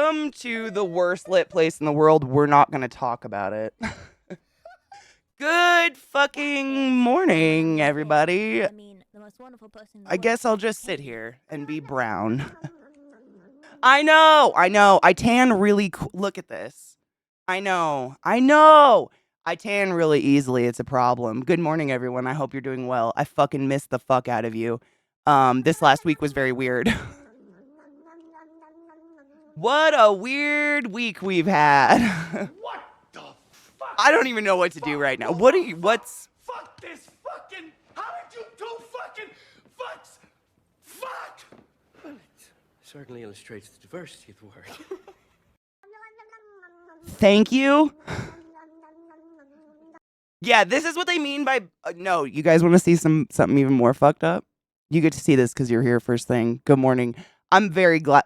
Welcome to the worst lit place in the world. We're not going to talk about it. Good fucking morning, everybody. I guess I'll just sit here and be brown. I know. I tan really look at this. I know. I tan really easily. It's a problem. Good morning, everyone. I hope you're doing well. I fucking missed the fuck out of you. This last week was very weird. What a weird week we've had. What the fuck? I don't even know what to do right now. Fuck this fucking... How did you do fucking... Fucks? Fuck! Well, it certainly illustrates the diversity of the word. Thank you. Yeah, this is what they mean by... no, you guys want to see something even more fucked up? You get to see this because you're here first thing. Good morning. I'm very glad...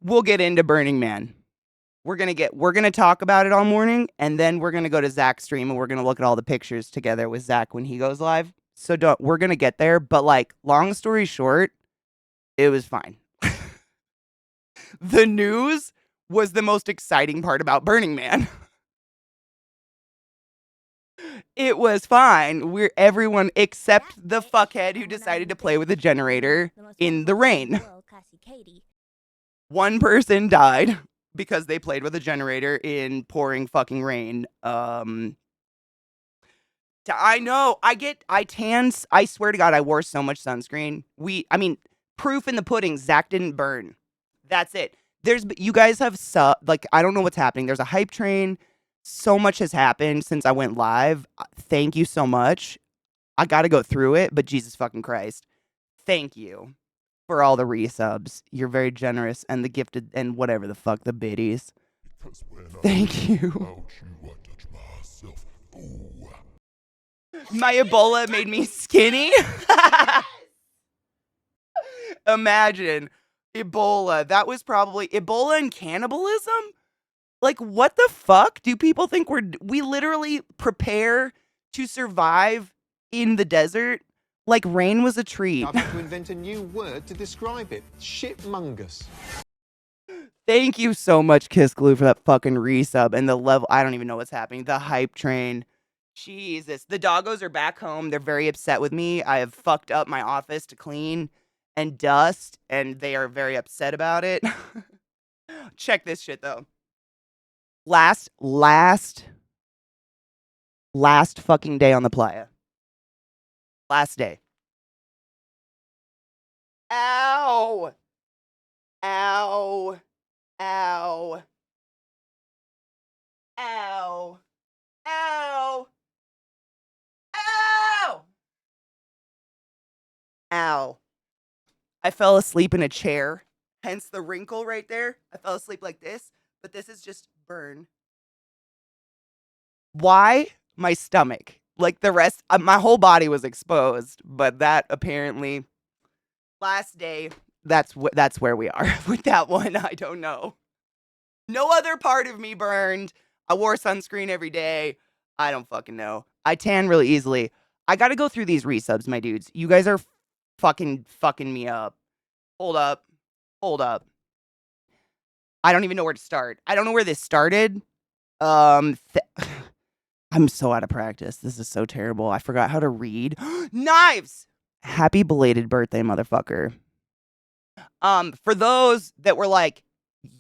We'll get into Burning Man. We're gonna talk about it all morning, and then we're gonna go to Zach's stream and we're gonna look at all the pictures together with Zach when he goes live. So we're gonna get there, but like, long story short, it was fine. The news was the most exciting part about Burning Man. It was fine. Everyone except the fuckhead who decided to play with a generator in the rain. One person died because they played with a generator in pouring fucking rain. I know. I tans. I swear to God, I wore so much sunscreen. Proof in the pudding. Zach didn't burn. That's it. You guys have I don't know what's happening. There's a hype train. So much has happened since I went live. Thank you so much. I got to go through it, but Jesus fucking Christ. Thank you for all the resubs. You're very generous, and the gifted, and whatever the fuck, the biddies. Thank you. My Ebola made me skinny. Imagine Ebola. That was probably Ebola and cannibalism. Like, what the fuck? Do people think we literally prepare to survive in the desert? Like rain was a treat. I've had to invent a new word to describe it. Shitmungus. Thank you so much, Kiss Glue, for that fucking resub and the level. I don't even know what's happening. The hype train. Jesus. The doggos are back home. They're very upset with me. I have fucked up my office to clean and dust, and they are very upset about it. Check this shit, though. Last fucking day on the playa. Last day. Ow. Ow. Ow. Ow. Ow. Ow. Ow. I fell asleep in a chair. Hence the wrinkle right there. I fell asleep like this, but this is just burn. Why? My stomach. Like the rest, my whole body was exposed, but that apparently, last day, that's where we are with that one. I don't know. No other part of me burned. I wore sunscreen every day. I don't fucking know. I tan really easily. I got to go through these resubs, my dudes. You guys are fucking me up. Hold up. I don't even know where to start. I don't know where this started. I'm so out of practice. This is so terrible. I forgot how to read. Knives! Happy belated birthday, motherfucker. For those that were like,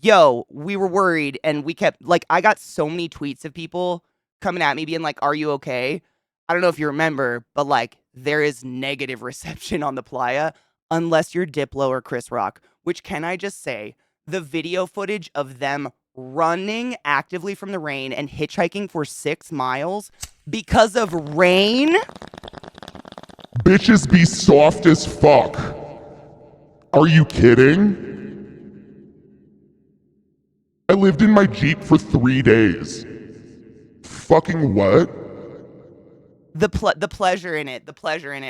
yo, we were worried, and we kept, like, I got so many tweets of people coming at me being like, are you okay? I don't know if you remember, but, like, there is negative reception on the playa unless you're Diplo or Chris Rock, which, can I just say, the video footage of them running actively from the rain and hitchhiking for 6 miles because of rain? Bitches be soft as fuck. Are you kidding? I lived in my Jeep for 3 days. Fucking what? The pleasure in it.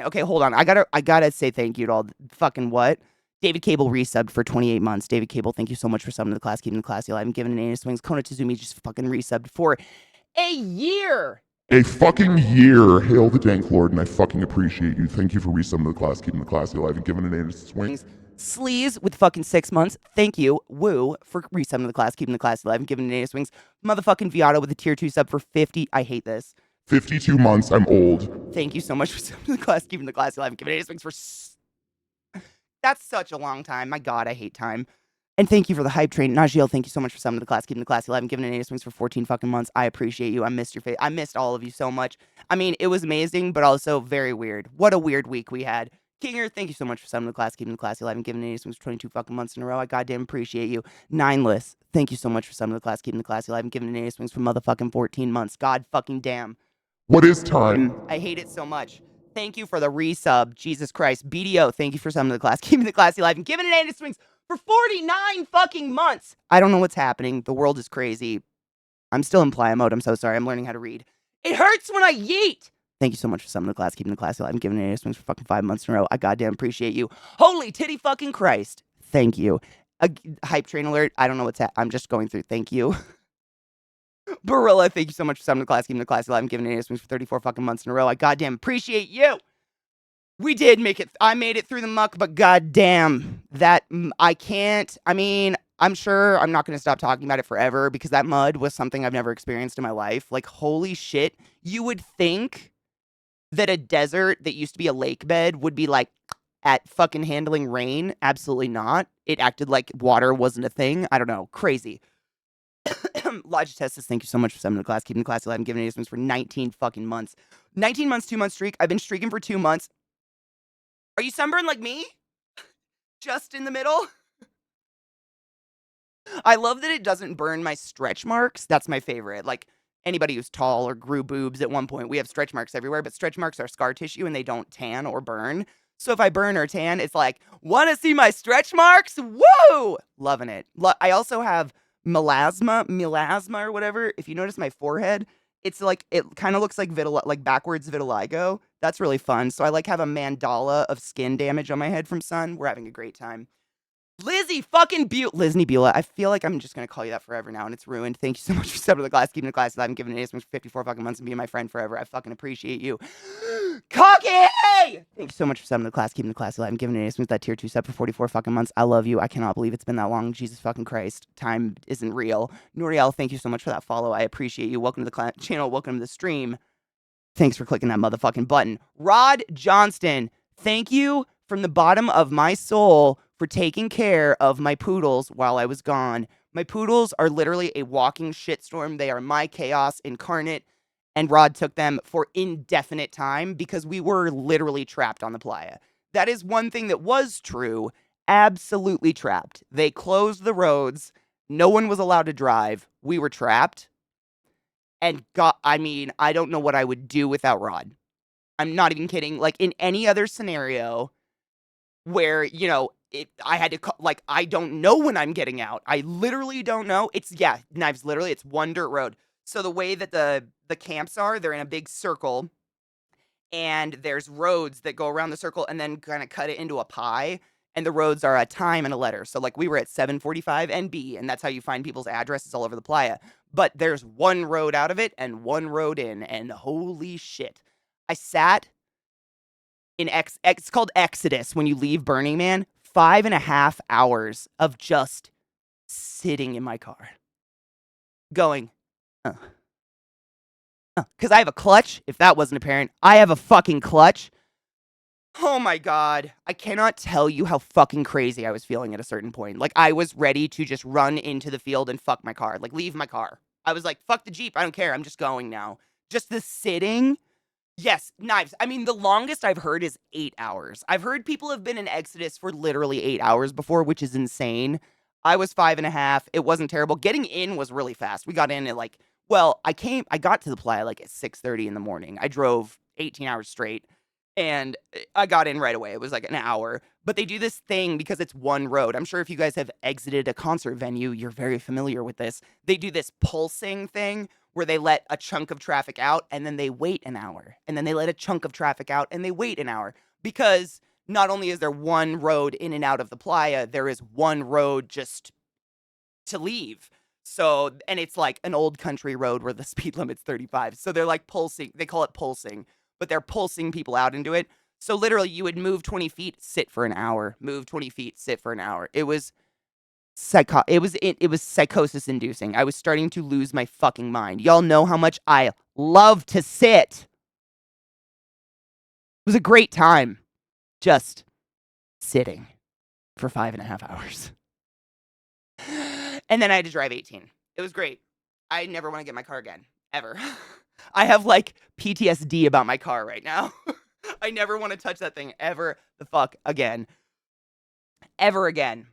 Okay, hold on. I gotta say thank you to all fucking what? David Cable resubbed for 28 months. David Cable, thank you so much for subbing to the class, keeping the classy alive and giving an A to swings. Kona Tazumi just fucking resubbed for a year. A fucking year. Hail the Dank Lord, and I fucking appreciate you. Thank you for resummoning the class, keeping the classy alive, and giving an A swing. Sleaze with fucking 6 months. Thank you, Woo, for resummoning the class, keeping the class alive, and giving an A swings. Motherfucking Viato with a tier 2 sub for 50. I hate this. 52 months, I'm old. Thank you so much for summoning the class, keeping the class alive, and giving an A swings for. That's such a long time. My God, I hate time. And thank you for the hype train. Najiel, thank you so much for summoning the class, keeping the class alive, and giving an A swings for 14 fucking months. I appreciate you. I missed your face. I missed all of you so much. I mean, it was amazing, but also very weird. What a weird week we had. Kinger, thank you so much for summoning the class, keeping the class alive, and giving an A swings for 22 fucking months in a row. I goddamn appreciate you. Nineless, thank you so much for summoning the class, keeping the class alive, and giving an A swings for motherfucking 14 months. God fucking damn. What is time? I hate it so much. Thank you for the resub. Jesus Christ. BDO, thank you for summoning the class, keeping the class alive, and giving an A swings for 49 fucking months. I don't know what's happening. The world is crazy. I'm still in playa mode. I'm so sorry. I'm learning how to read. It hurts when I yeet. Thank you so much for summoning the class, keeping the class alive, and giving an A swings for fucking 5 months in a row. I goddamn appreciate you. Holy titty fucking Christ. Thank you. Hype train alert. I don't know what's I'm just going through. Thank you. Barilla, thank you so much for summoning the class, keeping the class alive, and giving an A swings for 34 fucking months in a row. I goddamn appreciate you. We did make it. I made it through the muck, but goddamn, that I can't. I mean, I'm sure I'm not going to stop talking about it forever because that mud was something I've never experienced in my life. Like, holy shit. You would think that a desert that used to be a lake bed would be like at fucking handling rain. Absolutely not. It acted like water wasn't a thing. I don't know. Crazy. Logitestus, thank you so much for summoning the class, keeping the class alive, and giving announcements for 19 fucking months. 19 months, 2 month streak. I've been streaking for 2 months. Are you sunburned like me? Just in the middle? I love that it doesn't burn my stretch marks. That's my favorite. Like, anybody who's tall or grew boobs at one point, we have stretch marks everywhere, but stretch marks are scar tissue and they don't tan or burn. So if I burn or tan, it's like, wanna see my stretch marks? Woo! Loving it. I also have melasma or whatever. If you notice my forehead, it's like, it kind of looks like backwards vitiligo. That's really fun. So I like have a mandala of skin damage on my head from sun. We're having a great time. Lizzie fucking Lizney Beulah. I feel like I'm just going to call you that forever now, and it's ruined. Thank you so much for stepping to the class, keeping the class alive, and giving an A for 54 fucking months, and being my friend forever. I fucking appreciate you. Cocky! Thank you so much for stepping to the class, keeping the class alive, and giving an A that tier 2 sub for 44 fucking months. I love you. I cannot believe it's been that long. Jesus fucking Christ. Time isn't real. Noriel, thank you so much for that follow. I appreciate you. Welcome to the channel. Welcome to the stream. Thanks for clicking that motherfucking button. Rod Johnston, thank you from the bottom of my soul for taking care of my poodles while I was gone. My poodles are literally a walking shitstorm. They are my chaos incarnate, and Rod took them for indefinite time because we were literally trapped on the playa. That is one thing that was true. Absolutely trapped. They closed the roads. No one was allowed to drive. We were trapped. And I don't know what I would do without Rod. I'm not even kidding. Like, in any other scenario where, you know, I had to, I don't know when I'm getting out. I literally don't know. Knives, literally, it's one dirt road. So the way that the camps are, they're in a big circle, and there's roads that go around the circle and then kind of cut it into a pie. And the roads are a time and a letter. So, like, we were at 745 NB, and that's how you find people's addresses all over the playa. But there's one road out of it and one road in, and holy shit. I sat in it's called Exodus when you leave Burning Man. 5.5 hours of just sitting in my car. Going, because I have a clutch, if that wasn't apparent. I have a fucking clutch. Oh my God. I cannot tell you how fucking crazy I was feeling at a certain point. Like, I was ready to just run into the field and fuck my car. Like, leave my car. I was like, fuck the Jeep. I don't care. I'm just going now. Just the sitting. Yes, Knives. I mean, the longest I've heard is 8 hours. I've heard people have been in Exodus for literally 8 hours before, which is insane. I was 5.5. It wasn't terrible. Getting in was really fast. We got in at I got to the playa like at 6:30 in the morning. I drove 18 hours straight. And I got in right away. It was like an hour. But they do this thing because it's one road. I'm sure if you guys have exited a concert venue, you're very familiar with this. They do this pulsing thing where they let a chunk of traffic out and then they wait an hour. And then they let a chunk of traffic out and they wait an hour. Because not only is there one road in and out of the playa, there is one road just to leave. So, and it's like an old country road where the speed limit's 35. So they're like pulsing, they call it pulsing, but they're pulsing people out into it. So literally you would move 20 feet, sit for an hour, move 20 feet, sit for an hour. It was it was psychosis inducing. I was starting to lose my fucking mind. Y'all know how much I love to sit. It was a great time just sitting for 5.5 hours. And then I had to drive 18. It was great. I never want to get my car again, ever. I have like PTSD about my car right now. I never want to touch that thing ever the fuck again. Ever again.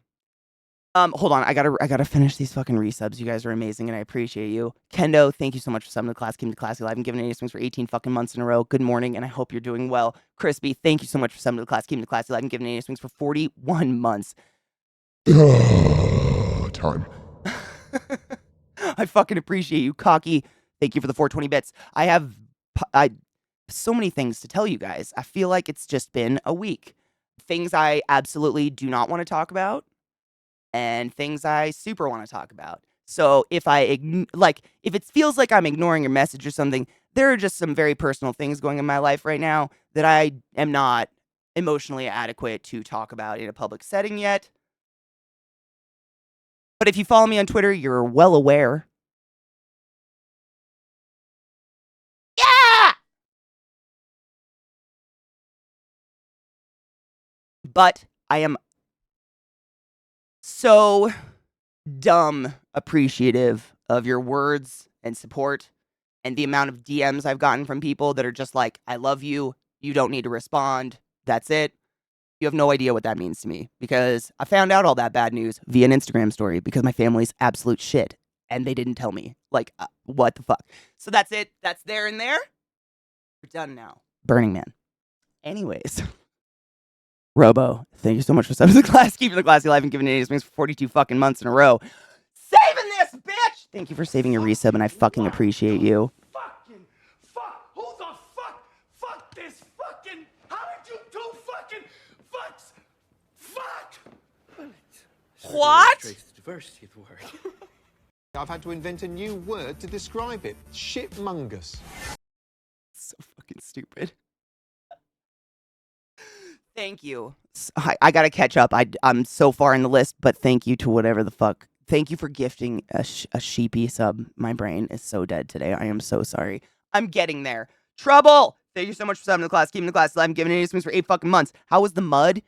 Hold on. I gotta finish these fucking resubs. You guys are amazing and I appreciate you. Kendo, thank you so much for subbing to Class Came to Classy Live and giving any swings for 18 fucking months in a row. Good morning, and I hope you're doing well. Crispy, thank you so much for subbing to Class Came to Classy Live and giving any swings for 41 months. Time. I fucking appreciate you. Cocky, thank you for the 420 bits. I have so many things to tell you guys. I feel like it's just been a week. Things I absolutely do not want to talk about, and things I super want to talk about. So if if it feels like I'm ignoring your message or something, there are just some very personal things going in my life right now that I am not emotionally adequate to talk about in a public setting yet. But if you follow me on Twitter, you're well aware. Yeah! But I am so dumb appreciative of your words and support and the amount of DMs I've gotten from people that are just like, I love you. You don't need to respond. That's it. You have no idea what that means to me because I found out all that bad news via an Instagram story because my family's absolute shit and they didn't tell me. Like, what the fuck? So that's it. That's there and there. We're done now. Burning Man. Anyways. Robo, thank you so much for subbing to the class, keeping the classy alive and giving it for 42 fucking months in a row. Saving this, bitch! Thank you for saving your resub, and I fucking appreciate you. Fucking fuck! Who the fuck? Fuck this fucking! How did you do fucking fucks? Fuck! Well, it What? illustrates the diversity of the word. I've had to invent a new word to describe it. Shitmungus. So fucking stupid. Thank you. I gotta catch up. I'm so far in the list, but thank you to whatever the fuck. Thank you for gifting a sheepy sub. My brain is so dead today. I am so sorry. I'm getting there. Trouble! Thank you so much for subbing to the class, keeping the class alive, and giving any swings for 8 fucking months. How was the mud?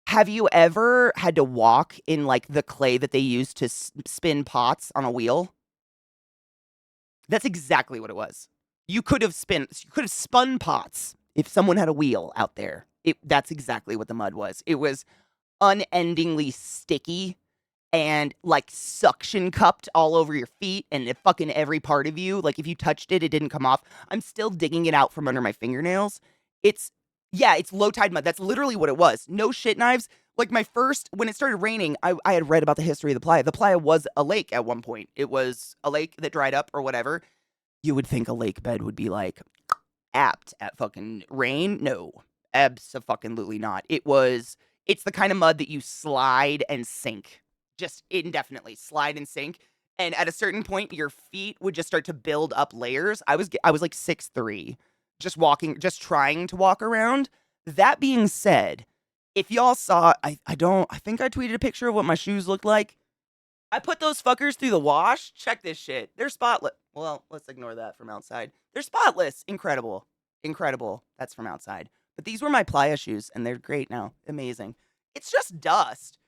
Have you ever had to walk in like the clay that they use to spin pots on a wheel? That's exactly what it was. You could have spun pots if someone had a wheel out there. That's exactly what the mud was. It was unendingly sticky and like suction cupped all over your feet and fucking every part of you. Like if you touched it, it didn't come off. I'm still digging it out from under my fingernails. It's low tide mud. That's literally what it was. No shit knives. Like when it started raining, I had read about the history of the playa. The playa was a lake at one point. It was a lake that dried up or whatever. You would think a lake bed would be like apt at fucking rain. No. Abso-fucking-lutely not. It's the kind of mud that you slide and sink. Just indefinitely slide and sink. And at a certain point, your feet would just start to build up layers. I was like 6'3", just trying to walk around. That being said, if y'all saw, I think I tweeted a picture of what my shoes looked like. I put those fuckers through the wash. Check this shit. They're spotless. Well, let's ignore that from outside. They're spotless. Incredible. Incredible. That's from outside. But these were my playa shoes, and they're great now. Amazing. It's just dust.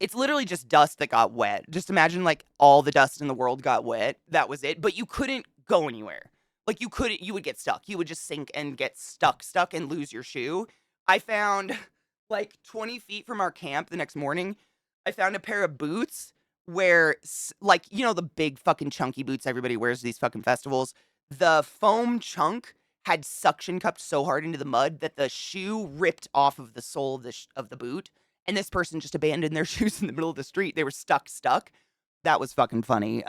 It's literally just dust that got wet. Just imagine, like, all the dust in the world got wet. That was it. But you couldn't go anywhere. Like, you would get stuck. You would just sink and get stuck and lose your shoe. I found, like, 20 feet from our camp the next morning, I found a pair of boots where, like, you know the big fucking chunky boots everybody wears at these fucking festivals? The foam chunk had suction cupped so hard into the mud that the shoe ripped off of the sole of the boot, and this person just abandoned their shoes in the middle of the street. They were stuck. That was fucking funny.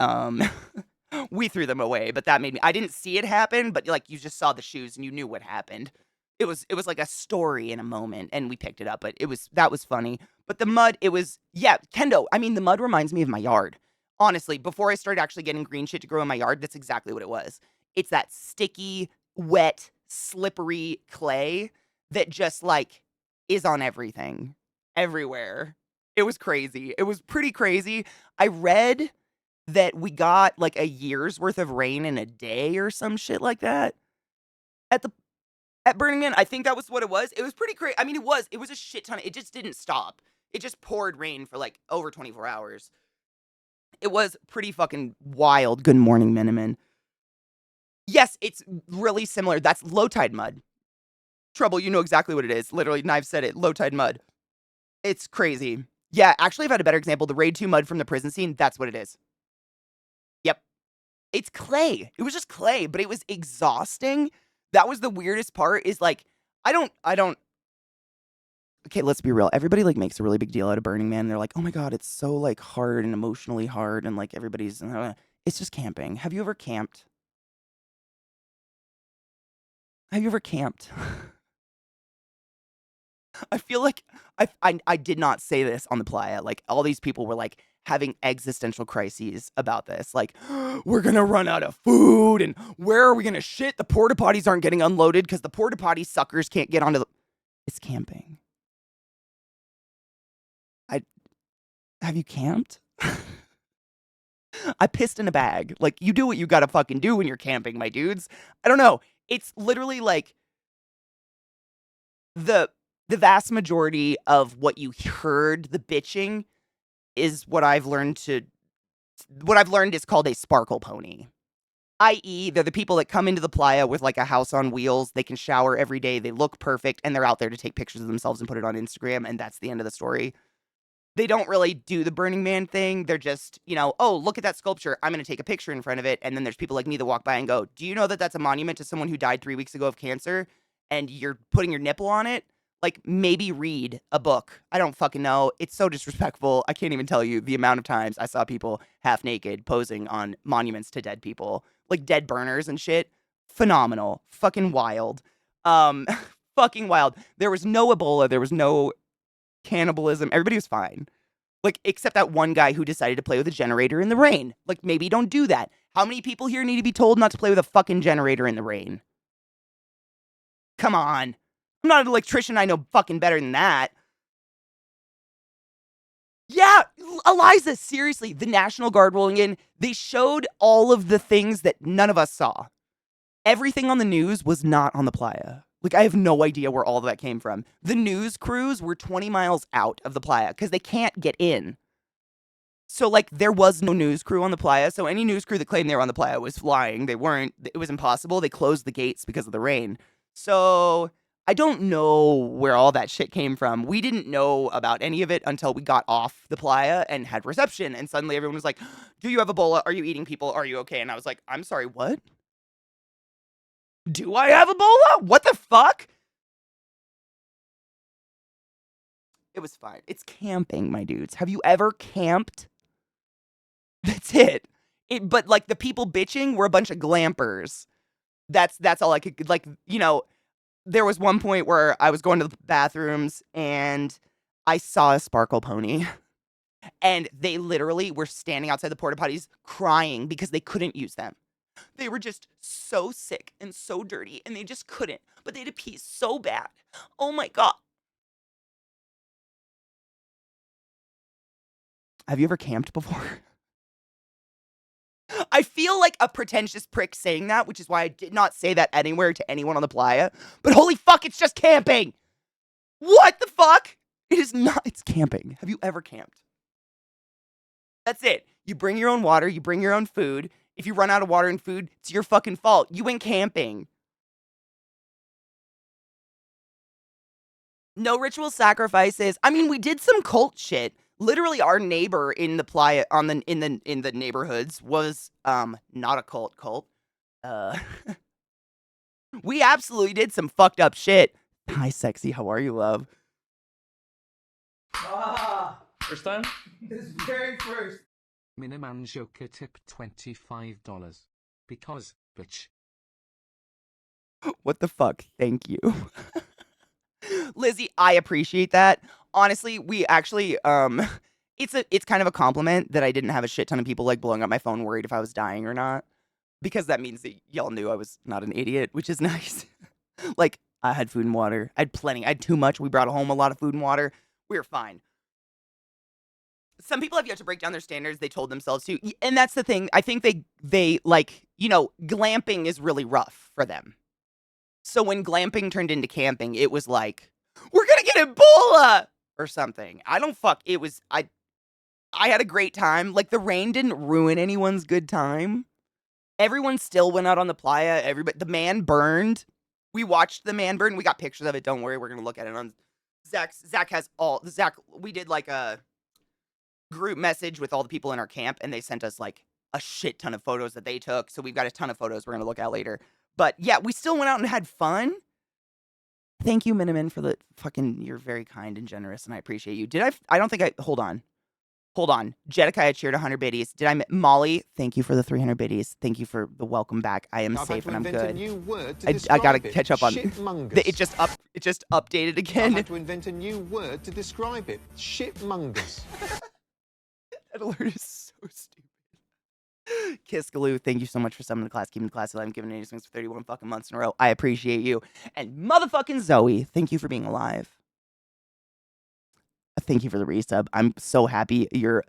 We threw them away, but that made me. I didn't see it happen, but like you just saw the shoes and you knew what happened. It was like a story in a moment, and we picked it up. But that was funny. But the mud, Kendo. I mean, the mud reminds me of my yard. Honestly, before I started actually getting green shit to grow in my yard, that's exactly what it was. It's that sticky, wet, slippery clay that just like is on everything, everywhere. It was crazy. It was pretty crazy. I read that we got like a year's worth of rain in a day or some shit like that at the at Burning Man. I think that was what it was. It was pretty crazy. I mean, it was a shit ton. It just didn't stop. It just poured rain for like over 24 hours. It was pretty fucking wild. Good morning, Miniman. Yes, it's really similar. That's low tide mud. Trouble, you know exactly what it is. Literally, Knife said it. Low tide mud. It's crazy. Yeah, actually, I've had a better example. The Raid 2 mud from the prison scene, that's what it is. Yep. It's clay. It was just clay, but it was exhausting. That was the weirdest part is like, I don't, okay, let's be real. Everybody like makes a really big deal out of Burning Man. They're like, oh my God, it's so like hard and emotionally hard. And like everybody's, it's just camping. Have you ever camped? Have you ever camped? I feel like I did not say this on the playa. Like all these people were like having existential crises about this. Like, we're gonna run out of food, and where are we gonna shit? The porta potties aren't getting unloaded because the porta potty suckers can't get onto the. It's camping. Have you camped? I pissed in a bag. Like you do what you gotta fucking do when you're camping, my dudes. I don't know. It's literally like the vast majority of what you heard, the bitching, is what I've learned is called a sparkle pony. I.e., they're the people that come into the playa with like a house on wheels. They can shower every day. They look perfect, and they're out there to take pictures of themselves and put it on Instagram, and that's the end of the story. They don't really do the Burning Man thing. They're just, oh, look at that sculpture. I'm going to take a picture in front of it. And then there's people like me that walk by and go, do you know that that's a monument to someone who died 3 weeks ago of cancer? And you're putting your nipple on it? Like, maybe read a book. I don't fucking know. It's so disrespectful. I can't even tell you the amount of times I saw people half naked posing on monuments to dead people, like dead burners and shit. Phenomenal. Fucking wild. Fucking wild. There was no Ebola. There was no cannibalism. Everybody was fine. Like, except that one guy who decided to play with a generator in the rain. Like, maybe don't do that. How many people here need to be told not to play with a fucking generator in the rain? Come on. I'm not an electrician. I know fucking better than that. Yeah, Eliza, seriously, the National Guard rolling in, they showed all of the things that none of us saw. Everything on the news was not on the playa. Like, I have no idea where all of that came from. The news crews were 20 miles out of the playa because they can't get in. So, like, there was no news crew on the playa. So, any news crew that claimed they were on the playa was lying. They weren't. It was impossible. They closed the gates because of the rain. So, I don't know where all that shit came from. We didn't know about any of it until we got off the playa and had reception. And suddenly everyone was like, do you have Ebola? Are you eating people? Are you okay? And I was like, I'm sorry, what? Do I have Ebola? What the fuck? It was fine. It's camping, my dudes. Have you ever camped? That's it. But like the people bitching were a bunch of glampers. That's all I could like, there was one point where I was going to the bathrooms and I saw a sparkle pony. And they literally were standing outside the porta potties crying because they couldn't use them. They were just so sick and so dirty, and they just couldn't. But they had to pee so bad. Oh my God. Have you ever camped before? I feel like a pretentious prick saying that, which is why I did not say that anywhere to anyone on the playa. But holy fuck, it's just camping. What the fuck? It is not. It's camping. Have you ever camped? That's it. You bring your own water. You bring your own food. If you run out of water and food, it's your fucking fault. You went camping. No ritual sacrifices. I mean, we did some cult shit. Literally, our neighbor in the playa in the neighborhoods was not a cult. Uh, we absolutely did some fucked up shit. Hi, sexy. How are you, love? First time? This very first. Miniman Joker tip $25. Because, bitch. What the fuck? Thank you. Lizzie, I appreciate that. Honestly, we actually, it's kind of a compliment that I didn't have a shit ton of people like blowing up my phone worried if I was dying or not, because that means that y'all knew I was not an idiot, which is nice. Like, I had food and water. I had plenty. I had too much. We brought home a lot of food and water. We were fine. Some people have yet to break down their standards they told themselves to. And that's the thing. I think they like, glamping is really rough for them. So when glamping turned into camping, it was like, we're going to get Ebola or something. I had a great time. Like, the rain didn't ruin anyone's good time. Everyone still went out on the playa. The man burned. We watched the man burn. We got pictures of it. Don't worry. We're going to look at it on Zach, we did like a group message with all the people in our camp, and they sent us like a shit ton of photos that they took. So we've got a ton of photos we're going to look at later. But yeah, we still went out and had fun. Thank you, Miniman, for the fucking, you're very kind and generous, and I appreciate you. I don't think hold on. Jedediah cheered 100 biddies. Molly, thank you for the 300 biddies. Thank you for the welcome back. I am safe and I'm good. I gotta catch up on it. Just updated again. I had to invent a new word to describe it. Shitmongers. That alert is so stupid. Kiss Galoo, thank you so much for summoning the class, keeping the class alive, and giving 80 swings for 31 fucking months in a row. I appreciate you. And motherfucking Zoe, thank you for being alive. Thank you for the resub. I'm so happy you're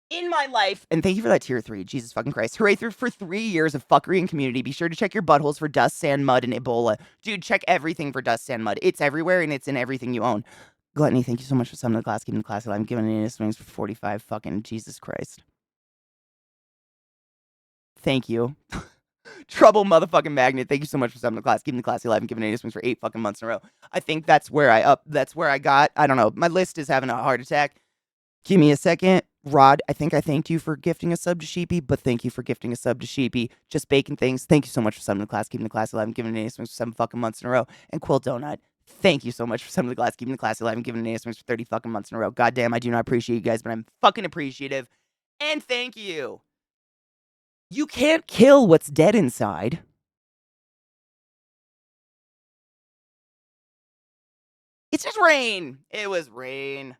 in my life. And thank you for that tier 3. Jesus fucking Christ. Hooray for 3 years of fuckery and community. Be sure to check your buttholes for dust, sand, mud, and Ebola. Dude, check everything for dust, sand, mud. It's everywhere, and it's in everything you own. Gluttony, thank you so much for summoning the class, keeping the class alive. I'm giving it swings for 45 fucking Jesus Christ. Thank you. Trouble motherfucking Magnet, thank you so much for summoning the class, keeping the class alive, and giving 80 swings for 8 fucking months in a row. I think that's where I got, I don't know, my list is having a heart attack. Give me a second. Rod, I think I thanked you for gifting a sub to Sheepy, but thank you for gifting a sub to Sheepy. Just baking things. Thank you so much for summoning the class, keeping the class alive, and giving 80 swings for 7 fucking months in a row. And Quill Donut, thank you so much for summoning the class, keeping the class alive, and giving 80 swings for 30 fucking months in a row. Goddamn, I do not appreciate you guys, but I'm fucking appreciative. And thank you. You can't kill what's dead inside. It's just rain. It was rain.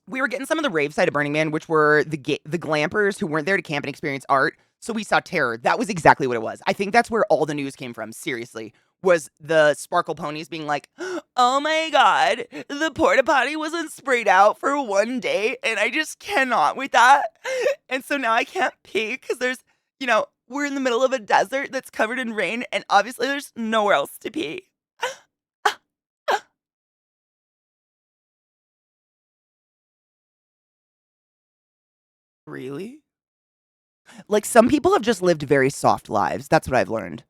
We were getting some of the rave side of Burning Man, which were the glampers who weren't there to camp and experience art. So we saw terror. That was exactly what it was. I think that's where all the news came from. Seriously, was the Sparkle Ponies being like, "Oh my god, the porta potty wasn't sprayed out for 1 day, and I just cannot with that. And so now I can't pee because there's, we're in the middle of a desert that's covered in rain, and obviously there's nowhere else to pee." Really? Like, some people have just lived very soft lives. That's what I've learned.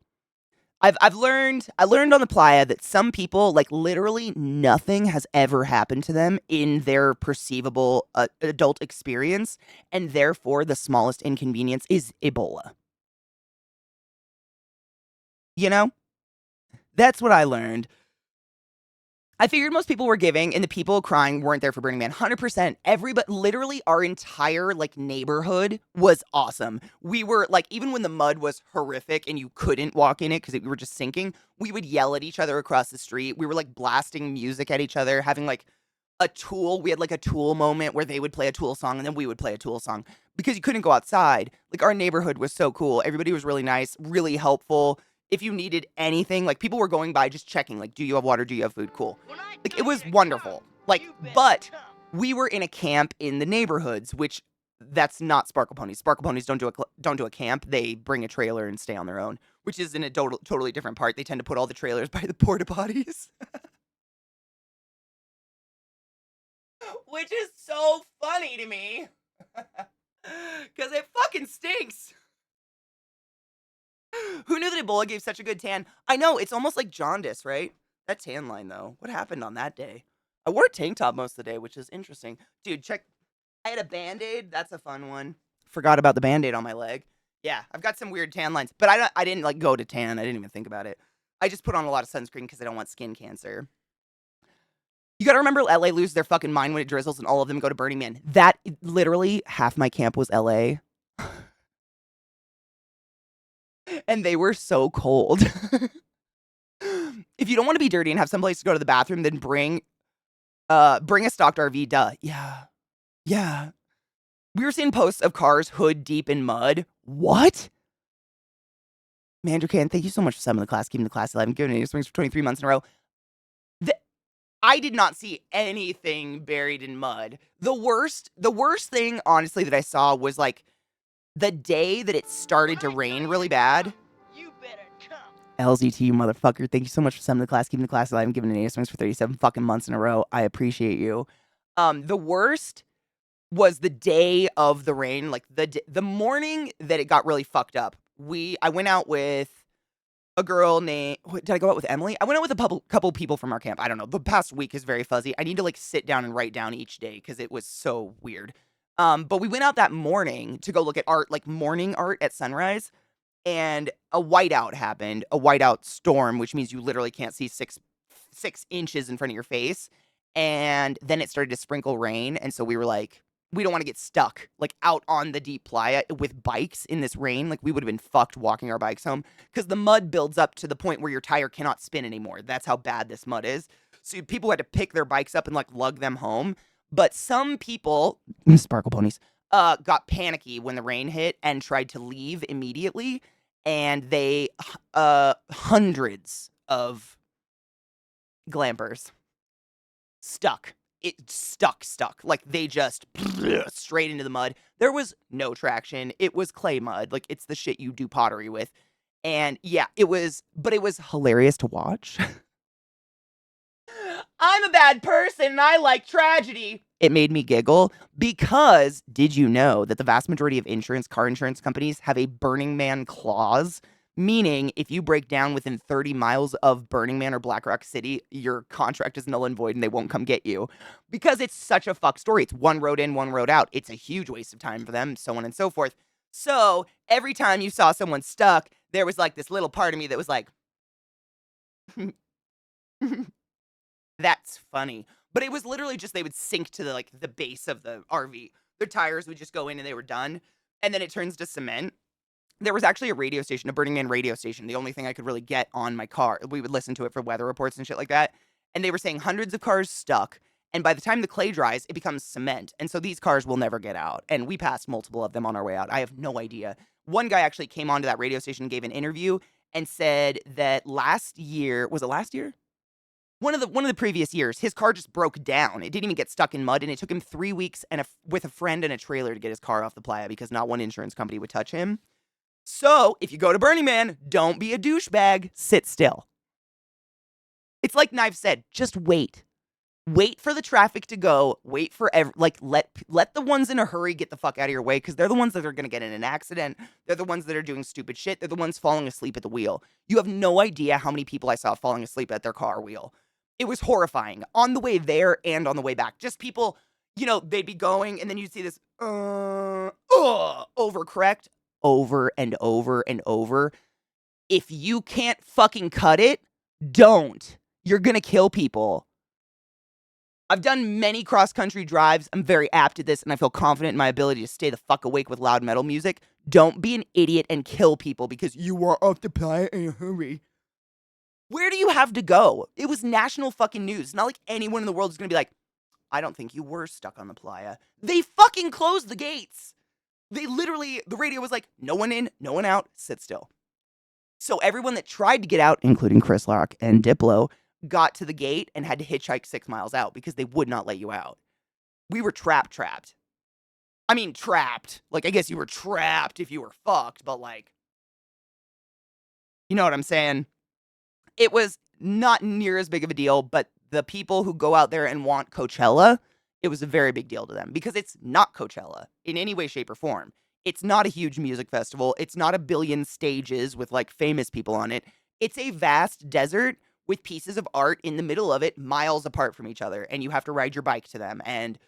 I learned on the playa that some people, like, literally nothing has ever happened to them in their perceivable adult experience, and therefore the smallest inconvenience is Ebola. That's what I learned. I figured most people were giving, and the people crying weren't there for Burning Man. 100%. Literally our entire, neighborhood was awesome. We were, even when the mud was horrific and you couldn't walk in it because we were just sinking, we would yell at each other across the street. We were, blasting music at each other, having, a Tool. We had, a Tool moment where they would play a Tool song, and then we would play a Tool song because you couldn't go outside. Our neighborhood was so cool. Everybody was really nice, really helpful. If you needed anything, people were going by just checking, do you have water? Do you have food? Cool. It was wonderful. But we were in a camp in the neighborhoods, which that's not Sparkle Ponies. Sparkle Ponies don't do a camp. They bring a trailer and stay on their own, which is in a totally different part. They tend to put all the trailers by the porta potties. Which is so funny to me. Because it fucking stinks. Who knew that Ebola gave such a good tan? I know, it's almost like jaundice, right? That tan line, though. What happened on that day? I wore a tank top most of the day, which is interesting. Dude, check. I had a Band-Aid. That's a fun one. Forgot about the Band-Aid on my leg. Yeah, I've got some weird tan lines. But I didn't, go to tan. I didn't even think about it. I just put on a lot of sunscreen because I don't want skin cancer. You gotta remember, LA loses their fucking mind when it drizzles and all of them go to Burning Man. That, literally, half my camp was LA. And they were so cold. If you don't want to be dirty and have someplace to go to the bathroom, then bring Bring a stocked RV, duh. Yeah. Yeah. We were seeing posts of cars hood deep in mud. What? Mandracan, thank you so much for summing the class, keeping the class alive, and giving it swings for 23 months in a row. I did not see anything buried in mud. The worst thing, honestly, that I saw was like the day that it started to rain really bad. You better come. LZT, you motherfucker. Thank you so much for summoning the class, keeping the class alive, and giving it swings for 37 fucking months in a row. I appreciate you. The worst was the day of the rain, like the morning that it got really fucked up. I went out with a girl named, did I go out with Emily? I went out with a couple people from our camp. I don't know. The past week is very fuzzy. I need to like sit down and write down each day because it was so weird. But we went out that morning to go look at art, like morning art at sunrise, and a whiteout happened, a whiteout storm, which means you literally can't see six inches in front of your face. And then it started to sprinkle rain, and so we were like, we don't want to get stuck like out on the deep playa with bikes in this rain. Like we would have been fucked walking our bikes home because the mud builds up to the point where your tire cannot spin anymore. That's how bad this mud is. So people had to pick their bikes up and like lug them home. But some people, sparkle ponies, got panicky when the rain hit and tried to leave immediately. And they, hundreds of glampers stuck. It stuck. Like they just straight into the mud. There was no traction. It was clay mud. Like it's the shit you do pottery with. And yeah, but it was hilarious to watch. I'm a bad person and I like tragedy. It made me giggle because did you know that the vast majority of car insurance companies have a Burning Man clause? Meaning, if you break down within 30 miles of Burning Man or Black Rock City, your contract is null and void and they won't come get you. Because it's such a fuck story. It's one road in, one road out. It's a huge waste of time for them, so on and so forth. So, every time you saw someone stuck, there was like this little part of me that was like, that's funny. But it was literally just they would sink to the base of the RV. Their tires would just go in and they were done. And then it turns to cement. There was actually a radio station, a Burning Man radio station, the only thing I could really get on my car. We would listen to it for weather reports and shit like that. And they were saying hundreds of cars stuck. And by the time the clay dries, it becomes cement. And so these cars will never get out. And we passed multiple of them on our way out. I have no idea. One guy actually came onto that radio station, gave an interview, and said that last year, was it last year? One of the previous years, his car just broke down. It didn't even get stuck in mud, and it took him 3 weeks and with a friend and a trailer to get his car off the playa because not one insurance company would touch him. So, if you go to Burning Man, don't be a douchebag. Sit still. It's like Knife said, just wait. Wait for the traffic to go. Wait for let the ones in a hurry get the fuck out of your way because they're the ones that are going to get in an accident. They're the ones that are doing stupid shit. They're the ones falling asleep at the wheel. You have no idea how many people I saw falling asleep at their car wheel. It was horrifying on the way there and on the way back. Just people, they'd be going and then you'd see this overcorrect over and over and over. If you can't fucking cut it, don't. You're gonna kill people. I've done many cross-country drives. I'm very apt at this, and I feel confident in my ability to stay the fuck awake with loud metal music. Don't be an idiot and kill people because you are off the playa in a hurry. Where do you have to go? It was national fucking news. It's not like anyone in the world is gonna be like, I don't think you were stuck on the playa. They fucking closed the gates. They literally, the radio was like, no one in, no one out, sit still. So everyone that tried to get out, including Chris Rock and Diplo, got to the gate and had to hitchhike 6 miles out because they would not let you out. We were trapped. I mean, trapped. Like, I guess you were trapped if you were fucked, but like, you know what I'm saying? It was not near as big of a deal, but the people who go out there and want Coachella, it was a very big deal to them because it's not Coachella in any way, shape, or form. It's not a huge music festival. It's not a billion stages with like famous people on it. It's a vast desert with pieces of art in the middle of it, miles apart from each other, and you have to ride your bike to them. And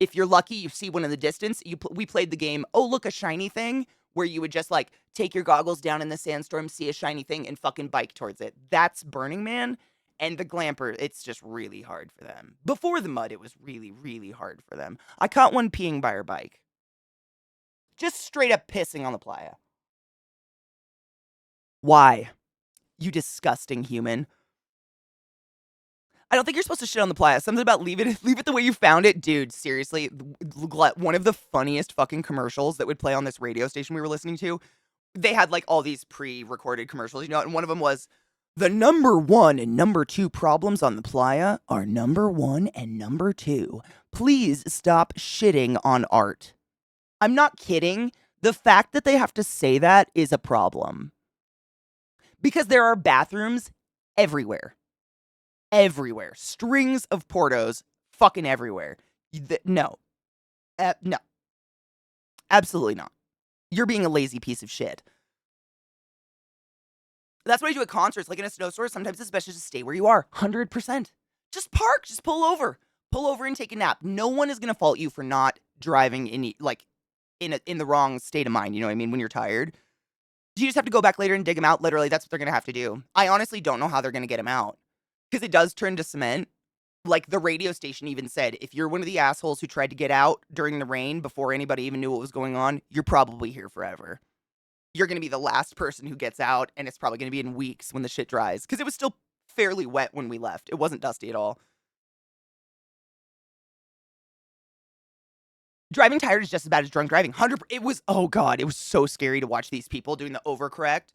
if you're lucky, you see one in the distance. We played the game, oh, look, a shiny thing, where you would just like take your goggles down in the sandstorm, see a shiny thing, and fucking bike towards it. That's Burning Man. And the glamper, it's just really hard for them. Before the mud, it was really, really hard for them. I caught one peeing by her bike. Just straight up pissing on the playa. Why? You disgusting human. I don't think you're supposed to shit on the playa. Something about leave it the way you found it. Dude, seriously, one of the funniest fucking commercials that would play on this radio station we were listening to, they had like all these pre-recorded commercials, you know, and one of them was, the number 1 and number 2 problems on the playa are number 1 and number 2. Please stop shitting on art. I'm not kidding. The fact that they have to say that is a problem. Because there are bathrooms everywhere. Everywhere. Strings of portos fucking everywhere. No. No. Absolutely not. You're being a lazy piece of shit. That's what I do at concerts, like in a snowstorm. Sometimes it's best to just stay where you are. 100%. Just park. Just pull over. Pull over and take a nap. No one is going to fault you for not driving in the wrong state of mind. You know what I mean? When you're tired. You just have to go back later and dig them out. Literally, that's what they're going to have to do. I honestly don't know how they're going to get them out. Because it does turn to cement. Like, the radio station even said, if you're one of the assholes who tried to get out during the rain before anybody even knew what was going on, you're probably here forever. You're going to be the last person who gets out, and it's probably going to be in weeks when the shit dries. Because it was still fairly wet when we left. It wasn't dusty at all. Driving tired is just as bad as drunk driving. It was, oh God, it was so scary to watch these people doing the overcorrect.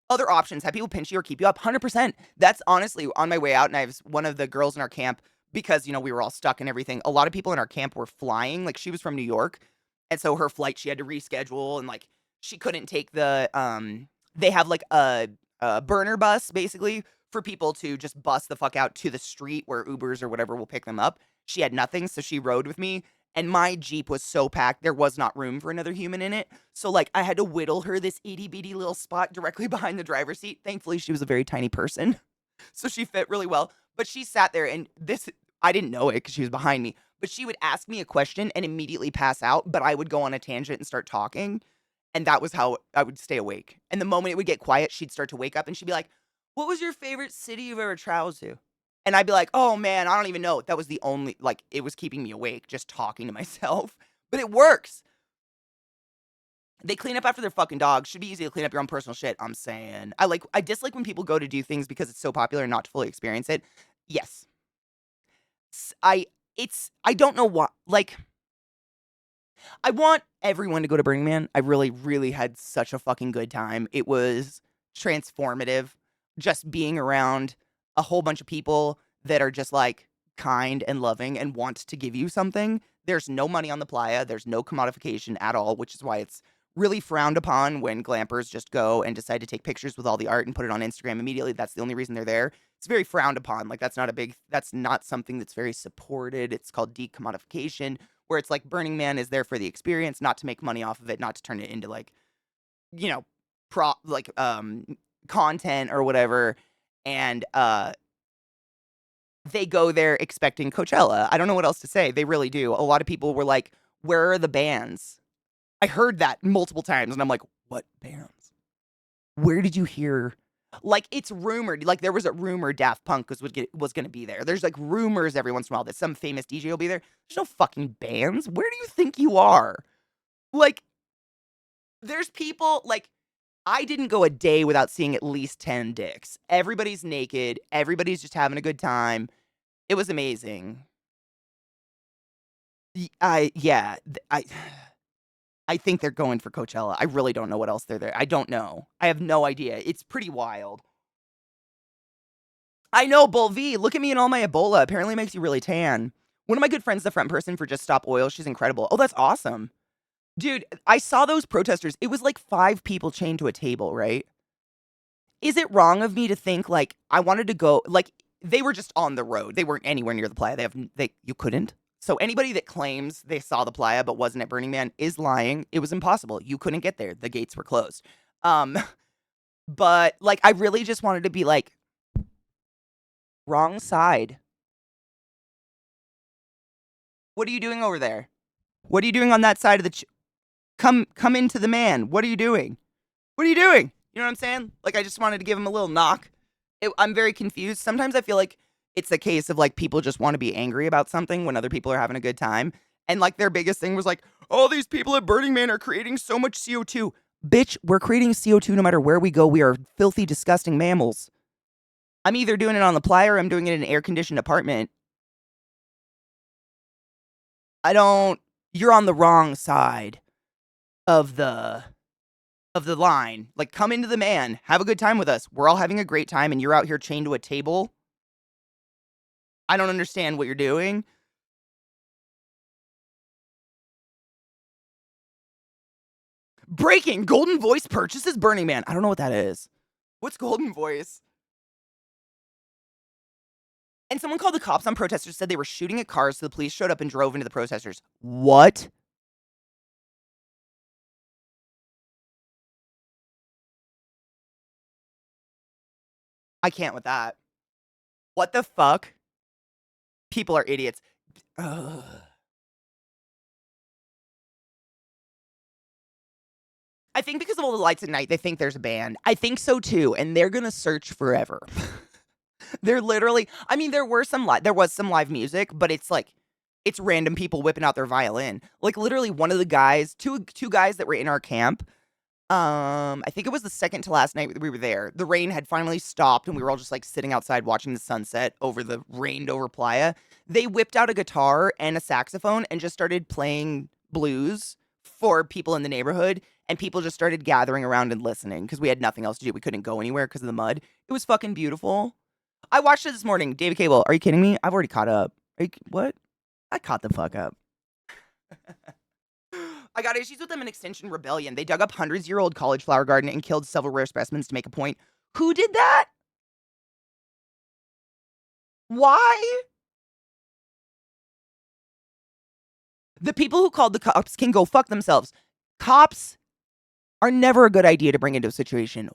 Other options, have people pinch you or keep you up, 100%. That's honestly, on my way out, and I was one of the girls in our camp, because, you know, we were all stuck and everything. A lot of people in our camp were flying. Like, she was from New York, and so her flight, she had to reschedule, and, like, she couldn't take the, they have, like, a burner bus, basically, for people to just bus the fuck out to the street where Ubers or whatever will pick them up. She had nothing, so she rode with me. And my Jeep was so packed, there was not room for another human in it. So, like, I had to whittle her this itty-bitty little spot directly behind the driver's seat. Thankfully, she was a very tiny person, so she fit really well. But she sat there, and I didn't know it because she was behind me. But she would ask me a question and immediately pass out, but I would go on a tangent and start talking. And that was how I would stay awake. And the moment it would get quiet, she'd start to wake up, and she'd be like, what was your favorite city you've ever traveled to? And I'd be like, oh man, I don't even know. That was the only, like, it was keeping me awake, just talking to myself. But it works. They clean up after their fucking dogs. Should be easy to clean up your own personal shit, I'm saying. I dislike when people go to do things because it's so popular and not to fully experience it. Yes. I don't know what, like, I want everyone to go to Burning Man. I really, really had such a fucking good time. It was transformative. Just being around a whole bunch of people that are just like kind and loving and want to give you something. There's no money on the playa. There's no commodification at all, which is why it's really frowned upon when glampers just go and decide to take pictures with all the art and put it on Instagram immediately. That's the only reason they're there. It's very frowned upon. Like, that's not something that's very supported. It's called decommodification, where it's like Burning Man is there for the experience, not to make money off of it, not to turn it into, like, you know, content or whatever. And they go there expecting Coachella. I don't know what else to say. They really do. A lot of people were like, where are the bands? I heard that multiple times, and I'm like, what bands? Where did you hear? Like, it's rumored. Like, there was a rumor Daft Punk was going to be there. There's, like, rumors every once in a while that some famous DJ will be there. There's no fucking bands. Where do you think you are? Like, there's people, like, I didn't go a day without seeing at least 10 dicks. Everybody's naked. Everybody's just having a good time. It was amazing. I think they're going for Coachella. I really don't know what else they're there. I don't know. I have no idea. It's pretty wild. I know, Bull V. Look at me and all my Ebola. Apparently it makes you really tan. One of my good friends, the front person for Just Stop Oil. She's incredible. Oh, that's awesome. Dude, I saw those protesters. It was like 5 people chained to a table, right? Is it wrong of me to think, like, I wanted to go, like, they were just on the road. They weren't anywhere near the playa. You couldn't. So anybody that claims they saw the playa but wasn't at Burning Man is lying. It was impossible. You couldn't get there. The gates were closed. But, like, I really just wanted to be like, wrong side. What are you doing over there? What are you doing on that side of the come into the man. What are you doing? What are you doing? You know what I'm saying? Like, I just wanted to give him a little knock. I'm very confused. Sometimes I feel like it's the case of, like, people just want to be angry about something when other people are having a good time. And, like, their biggest thing was like, oh, these people at Burning Man are creating so much CO2. Bitch, we're creating CO2 no matter where we go. We are filthy, disgusting mammals. I'm either doing it on the playa or I'm doing it in an air-conditioned apartment. You're on the wrong side of the line. Like, come into the man, have a good time with us. We're all having a great time and you're out here chained to a table. I don't understand what you're doing. Breaking! Golden Voice purchases Burning Man. I don't know what that is. What's Golden Voice? And someone called the cops on protesters, said they were shooting at cars, so the police showed up and drove into the protesters. What? I can't with that. What the fuck? People are idiots. Ugh. I think because of all the lights at night, they think there's a band. I think so too, and they're gonna search forever. They're literally, I mean, there was some live music, but it's like, it's random people whipping out their violin. Like literally one of the guys, two guys that were in our camp, I think it was the second to last night we were there. The rain had finally stopped and we were all just like sitting outside watching the sunset over the rained over playa. They whipped out a guitar and a saxophone and just started playing blues for people in the neighborhood, and people just started gathering around and listening because we had nothing else to do. We couldn't go anywhere because of the mud. It was fucking beautiful. I watched it this morning. David Cable, are you kidding me? I've already caught up. What? I caught the fuck up. I got issues with them in Extinction Rebellion. They dug up hundreds-year-old cauliflower garden and killed several rare specimens to make a point. Who did that? Why? The people who called the cops can go fuck themselves. Cops are never a good idea to bring into a situation.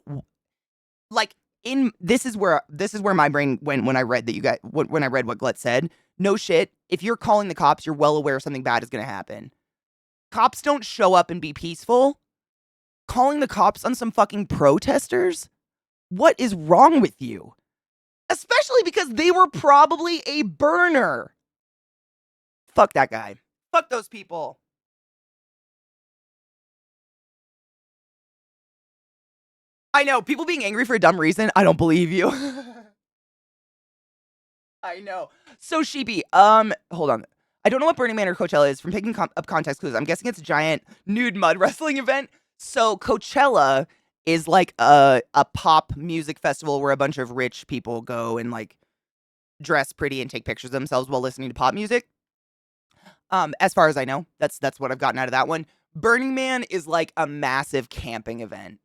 Like, this is where my brain went when I read that when I read what Glut said. No shit. If you're calling the cops, you're well aware something bad is going to happen. Cops don't show up and be peaceful. Calling the cops on some fucking protesters? What is wrong with you? Especially because they were probably a burner. Fuck that guy. Fuck those people. I know, people being angry for a dumb reason. I don't believe you. I know. So Sheepy, hold on. I don't know what Burning Man or Coachella is from picking up context clues. I'm guessing it's a giant nude mud wrestling event. So Coachella is like a pop music festival where a bunch of rich people go and like dress pretty and take pictures of themselves while listening to pop music. As far as I know, that's what I've gotten out of that one. Burning Man is like a massive camping event.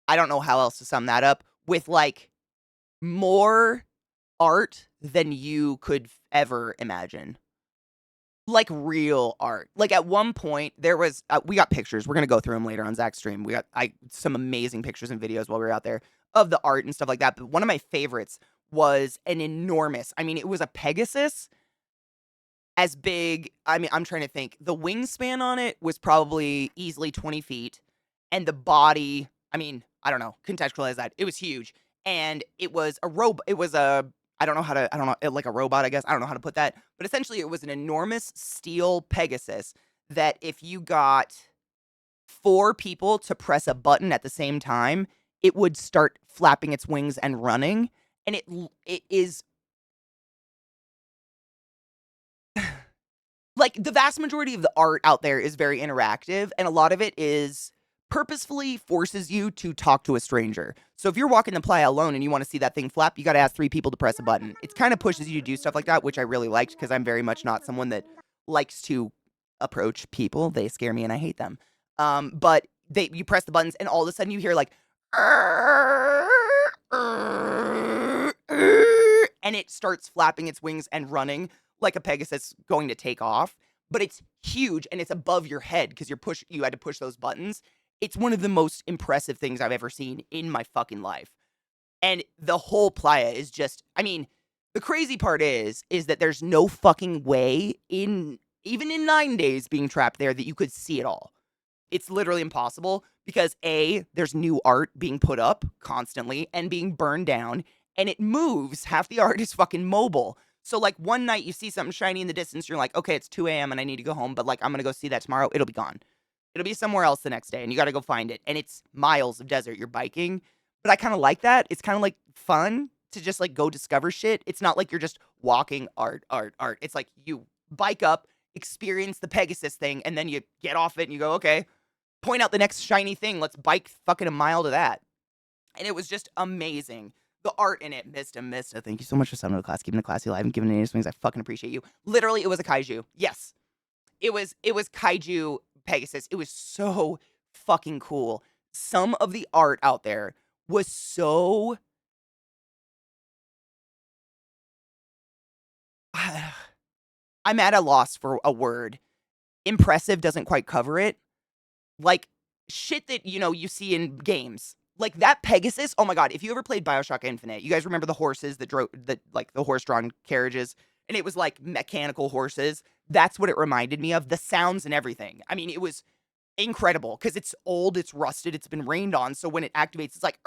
I don't know how else to sum that up, with like more art than you could ever imagine. Like real art. Like at one point there was, we got pictures. We're going to go through them later on Zach's stream. We got some amazing pictures and videos while we were out there of the art and stuff like that. But one of my favorites was an enormous, I mean, it was a Pegasus as big. I mean, I'm trying to think. The wingspan on it was probably easily 20 feet. And the body, I mean, I don't know, contextualize that. It was huge. And it was a robot. It was like a robot, I guess. I don't know how to put that. But essentially, it was an enormous steel Pegasus that if you got 4 people to press a button at the same time, it would start flapping its wings and running. And it is like the vast majority of the art out there is very interactive, and a lot of it is purposefully forces you to talk to a stranger. So if you're walking the playa alone and you want to see that thing flap, you got to ask 3 people to press a button. It kind of pushes you to do stuff like that, which I really liked because I'm very much not someone that likes to approach people. They scare me and I hate them. But you press the buttons and all of a sudden you hear like, and it starts flapping its wings and running like a Pegasus going to take off. But it's huge and it's above your head because you had to push those buttons. It's one of the most impressive things I've ever seen in my fucking life. And the whole playa is just, I mean, the crazy part is that there's no fucking way even in 9 days being trapped there that you could see it all. It's literally impossible because A, there's new art being put up constantly and being burned down, and it moves. Half the art is fucking mobile. So like one night you see something shiny in the distance, you're like, okay, it's 2 a.m. and I need to go home, but like I'm gonna go see that tomorrow. It'll be gone. It'll be somewhere else the next day, and you gotta go find it. And it's miles of desert. You're biking. But I kind of like that. It's kind of like fun to just like go discover shit. It's not like you're just walking art. It's like you bike up, experience the Pegasus thing, and then you get off it and you go, okay, point out the next shiny thing. Let's bike fucking a mile to that. And it was just amazing. The art in it, Mista. Thank you so much for summoning the class, keeping the classy alive and giving it any swings. I fucking appreciate you. Literally, it was a kaiju. Yes. It was kaiju Pegasus. It was so fucking cool. Some of the art out there was so I'm at a loss for a word. Impressive doesn't quite cover it. Like shit that, you know, you see in games. Like that Pegasus, oh my god, if you ever played BioShock Infinite, you guys remember the horses that drove like the horse-drawn carriages, and it was like mechanical horses. That's what it reminded me of. The sounds and everything. I mean, it was incredible because it's old, it's rusted, it's been rained on, so when it activates, it's like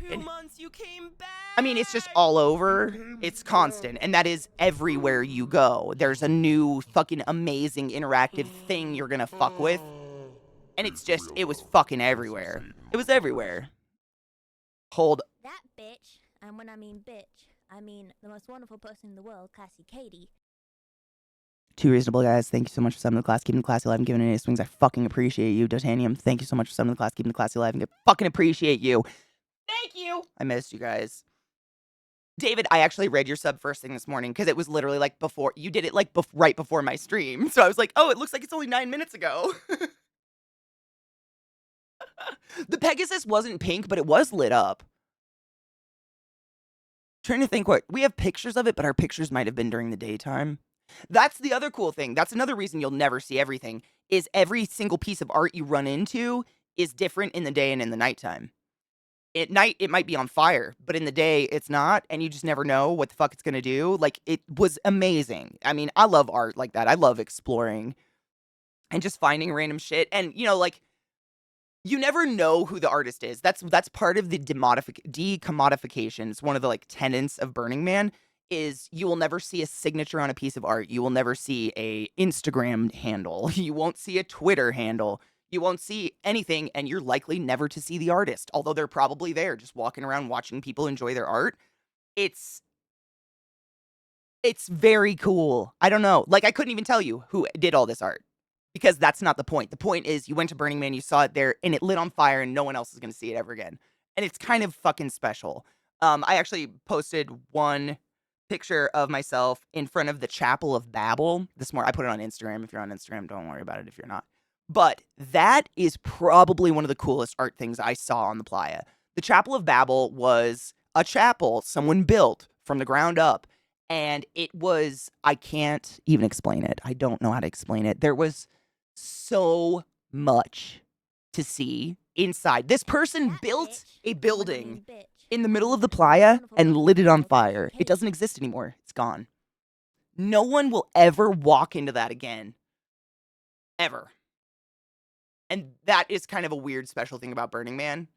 2 months you came back. I mean, it's just all over. It's constant, and that is everywhere you go. There's a new fucking amazing interactive thing you're gonna fuck with. And it's just, it was fucking everywhere. It was everywhere. Hold. That bitch, and when I mean bitch, I mean the most wonderful person in the world, ClassyKatie. Two reasonable guys, thank you so much for summoning the class, keeping the classy alive and giving it any swings. I fucking appreciate you. Dotanium, thank you so much for summoning the class, keeping the classy alive and fucking appreciate you. Thank you. I missed you guys. David, I actually read your sub first thing this morning because it was literally like before, you did it like right before my stream. So I was like, oh, it looks like it's only 9 minutes ago. The Pegasus wasn't pink, but it was lit up. Trying to think what, we have pictures of it, but our pictures might have been during the daytime. That's the other cool thing. That's another reason you'll never see everything, is every single piece of art you run into is different in the day and in the nighttime. At night, it might be on fire, but in the day, it's not, and you just never know what the fuck it's gonna do. Like, it was amazing. I mean, I love art like that. I love exploring and just finding random shit. And, you know, like, you never know who the artist is. That's part of the decommodification. It's one of the, like, tenets of Burning Man, is you will never see a signature on a piece of art. You will never see a Instagram handle. You won't see a Twitter handle. You won't see anything, and you're likely never to see the artist, although they're probably there just walking around watching people enjoy their art. It's very cool. I don't know. Like, I couldn't even tell you who did all this art because that's not the point. The point is you went to Burning Man, you saw it there, and it lit on fire, and no one else is going to see it ever again. And it's kind of fucking special. I actually posted one picture of myself in front of the Chapel of Babel this morning. I put it on Instagram. If you're on Instagram, don't worry about it if you're not. But that is probably one of the coolest art things I saw on the playa. The Chapel of Babel was a chapel someone built from the ground up. And it was, I can't even explain it. I don't know how to explain it. There was so much to see inside. This person built a building in the middle of the playa and lit it on fire. It doesn't exist anymore. It's gone. No one will ever walk into that again. Ever. And that is kind of a weird special thing about Burning Man.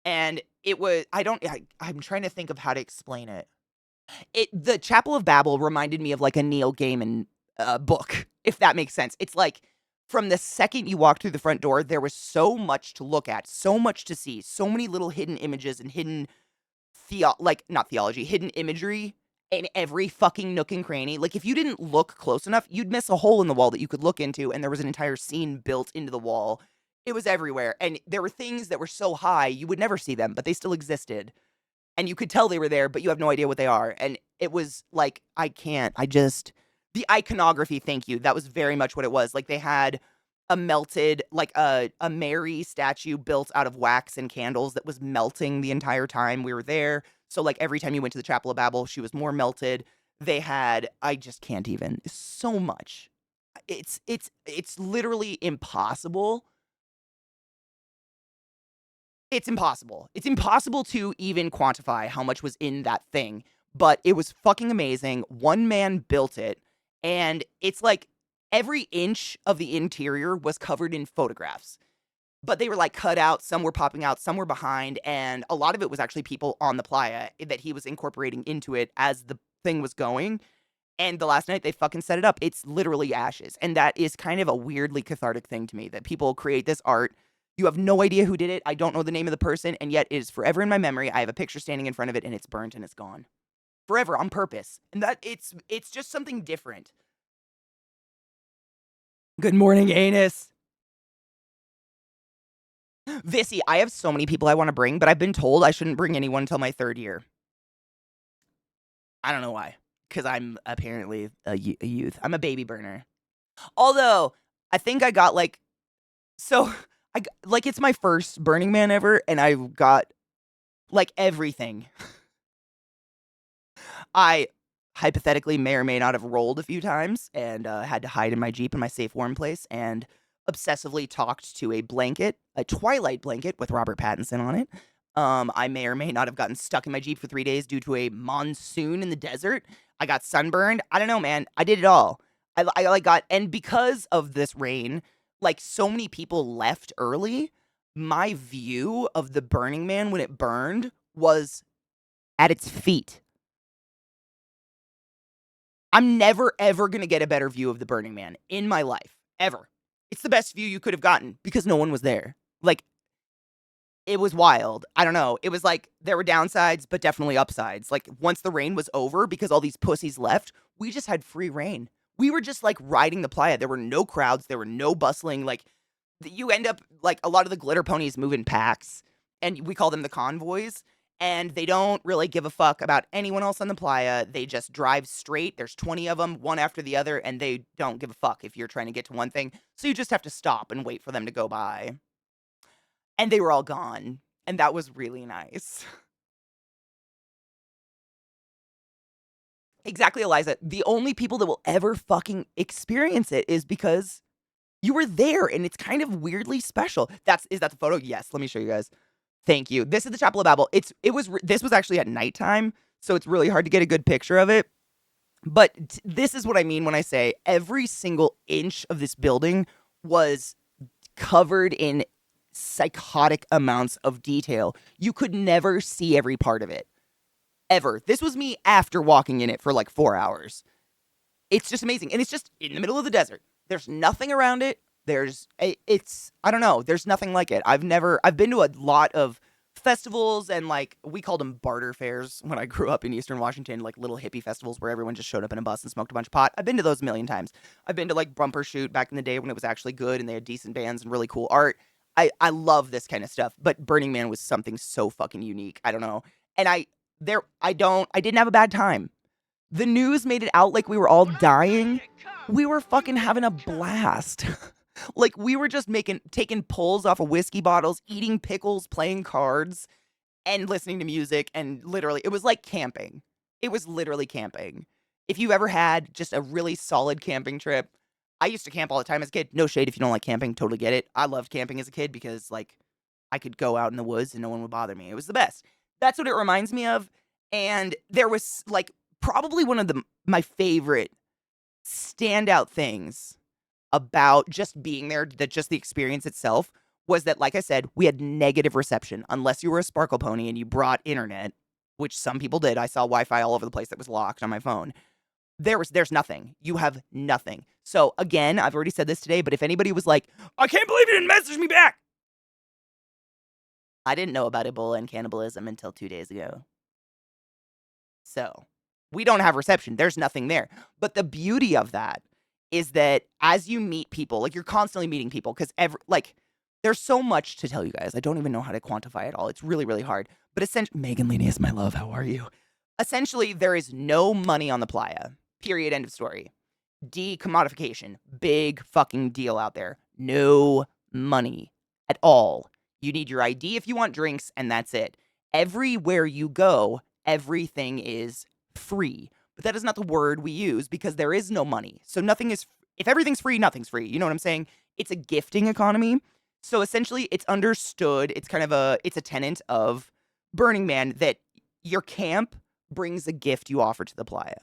And it was, I'm trying to think of how to explain it. The Chapel of Babel reminded me of like a Neil Gaiman book, if that makes sense. It's like from the second you walked through the front door, there was so much to look at, so much to see, so many little hidden images and hidden hidden imagery in every fucking nook and cranny. Like if you didn't look close enough, you'd miss a hole in the wall that you could look into, and there was an entire scene built into the wall. It was everywhere, and there were things that were so high you would never see them, but they still existed. And you could tell they were there, but you have no idea what they are. And it was like, the iconography, thank you. That was very much what it was. Like they had a melted, like a Mary statue built out of wax and candles that was melting the entire time we were there. So like every time you went to the Chapel of Babel, she was more melted. They had, I just can't even, so much. It's literally impossible. It's impossible. It's impossible to even quantify how much was in that thing, but it was fucking amazing. One man built it, and it's like every inch of the interior was covered in photographs, but they were like cut out. Some were popping out, some were behind, and a lot of it was actually people on the playa that he was incorporating into it as the thing was going. And the last night they fucking set it up. It's literally ashes, and that is kind of a weirdly cathartic thing to me, that people create this art You have no idea who did it. I don't know the name of the person, and yet it is forever in my memory. I have a picture standing in front of it, and it's burnt and it's gone. Forever, on purpose. And that it's just something different. Good morning, anus. Vissy, I have so many people I want to bring, but I've been told I shouldn't bring anyone until my 3rd year. I don't know why. Because I'm apparently a youth. I'm a baby burner. Although, I think I got like... So, it's my first Burning Man ever, and I got, like, everything. I hypothetically may or may not have rolled a few times and had to hide in my Jeep in my safe, warm place and obsessively talked to a blanket, a Twilight blanket with Robert Pattinson on it. I may or may not have gotten stuck in my Jeep for 3 days due to a monsoon in the desert. I got sunburned. I don't know, man. I did it all. I got, and because of this rain, like, so many people left early, my view of the Burning Man when it burned was at its feet. I'm never, ever going to get a better view of the Burning Man in my life. Ever. It's the best view you could have gotten because no one was there. Like, it was wild. I don't know. It was like there were downsides, but definitely upsides. Like, once the rain was over because all these pussies left, we just had free reign. We were just, like, riding the playa. There were no crowds. There were no bustling. Like, you end up, like, a lot of the glitter ponies move in packs, and we call them the convoys. And they don't really give a fuck about anyone else on the playa. They just drive straight. There's 20 of them, one after the other, and they don't give a fuck if you're trying to get to one thing. So you just have to stop and wait for them to go by. And they were all gone. And that was really nice. Exactly, Eliza. The only people that will ever fucking experience it is because you were there, and it's kind of weirdly special. Is that the photo? Yes, let me show you guys. Thank you. This is the Chapel of Babel. This was actually at nighttime, so it's really hard to get a good picture of it. But this is what I mean when I say every single inch of this building was covered in psychotic amounts of detail. You could never see every part of it. Ever. This was me after walking in it for like 4 hours. It's just amazing. And it's just in the middle of the desert. There's nothing around it. I don't know. There's nothing like it. I've been to a lot of festivals and, like, we called them barter fairs when I grew up in Eastern Washington, like little hippie festivals where everyone just showed up in a bus and smoked a bunch of pot. I've been to those a million times. I've been to, like, Bumper Shoot back in the day when it was actually good and they had decent bands and really cool art. I love this kind of stuff, but Burning Man was something so fucking unique. I don't know. And I didn't have a bad time. The news made it out like we were all dying. We were fucking having a blast. Like, we were just taking pulls off of whiskey bottles, eating pickles, playing cards, and listening to music, and literally, it was like camping. It was literally camping. If you ever had just a really solid camping trip, I used to camp all the time as a kid. No shade if you don't like camping, totally get it. I loved camping as a kid because, like, I could go out in the woods and no one would bother me. It was the best. That's what it reminds me of, and there was, like, probably one of my favorite standout things about just being there, that just the experience itself, was that, like I said, we had negative reception. Unless you were a Sparkle Pony and you brought internet, which some people did. I saw Wi-Fi all over the place that was locked on my phone. There's nothing. You have nothing. So, again, I've already said this today, but if anybody was like, I can't believe you didn't message me back, I didn't know about Ebola and cannibalism until 2 days ago. So, we don't have reception. There's nothing there. But the beauty of that is that as you meet people, like, you're constantly meeting people, because there's so much to tell you guys. I don't even know how to quantify it all. It's really, really hard. But essentially, Megan Lenius, my love, how are you? Essentially, there is no money on the playa. Period. End of story. Decommodification. Big fucking deal out there. No money at all. You need your ID if you want drinks, and that's it. Everywhere you go, everything is free. But that is not the word we use because there is no money. So if everything's free, nothing's free. You know what I'm saying? It's a gifting economy. So essentially, it's understood. It's kind of it's a tenet of Burning Man that your camp brings a gift you offer to the playa.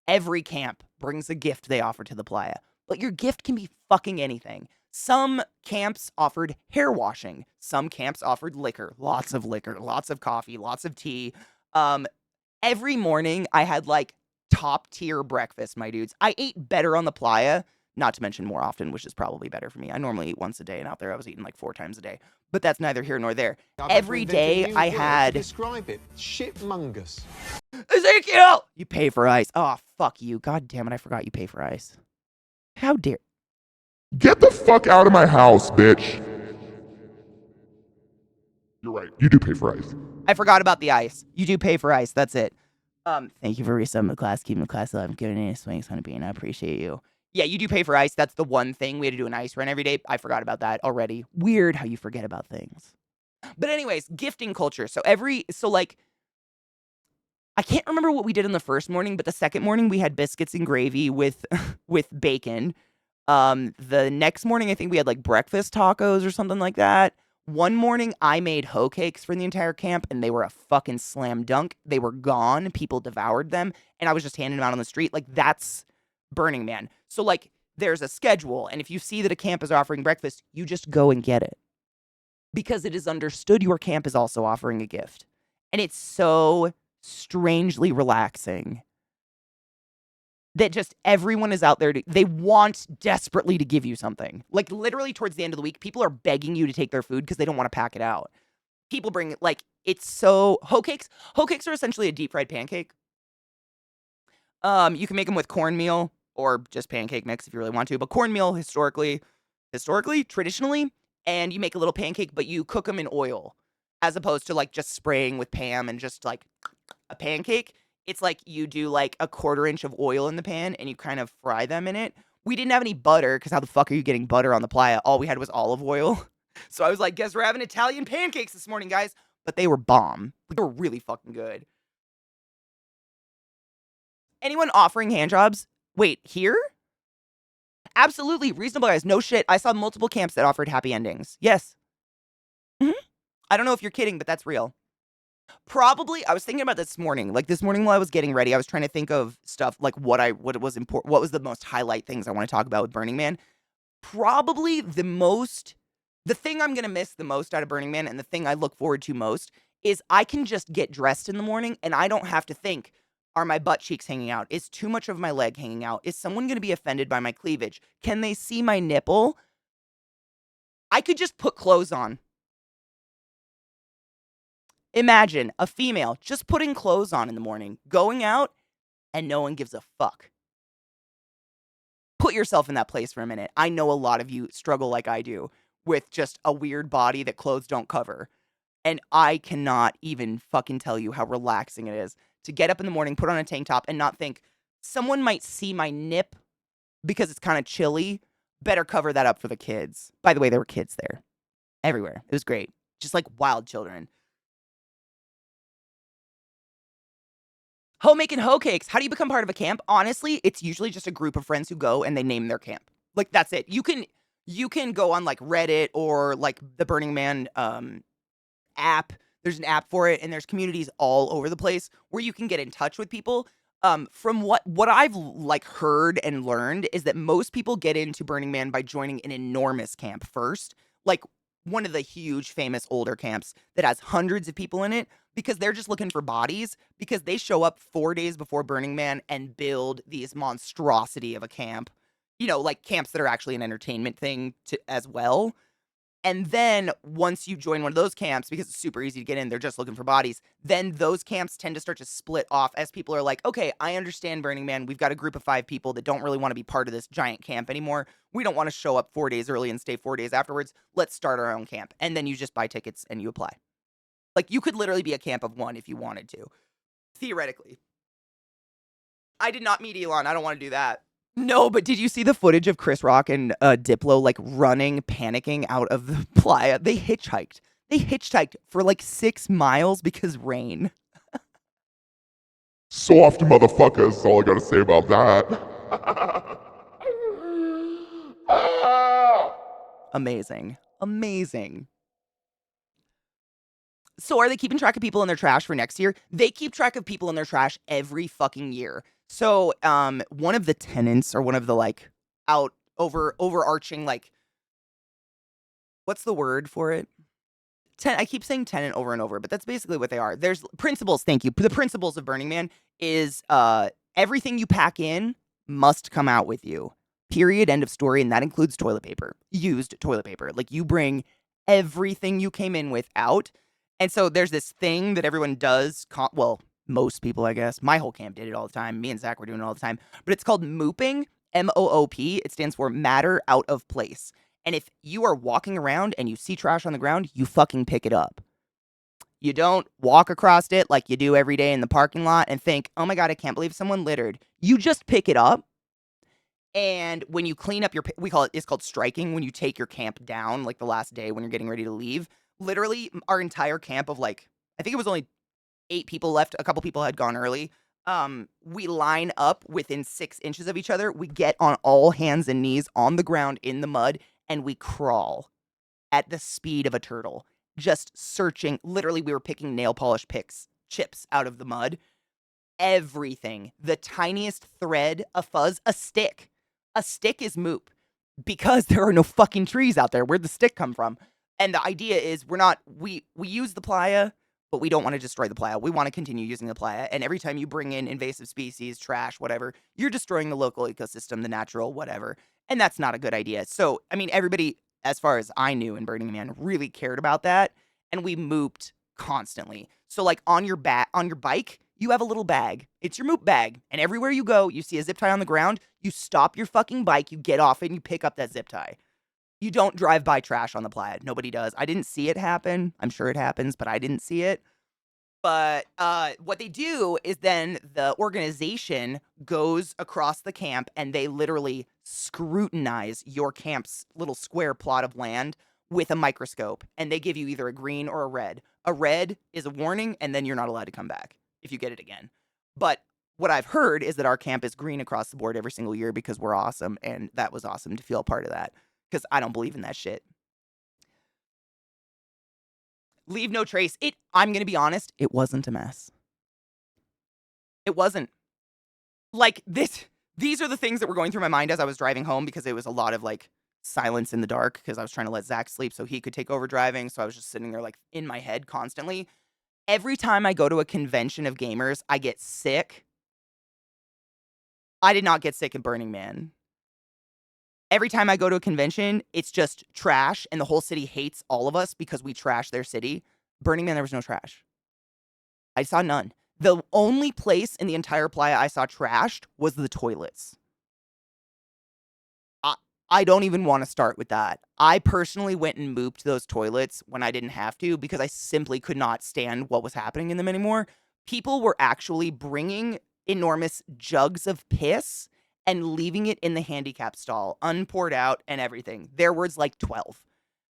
Every camp brings a gift they offer to the playa. But your gift can be fucking anything. Some camps offered hair washing. Some camps offered liquor, lots of coffee, lots of tea. Every morning I had, like, top tier breakfast, my dudes. I ate better on the playa Not to mention more often, which is probably better for me. I normally eat once a day, and out there I was eating like 4 times a day. But that's neither here nor there. Every day I had... Describe it. Shitmungus. Ezekiel! You pay for ice. Oh, fuck you. God damn it, I forgot you pay for ice. How dare... Get the fuck out of my house, bitch. You're right. You do pay for ice. I forgot about the ice. You do pay for ice. That's it. Thank you for resubbing the class, keeping the class alive, giving any swings, Honeybean. I appreciate you. Yeah, you do pay for ice. That's the one thing. We had to do an ice run every day. I forgot about that already. Weird how you forget about things. But anyways, gifting culture. So like, I can't remember what we did in the first morning, but the second morning we had biscuits and gravy with with bacon. The next morning I think we had like breakfast tacos or something like that. One morning I made hoe cakes for the entire camp, and they were a fucking slam dunk. They were gone. People devoured them, and I was just handing them out on the street. Like, that's Burning Man. So, like, there's a schedule, and if you see that a camp is offering breakfast, you just go and get it. Because it is understood your camp is also offering a gift. And it's so strangely relaxing that just everyone is out there. They want desperately to give you something. Like, literally towards the end of the week, people are begging you to take their food because they don't want to pack it out. People bring, like, it's so... Hoe cakes are essentially a deep fried pancake. You can make them with cornmeal or just pancake mix if you really want to. But cornmeal, traditionally, and you make a little pancake, but you cook them in oil as opposed to, like, just spraying with Pam and just, like, a pancake. It's like you do, like, a 1/4 inch of oil in the pan and you kind of fry them in it. We didn't have any butter because how the fuck are you getting butter on the playa? All we had was olive oil. So I was like, guess we're having Italian pancakes this morning, guys. But they were bomb. They were really fucking good. Anyone offering hand jobs? Wait, here? Absolutely. Reasonable, guys. No shit. I saw multiple camps that offered happy endings. Yes. I don't know if you're kidding, but that's real. Probably, I was thinking about this morning. Like, this morning while I was getting ready, I was trying to think of stuff, like, what was important, what was the most highlight things I want to talk about with Burning Man. Probably the thing I'm going to miss the most out of Burning Man, and the thing I look forward to most, is I can just get dressed in the morning, and I don't have to think, are my butt cheeks hanging out? Is too much of my leg hanging out? Is someone going to be offended by my cleavage? Can they see my nipple? I could just put clothes on. Imagine a female just putting clothes on in the morning, going out, and no one gives a fuck. Put yourself in that place for a minute. I know a lot of you struggle like I do with just a weird body that clothes don't cover. And I cannot even fucking tell you how relaxing it is to get up in the morning, put on a tank top, and not think, someone might see my nip because it's kind of chilly. Better cover that up for the kids. By the way, there were kids there. Everywhere. It was great. Just like wild children. Homemaking hoe cakes. How do you become part of a camp? Honestly, it's usually just a group of friends who go and they name their camp. Like, that's it. You can go on, like, Reddit or, like, the Burning Man app. There's an app for it, and there's communities all over the place where you can get in touch with people. From what I've, like, heard and learned is that most people get into Burning Man by joining an enormous camp first. Like, one of the huge, famous, older camps that has hundreds of people in it, because they're just looking for bodies, because they show up 4 days before Burning Man and build these monstrosity of a camp. You know, like camps that are actually an entertainment thing as well. And then once you join one of those camps, because it's super easy to get in, they're just looking for bodies, then those camps tend to start to split off as people are like, okay, I understand Burning Man. We've got a group of 5 people that don't really want to be part of this giant camp anymore. We don't want to show up 4 days early and stay 4 days afterwards. Let's start our own camp. And then you just buy tickets and you apply. Like, you could literally be a camp of 1 if you wanted to. Theoretically. I did not meet Elon. I don't want to do that. No, but did you see the footage of Chris Rock and Diplo, like, running, panicking out of the playa? They hitchhiked. They hitchhiked for, like, 6 miles because rain. Soft motherfuckers, that's all I gotta say about that. Amazing. Amazing. So are they keeping track of people in their trash for next year? They keep track of people in their trash every fucking year. So, one of the tenants, or one of the, like, overarching, like, what's the word for it? I keep saying tenant over and over, but that's basically what they are. There's principles, thank you. The principles of Burning Man is, everything you pack in must come out with you. Period, end of story, and that includes toilet paper. Used toilet paper. Like, you bring everything you came in with out. And so there's this thing that everyone does, well, most people, I guess. My whole camp did it all the time. Me and Zach were doing it all the time. But it's called mooping, M-O-O-P. It stands for matter out of place. And if you are walking around and you see trash on the ground, you fucking pick it up. You don't walk across it like you do every day in the parking lot and think, oh my God, I can't believe someone littered. You just pick it up. And when you clean up it's called striking, when you take your camp down, like the last day when you're getting ready to leave. Literally, our entire camp of I think it was only 8 people left. A couple people had gone early. We line up within 6 inches of each other. We get on all hands and knees on the ground in the mud, and we crawl at the speed of a turtle, just searching. Literally, we were picking nail polish chips out of the mud. Everything, the tiniest thread, a fuzz, a stick. A stick is moop because there are no fucking trees out there. Where'd the stick come from? And the idea is we use the playa, but we don't want to destroy the playa. We want to continue using the playa. And every time you bring in invasive species, trash, whatever, you're destroying the local ecosystem, the natural, whatever. And that's not a good idea. So, I mean, everybody, as far as I knew in Burning Man, really cared about that. And we mooped constantly. So, like, on your bike, you have a little bag. It's your moop bag. And everywhere you go, you see a zip tie on the ground, you stop your fucking bike, you get off it, and you pick up that zip tie. You don't drive by trash on the playa. Nobody does. I didn't see it happen. I'm sure it happens, but I didn't see it. But what they do is then the organization goes across the camp and they literally scrutinize your camp's little square plot of land with a microscope. And they give you either a green or a red. A red is a warning, and then you're not allowed to come back if you get it again. But what I've heard is that our camp is green across the board every single year because we're awesome. And that was awesome to feel a part of that. Because I don't believe in that shit. Leave no trace. I'm going to be honest, it wasn't a mess. It wasn't. Like, these are the things that were going through my mind as I was driving home, because it was a lot of, like, silence in the dark because I was trying to let Zach sleep so he could take over driving. So I was just sitting there, like, in my head constantly. Every time I go to a convention of gamers, I get sick. I did not get sick at Burning Man. Every time I go to a convention, it's just trash, and the whole city hates all of us because we trash their city. Burning Man, there was no trash. I saw none. The only place in the entire playa I saw trashed was the toilets. I don't even want to start with that. I personally went and mooped those toilets when I didn't have to because I simply could not stand what was happening in them anymore. People were actually bringing enormous jugs of piss and leaving it in the handicap stall, unpoured out and everything. There was like 12.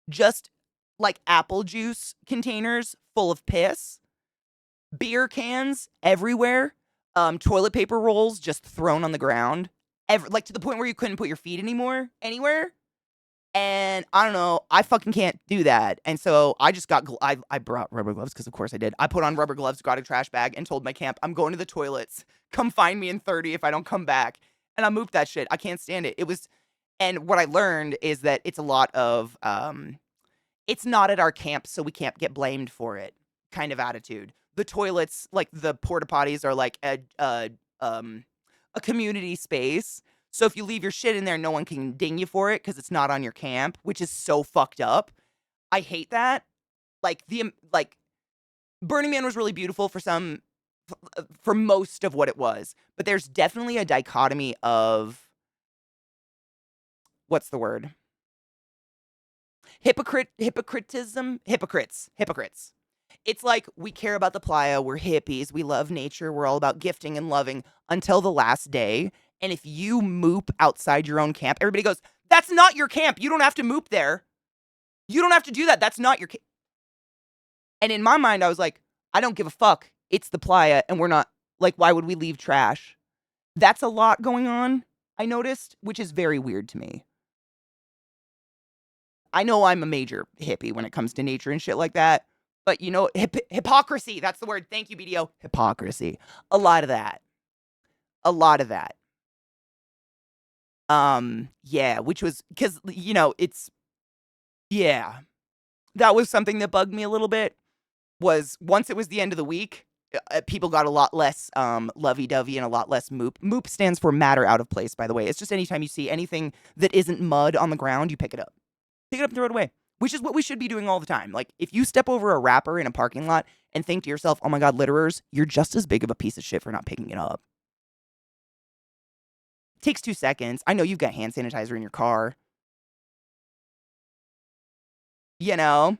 Just like apple juice containers full of piss, beer cans everywhere, toilet paper rolls just thrown on the ground, like to the point where you couldn't put your feet anywhere. And I don't know, I fucking can't do that. And so I just I brought rubber gloves because of course I did. I put on rubber gloves, got a trash bag, and told my camp, I'm going to the toilets. Come find me in 30 if I don't come back. And I moved that shit. I can't stand it. And what I learned is that it's a lot of, it's not at our camp, so we can't get blamed for it kind of attitude. The toilets, like the porta potties, are like a community space. So if you leave your shit in there, no one can ding you for it because it's not on your camp, which is so fucked up. I hate that. Like Burning Man was really beautiful for most of what it was, but there's definitely a dichotomy of, what's the word? Hypocritism? Hypocrites. It's like, we care about the playa, we're hippies, we love nature, we're all about gifting and loving until the last day. And if you moop outside your own camp, everybody goes, that's not your camp. You don't have to moop there. You don't have to do that. That's not your camp. And in my mind, I was like, I don't give a fuck. It's the playa, and we're not, like, why would we leave trash? That's a lot going on, I noticed, which is very weird to me. I know I'm a major hippie when it comes to nature and shit like that, but, you know, hypocrisy, that's the word. Thank you, BDO. Hypocrisy. A lot of that. Yeah, which was, because, you know, that was something that bugged me a little bit, was once it was the end of the week, people got a lot less lovey-dovey and a lot less moop. Moop stands for matter out of place, by the way. It's just anytime you see anything that isn't mud on the ground, you pick it up. Pick it up and throw it away, which is what we should be doing all the time. Like, if you step over a wrapper in a parking lot and think to yourself, oh my God, litterers, you're just as big of a piece of shit for not picking it up. It takes 2 seconds. I know you've got hand sanitizer in your car. You know?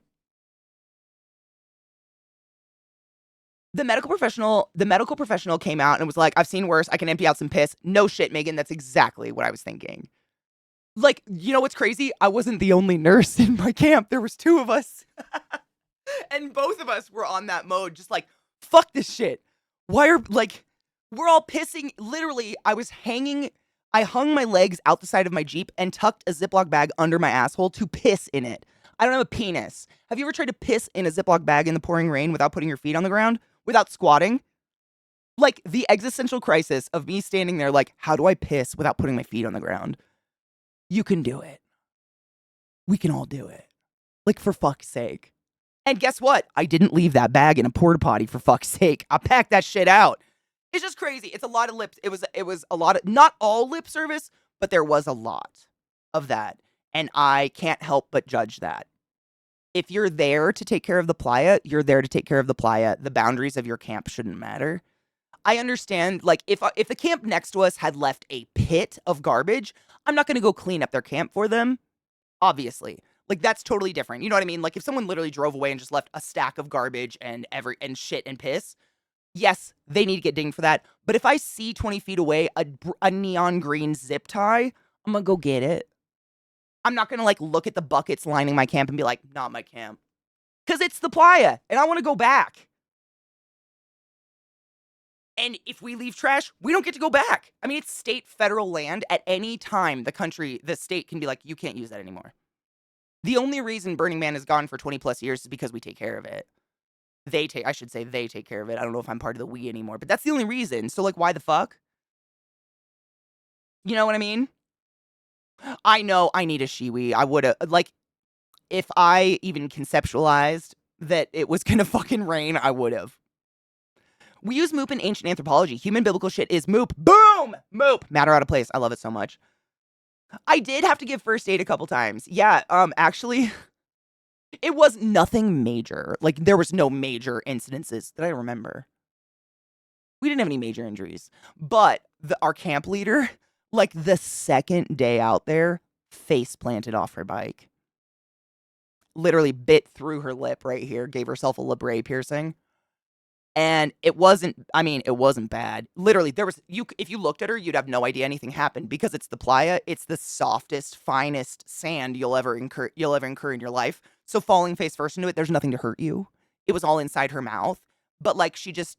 The medical professional came out and was like, I've seen worse. I can empty out some piss. No shit, Megan. That's exactly what I was thinking. Like, you know what's crazy? I wasn't the only nurse in my camp. There was 2 of us. And both of us were on that mode, just like, fuck this shit. We're all pissing. Literally, I hung my legs out the side of my Jeep and tucked a Ziploc bag under my asshole to piss in it. I don't have a penis. Have you ever tried to piss in a Ziploc bag in the pouring rain without putting your feet on the ground? Without squatting? Like, the existential crisis of me standing there like, how do I piss without putting my feet on the ground? You can do it. We can all do it. Like, for fuck's sake. And guess what? I didn't leave that bag in a porta potty, for fuck's sake. I packed that shit out. It's just crazy. It's a lot of lips. It was a lot of, not all lip service, but there was a lot of that. And I can't help but judge that. If you're there to take care of the playa, you're there to take care of the playa. The boundaries of your camp shouldn't matter. I understand, like, if the camp next to us had left a pit of garbage, I'm not going to go clean up their camp for them, obviously. Like, that's totally different. You know what I mean? Like, if someone literally drove away and just left a stack of garbage and shit and piss, yes, they need to get dinged for that. But if I see 20 feet away a neon green zip tie, I'm going to go get it. I'm not going to, like, look at the buckets lining my camp and be like, not my camp. Because it's the playa, and I want to go back. And if we leave trash, we don't get to go back. I mean, it's state, federal land. At any time, the state can be like, you can't use that anymore. The only reason Burning Man is gone for 20 plus years is because we take care of it. They take care of it. I don't know if I'm part of the we anymore, but that's the only reason. So, like, why the fuck? You know what I mean? I know I need a shiwi. I would have, like, if I even conceptualized that it was gonna fucking rain, I would have. We use moop in ancient anthropology. Human biblical shit is moop. Boom! Moop! Matter out of place. I love it so much. I did have to give first aid a couple times. Yeah, actually, it was nothing major. Like, there was no major incidences that I remember. We didn't have any major injuries. But our camp leader, like, the second day out there, face planted off her bike. Literally bit through her lip right here, gave herself a labret piercing. And it wasn't bad. Literally, if you looked at her, you'd have no idea anything happened because it's the playa. It's the softest, finest sand you'll ever incur in your life. So falling face first into it, there's nothing to hurt you. It was all inside her mouth. But, like, she just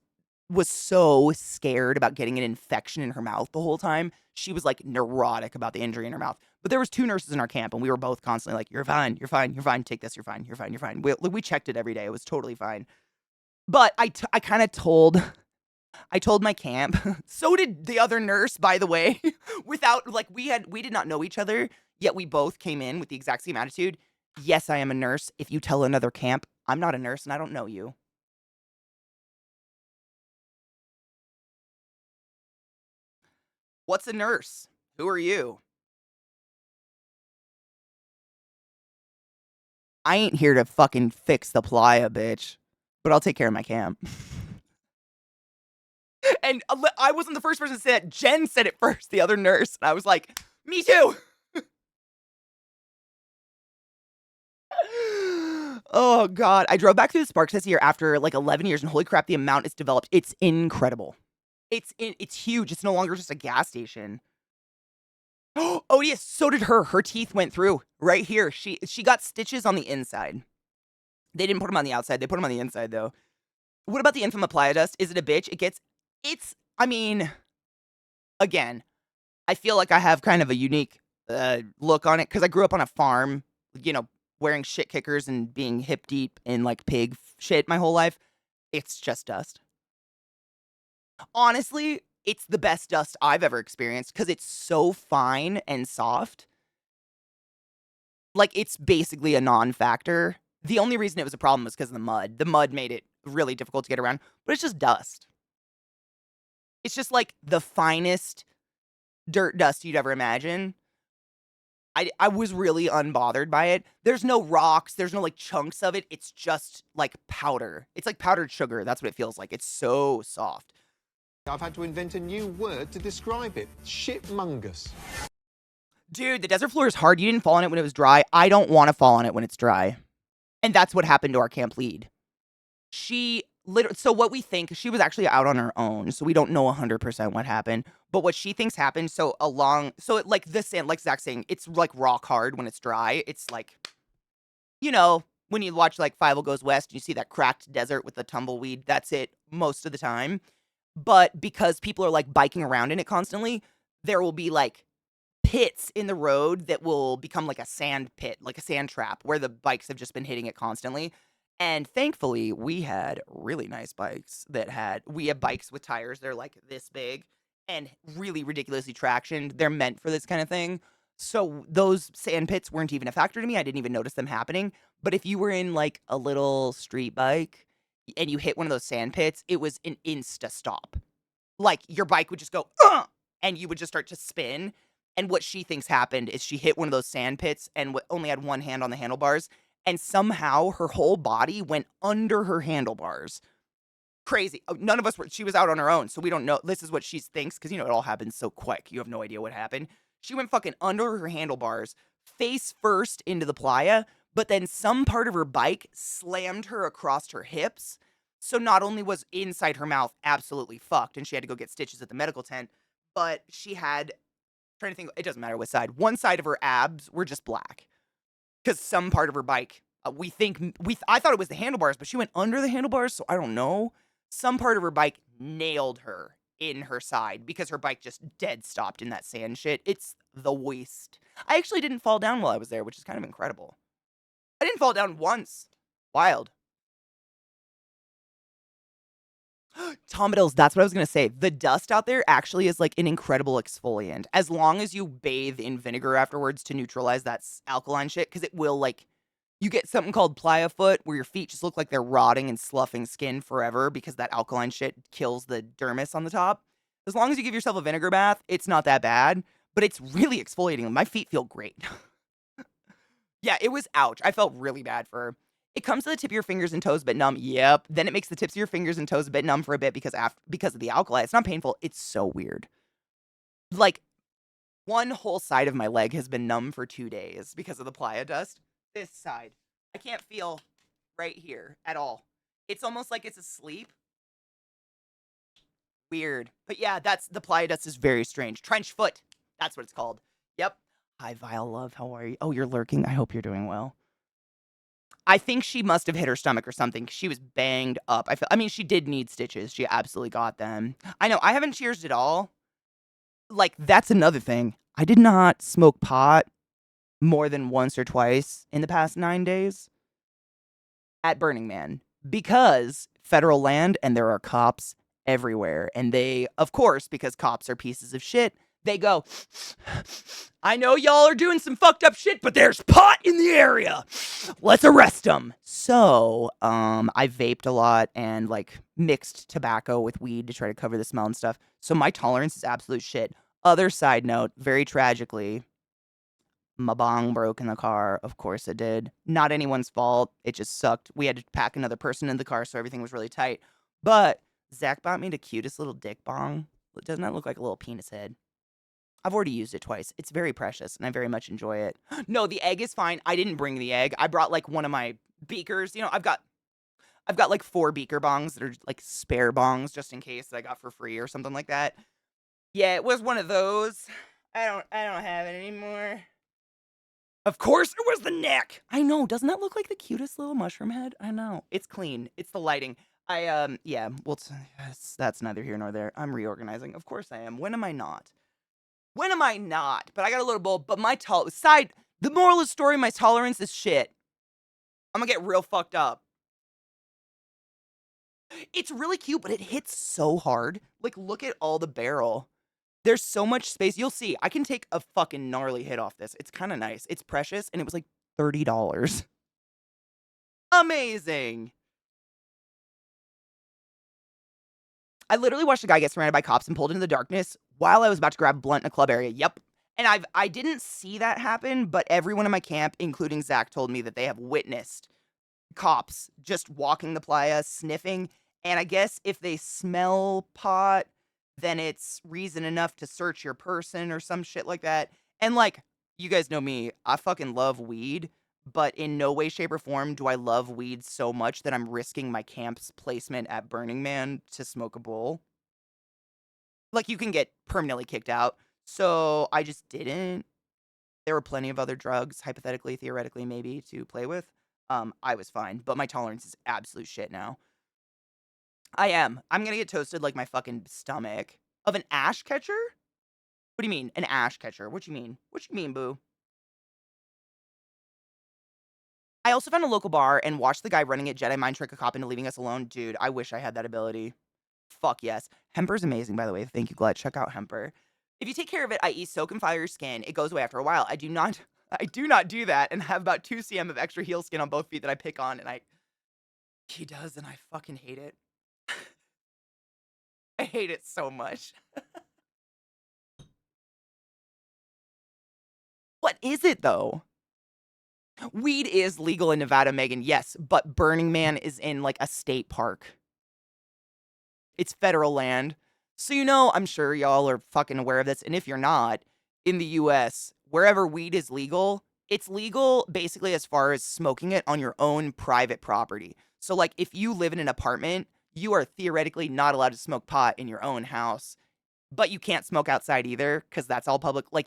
was so scared about getting an infection in her mouth the whole time. She was, like, neurotic about the injury in her mouth. But there was 2 nurses in our camp, and we were both constantly like, you're fine, you're fine, you're fine, take this, you're fine, you're fine, you're fine. We checked it every day. It was totally fine. But I kind of told my camp. So did the other nurse, by the way. Without, like, we did not know each other, yet we both came in with the exact same attitude. Yes, I am a nurse. If you tell another camp, I'm not a nurse and I don't know you. What's a nurse? Who are you? I ain't here to fucking fix the playa, bitch. But I'll take care of my camp. And I wasn't the first person to say it. Jen said it first, the other nurse. And I was like, me too. Oh, God. I drove back through the Sparks this year after, like, 11 years. And holy crap, the amount it's developed. It's incredible. It's huge. It's no longer just a gas station. Oh, yes. So did her. Her teeth went through right here. She got stitches on the inside. They didn't put them on the outside. They put them on the inside, though. What about the infamous playa dust? Is it a bitch? I mean, again, I feel like I have kind of a unique look on it because I grew up on a farm, you know, wearing shit kickers and being hip deep in, like, pig shit my whole life. It's just dust. Honestly, it's the best dust I've ever experienced because it's so fine and soft. Like, it's basically a non-factor. The only reason it was a problem was because of the mud. The mud made it really difficult to get around, but it's just dust. It's just like the finest dirt dust you'd ever imagine. I was really unbothered by it. There's no rocks, there's no like chunks of it. It's just like powder. It's like powdered sugar. That's what it feels like. It's so soft. I've had to invent a new word to describe it. Shitmungus. Dude, the desert floor is hard. You didn't fall on it when it was dry. I don't want to fall on it when it's dry. And that's what happened to our camp lead. She literally, so what we think, she was actually out on her own, so we don't know 100% what happened. But what she thinks happened, so it, like the sand, like Zach's saying, it's like rock hard when it's dry. It's like, you know, when you watch like Five Goes West, and you see that cracked desert with the tumbleweed. That's it most of the time. But because people are like biking around in it constantly, there will be like pits in the road that will become like a sand pit, like a sand trap, where the bikes have just been hitting it constantly. And thankfully, we had really nice bikes we have bikes with tires. They're like this big and really ridiculously tractioned. They're meant for this kind of thing. So those sand pits weren't even a factor to me. I didn't even notice them happening. But if you were in like a little street bike and you hit one of those sand pits, it was an insta stop. Like your bike would just go, and you would just start to spin. And what she thinks happened is she hit one of those sand pits and only had one hand on the handlebars. And somehow her whole body went under her handlebars. Crazy. None of us were, she was out on her own, so we don't know. This is what she thinks, because, you know, it all happens so quick. You have no idea what happened. She went fucking under her handlebars, face first into the playa, but then some part of her bike slammed her across her hips. So not only was inside her mouth absolutely fucked, and she had to go get stitches at the medical tent, but she had, trying to think, it doesn't matter what side, one side of her abs were just black. Because some part of her bike, I thought it was the handlebars, but she went under the handlebars, so I don't know. Some part of her bike nailed her in her side because her bike just dead stopped in that sand shit. It's the worst. I actually didn't fall down while I was there, which is kind of incredible. I didn't fall down once. Wild. Tomatoes, that's what I was going to say. The dust out there actually is like an incredible exfoliant. As long as you bathe in vinegar afterwards to neutralize that alkaline shit, because it will like, you get something called playa foot where your feet just look like they're rotting and sloughing skin forever because that alkaline shit kills the dermis on the top. As long as you give yourself a vinegar bath, it's not that bad, but it's really exfoliating. My feet feel great. Yeah, it was ouch. I felt really bad for her. It comes to the tip of your fingers and toes a bit numb. Yep. Then it makes the tips of your fingers and toes a bit numb for a bit because of the alkali. It's not painful. It's so weird. Like, one whole side of my leg has been numb for 2 days because of the playa dust. This side. I can't feel right here at all. It's almost like it's asleep. Weird. But yeah, the playa dust is very strange. Trench foot. That's what it's called. Yep. Hi, Vile Love. How are you? Oh, you're lurking. I hope you're doing well. I think she must have hit her stomach or something. She was banged up. I mean, she did need stitches. She absolutely got them. I know. I haven't cheersed at all. Like, that's another thing. I did not smoke pot more than once or twice in the past 9 days at Burning Man because federal land and there are cops everywhere. And they, of course, because cops are pieces of shit, they go, I know y'all are doing some fucked up shit, but there's pot in the area. Let's arrest them. So, I vaped a lot and like mixed tobacco with weed to try to cover the smell and stuff. So my tolerance is absolute shit. Other side note, very tragically, my bong broke in the car. Of course it did. Not anyone's fault. It just sucked. We had to pack another person in the car, so everything was really tight. But Zach bought me the cutest little dick bong. Doesn't that look like a little penis head? I've already used it twice. It's very precious, and I very much enjoy it. No, the egg is fine. I didn't bring the egg. I brought, like, one of my beakers. You know, I've got, like, 4 beaker bongs that are, like, spare bongs just in case that I got for free or something like that. Yeah, it was one of those. I don't have it anymore. Of course it was the neck! I know. Doesn't that look like the cutest little mushroom head? I know. It's clean. It's the lighting. Yeah, well, that's neither here nor there. I'm reorganizing. Of course I am. When am I not? When am I not? But I got a little bowl, but the moral of the story, my tolerance is shit. I'm gonna get real fucked up. It's really cute, but it hits so hard. Like, look at all the barrel. There's so much space. You'll see. I can take a fucking gnarly hit off this. It's kind of nice. It's precious, and it was like $30. Amazing. I literally watched a guy get surrounded by cops and pulled into the darkness while I was about to grab a blunt in a club area. Yep. And I didn't see that happen, but everyone in my camp, including Zach, told me that they have witnessed cops just walking the playa, sniffing. And I guess if they smell pot, then it's reason enough to search your person or some shit like that. And like, you guys know me, I fucking love weed, but in no way, shape, or form do I love weed so much that I'm risking my camp's placement at Burning Man to smoke a bowl. Like, you can get permanently kicked out. So I just didn't. There were plenty of other drugs, hypothetically, theoretically, maybe, to play with. I was fine, but my tolerance is absolute shit now. I am. I'm gonna get toasted like my fucking stomach. Of an ash catcher? What do you mean, an ash catcher? What you mean? What you mean, boo? I also found a local bar and watched the guy running it Jedi mind trick a cop into leaving us alone. Dude, I wish I had that ability. Fuck yes. Hemper's amazing, by the way. Thank you, Glad. Check out Hemper. If you take care of it, i.e. soak and fire your skin, it goes away after a while. I do not do that and have about 2 cm of extra heel skin on both feet that I pick on, and he does, and I fucking hate it. I hate it so much. What is it, though? Weed is legal in Nevada, Megan, yes, but Burning Man is in, like, a state park. It's federal land. So, I'm sure y'all are fucking aware of this, and if you're not, in the US, wherever weed is legal, it's legal basically as far as smoking it on your own private property. So, like, if you live in an apartment, you are theoretically not allowed to smoke pot in your own house, but you can't smoke outside either, because that's all public. Like,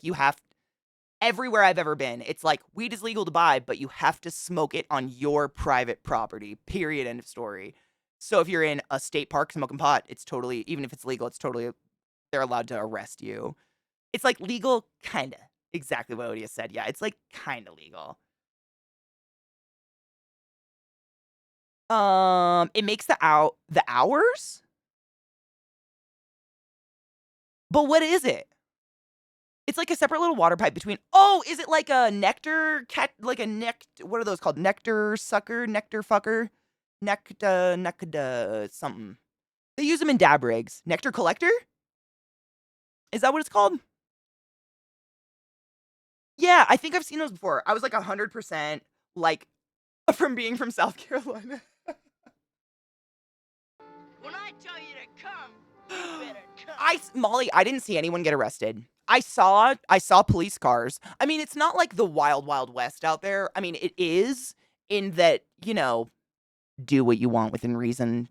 everywhere I've ever been, it's like, weed is legal to buy, but you have to smoke it on your private property, period, end of story. So if you're in a state park smoking pot, it's totally, even if it's legal, they're allowed to arrest you. It's like legal, kinda. Exactly what Odia said. Yeah, it's like kinda legal. It makes the hours? But what is it? It's like a separate little water pipe between. Oh, is it like a nectar cat? Like a what are those called? Nectar sucker, nectar fucker, nectar something. They use them in dab rigs. Nectar collector? Is that what it's called? Yeah, I think I've seen those before. I was like 100% like from being from South Carolina. When I tell you to come, you better come. Molly, I didn't see anyone get arrested. I saw police cars. I mean, it's not like the wild, wild west out there. I mean, it is in that, do what you want within reason,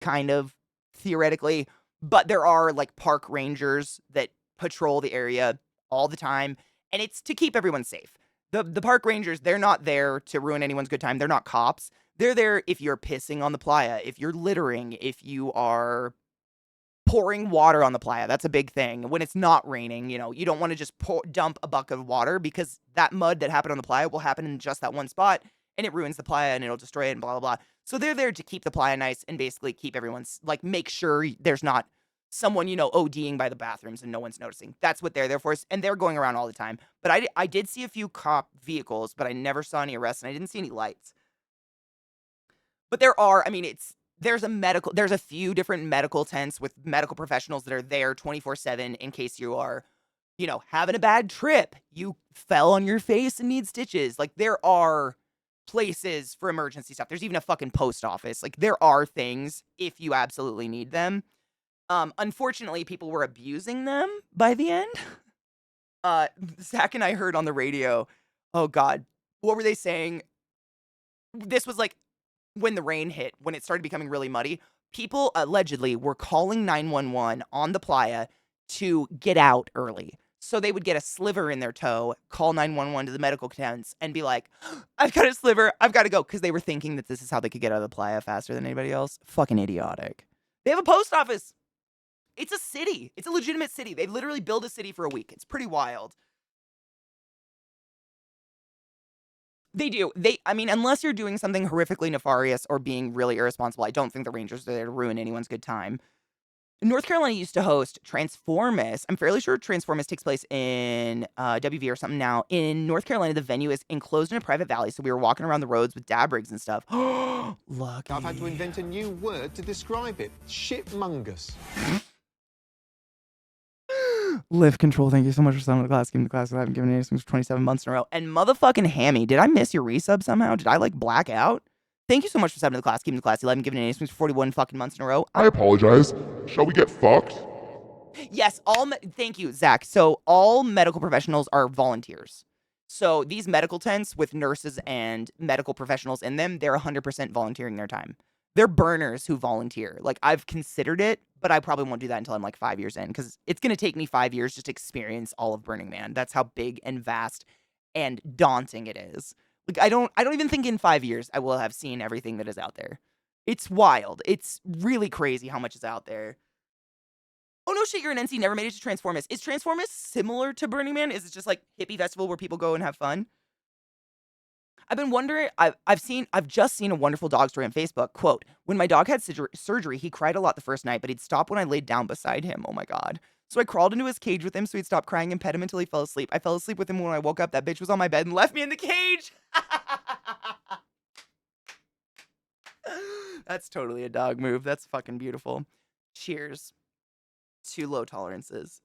kind of, theoretically. But there are, like, park rangers that patrol the area all the time, and it's to keep everyone safe. The park rangers, they're not there to ruin anyone's good time. They're not cops. They're there if you're pissing on the playa, if you're littering, if you are pouring water on the playa. That's a big thing. When it's not raining, you don't want to just dump a bucket of water, because that mud that happened on the playa will happen in just that one spot, and it ruins the playa and it'll destroy it and blah, blah, blah. So they're there to keep the playa nice and basically keep everyone's, like, make sure there's not someone, ODing by the bathrooms and no one's noticing. That's what they're there for. And they're going around all the time. But I did see a few cop vehicles, but I never saw any arrests, and I didn't see any lights. But there's a few different medical tents with medical professionals that are there 24/7 in case you are, having a bad trip. You fell on your face and need stitches. Like, there are places for emergency stuff. There's even a fucking post office. Like, there are things if you absolutely need them. Unfortunately, people were abusing them by the end. Zach and I heard on the radio, oh God, what were they saying? This was like when the rain hit, when it started becoming really muddy. People allegedly were calling 911 on the playa to get out early. So they would get a sliver in their toe, call 911 to the medical tents, and be like, I've got a sliver, I've got to go. Because they were thinking that this is how they could get out of the playa faster than anybody else. Fucking idiotic. They have a post office. It's a city. It's a legitimate city. They literally build a city for a week. It's pretty wild. They do. Unless you're doing something horrifically nefarious or being really irresponsible, I don't think the Rangers are there to ruin anyone's good time. North Carolina used to host Transformers. I'm fairly sure Transformers takes place in WV or something now. In North Carolina, the venue is enclosed in a private valley, so we were walking around the roads with dab rigs and stuff. Lucky. I've had to invent a new word to describe it. Shitmungus. Lift control, thank you so much for subbing to the class. Give me the class. I haven't given it since 27 months in a row. And motherfucking Hammy, did I miss your resub somehow? Did I like black out? Thank you so much for subbing to the class. Keeping the class 11, giving it since 41 fucking months in a row. I apologize. Shall we get fucked? Yes, thank you, Zach. So all medical professionals are volunteers. So these medical tents with nurses and medical professionals in them, they're 100% volunteering their time. They're burners who volunteer. Like, I've considered it, but I probably won't do that until I'm like 5 years in, because it's going to take me 5 years just to experience all of Burning Man. That's how big and vast and daunting it is. Like, I don't even think in 5 years I will have seen everything that is out there. It's wild. It's really crazy how much is out there. Oh, no shit, you're an NC, never made it to Transformers. Is Transformers similar to Burning Man? Is it just like hippie festival where people go and have fun? I've been wondering, I've just seen a wonderful dog story on Facebook. Quote, when my dog had surgery, he cried a lot the first night, but he'd stop when I laid down beside him. Oh my God. So I crawled into his cage with him so he'd stop crying and pet him until he fell asleep. I fell asleep with him when I woke up. That bitch was on my bed and left me in the cage. That's totally a dog move. That's fucking beautiful. Cheers to low tolerances.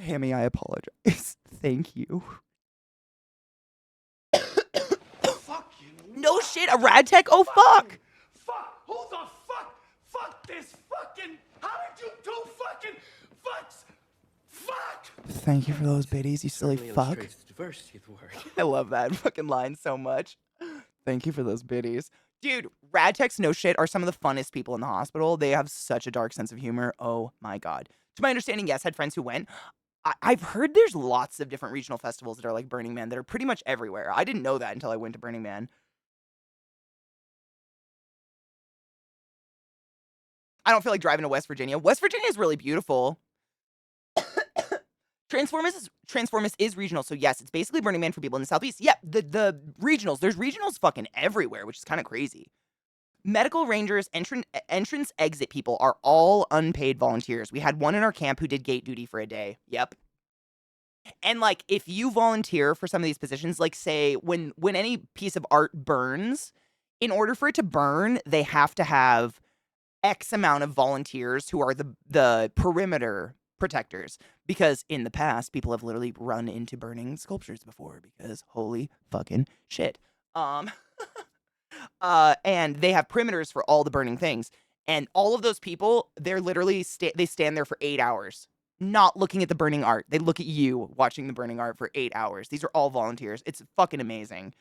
Hammy, I apologize. Thank you. Fuck you. No shit, a rad tech? Oh, fuck. Fuck. Who the fuck? Fuck this fucking. How did you do fucking fucks? Fuck. Thank you for those biddies, you silly Certainly fuck. illustrates the diversity of the word. I love that fucking line so much. Thank you for those biddies. Dude, rad techs, no shit, are some of the funnest people in the hospital. They have such a dark sense of humor. Oh my God. To my understanding, yes, had friends who went. I've heard there's lots of different regional festivals that are like Burning Man that are pretty much everywhere. I didn't know that until I went to Burning Man. I don't feel like driving to West Virginia. West Virginia is really beautiful. Transformers is regional, so yes, it's basically Burning Man for people in the Southeast. Yeah, the regionals. There's regionals fucking everywhere, which is kind of crazy. Medical rangers, entrance exit people are all unpaid volunteers. We had one in our camp who did gate duty for a day. Yep. And like, if you volunteer for some of these positions, like say when any piece of art burns, in order for it to burn, they have to have X amount of volunteers who are the perimeter protectors, because in the past people have literally run into burning sculptures before, because holy fucking shit. And they have perimeters for all the burning things, and all of those people, they're literally they stand there for 8 hours not looking at the burning art. They look at you watching the burning art for 8 hours. These are all volunteers. It's fucking amazing.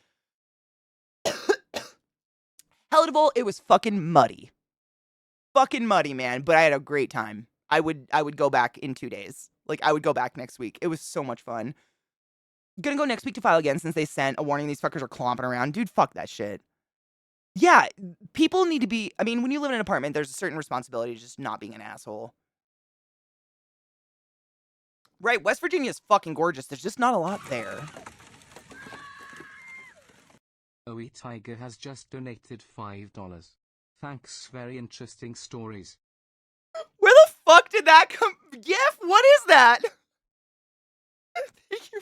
Helitable, it was fucking muddy. Fucking muddy, man, but I had a great time. I would go back in 2 days. Like, I would go back next week. It was so much fun. Gonna go next week to file again since they sent a warning these fuckers are clomping around. Dude, fuck that shit. Yeah, people need to be... I mean, when you live in an apartment, there's a certain responsibility to just not being an asshole. Right, West Virginia is fucking gorgeous. There's just not a lot there. OE Tiger has just donated $5. Thanks, very interesting stories. Where the fuck did that come? Jeff, what is that? Thank you.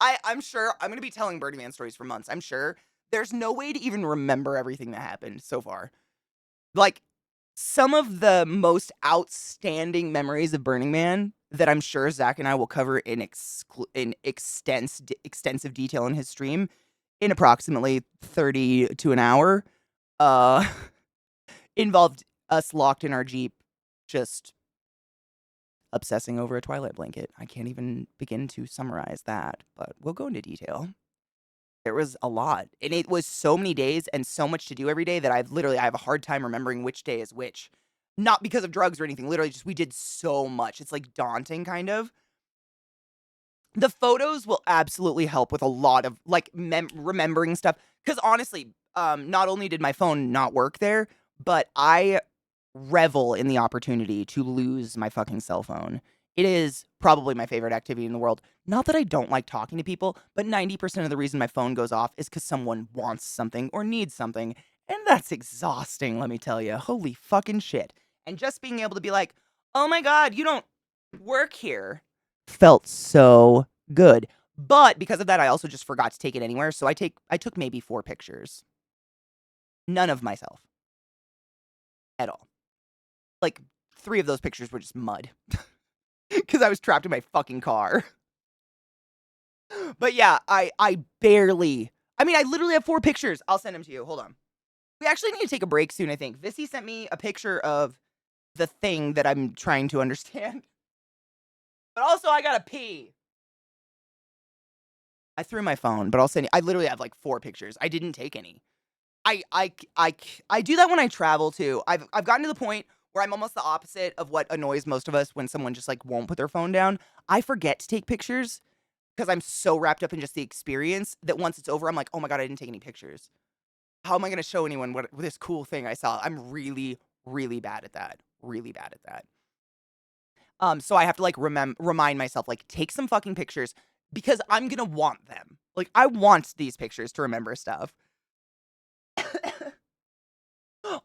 I'm sure I'm gonna be telling Burning Man stories for months. I'm sure there's no way to even remember everything that happened so far. Like, some of the most outstanding memories of Burning Man that I'm sure Zach and I will cover in extensive detail in his stream in approximately 30 to an hour, involved us locked in our Jeep, just obsessing over a Twilight blanket. I can't even begin to summarize that, but we'll go into detail. There was a lot, and it was so many days and so much to do every day that I have a hard time remembering which day is which. Not because of drugs or anything, literally just we did so much. It's like daunting, kind of. The photos will absolutely help with a lot of like remembering stuff. Because honestly, not only did my phone not work there, but I revel in the opportunity to lose my fucking cell phone. It is probably my favorite activity in the world. Not that I don't like talking to people, but 90% of the reason my phone goes off is because someone wants something or needs something. And that's exhausting, let me tell you. Holy fucking shit. And just being able to be like, oh my God, you don't work here, felt so good. But because of that, I also just forgot to take it anywhere. So I took maybe 4 pictures. None of myself. At all. Like 3 of those pictures were just mud. Because I was trapped in my fucking car. But yeah, I literally have 4 pictures. I'll send them to you. Hold on. We actually need to take a break soon, I think. Vissy sent me a picture of the thing that I'm trying to understand. But also, I gotta pee. I threw my phone, but I'll send you. I literally have like 4 pictures. I didn't take any. I do that when I travel too. I've gotten to the point where I'm almost the opposite of what annoys most of us when someone just like won't put their phone down. I forget to take pictures because I'm so wrapped up in just the experience that once it's over, I'm like, oh my God, I didn't take any pictures. How am I going to show anyone what this cool thing I saw? I'm really, really bad at that. Really bad at that. So I have to like remind myself, like, take some fucking pictures because I'm going to want them. Like, I want these pictures to remember stuff.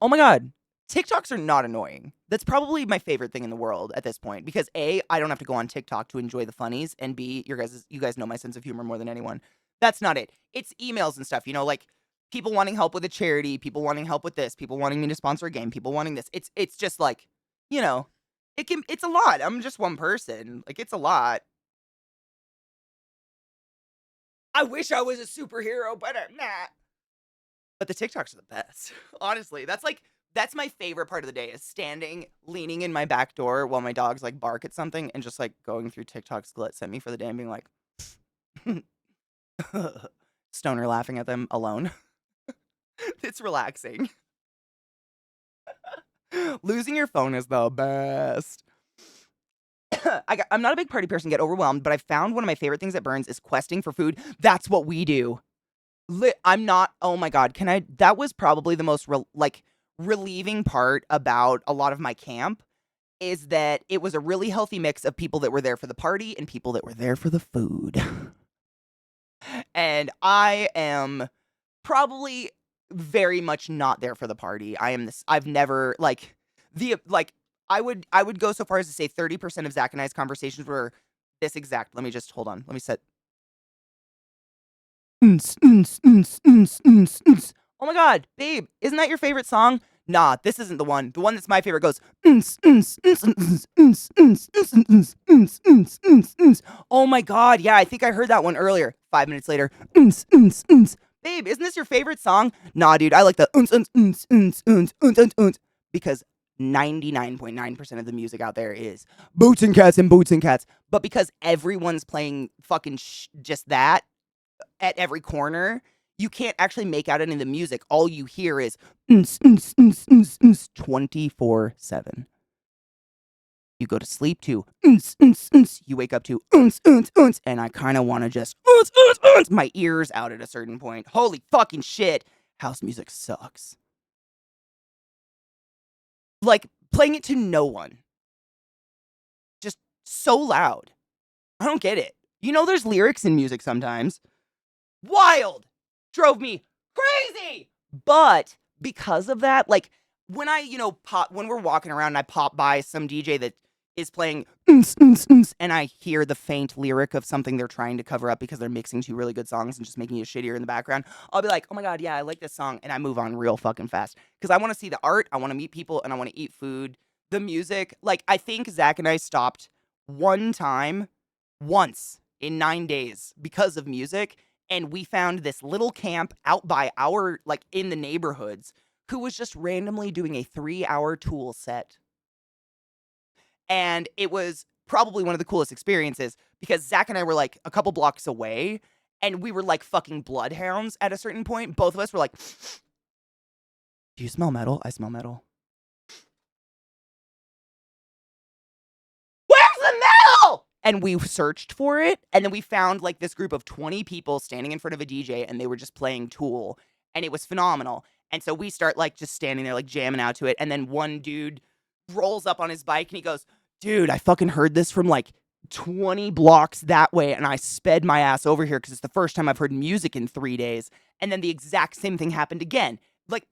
Oh my God. TikToks are not annoying. That's probably my favorite thing in the world at this point because A, I don't have to go on TikTok to enjoy the funnies, and B, you guys know my sense of humor more than anyone. That's not it. It's emails and stuff, like people wanting help with a charity, people wanting help with this, people wanting me to sponsor a game, people wanting this. It's just like, it's a lot. I'm just one person. Like, it's a lot. I wish I was a superhero, but I'm not. But the TikToks are the best. Honestly, that's my favorite part of the day is standing, leaning in my back door while my dogs like bark at something and just like going through TikToks Glit sent me for the day and being like, stoner laughing at them alone. It's relaxing. Losing your phone is the best. I'm not a big party person, get overwhelmed, but I found one of my favorite things that burns is questing for food. That's what we do. I'm not, oh my God, that was probably the most relieving part about a lot of my camp is that it was a really healthy mix of people that were there for the party and people that were there for the food. And I am probably very much not there for the party. I've never, I would go so far as to say 30% of Zach and I's conversations were this exact. Let me just, hold on. Let me set. Oh my God, babe, isn't that your favorite song? Nah, this isn't the one. The one that's my favorite goes. Oh my God, yeah, I think I heard that one earlier. 5 minutes later. Babe, isn't this your favorite song? Nah, dude, I like the because 99.9% of the music out there is boots and cats and boots and cats. But because everyone's playing fucking just that at every corner, you can't actually make out any of the music. All you hear is 24/7. You go to sleep to you wake up to and I kind of want to just my ears out at a certain point. Holy fucking shit. House music sucks. Like, playing it to no one. Just so loud. I don't get it. There's lyrics in music sometimes. Wild. Drove me crazy. But because of that, like, when when we're walking around and I pop by some DJ that is playing and I hear the faint lyric of something they're trying to cover up because they're mixing 2 really good songs and just making it shittier in the background, I'll be like, oh my God, yeah, I like this song. And I move on real fucking fast because I want to see the art, I want to meet people, and I want to eat food. The music, like, I think Zach and I stopped once in 9 days because of music. And we found this little camp out by in the neighborhoods who was just randomly doing a 3-hour Tool set. And it was probably one of the coolest experiences because Zach and I were like a couple blocks away and we were like fucking bloodhounds at a certain point. Both of us were like, do you smell metal? I smell metal. Where's the metal? And we searched for it, and then we found like this group of 20 people standing in front of a DJ, and they were just playing Tool, and it was phenomenal. And so we start like just standing there like jamming out to it, and then one dude rolls up on his bike and he goes, "Dude, I fucking heard this from like 20 blocks that way, and I sped my ass over here because it's the first time I've heard music in 3 days." And then the exact same thing happened again. Like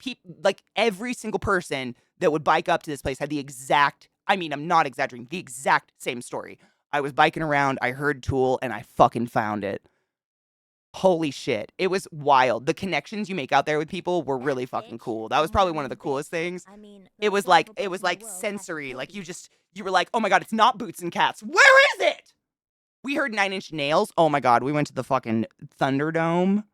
every single person that would bike up to this place had the exact, I mean, I'm not exaggerating, the exact same story. I was biking around, I heard Tool, and I fucking found it. Holy shit. It was wild. The connections you make out there with people were really fucking cool. That was probably one of the coolest things. It was like sensory. Like you were like, "Oh my god, it's not Boots and Cats. Where is it?" We heard 9 Inch Nails. Oh my god, we went to the fucking Thunderdome.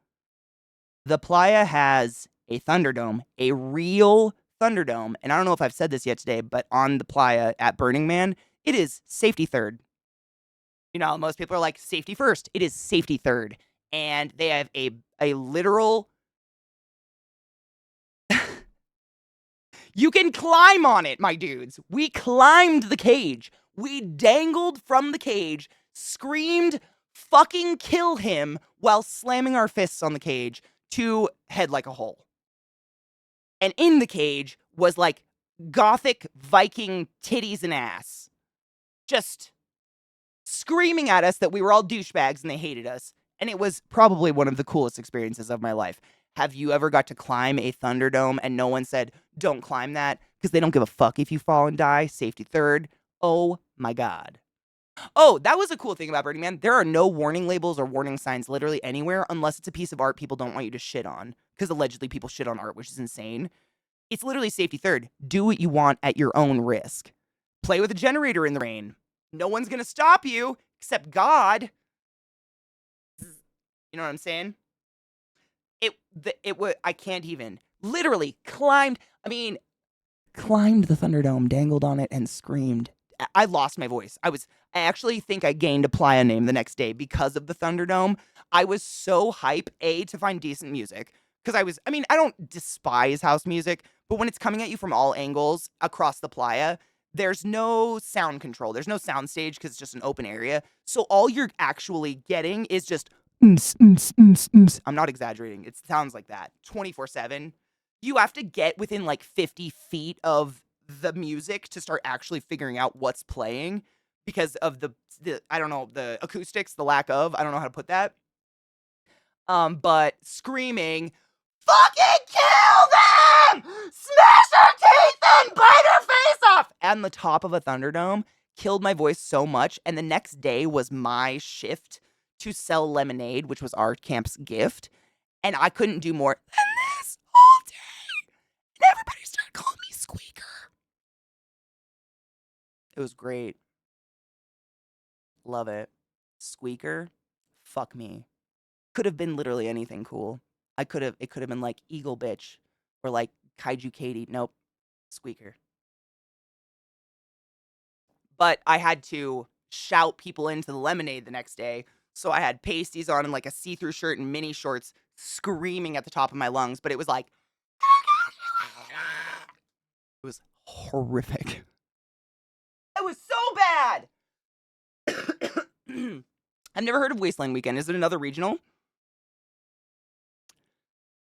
The Playa has a Thunderdome, a real Thunderdome. And I don't know if I've said this yet today, but on the Playa at Burning Man, it is safety third. You know, most people are like safety first. It is safety third. And they have a literal you can climb on it, my dudes. We climbed the cage. We dangled from the cage, screamed fucking kill him while slamming our fists on the cage to head like a hole. And in the cage was like gothic Viking titties and ass. Just screaming at us that we were all douchebags and they hated us. And it was probably one of the coolest experiences of my life. Have you ever got to climb a Thunderdome and no one said, "Don't climb that," because they don't give a fuck if you fall and die? Safety third. Oh my god. Oh, that was a cool thing about Burning Man. There are no warning labels or warning signs literally anywhere unless it's a piece of art people don't want you to shit on. Because allegedly people shit on art, which is insane. It's literally safety third. Do what you want at your own risk. Play with a generator in the rain. No one's going to stop you except God. You know what I'm saying? I can't even. Literally climbed the Thunderdome, dangled on it, and screamed. I lost my voice. I actually think I gained a Playa name the next day because of the Thunderdome. I was so hype, to find decent music. Because I don't despise house music, but when it's coming at you from all angles across the Playa, there's no sound control. There's no sound stage because it's just an open area. So all you're actually getting is just I'm not exaggerating. It sounds like that 24/7. You have to get within like 50 feet of the music to start actually figuring out what's playing because of the I don't know, the acoustics, the lack of, I don't know how to put that. But screaming, "Fucking kill them! Smash her teeth and bite her face off!" on the top of a Thunderdome killed my voice so much. And the next day was my shift to sell lemonade, which was our camp's gift. And I couldn't do more than this all day. And everybody started calling me Squeaker. It was great. Love it. Squeaker? Fuck me. Could have been literally anything cool. It could have been like Eagle Bitch or like ClassyKatie. Nope. Squeaker. But I had to shout people into the lemonade the next day. So I had pasties on and like a see-through shirt and mini shorts screaming at the top of my lungs. But it was like, it was horrific. It was so bad. I've never heard of Wasteland Weekend. Is it another regional?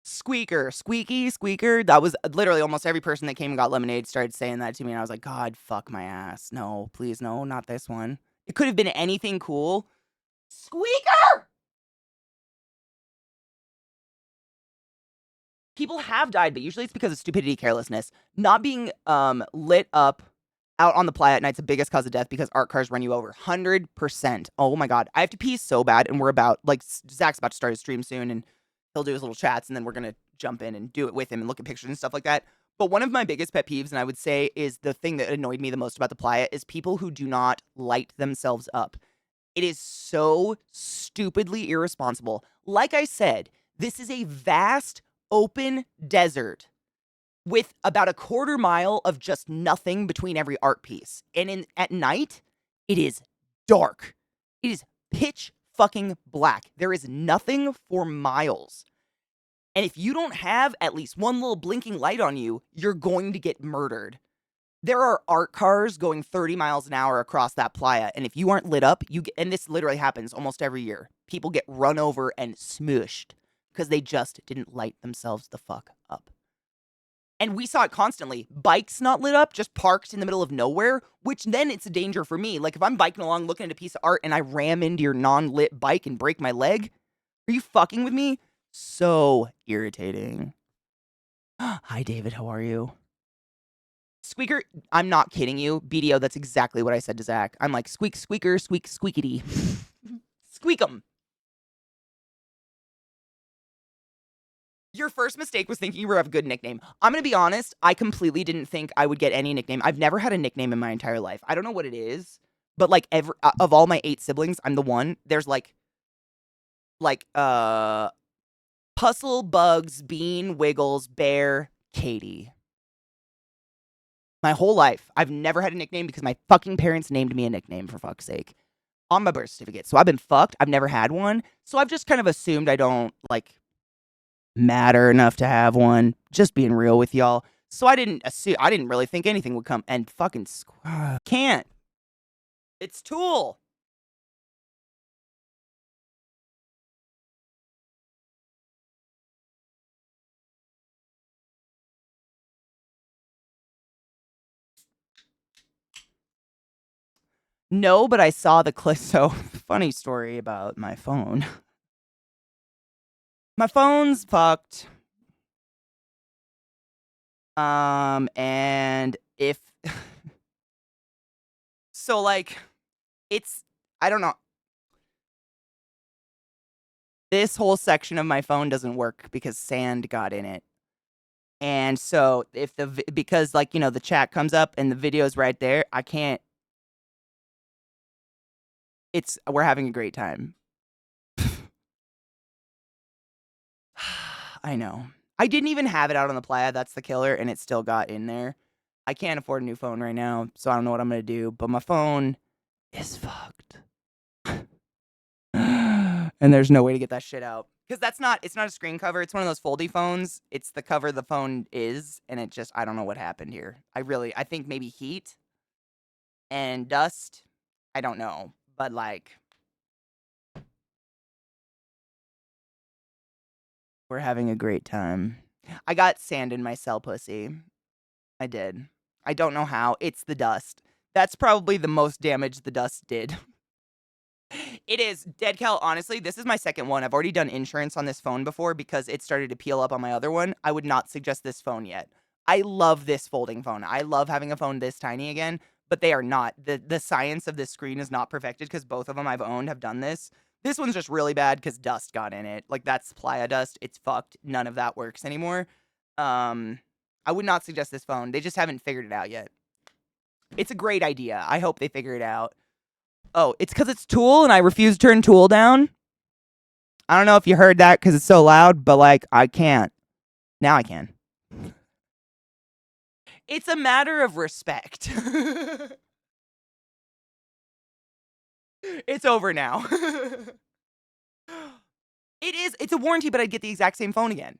Squeaker, squeaky, squeaker. That was literally almost every person that came and got lemonade started saying that to me. And I was like, God, fuck my ass. No, please, no, not this one. It could have been anything cool. Squeaker! People have died, but usually it's because of stupidity, carelessness. Not being lit up out on the Playa at night's the biggest cause of death because art cars run you over. 100%. Oh my God. I have to pee so bad, and we're about, like, Zach's about to start his stream soon, and he'll do his little chats, and then we're going to jump in and do it with him and look at pictures and stuff like that. But one of my biggest pet peeves, and I would say is the thing that annoyed me the most about the Playa, is people who do not light themselves up. It is so stupidly irresponsible. Like I said, this is a vast, open desert with about a quarter mile of just nothing between every art piece. And at night, it is dark. It is pitch fucking black. There is nothing for miles. And if you don't have at least one little blinking light on you, you're going to get murdered. There are art cars going 30 miles an hour across that playa, and if you aren't lit up, and this literally happens almost every year. People get run over and smooshed because they just didn't light themselves the fuck up. And we saw it constantly. Bikes not lit up, just parked in the middle of nowhere, which then it's a danger for me. Like if I'm biking along looking at a piece of art and I ram into your non-lit bike and break my leg, are you fucking with me? So irritating. Hi, David. How are you? Squeaker, I'm not kidding you. BDO, that's exactly what I said to Zach. I'm like, squeak, squeaker, squeak, squeakity. Squeak 'em. Your first mistake was thinking you were a good nickname. I'm going to be honest. I completely didn't think I would get any nickname. I've never had a nickname in my entire life. I don't know what it is, but like of all my 8 siblings, I'm the one. There's like, Puzzle, Bugs, Bean, Wiggles, Bear, Katie. My whole life, I've never had a nickname because my fucking parents named me a nickname, for fuck's sake, on my birth certificate. So I've been fucked. I've never had one. So I've just kind of assumed I don't, like, matter enough to have one. Just being real with y'all. So I didn't really think anything would come. And fucking can't. It's Tool. No, but I saw the clip. So, funny story about my phone. My phone's fucked. And if so, like, I don't know. This whole section of my phone doesn't work because sand got in it. And so because like, the chat comes up and the video's right there, I can't. We're having a great time. I know. I didn't even have it out on the playa. That's the killer. And it still got in there. I can't afford a new phone right now. So I don't know what I'm going to do. But my phone is fucked. And there's no way to get that shit out. Because it's not a screen cover. It's one of those foldy phones. It's the cover the phone is. And I don't know what happened here. I think maybe heat and dust. I don't know. But like, we're having a great time. I got sand in my cell pussy. I did. I don't know how. It's the dust. That's probably the most damage the dust did. It is. Dead Cal, honestly, this is my second one. I've already done insurance on this phone before because it started to peel up on my other one. I would not suggest this phone yet. I love this folding phone. I love having a phone this tiny again, but they are not. The science of this screen is not perfected because both of them I've owned have done this. This one's just really bad because dust got in it. Like, that's playa dust. It's fucked. None of that works anymore. I would not suggest this phone. They just haven't figured it out yet. It's a great idea. I hope they figure it out. Oh, it's because it's Tool and I refuse to turn Tool down? I don't know if you heard that because it's so loud, but, like, I can't. Now I can. It's a matter of respect. It's over now. It's a warranty, but I'd get the exact same phone again.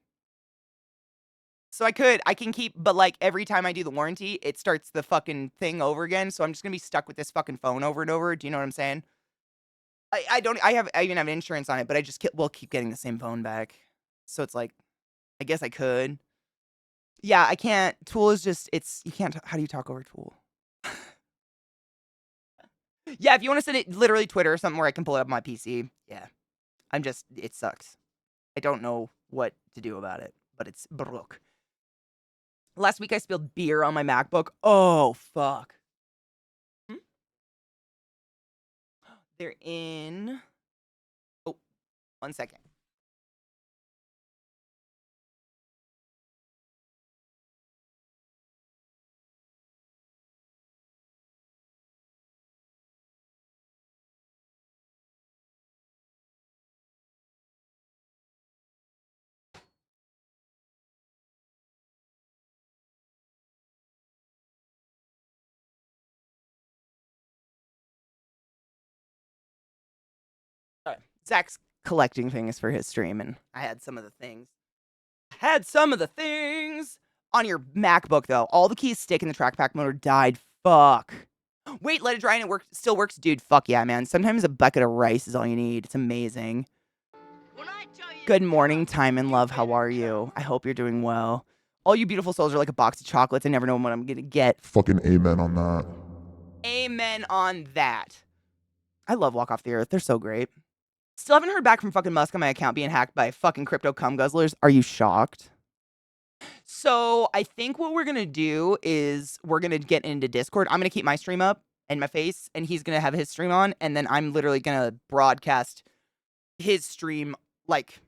So I can keep, but like every time I do the warranty, it starts the fucking thing over again. So I'm just gonna be stuck with this fucking phone over and over. Do you know what I'm saying? I even have insurance on it, but we'll keep getting the same phone back. So it's like, I guess I could. Yeah, I can't. Tool is just, you can't, how do you talk over Tool? Yeah, if you want to send it literally Twitter or something where I can pull it up on my PC. Yeah. It sucks. I don't know what to do about it, but it's broke. Last week I spilled beer on my MacBook. Oh, fuck. They're in. Oh, 1 second. Zach's collecting things for his stream, and I had some of the things. On your MacBook, though, all the keys stick in the trackpad motor died. Fuck. Wait, let it dry and it still works? Dude, fuck yeah, man. Sometimes a bucket of rice is all you need. It's amazing. Good morning, time and love. How are you? I hope you're doing well. All you beautiful souls are like a box of chocolates. I never know what I'm going to get. Fucking amen on that. Amen on that. I love Walk Off the Earth. They're so great. Still haven't heard back from fucking Musk on my account being hacked by fucking crypto cum guzzlers. Are you shocked? So I think what we're going to do is we're going to get into Discord. I'm going to keep my stream up and my face, and he's going to have his stream on, and then I'm literally going to broadcast his stream like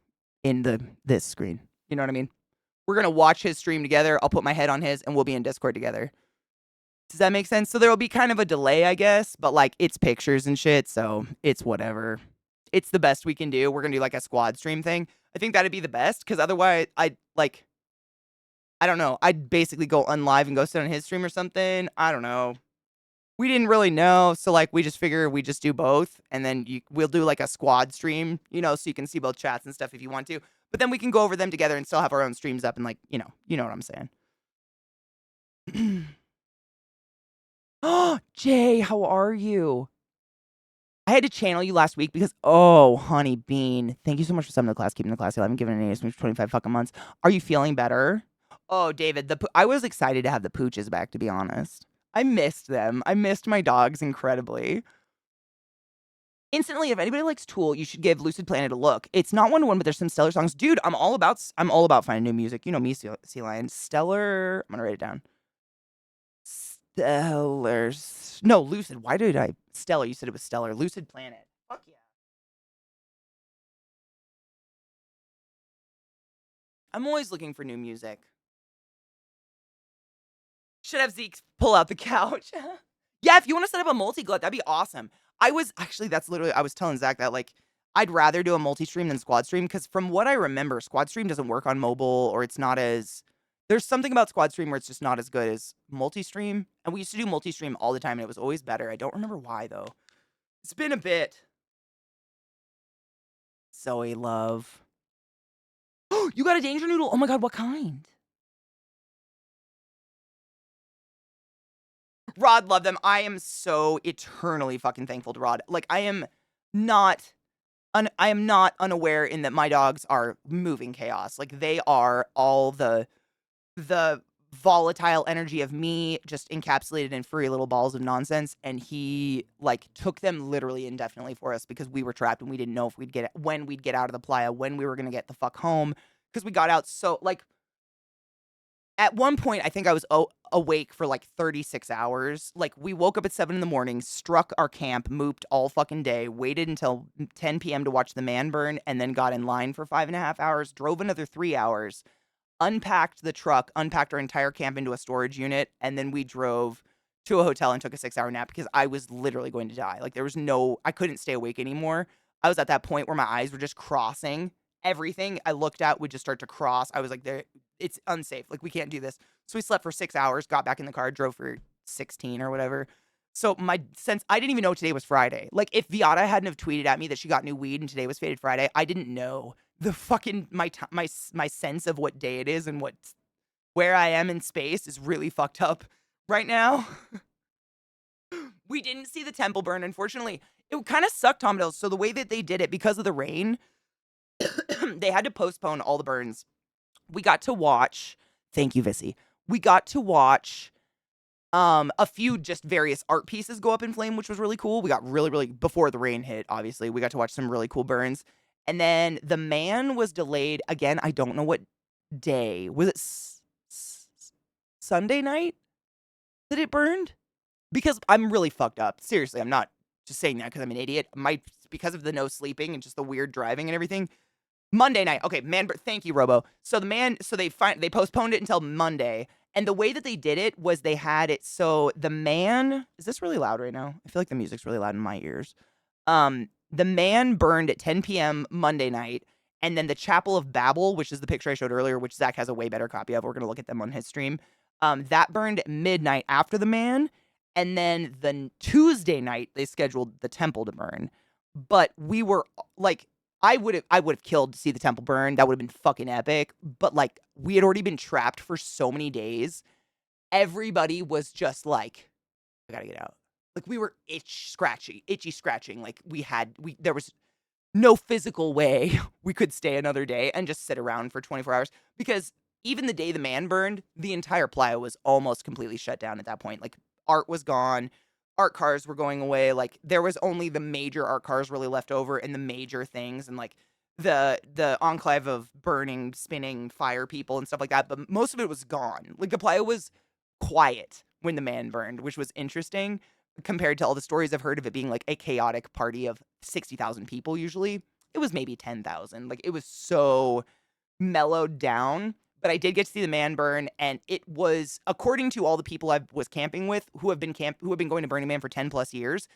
in this screen. You know what I mean? We're going to watch his stream together. I'll put my head on his, and we'll be in Discord together. Does that make sense? So there will be kind of a delay, I guess, but like it's pictures and shit, so it's whatever. It's the best we can do. We're going to do like a squad stream thing. I think that'd be the best, because otherwise I don't know. I'd basically go unlive and go sit on his stream or something. I don't know. We didn't really know, so like we just figure we just do both, and then we'll do like a squad stream, you know, so you can see both chats and stuff if you want to. But then we can go over them together and still have our own streams up and like, you know what I'm saying. Oh, Jay, how are you? I had to channel you last week because, oh, honey bean, thank you so much for subbing the class, keeping the class. I haven't given an for 25 fucking months. Are you feeling better? Oh, David, I was excited to have the pooches back, to be honest. I missed them. I missed my dogs incredibly. Instantly, if anybody likes Tool, you should give Lucid Planet a look. It's not one-to-one, but there's some stellar songs. Dude, I'm all about finding new music. You know me, Sea Lion. Stellar, I'm gonna write it down. Stellar. No, Lucid. Why did I? Stellar. You said it was Stellar. Lucid Planet. Fuck yeah. I'm always looking for new music. Should have Zeke pull out the couch. Yeah, if you want to set up a multi-glut, that'd be awesome. I was telling Zach that, like, I'd rather do a multi-stream than squad stream, because from what I remember, squad stream doesn't work on mobile, or it's not as... There's something about squad stream where it's just not as good as multi-stream. And we used to do multi-stream all the time, and it was always better. I don't remember why, though. It's been a bit. Zoe love. Oh, you got a danger noodle? Oh my god, what kind? Rod loved them. I am so eternally fucking thankful to Rod. Like, I am not unaware in that my dogs are moving chaos. Like, they are all the volatile energy of me just encapsulated in furry little balls of nonsense, and he like took them literally indefinitely for us because we were trapped and we didn't know if when we'd get out of the playa, when we were gonna get the fuck home, because we got out so like at one point I think I was awake for like 36 hours. Like, we woke up at 7 in the morning, struck our camp, mooped all fucking day, waited until 10 p.m. to watch the man burn, and then got in line for 5.5 hours, drove another 3 hours, unpacked the truck, unpacked our entire camp into a storage unit, and then we drove to a hotel and took a 6-hour nap because I was literally going to die. Like, I couldn't stay awake anymore. I was at that point where my eyes were just crossing. Everything I looked at would just start to cross. I was like, it's unsafe. Like, we can't do this. So we slept for 6 hours, got back in the car, drove for 16 or whatever. So I didn't even know today was Friday. Like, if Viata hadn't have tweeted at me that she got new weed and today was Faded Friday, I didn't know. The fucking my sense of what day it is and where I am in space is really fucked up right now. We didn't see the temple burn, unfortunately. It kind of sucked, Tom Dills. So the way that they did it, because of the rain, they had to postpone all the burns. We got to watch. Thank you, Vissy. We got to watch a few just various art pieces go up in flame, which was really cool. We got really, really before the rain hit. Obviously, we got to watch some really cool burns. And then the man was delayed again. I don't know what day. Was it Sunday night that it burned? Because I'm really fucked up. Seriously, I'm not just saying that because I'm an idiot. Because of the no sleeping and just the weird driving and everything. Monday night. Okay, man. Thank you, Robo. So they postponed it until Monday. And the way that they did it was they had it so the man. Is this really loud right now? I feel like the music's really loud in my ears. The man burned at 10 p.m. Monday night, and then the Chapel of Babel, which is the picture I showed earlier, which Zach has a way better copy of. We're going to look at them on his stream. That burned at midnight after the man, and then the Tuesday night, they scheduled the temple to burn. But we were, like, I would have killed to see the temple burn. That would have been fucking epic. But like, we had already been trapped for so many days. Everybody was just like, I gotta get out. Like, we were itchy scratching. Like, there was no physical way we could stay another day and just sit around for 24 hours, because even the day the man burned, the entire playa was almost completely shut down at that point. Like, art was gone, art cars were going away. Like, there was only the major art cars really left over and the major things, and like the enclave of burning, spinning fire people and stuff like that, but most of it was gone. Like, the playa was quiet when the man burned, which was interesting compared to all the stories I've heard of it being like a chaotic party of 60,000 people. Usually it was maybe 10,000. Like, it was so mellowed down. But I did get to see the man burn, and it was, according to all the people I was camping with who have been going to Burning Man for 10 plus years,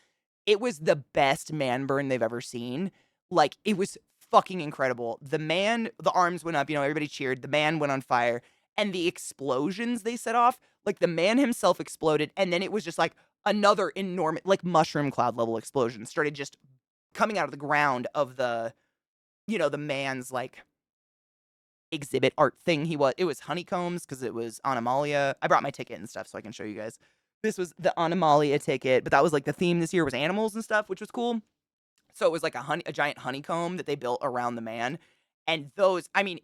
it was the best man burn they've ever seen. Like, it was fucking incredible. The arms went up, everybody cheered. The man went on fire, and the explosions they set off, like, the man himself exploded, and then it was just like another enormous, like, mushroom cloud level explosion started just coming out of the ground of the man's like exhibit art thing. It was honeycombs because it was Animalia. I brought my ticket and stuff so I can show you guys. This was the Animalia ticket, but that was like the theme this year was animals and stuff, which was cool. So it was like a giant honeycomb that they built around the man. And those, I mean,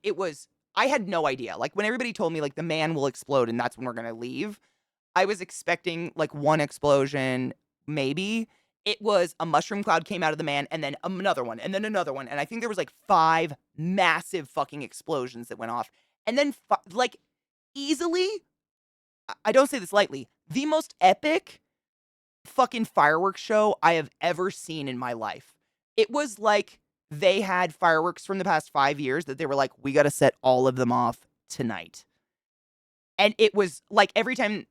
I had no idea. Like, when everybody told me like the man will explode and that's when we're going to leave, I was expecting like one explosion, maybe. It was a mushroom cloud came out of the man, and then another one, and then another one. And I think there was like 5 massive fucking explosions that went off. And then, like, easily, I don't say this lightly, the most epic fucking fireworks show I have ever seen in my life. It was like they had fireworks from the past 5 years that they were like, we got to set all of them off tonight. And it was like every time,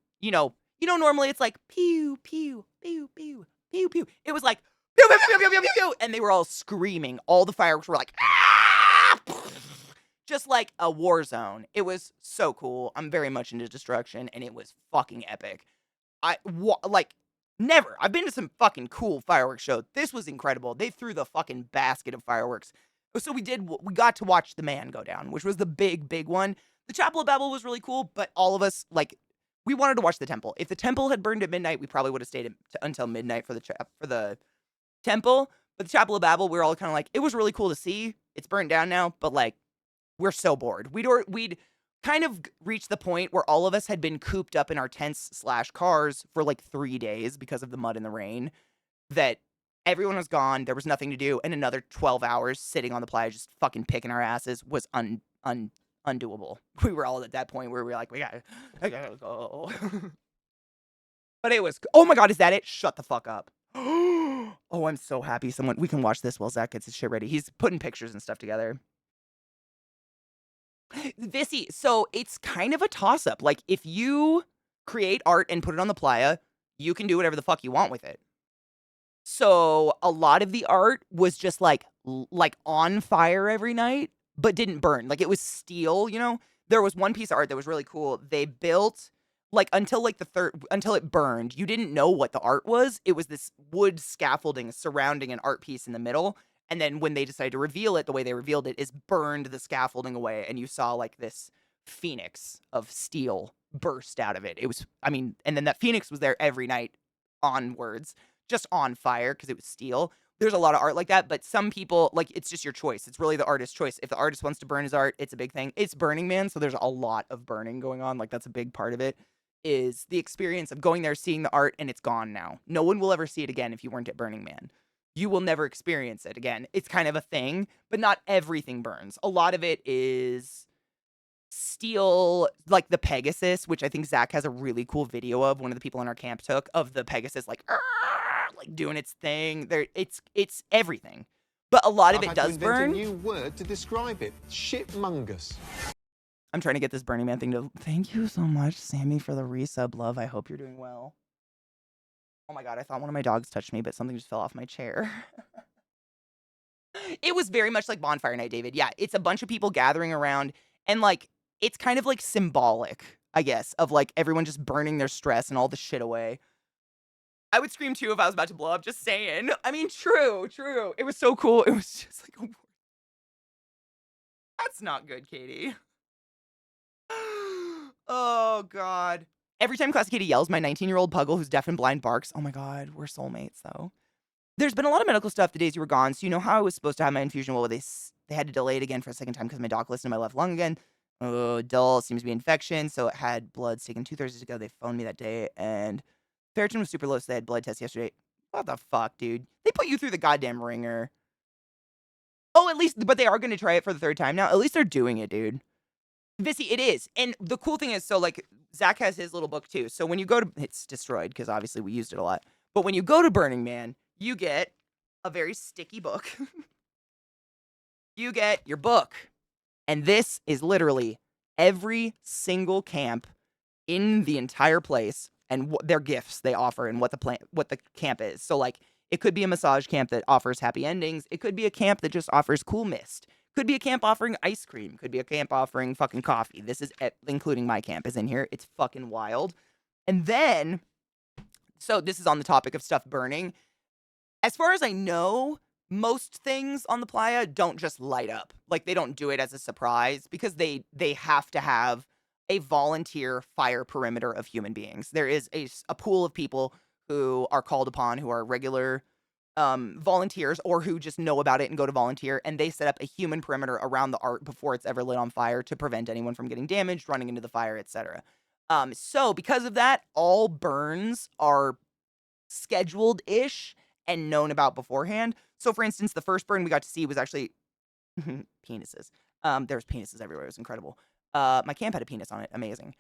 normally it's like pew, pew, pew, pew, pew, pew. It was like pew, pew, pew, pew, pew, pew, pew, and they were all screaming. All the fireworks were like, ah! Just like a war zone. It was so cool. I'm very much into destruction, and it was fucking epic. Never. I've been to some fucking cool fireworks shows. This was incredible. They threw the fucking basket of fireworks. So we got to watch the man go down, which was the big, big one. The Chapel of Babel was really cool, but all of us, like, we wanted to watch the temple. If the temple had burned at midnight, we probably would have stayed until midnight for the temple. But the Chapel of Babel, we were all kind of like, it was really cool to see. It's burned down now, but like, we're so bored. We'd kind of reached the point where all of us had been cooped up in our tents / cars for like 3 days because of the mud and the rain, that everyone was gone. There was nothing to do. And another 12 hours sitting on the playa just fucking picking our asses was undoable. We were all at that point where we were like, I gotta go. But it was, oh my God, is that it? Shut the fuck up. Oh, I'm so happy we can watch this while Zach gets his shit ready. He's putting pictures and stuff together. Vissy, so it's kind of a toss-up. Like, if you create art and put it on the playa, you can do whatever the fuck you want with it. So a lot of the art was just like on fire every night, but didn't burn. Like, it was steel, There was one piece of art that was really cool. They built, like, until it burned, you didn't know what the art was. It was this wood scaffolding surrounding an art piece in the middle. And then when they decided to reveal it, the way they revealed it is burned the scaffolding away. And you saw like this phoenix of steel burst out of it. It was, and then that phoenix was there every night onwards, just on fire because it was steel. There's a lot of art like that, but some people, like, it's just your choice. It's really the artist's choice. If the artist wants to burn his art, it's a big thing. It's Burning Man, so there's a lot of burning going on. Like, that's a big part of it, is the experience of going there, seeing the art, and it's gone now. No one will ever see it again if you weren't at Burning Man. You will never experience it again. It's kind of a thing, but not everything burns. A lot of it is steel, like the Pegasus, which I think Zach has a really cool video of, one of the people in our camp took, of the Pegasus like doing its thing. It's everything. But a lot of it does burn. A new word to describe it. Shitmungus. I'm trying to get this Burning Man thing to... Thank you so much, Sammy, for the resub, love. I hope you're doing well. Oh my God, I thought one of my dogs touched me, but something just fell off my chair. It was very much like Bonfire Night, David. Yeah, it's a bunch of people gathering around, and like, it's kind of like symbolic, I guess, of like everyone just burning their stress and all the shit away. I would scream too if I was about to blow up, just saying. True. It was so cool. It was just like, That's not good, Katie. Oh, God. Every time ClassyKatie yells, my 19-year-old puggle who's deaf and blind barks. Oh, my God. We're soulmates, though. There's been a lot of medical stuff the days you were gone. So you know how I was supposed to have my infusion? Well, they had to delay it again for a second time because my doc listened to my left lung again. Oh, dull. Seems to be infection. So it had bloods taken 2 Thursdays ago. They phoned me that day. And ferritin was super low, so they had blood tests yesterday. What the fuck, dude? They put you through the goddamn ringer. Oh, at least, but they are going to try it for the 3rd time now. At least they're doing it, dude. Vissy, it is. And the cool thing is, so like, Zach has his little book too. So when you go to, it's destroyed because obviously we used it a lot. But when you go to Burning Man, you get a very sticky book. You get your book. And this is literally every single camp in the entire place and their gifts they offer and what the camp is. So like, it could be a massage camp that offers happy endings. It could be a camp that just offers cool mist. Could be a camp offering ice cream. Could be a camp offering fucking coffee. This is, including my camp, is in here. It's fucking wild. And then, so this is on the topic of stuff burning. As far as I know, most things on the playa don't just light up. Like, they don't do it as a surprise because they have to have a volunteer fire perimeter of human beings. There is a pool of people who are called upon, who are regular volunteers or who just know about it and go to volunteer, and they set up a human perimeter around the art before it's ever lit on fire to prevent anyone from getting damaged, running into the fire, etc. So because of that, all burns are scheduled-ish and known about beforehand. So for instance, the first burn we got to see was actually penises. There was penises everywhere. It was incredible. My camp had a penis on it. Amazing.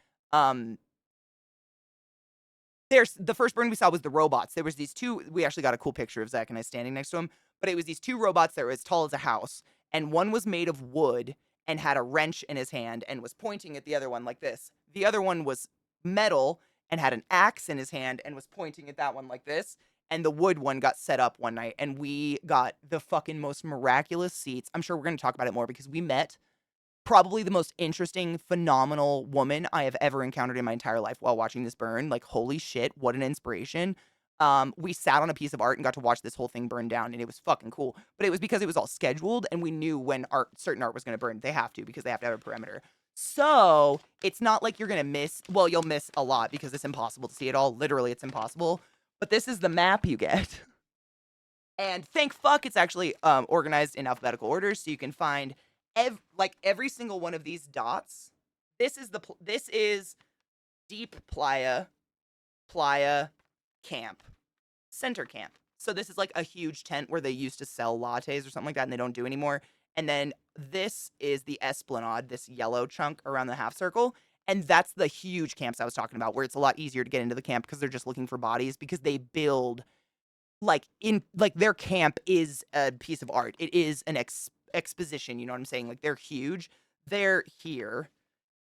There's the first burn we saw was the robots. There was these 2, we actually got a cool picture of Zach and I standing next to him, but it was these 2 robots that were as tall as a house, and one was made of wood and had a wrench in his hand and was pointing at the other one like this. The other one was metal and had an axe in his hand and was pointing at that one like this. And the wood one got set up one night, and we got the fucking most miraculous seats. I'm sure we're going to talk about it more because we met probably the most interesting, phenomenal woman I have ever encountered in my entire life while watching this burn. Like, holy shit, what an inspiration. We sat on a piece of art and got to watch this whole thing burn down, and it was fucking cool. But it was because it was all scheduled, and we knew when certain art was going to burn. They have to, because they have to have a perimeter. So it's not like you're going to miss, well, you'll miss a lot because it's impossible to see it all. Literally, it's impossible. But this is the map you get. And thank fuck it's actually organized in alphabetical order, so you can find every single one of these dots. This is Deep Playa Camp, Center Camp. So this is like a huge tent where they used to sell lattes or something like that, and they don't do anymore. And then this is the Esplanade, this yellow chunk around the half circle. And that's the huge camps I was talking about, where it's a lot easier to get into the camp because they're just looking for bodies, because they build their camp is a piece of art. It is an exposition, you know what I'm saying? Like, they're huge. They're here.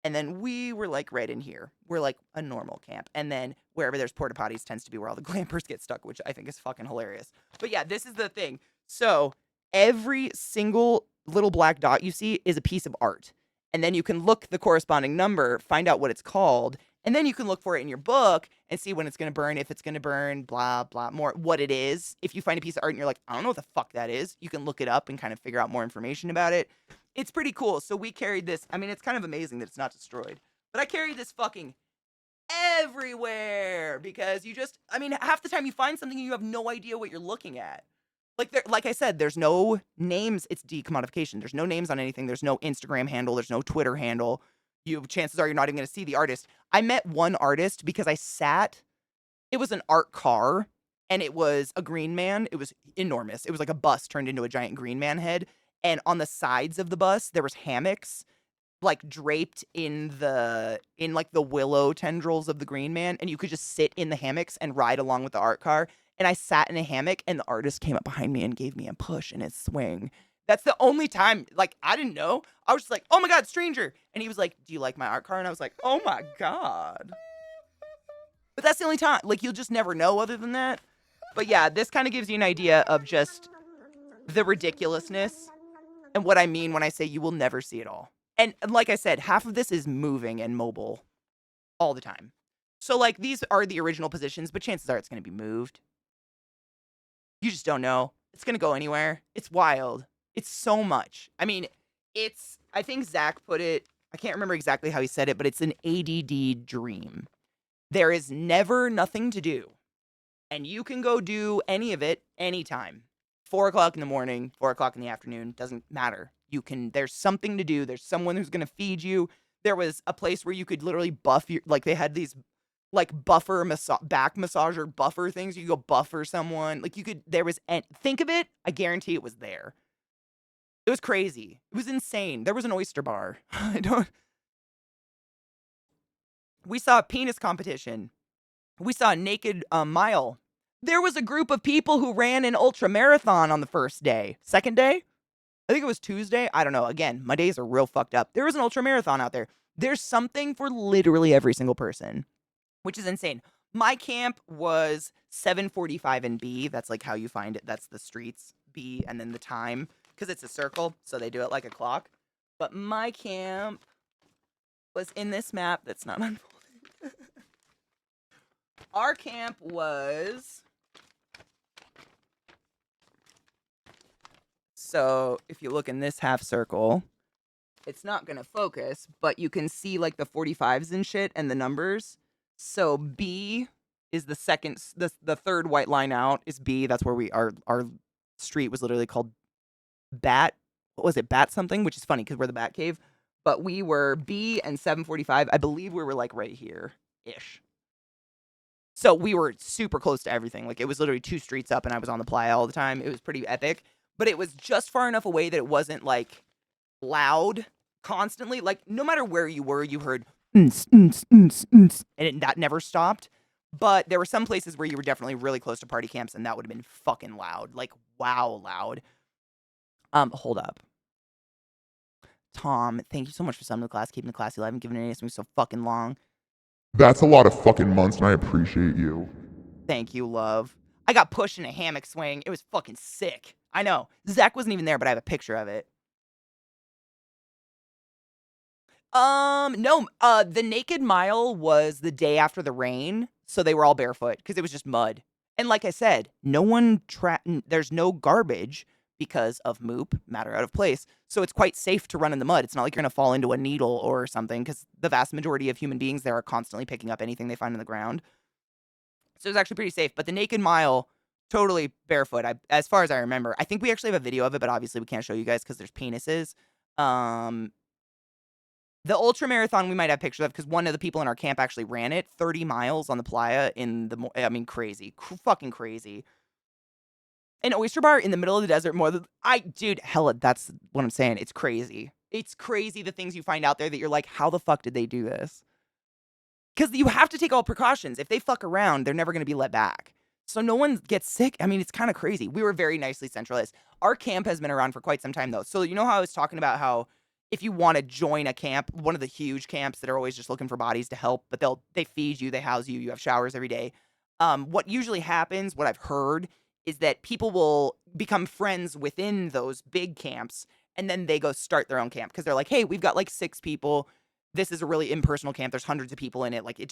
And then we were like right in here. We're like a normal camp. And then wherever there's porta potties tends to be where all the glampers get stuck, which I think is fucking hilarious. But yeah, this is the thing. So every single little black dot you see is a piece of art. And then you can look the corresponding number, find out what it's called, and then you can look for it in your book and see when it's going to burn, if it's going to burn, blah, blah, more, what it is. If you find a piece of art and you're like, I don't know what the fuck that is, you can look it up and kind of figure out more information about it. It's pretty cool. So we carried this. I mean, it's kind of amazing that it's not destroyed. But I carried this fucking everywhere because half the time you find something and you have no idea what you're looking at. Like I said, there's no names. It's decommodification. There's no names on anything. There's no Instagram handle. There's no Twitter handle. Chances are you're not even going to see the artist. I met one artist because it was an art car, and it was a green man. It was enormous. It was like a bus turned into a giant green man head. And on the sides of the bus, there was hammocks, like draped in the willow tendrils of the green man. And you could just sit in the hammocks and ride along with the art car. And I sat in a hammock, and the artist came up behind me and gave me a push in his swing. That's the only time, I didn't know. I was just like, oh my God, stranger. And he was like, do you like my art car? And I was like, oh my God. But that's the only time. You'll just never know other than that. But yeah, this kind of gives you an idea of just the ridiculousness and what I mean when I say you will never see it all. And like I said, half of this is moving and mobile all the time. So these are the original positions, but chances are it's going to be moved. You just don't know. It's going to go anywhere. It's wild. It's so much. I mean, I think Zach put it, I can't remember exactly how he said it, but it's an ADD dream. There is never nothing to do. And you can go do any of it anytime. 4 o'clock in the morning, 4 o'clock in the afternoon, doesn't matter. There's something to do. There's someone who's going to feed you. There was a place where you could literally buff your, like they had these like back massager buffer things. You could go buffer someone. Like think of it. I guarantee it was there. It was crazy. It was insane. There was an oyster bar. We saw a penis competition. We saw a naked mile. There was a group of people who ran an ultra marathon on the first day. Second day? I think it was Tuesday. I don't know. Again, my days are real fucked up. There was an ultra marathon out there. There's something for literally every single person, which is insane. My camp was 7:45 in B. That's like how you find it. That's the streets, B, and then the time, because it's a circle, so they do it like a clock. But my camp was in this map that's not unfolding. Our camp was... So if you look in this half circle, it's not going to focus, but you can see like the 45s and shit and the numbers. So B is the second, the third white line out is B. That's where our street was literally called Bat. What was it? Bat something, which is funny because we're the Bat Cave. But we were B and 745. I believe we were like right here-ish. So we were super close to everything. Like it was literally 2 streets up and I was on the playa all the time. It was pretty epic. But it was just far enough away that it wasn't like loud constantly. Like no matter where you were, you heard and that never stopped. But there were some places where you were definitely really close to party camps and that would have been fucking loud. Like wow loud. Hold up. Tom, thank you so much for summoning the class, keeping the classy alive and giving it something so fucking long. That's a lot of fucking months, and I appreciate you. Thank you, love. I got pushed in a hammock swing. It was fucking sick. I know. Zach wasn't even there, but I have a picture of it. No, the naked mile was the day after the rain, so they were all barefoot because it was just mud. And like I said, there's no garbage because of moop, matter out of place. So it's quite safe to run in the mud. It's not like you're going to fall into a needle or something because the vast majority of human beings there are constantly picking up anything they find in the ground. So it was actually pretty safe. But the naked mile, totally barefoot, as far as I remember. I think we actually have a video of it, but obviously we can't show you guys because there's penises. The ultra marathon we might have pictures of because one of the people in our camp actually ran it 30 miles on the playa crazy, fucking crazy. An oyster bar in the middle of the desert dude, hella, that's what I'm saying. It's crazy. It's crazy the things you find out there that you're like, how the fuck did they do this? Because you have to take all precautions. If they fuck around, they're never going to be let back. So no one gets sick. I mean, it's kind of crazy. We were very nicely centralized. Our camp has been around for quite some time, though. So you know how I was talking about how if you want to join a camp, one of the huge camps that are always just looking for bodies to help, but they feed you, they house you, you have showers every day. What usually happens, what I've heard, is that people will become friends within those big camps, and then they go start their own camp because they're like, hey, we've got like 6 people. This is a really impersonal camp. There's hundreds of people in it. Like, it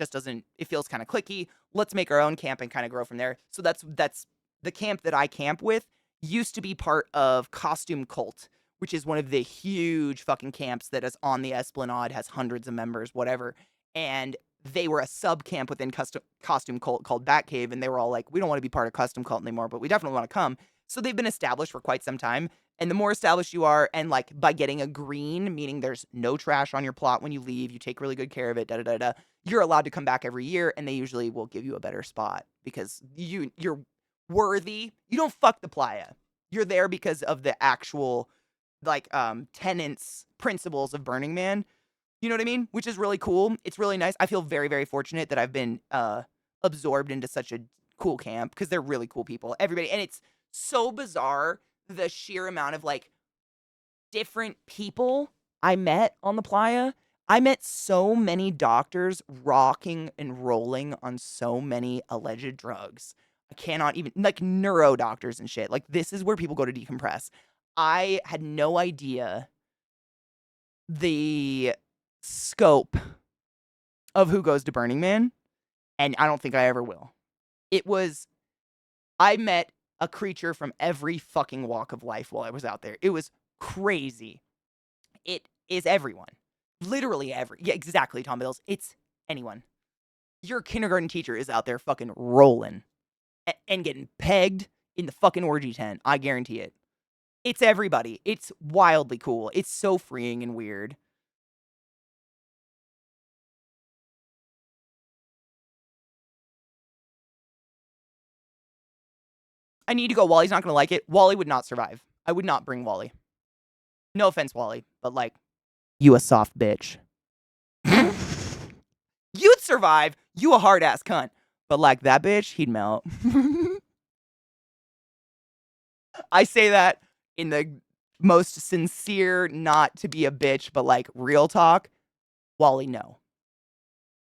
feels kind of cliquey. Let's make our own camp and kind of grow from there. So that's the camp that I camp with used to be part of Costume Cult, which is one of the huge fucking camps that is on the Esplanade, has hundreds of members, whatever. And they were a sub camp within Costume Cult called Batcave, and they were all like, we don't want to be part of Costume Cult anymore, but we definitely want to come. So they've been established for quite some time. And the more established you are, and like by getting a green, meaning there's no trash on your plot when you leave, you take really good care of it, you're allowed to come back every year, and they usually will give you a better spot because you're worthy. You don't fuck the playa. You're there because of the actual like tenants, principles of Burning Man. You know what I mean? Which is really cool. It's really nice. I feel very, very fortunate that I've been absorbed into such a cool camp because they're really cool people. Everybody, and it's so bizarre the sheer amount of like different people I met on the playa. I met so many doctors rocking and rolling on so many alleged drugs. I cannot even, like neuro doctors and shit. Like this is where people go to decompress. I had no idea the scope of who goes to Burning Man, and I don't think I ever will. I met a creature from every fucking walk of life while I was out there. It was crazy. it is everyone. Literally yeah, exactly, Tom Bills. It's anyone. Your kindergarten teacher is out there fucking rolling and getting pegged in the fucking orgy tent. I guarantee it. It's everybody. It's wildly cool. It's so freeing and weird. I need to go. Wally's not going to like it. Wally would not survive. I would not bring Wally. No offense, Wally, but like, you a soft bitch. You'd survive. You a hard ass cunt. But like that bitch, he'd melt. I say that in the most sincere, not to be a bitch, but like real talk. Wally, no.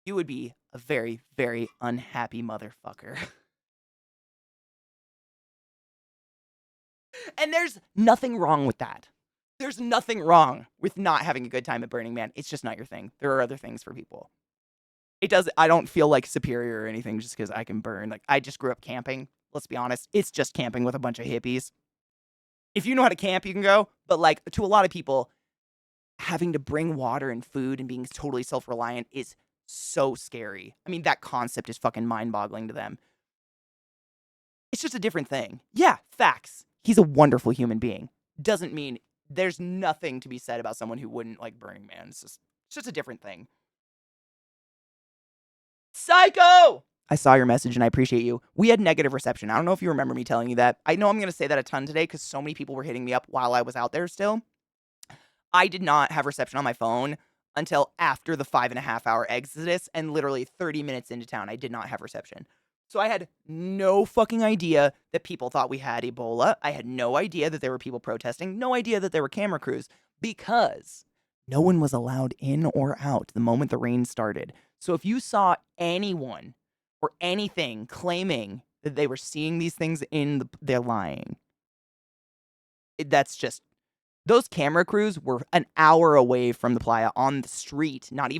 You would be a very, very unhappy motherfucker. And there's nothing wrong with that. There's nothing wrong with not having a good time at Burning Man. It's just not your thing. There are other things for people. I don't feel like superior or anything just because I can burn. Like, I just grew up camping. Let's be honest. It's just camping with a bunch of hippies. If you know how to camp, you can go. But like, to a lot of people, having to bring water and food and being totally self-reliant is so scary. I mean, that concept is fucking mind-boggling to them. It's just a different thing. Yeah, facts. He's a wonderful human being. Doesn't mean there's nothing to be said about someone who wouldn't like Burning Man. It's just a different thing. Psycho! I saw your message and I appreciate you. We had negative reception. I don't know if you remember me telling you that. I know I'm going to say that a ton today because so many people were hitting me up while I was out there still. I did not have reception on my phone until after the 5.5 hour exodus, and literally 30 minutes into town, I did not have reception. So I had no fucking idea that people thought we had Ebola. I had no idea that there were people protesting, no idea that there were camera crews, because no one was allowed in or out the moment the rain started. So if you saw anyone or anything claiming that they were seeing these things they're lying. That's just, those camera crews were an hour away from the playa on the street, not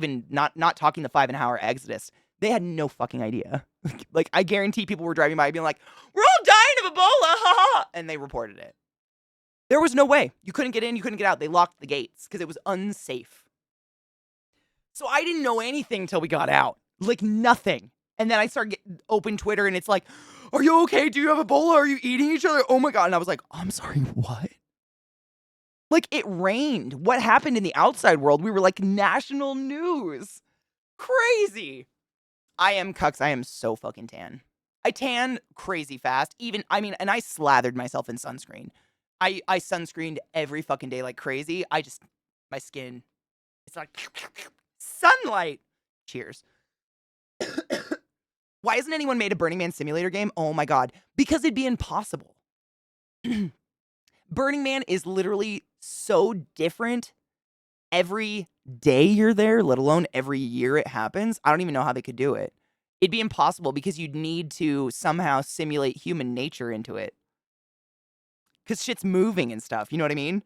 talking the 5.5 hour exodus. They had no fucking idea. Like, I guarantee people were driving by being like, we're all dying of Ebola, ha ha, and they reported it. There was no way. You couldn't get in, you couldn't get out. They locked the gates because it was unsafe. So I didn't know anything until we got out. Like, nothing. And then I started open Twitter and it's like, are you okay? Do you have Ebola? Are you eating each other? Oh my God. And I was like, I'm sorry, what? Like, it rained. What happened in the outside world? We were like national news. Crazy. I am cucks. I am so fucking tan. I tan crazy fast. And I slathered myself in sunscreen. I sunscreened every fucking day like crazy. My skin, it's like sunlight. Cheers. Why hasn't anyone made a Burning Man simulator game? Oh my God. Because it'd be impossible. Burning Man is literally so different every day you're there, let alone every year it happens. I don't even know how they could do it. It'd be impossible because you'd need to somehow simulate human nature into it. Because shit's moving and stuff, you know what I mean?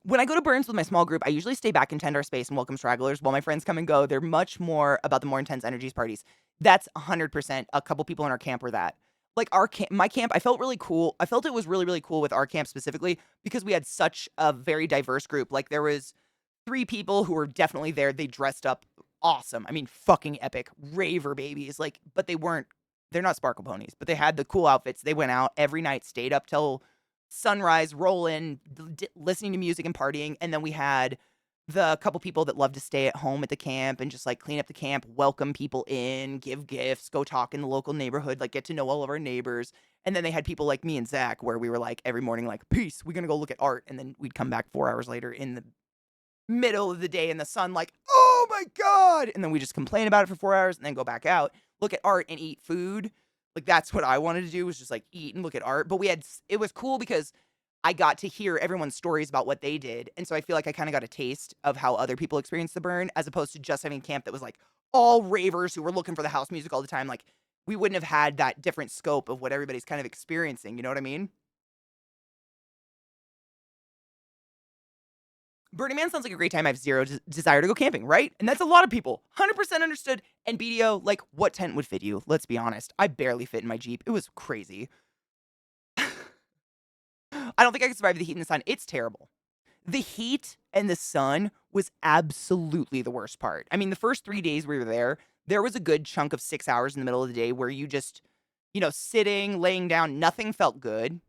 When I go to Burns with my small group, I usually stay back and tend our space and welcome stragglers while my friends come and go. They're much more about the more intense energies parties. That's 100%. A couple people in our camp were that. Like my camp, I felt really cool. I felt it was really, really cool with our camp specifically because we had such a very diverse group. Like, there was 3 people who were definitely there. They dressed up awesome. I mean, fucking epic. Raver babies. Like, but they're not sparkle ponies, but they had the cool outfits. They went out every night, stayed up till sunrise, rolling, listening to music and partying. And then we had the couple people that love to stay at home at the camp and just like clean up the camp, welcome people in, give gifts, go talk in the local neighborhood, like get to know all of our neighbors. And then they had people like me and Zach where we were like every morning, like, peace, we're gonna go look at art. And then we'd come back 4 hours later in the middle of the day in the sun, like, oh my God. And then we just complain about it for 4 hours and then go back out, look at art and eat food. Like, that's what I wanted to do, was just like eat and look at art. But it was cool because I got to hear everyone's stories about what they did. And so I feel like I kind of got a taste of how other people experienced the burn, as opposed to just having camp that was like all ravers who were looking for the house music all the time. Like, we wouldn't have had that different scope of what everybody's kind of experiencing. You know what I mean? Burning Man sounds like a great time. I have zero desire to go camping, right? And that's a lot of people. 100% understood And BDO, like, what tent would fit you? Let's be honest. I barely fit in my Jeep. It was crazy. I don't think I could survive the heat and the sun. It's terrible. The heat and the sun was absolutely the worst part. I mean, the first 3 days we were there was a good chunk of 6 hours in the middle of the day where you just, sitting, laying down, nothing felt good.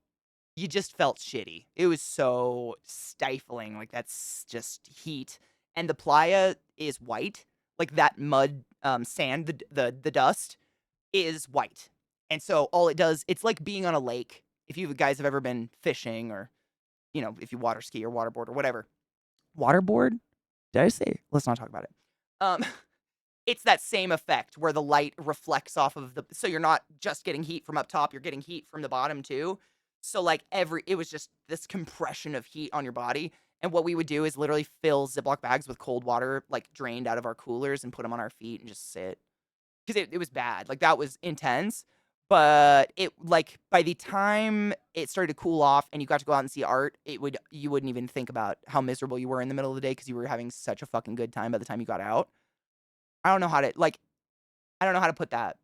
You just felt shitty. It was so stifling. Like, that's just heat. And the playa is white. Like, that mud, sand, the dust is white. And so all it does, it's like being on a lake. If you guys have ever been fishing or, if you water ski or waterboard or whatever. Waterboard? Did I say? Let's not talk about it. Um, it's that same effect where the light reflects off of so you're not just getting heat from up top, you're getting heat from the bottom too. So like it was just this compression of heat on your body. And what we would do is literally fill Ziploc bags with cold water, like drained out of our coolers, and put them on our feet and just sit. Because it was bad. Like, that was intense. But it, like, by the time it started to cool off and you got to go out and see art, you wouldn't even think about how miserable you were in the middle of the day because you were having such a fucking good time by the time you got out. I don't know how to put that.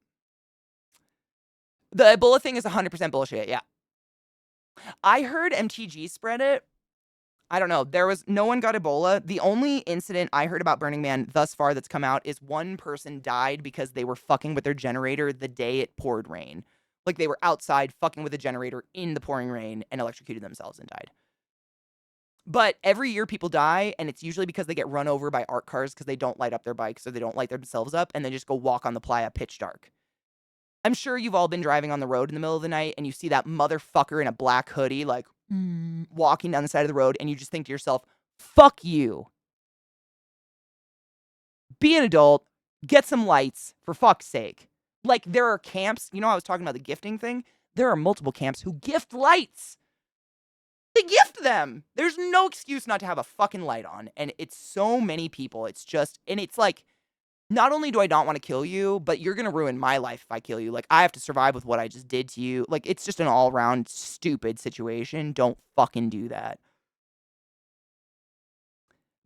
The Ebola thing is 100% bullshit, yeah. I heard MTG spread it. I don't know. No one got Ebola. The only incident I heard about Burning Man thus far that's come out is one person died because they were fucking with their generator the day it poured rain. Like, they were outside fucking with a generator in the pouring rain and electrocuted themselves and died. But every year people die, and it's usually because they get run over by art cars because they don't light up their bikes or they don't light themselves up, and they just go walk on the playa pitch dark. I'm sure you've all been driving on the road in the middle of the night and you see that motherfucker in a black hoodie, like, walking down the side of the road, and you just think to yourself, fuck you. Be an adult. Get some lights, for fuck's sake. Like, there are camps. I was talking about the gifting thing? There are multiple camps who gift lights. They gift them. There's no excuse not to have a fucking light on. And it's so many people. It's just, and it's like, not only do I not want to kill you, but you're going to ruin my life if I kill you. Like, I have to survive with what I just did to you. Like, it's just an all-around stupid situation. Don't fucking do that.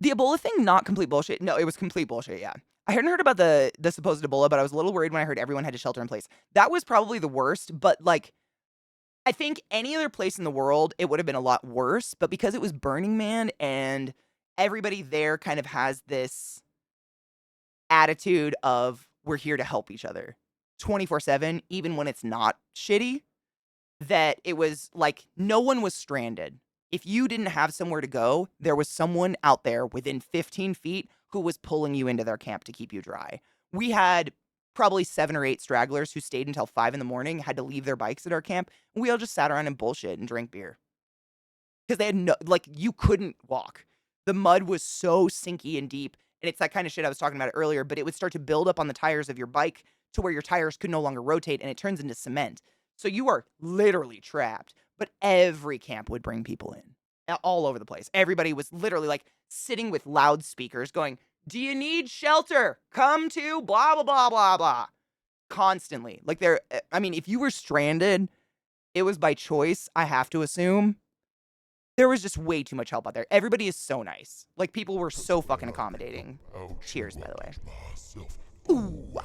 The Ebola thing, not complete bullshit. No, it was complete bullshit, yeah. I hadn't heard about the supposed Ebola, but I was a little worried when I heard everyone had to shelter in place. That was probably the worst, but, like, I think any other place in the world, it would have been a lot worse. But because it was Burning Man and everybody there kind of has this attitude of we're here to help each other 24/7, even when it's not shitty, that it was like no one was stranded. If you didn't have somewhere to go, there was someone out there within 15 feet who was pulling you into their camp to keep you dry. We had probably 7 or 8 stragglers who stayed until 5 in the morning, had to leave their bikes at our camp, and we all just sat around and bullshit and drank beer. Because they had you couldn't walk. The mud was so sinky and deep. And it's that kind of shit I was talking about earlier, but it would start to build up on the tires of your bike to where your tires could no longer rotate and it turns into cement. So you are literally trapped. But every camp would bring people in all over the place. Everybody was literally like sitting with loudspeakers going, "Do you need shelter? Come to blah, blah, blah, blah, blah." Constantly. Like if you were stranded, it was by choice, I have to assume. There was just way too much help out there. Everybody is so nice. Like, people were so fucking accommodating. Cheers, by the way. Ooh.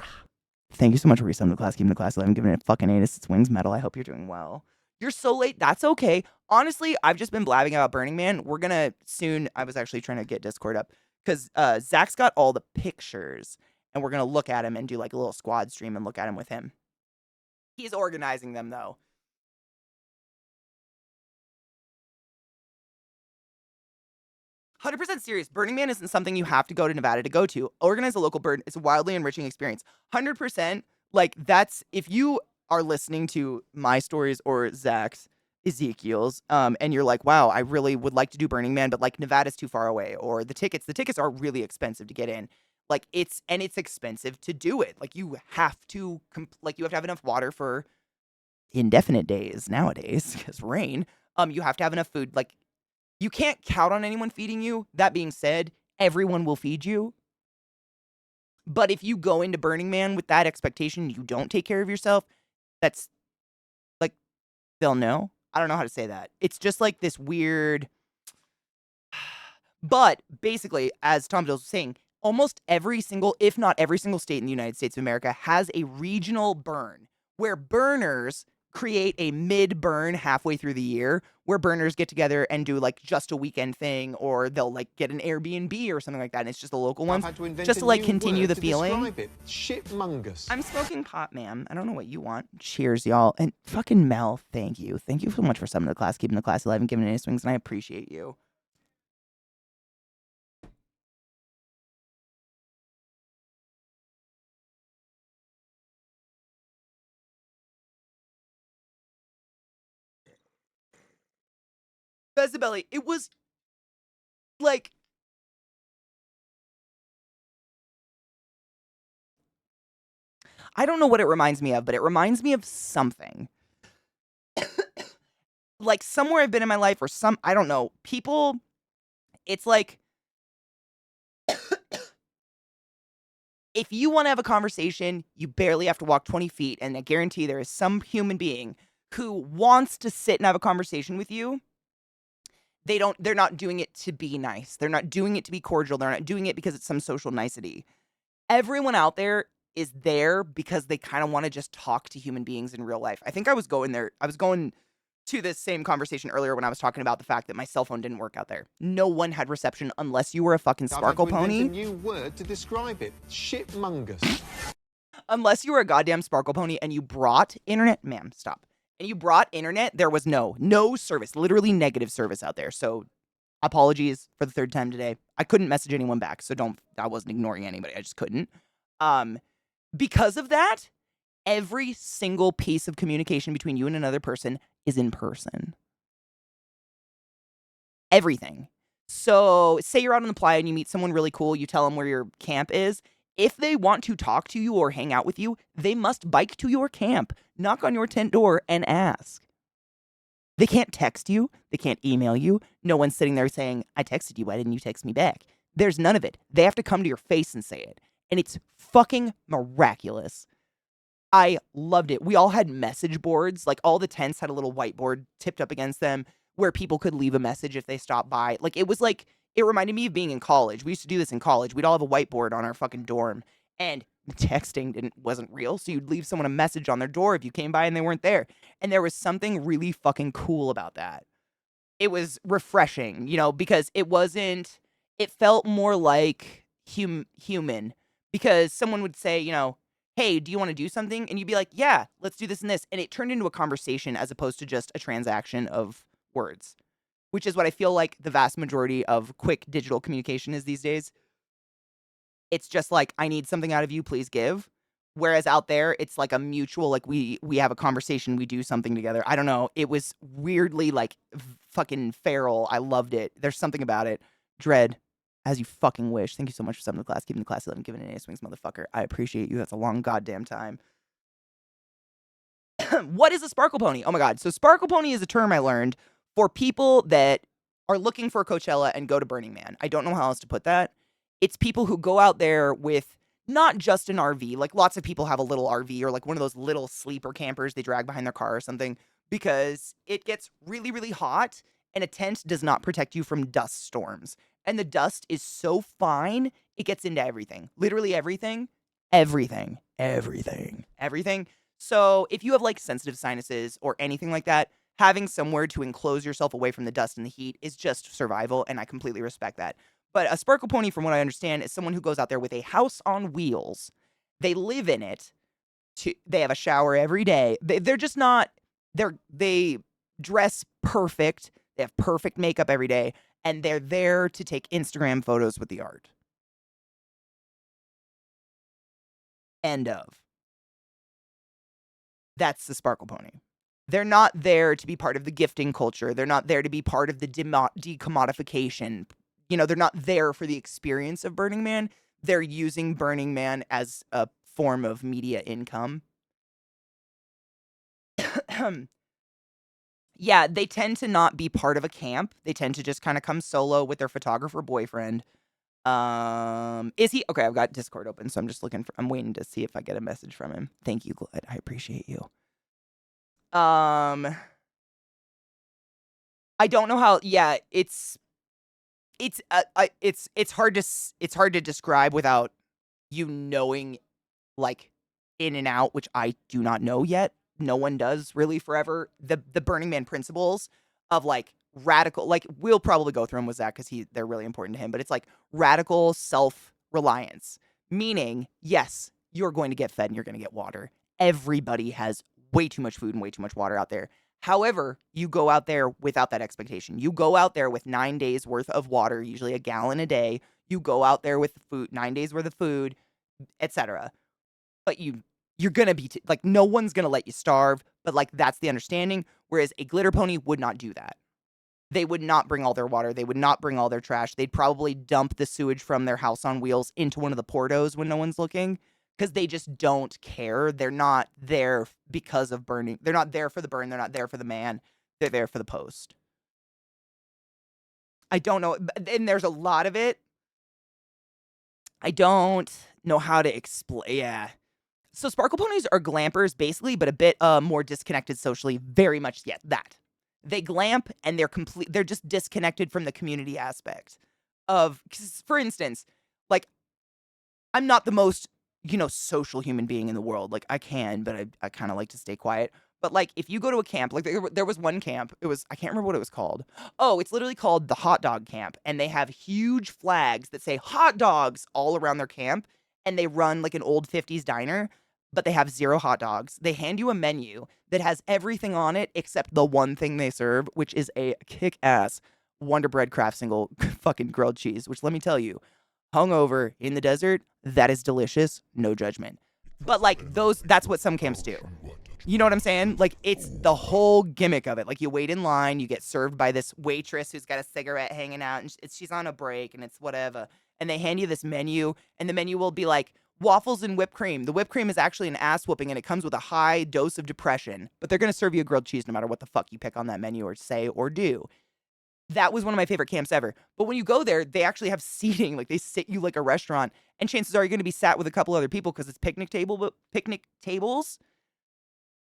Thank you so much for resuming the class. Keeping the class alive. I'm giving it a fucking 8. It's wings medal. I hope you're doing well. You're so late. That's okay. Honestly, I've just been blabbing about Burning Man. We're gonna soon. I was actually trying to get Discord up because Zach's got all the pictures, and we're gonna look at him and do like a little squad stream and look at him with him. He's organizing them though. 100% serious. Burning Man isn't something you have to go to Nevada to go to. Organize a local burn. It's a wildly enriching experience. 100%. Like, that's, if you are listening to my stories or Zach's, Ezekiel's, and you're like, wow, I really would like to do Burning Man, but like Nevada's too far away, or the tickets are really expensive to get in. Like, it's expensive to do it. Like, you have to have enough water for indefinite days nowadays because rain. You have to have enough food. Like, you can't count on anyone feeding you. That being said, everyone will feed you. But if you go into Burning Man with that expectation, you don't take care of yourself, that's like, they'll know. I don't know how to say that. It's just like this weird. But basically, as Tom Dills was saying, almost every single, if not every single state in the United States of America has a regional burn where burners create a mid-burn halfway through the year where burners get together and do like just a weekend thing, or they'll like get an Airbnb or something like that, and it's just the local ones, I've had to invent just a to like new continue word the to feeling. describe it. Shitmungus. I'm smoking pot, ma'am. I don't know what you want. Cheers, y'all. And fucking Mel, thank you. Thank you so much for summoning the class, keeping the class alive, and giving it any swings, and I appreciate you. Bezabelli, it was like, I don't know what it reminds me of, but it reminds me of something. Like somewhere I've been in my life, or some, I don't know, people, it's like, if you want to have a conversation, you barely have to walk 20 feet, and I guarantee there is some human being who wants to sit and have a conversation with you. They're not doing it to be nice. They're not doing it to be cordial. They're not doing it because it's some social nicety. Everyone out there is there because they kind of want to just talk to human beings in real life. I think I was going to this same conversation earlier when I was talking about the fact that my cell phone didn't work out there. No one had reception unless you were a fucking sparkle pony. I've had to invent a new word to describe it. Shitmungus. Unless you were a goddamn sparkle pony and you brought internet, ma'am, stop. And you brought internet, there was no service, literally negative service out there. So apologies for the third time today. I couldn't message anyone back, so I wasn't ignoring anybody. I just couldn't. Because of that, every single piece of communication between you and another person is in person. Everything. So say you're out on the playa and you meet someone really cool, you tell them where your camp is. If they want to talk to you or hang out with you, they must bike to your camp, knock on your tent door, and ask. They can't text you. They can't email you. No one's sitting there saying, I texted you. Why didn't you text me back? There's none of it. They have to come to your face and say it. And it's fucking miraculous. I loved it. We all had message boards. Like all the tents had a little whiteboard tipped up against them where people could leave a message if they stopped by. Like it reminded me of being in college. We used to do this in college. We'd all have a whiteboard on our fucking dorm, and texting wasn't real. So you'd leave someone a message on their door if you came by and they weren't there. And there was something really fucking cool about that. It was refreshing, because it felt more like human, because someone would say, hey, do you want to do something? And you'd be like, yeah, let's do this and this. And it turned into a conversation as opposed to just a transaction of words, which is what I feel like the vast majority of quick digital communication is these days. It's just like, I need something out of you, please give. Whereas out there, it's like a mutual, like we have a conversation, we do something together. I don't know. It was weirdly like fucking feral. I loved it. There's something about it. Dread, as you fucking wish. Thank you so much for summoning the class, keeping the class 11, giving it a swings, motherfucker. I appreciate you. That's a long goddamn time. What is a sparkle pony? Oh my god. So sparkle pony is a term I learned for people that are looking for Coachella and go to Burning Man. I don't know how else to put that. It's people who go out there with not just an RV. Like lots of people have a little RV or like one of those little sleeper campers they drag behind their car or something, because it gets really, really hot and a tent does not protect you from dust storms. And the dust is so fine, it gets into everything. Literally everything. Everything. Everything. Everything. So if you have like sensitive sinuses or anything like that, having somewhere to enclose yourself away from the dust and the heat is just survival, and I completely respect that. But a sparkle pony, from what I understand, is someone who goes out there with a house on wheels. They live in it. They have a shower every day. They're just not, they dress perfect. They have perfect makeup every day. And they're there to take Instagram photos with the art. End of. That's the sparkle pony. They're not there to be part of the gifting culture. They're not there to be part of the decommodification. They're not there for the experience of Burning Man. They're using Burning Man as a form of media income. Yeah, they tend to not be part of a camp. They tend to just kind of come solo with their photographer boyfriend. Is he okay? I've got Discord open, so I'm waiting to see if I get a message from him. Thank you, Glad. I appreciate you. I don't know how. Yeah, it's it's hard to it's hard to describe without you knowing, like, in and out, which I do not know yet. No one does really forever. The Burning Man principles of, like, radical, like, we'll probably go through them with Zach because they're really important to him, but it's like radical self-reliance. Meaning, yes, you're going to get fed and you're going to get water. Everybody has way too much food and way too much water out there. However, you go out there without that expectation. You go out there with 9 days worth of water, usually a gallon a day. You go out there with food, 9 days worth of food, etc. But you're gonna be like, no one's gonna let you starve. But like, that's the understanding. Whereas a glitter pony would not do that. They would not bring all their water. They would not bring all their trash. They'd probably dump the sewage from their house on wheels into one of the portos when no one's looking, because they just don't care. They're not there because of burning. They're not there for the burn. They're not there for the man. They're there for the post. I don't know. And there's a lot of it. I don't know how to explain. Yeah. So sparkle ponies are glampers basically, but a bit more disconnected socially. Very much yet that. They glamp and they're just disconnected from the community aspect of, 'cause for instance, like, I'm not the most, social human being in the world. Like, I can, but I kind of like to stay quiet. But like, if you go to a camp, like there was one camp, I can't remember what it was called. Oh, it's literally called the hot dog camp. And they have huge flags that say hot dogs all around their camp. And they run like an old 50s diner, but they have 0 hot dogs. They hand you a menu that has everything on it except the one thing they serve, which is a kick-ass Wonder Bread Kraft single fucking grilled cheese, which, let me tell you, hungover in the desert, that is delicious, no judgment. But like, that's what some camps do. You know what I'm saying? Like, it's the whole gimmick of it. Like, you wait in line, you get served by this waitress who's got a cigarette hanging out, and she's on a break, and it's whatever. And they hand you this menu, and the menu will be like, waffles and whipped cream. The whipped cream is actually an ass whooping, and it comes with a high dose of depression. But they're going to serve you a grilled cheese no matter what the fuck you pick on that menu or say or do. That was one of my favorite camps ever. But when you go there, they actually have seating. Like, they sit you like a restaurant, and chances are you're going to be sat with a couple other people because it's picnic tables.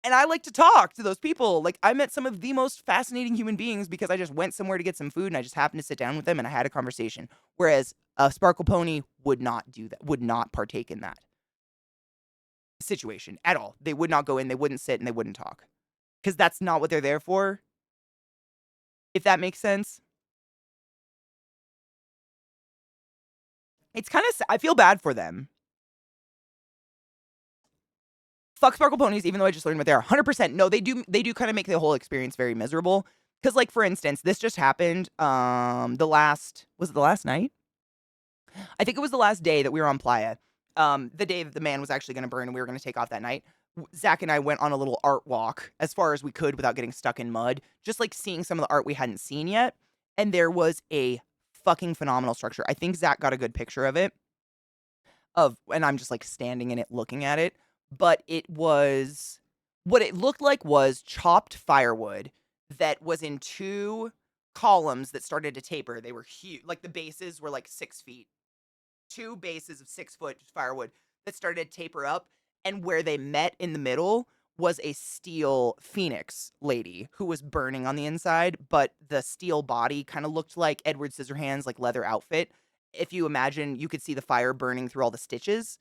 And I like to talk to those people. Like, I met some of the most fascinating human beings because I just went somewhere to get some food and I just happened to sit down with them and I had a conversation. Whereas a sparkle pony would not do that, would not partake in that situation at all. They would not go in, they wouldn't sit, and they wouldn't talk. Because that's not what they're there for. If that makes sense. It's kind of, I feel bad for them. Fuck sparkle ponies, even though I just learned what they are. 100%. No, they do kind of make the whole experience very miserable. Because, like, for instance, this just happened was it the last night? I think it was the last day that we were on Playa. The day that the man was actually going to burn and we were going to take off that night. Zach and I went on a little art walk as far as we could without getting stuck in mud. Just, like, seeing some of the art we hadn't seen yet. And there was a fucking phenomenal structure. I think Zach got a good picture of it. And I'm just, like, standing in it looking at it. But what it looked like was chopped firewood that was in 2 columns that started to taper. They were huge. Like, the bases were like 6 feet. 2 bases of 6-foot firewood that started to taper up. And where they met in the middle was a steel phoenix lady who was burning on the inside. But the steel body kind of looked like Edward Scissorhands, like leather outfit. If you imagine, you could see the fire burning through all the stitches.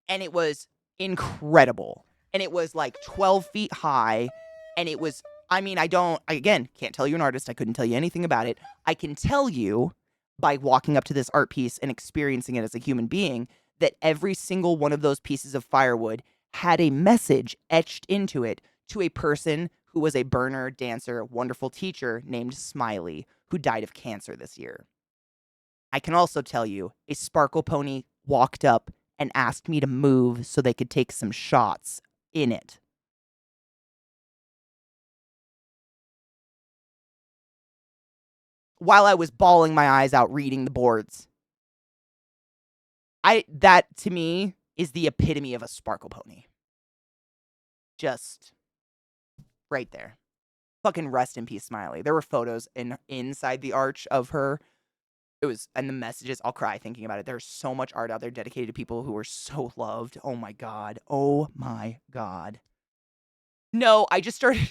And it was incredible. And it was like 12 feet high. And it was, I mean, I again, can't tell you an artist. I couldn't tell you anything about it. I can tell you by walking up to this art piece and experiencing it as a human being that every single one of those pieces of firewood had a message etched into it to a person who was a burner, dancer, wonderful teacher named Smiley, who died of cancer this year. I can also tell you a sparkle pony walked up and asked me to move so they could take some shots in it. While I was bawling my eyes out reading the boards. That to me is the epitome of a sparkle pony. Just right there. Fucking rest in peace, Smiley. There were photos inside the arch of her. And the messages, I'll cry thinking about it. There's so much art out there dedicated to people who were so loved. Oh my God. Oh my God. No, I just started,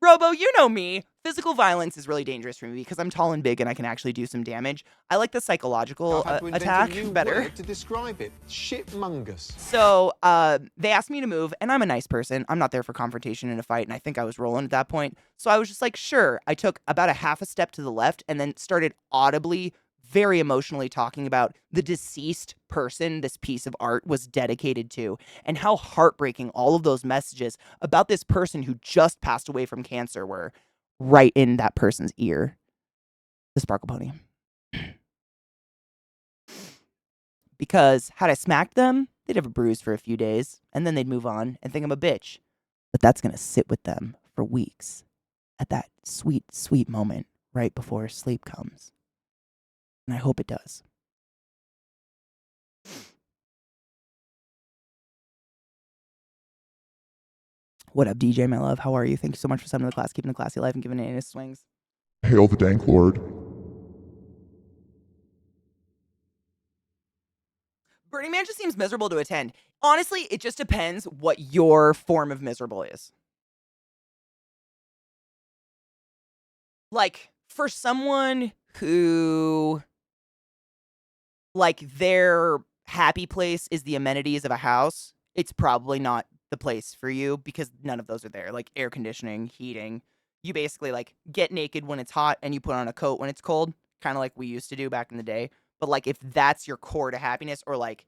Robo, you know me. Physical violence is really dangerous for me because I'm tall and big and I can actually do some damage. I like the psychological I've had to invent attack a new better. word to describe it. Shitmungus. So they asked me to move, and I'm a nice person. I'm not there for confrontation in a fight, and I think I was rolling at that point. So I was just like, sure. I took about a half a step to the left and then started audibly, very emotionally talking about the deceased person this piece of art was dedicated to and how heartbreaking all of those messages about this person who just passed away from cancer were right in that person's ear. The Sparkle Pony. Because had I smacked them, they'd have a bruise for a few days, and then they'd move on and think I'm a bitch. But that's going to sit with them for weeks at that sweet, sweet moment right before sleep comes. And I hope it does. What up, DJ, my love? How are you? Thank you so much for sending the class, keeping the classy life, and giving it his swings. Hail the Dank Lord. Burning Man just seems miserable to attend. Honestly, it just depends what your form of miserable is. Like, for someone who, like, their happy place is the amenities of a house, it's probably not the place for you because none of those are there. Like, air conditioning, heating. You basically, like, get naked when it's hot and you put on a coat when it's cold, kind of like we used to do back in the day. But, like, if that's your core to happiness, or, like,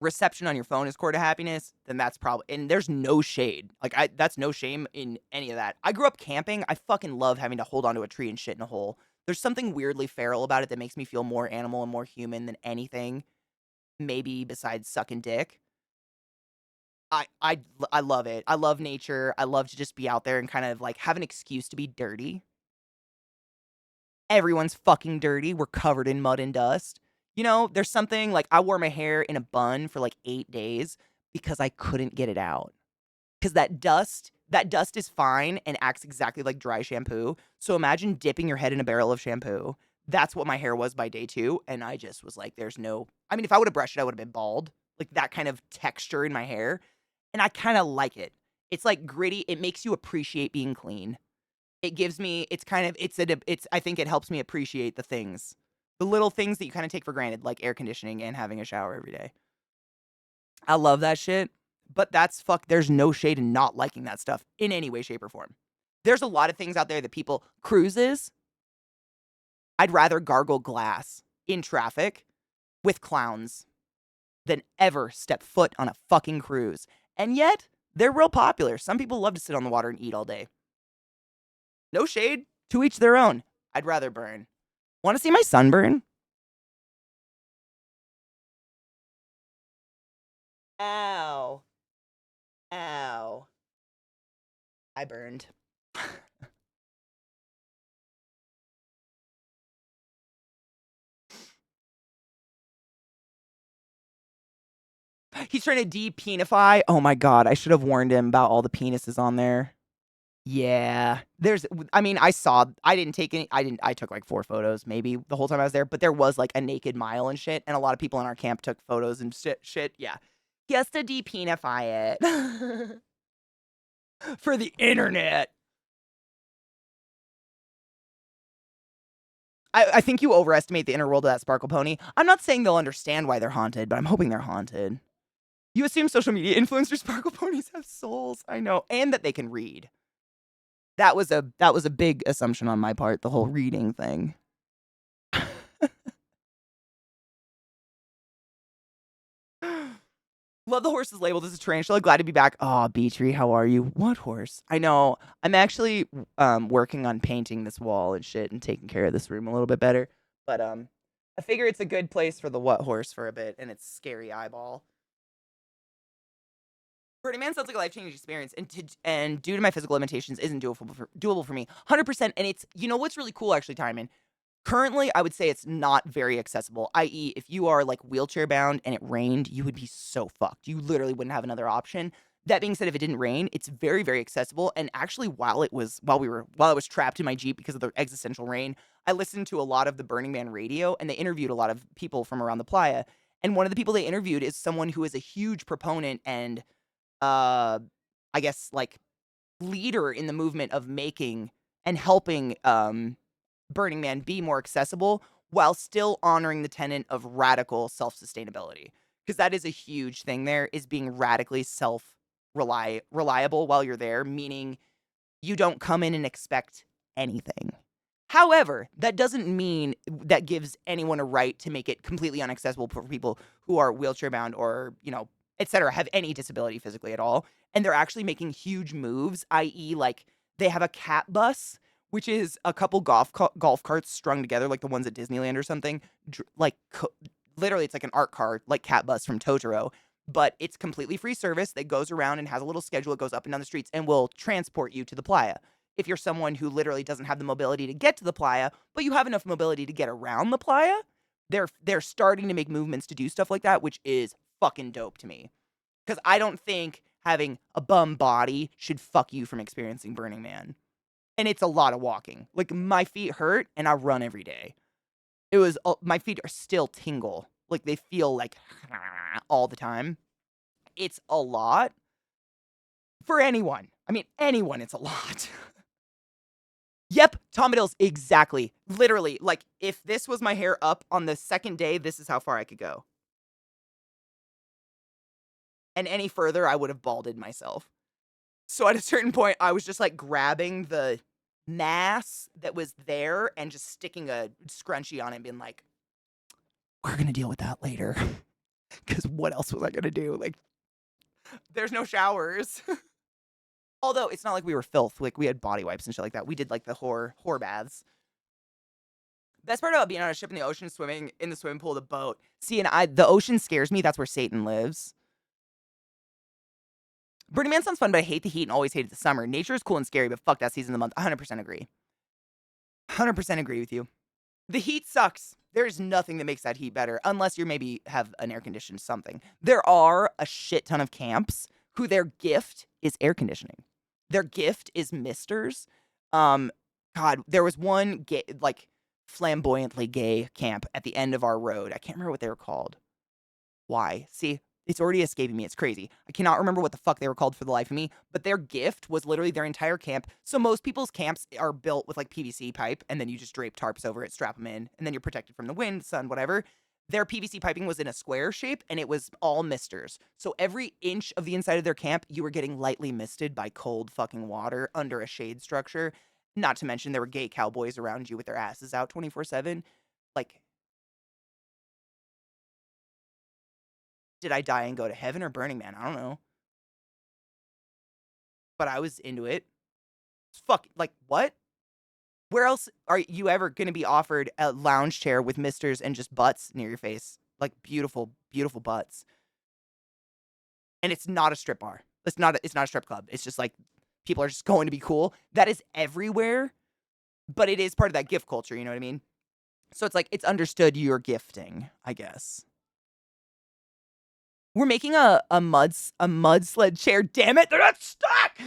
reception on your phone is core to happiness, then that's probably, and there's no shade. Like, that's no shame in any of that. I grew up camping. I fucking love having to hold onto a tree and shit in a hole. There's something weirdly feral about it that makes me feel more animal and more human than anything, maybe besides sucking dick. I love it. I love nature. I love to just be out there and kind of like have an excuse to be dirty. Everyone's fucking dirty. We're covered in mud and dust. You know, there's something like I wore my hair in a bun for like 8 days because I couldn't get it out. Because that dust is fine and acts exactly like dry shampoo. So imagine dipping your head in a barrel of shampoo. That's what my hair was by day 2. And I just was like, there's no, I mean, if I would have brushed it, I would have been bald. Like that kind of texture in my hair. And I kind of like it. It's like gritty. It makes you appreciate being clean. It gives me, it's kind of, I think it helps me appreciate the things. The little things that you kind of take for granted, like air conditioning and having a shower every day. I love that shit. But there's no shade in not liking that stuff in any way, shape, or form. There's a lot of things out there that people, cruises, I'd rather gargle glass in traffic with clowns than ever step foot on a fucking cruise. And yet, they're real popular. Some people love to sit on the water and eat all day. No shade, to each their own. I'd rather burn. Want to see my sunburn? Ow. Ow. I burned. He's trying to de-penify. Oh my god, I should have warned him about all the penises on there. Yeah. I took like 4 photos maybe the whole time I was there, but there was like a naked mile and shit, and a lot of people in our camp took photos and shit. Yeah. He has to de-penify it. For the internet. I think you overestimate the inner world of that Sparkle Pony. I'm not saying they'll understand why they're haunted, but I'm hoping they're haunted. You assume social media influencers Sparkle Ponies have souls. I know. And that they can read. That was a big assumption on my part, the whole reading thing. Love the horse's labeled as a tarantula. Glad to be back. Oh, Beatree, how are you? What horse? I know. I'm actually working on painting this wall and shit and taking care of this room a little bit better. But I figure it's a good place for the what horse for a bit, and it's scary eyeball. Burning Man sounds like a life-changing experience, and due to my physical limitations, isn't doable for me. 100%. And it's, you know what's really cool, actually, Timon? Currently, I would say it's not very accessible, i.e., if you are like wheelchair bound and it rained, you would be so fucked. You literally wouldn't have another option. That being said, if it didn't rain, it's very, very accessible. And actually, while I was trapped in my Jeep because of the existential rain, I listened to a lot of the Burning Man radio, and they interviewed a lot of people from around the playa. And one of the people they interviewed is someone who is a huge proponent and I guess like leader in the movement of making and helping Burning Man be more accessible while still honoring the tenet of radical self-sustainability. Because that is a huge thing there, is being radically reliable while you're there, meaning you don't come in and expect anything. However, that doesn't mean that gives anyone a right to make it completely inaccessible for people who are wheelchair bound or, et cetera, have any disability physically at all. And they're actually making huge moves, i.e., like they have a cat bus, which is a couple golf carts strung together, like the ones at Disneyland or something. Literally, it's like an art car, like Cat Bus from Totoro, but it's completely free service that goes around and has a little schedule. It goes up and down the streets and will transport you to the playa. If you're someone who literally doesn't have the mobility to get to the playa, but you have enough mobility to get around the playa, they're starting to make movements to do stuff like that, which is fucking dope to me. Because I don't think having a bum body should fuck you from experiencing Burning Man. And it's a lot of walking. Like, my feet hurt, and I run every day. My feet are still tingle. Like, they feel like all the time. It's a lot for anyone. I mean, anyone, it's a lot. Yep, Tomadills, exactly. Literally, like, if this was my hair up on the second day, this is how far I could go. And any further, I would have balded myself. So at a certain point, I was just, like, grabbing the mass that was there and just sticking a scrunchie on it and being like, we're gonna deal with that later. Because what else was I gonna do? Like, there's no showers. Although, it's not like we were filth. Like, we had body wipes and shit like that. We did, like, the whore baths. Best part about being on a ship in the ocean, swimming in the swimming pool, the boat. See, and the ocean scares me. That's where Satan lives. Burning Man sounds fun, but I hate the heat and always hated the summer. Nature is cool and scary, but fuck that season of the month. 100% agree. 100% agree with you. The heat sucks. There's nothing that makes that heat better, unless you maybe have an air-conditioned something. There are a shit ton of camps who their gift is air conditioning. Their gift is misters. God, there was one gay, like, flamboyantly gay camp at the end of our road. I can't remember what they were called. Why? See, it's already escaping me. It's crazy. I cannot remember what the fuck they were called for the life of me, but their gift was literally their entire camp. So most people's camps are built with, like, PVC pipe, and then you just drape tarps over it, strap them in, and then you're protected from the wind, sun, whatever. Their PVC piping was in a square shape, and it was all misters. So every inch of the inside of their camp, you were getting lightly misted by cold fucking water under a shade structure. Not to mention there were gay cowboys around you with their asses out 24/7. Like, did I die and go to heaven or Burning Man? I don't know. But I was into it. Fuck, like, what? Where else are you ever going to be offered a lounge chair with misters and just butts near your face? Like, beautiful, beautiful butts. And it's not a strip bar. It's not a strip club. It's just like people are just going to be cool. That is everywhere, but it is part of that gift culture, you know what I mean? So it's like, it's understood you're gifting, I guess. We're making a mud sled chair. Damn it, they're not stuck.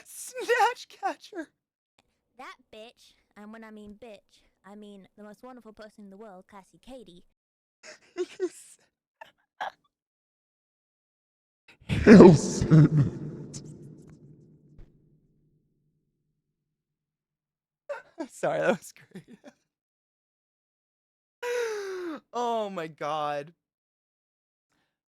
Snatch catcher. That bitch, and when I mean bitch, I mean the most wonderful person in the world, ClassyKatie. Nelson. Sorry, that was great. Oh my god.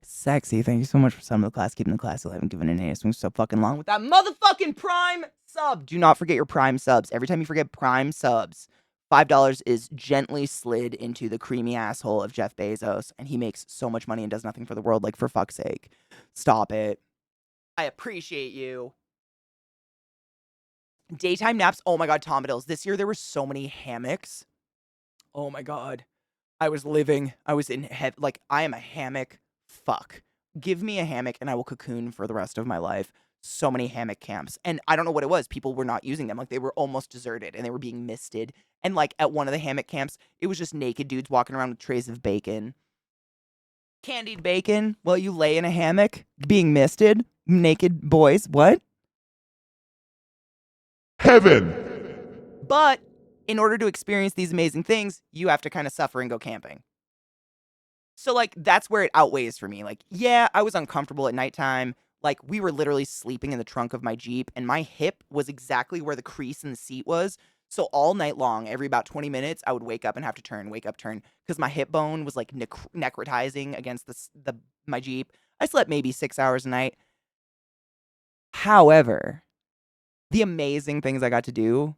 Sexy, thank you so much for subbing the class, keeping the class alive, and giving an A. Swing so fucking long with that motherfucking Prime sub. Do not forget your Prime subs. Every time you forget Prime subs, $5 is gently slid into the creamy asshole of Jeff Bezos, and he makes so much money and does nothing for the world. Like, for fuck's sake. Stop it. I appreciate you. Daytime naps. Oh my god, Tomadills. This year there were so many hammocks. Oh my god. I was in heaven. Like, I am a hammock fuck. Give me a hammock and I will cocoon for the rest of my life. So many hammock camps. And I don't know what it was. People were not using them. Like, they were almost deserted and they were being misted. And, like, at one of the hammock camps, it was just naked dudes walking around with trays of bacon. Candied bacon while you lay in a hammock being misted. Naked boys. What? Heaven. But in order to experience these amazing things, you have to kind of suffer and go camping. So, like, that's where it outweighs for me. Like, yeah, I was uncomfortable at nighttime. Like, we were literally sleeping in the trunk of my Jeep, and my hip was exactly where the crease in the seat was. So all night long, every about 20 minutes, I would wake up and have to turn, wake up, turn, because my hip bone was like necrotizing against my Jeep. I slept maybe 6 hours a night. However, the amazing things I got to do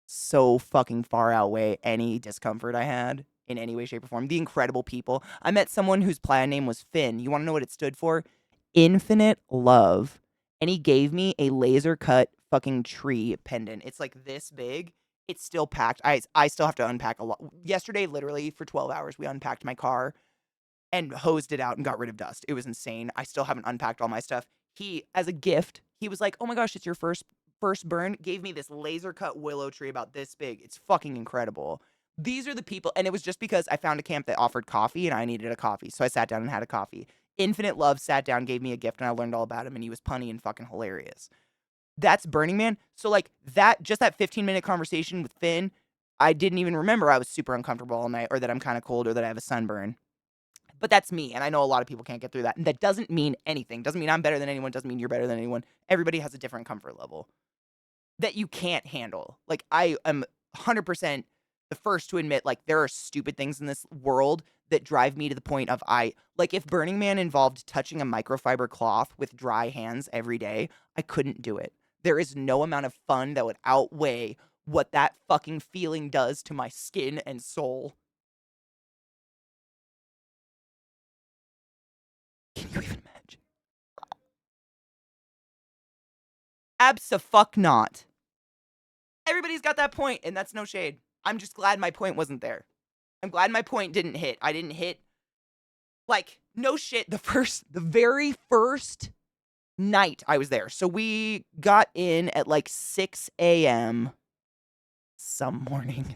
so fucking far outweigh any discomfort I had in any way, shape, or form. The incredible people. I met someone whose plan name was Finn. You want to know what it stood for? Infinite love. And he gave me a laser cut fucking tree pendant. It's like this big. It's still packed. I still have to unpack a lot. Yesterday, literally, for 12 hours, we unpacked my car and hosed it out and got rid of dust. It was insane. I still haven't unpacked all my stuff. He, as a gift, he was like, "Oh my gosh, it's your first burn." Gave me this laser cut willow tree about this big. It's fucking incredible. These are the people, and it was just because I found a camp that offered coffee and I needed a coffee. So I sat down and had a coffee. Infinite Love sat down, gave me a gift, and I learned all about him, and he was punny and fucking hilarious. That's Burning Man. So like just that 15-minute conversation with Finn, I didn't even remember I was super uncomfortable all night or that I'm kind of cold or that I have a sunburn. But that's me, and I know a lot of people can't get through that. And that doesn't mean anything. Doesn't mean I'm better than anyone. Doesn't mean you're better than anyone. Everybody has a different comfort level that you can't handle. Like, I am 100% the first to admit, like, there are stupid things in this world that drive me to the point of like, if Burning Man involved touching a microfiber cloth with dry hands every day, I couldn't do it. There is no amount of fun that would outweigh what that fucking feeling does to my skin and soul. Can you even imagine? Abso-fuck-not. Everybody's got that point, and that's no shade. I'm just glad my point wasn't there. I'm glad my point didn't hit. I didn't hit, like, no shit, the very first night I was there. So we got in at like 6 a.m. some morning.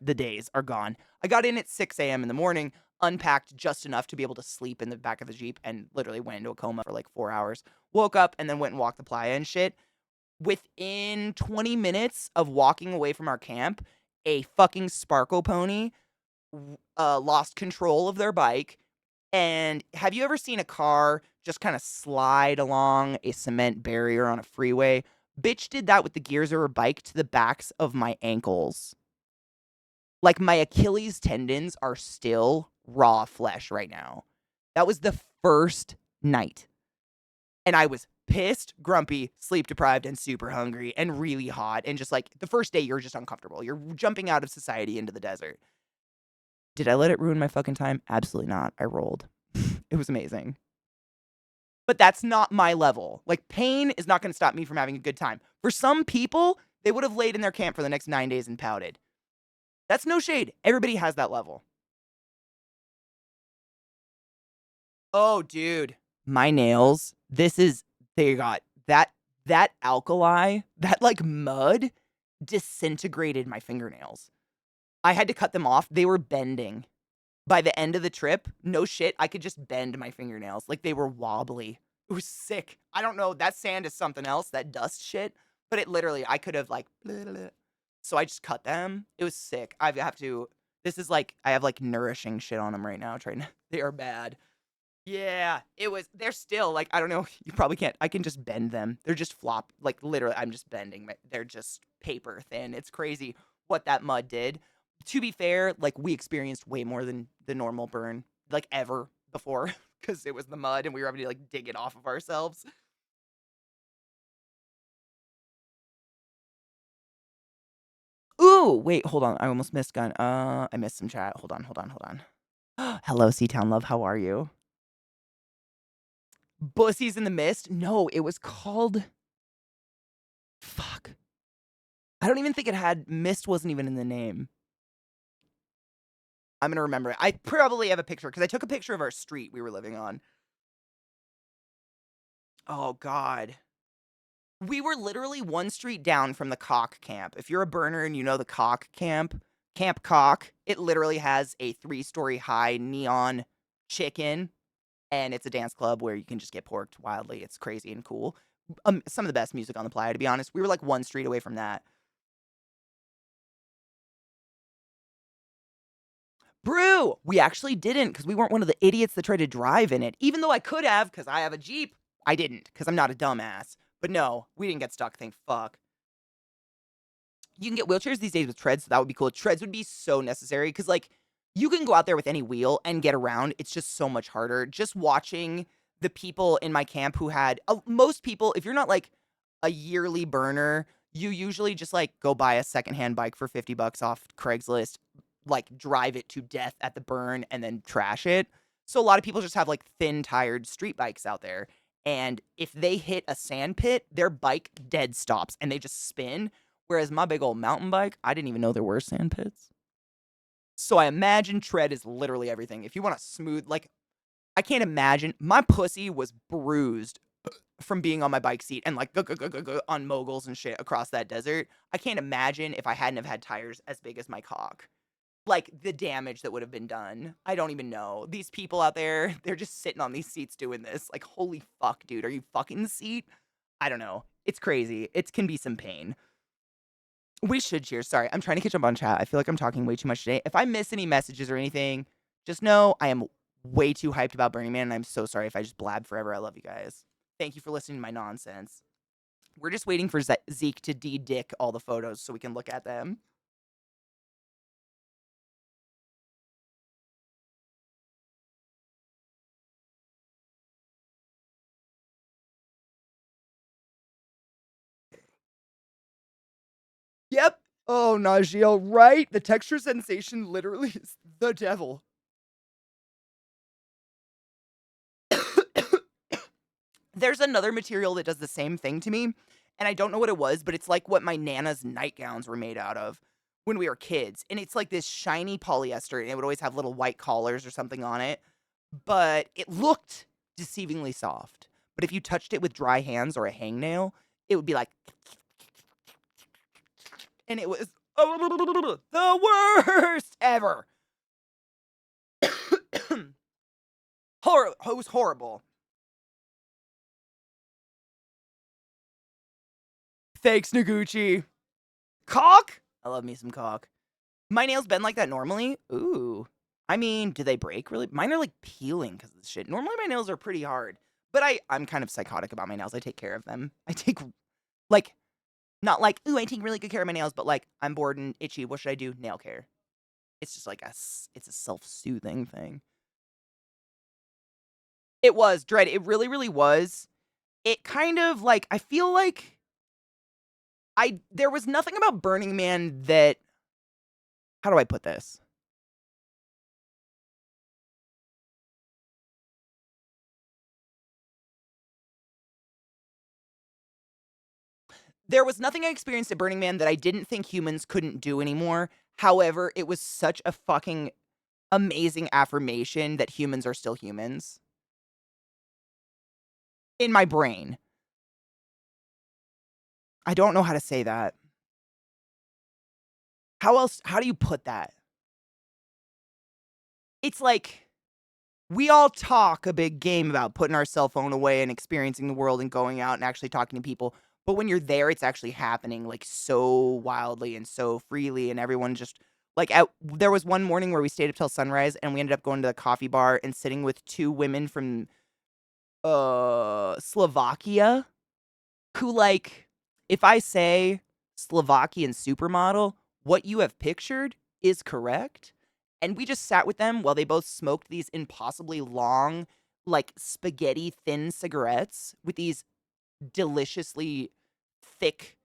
The days are gone. I got in at 6 a.m. in the morning, unpacked just enough to be able to sleep in the back of the Jeep, and literally went into a coma for like 4 hours. Woke up and then went and walked the playa and shit. Within 20 minutes of walking away from our camp, a fucking Sparkle pony lost control of their bike. And have you ever seen a car just kind of slide along a cement barrier on a freeway? Bitch did that with the gears of her bike to the backs of my ankles. Like, my Achilles tendons are still raw flesh right now. That was the first night. And I was pissed, grumpy, sleep deprived, and super hungry, and really hot. And just like the first day, you're just uncomfortable. You're jumping out of society into the desert. Did I let it ruin my fucking time? Absolutely not. I rolled. It was amazing. But that's not my level. Like, pain is not going to stop me from having a good time. For some people, they would have laid in their camp for the next 9 days and pouted. That's no shade. Everybody has that level. Oh, dude. My nails. They got that alkali, that like mud disintegrated my fingernails. I had to cut them off. They were bending. By the end of the trip, no shit, I could just bend my fingernails. Like, they were wobbly. It was sick. I don't know. That sand is something else, that dust shit. But it literally, I could have like, blah, blah, blah. So I just cut them. It was sick. I have like nourishing shit on them right now. They are bad. Yeah, they're still like, I don't know. You probably can't. I can just bend them. They're just flop. Like, literally, I'm just bending. They're just paper thin. It's crazy what that mud did. To be fair, like, we experienced way more than the normal burn, like, ever before, because it was the mud and we were having to, like, dig it off of ourselves. Ooh, wait, hold on. I almost missed gun. I missed some chat. Hold on. Hello, Seatown Love. How are you? Bussies in the Mist? No, it was called... Fuck. I don't even think it had... Mist wasn't even in the name. I'm gonna remember it. I probably have a picture, because I took a picture of our street we were living on. Oh, God. We were literally one street down from the Cock Camp. If you're a burner and you know the Cock Camp, Camp Cock, it literally has a 3-story high neon chicken, and it's a dance club where you can just get porked wildly. It's crazy and cool. Some of the best music on the playa, to be honest. We were like one street away from that. Brew! We actually didn't because we weren't one of the idiots that tried to drive in it. Even though I could have because I have a Jeep. I didn't because I'm not a dumbass. But no, we didn't get stuck, thank fuck. You can get wheelchairs these days with treads, so that would be cool. Treads would be so necessary because, like, you can go out there with any wheel and get around. It's just so much harder. Just watching the people in my camp who had most people, if you're not like a yearly burner, you usually just like go buy a secondhand bike for $50 off Craigslist, like drive it to death at the burn and then trash it. So a lot of people just have like thin tired street bikes out there. And if they hit a sand pit, their bike dead stops and they just spin. Whereas my big old mountain bike, I didn't even know there were sand pits. So I imagine tread is literally everything. If you want a smooth, like, I can't imagine. My pussy was bruised from being on my bike seat and like on moguls and shit across that desert. I can't imagine if I hadn't have had tires as big as my cock. Like the damage that would have been done. I don't even know. These people out there, they're just sitting on these seats doing this. Like, holy fuck, dude. Are you fucking the seat? I don't know. It's crazy. It can be some pain. We should cheers. Sorry, I'm trying to catch up on chat. I feel like I'm talking way too much today. If I miss any messages or anything, just know I am way too hyped about Burning Man, and I'm so sorry if I just blab forever. I love you guys. Thank you for listening to my nonsense. We're just waiting for Zeke to de-dick all the photos so we can look at them. Yep. Oh, Najeel, right? The texture sensation literally is the devil. There's another material that does the same thing to me, and I don't know what it was, but it's like what my Nana's nightgowns were made out of when we were kids. And it's like this shiny polyester, and it would always have little white collars or something on it, but it looked deceivingly soft. But if you touched it with dry hands or a hangnail, it would be like, and it was the worst ever. It was horrible. Thanks, Noguchi. Cock? I love me some cock. My nails bend like that normally? Ooh. I mean, do they break really? Mine are like peeling because of this shit. Normally my nails are pretty hard. But I'm kind of psychotic about my nails. I take care of them. I take, like, not like, ooh, I take really good care of my nails, but like, I'm bored and itchy. What should I do? Nail care. It's just like it's a self-soothing thing. It was, Dread. It really, really was. It kind of like, I feel like there was nothing about Burning Man that, how do I put this? There was nothing I experienced at Burning Man that I didn't think humans couldn't do anymore. However, it was such a fucking amazing affirmation that humans are still humans. In my brain. I don't know how to say that. How do you put that? It's like, we all talk a big game about putting our cell phone away and experiencing the world and going out and actually talking to people. But when you're there, it's actually happening like so wildly and so freely, and everyone just like there was one morning where we stayed up till sunrise and we ended up going to the coffee bar and sitting with two women from Slovakia who, like, if I say Slovakian supermodel, what you have pictured is correct. And we just sat with them while they both smoked these impossibly long, like spaghetti thin cigarettes with these deliciously thick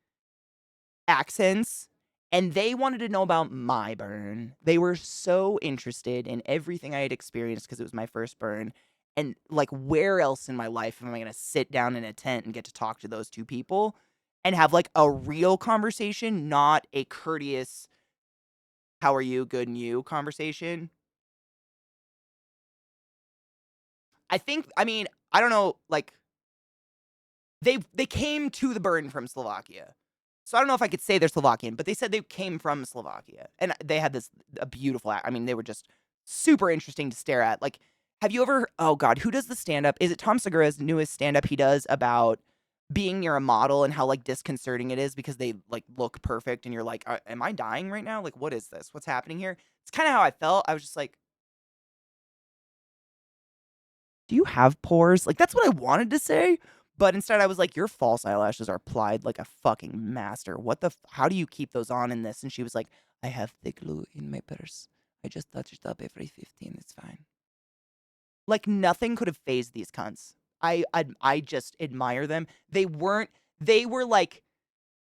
accents. And they wanted to know about my burn. They were so interested in everything I had experienced because it was my first burn. And like, where else in my life am I going to sit down in a tent and get to talk to those two people and have like a real conversation, not a courteous, how are you, good and you conversation? I mean, I don't know, like, they came to the burn from Slovakia. So I don't know if I could say they're Slovakian, but they said they came from Slovakia. And they had a beautiful, I mean, they were just super interesting to stare at. Like, have you ever, oh God, who does the stand-up? Is it Tom Segura's newest stand-up he does about being near a model and how like disconcerting it is because they like look perfect and you're like, am I dying right now? Like, what is this? What's happening here? It's kind of how I felt. I was just like, do you have pores? Like, that's what I wanted to say. But instead I was like, your false eyelashes are applied like a fucking master. What the, how do you keep those on in this? And she was like, I have the glue in my purse. I just touch it up every 15. It's fine. Like nothing could have phased these cunts. I just admire them. They were like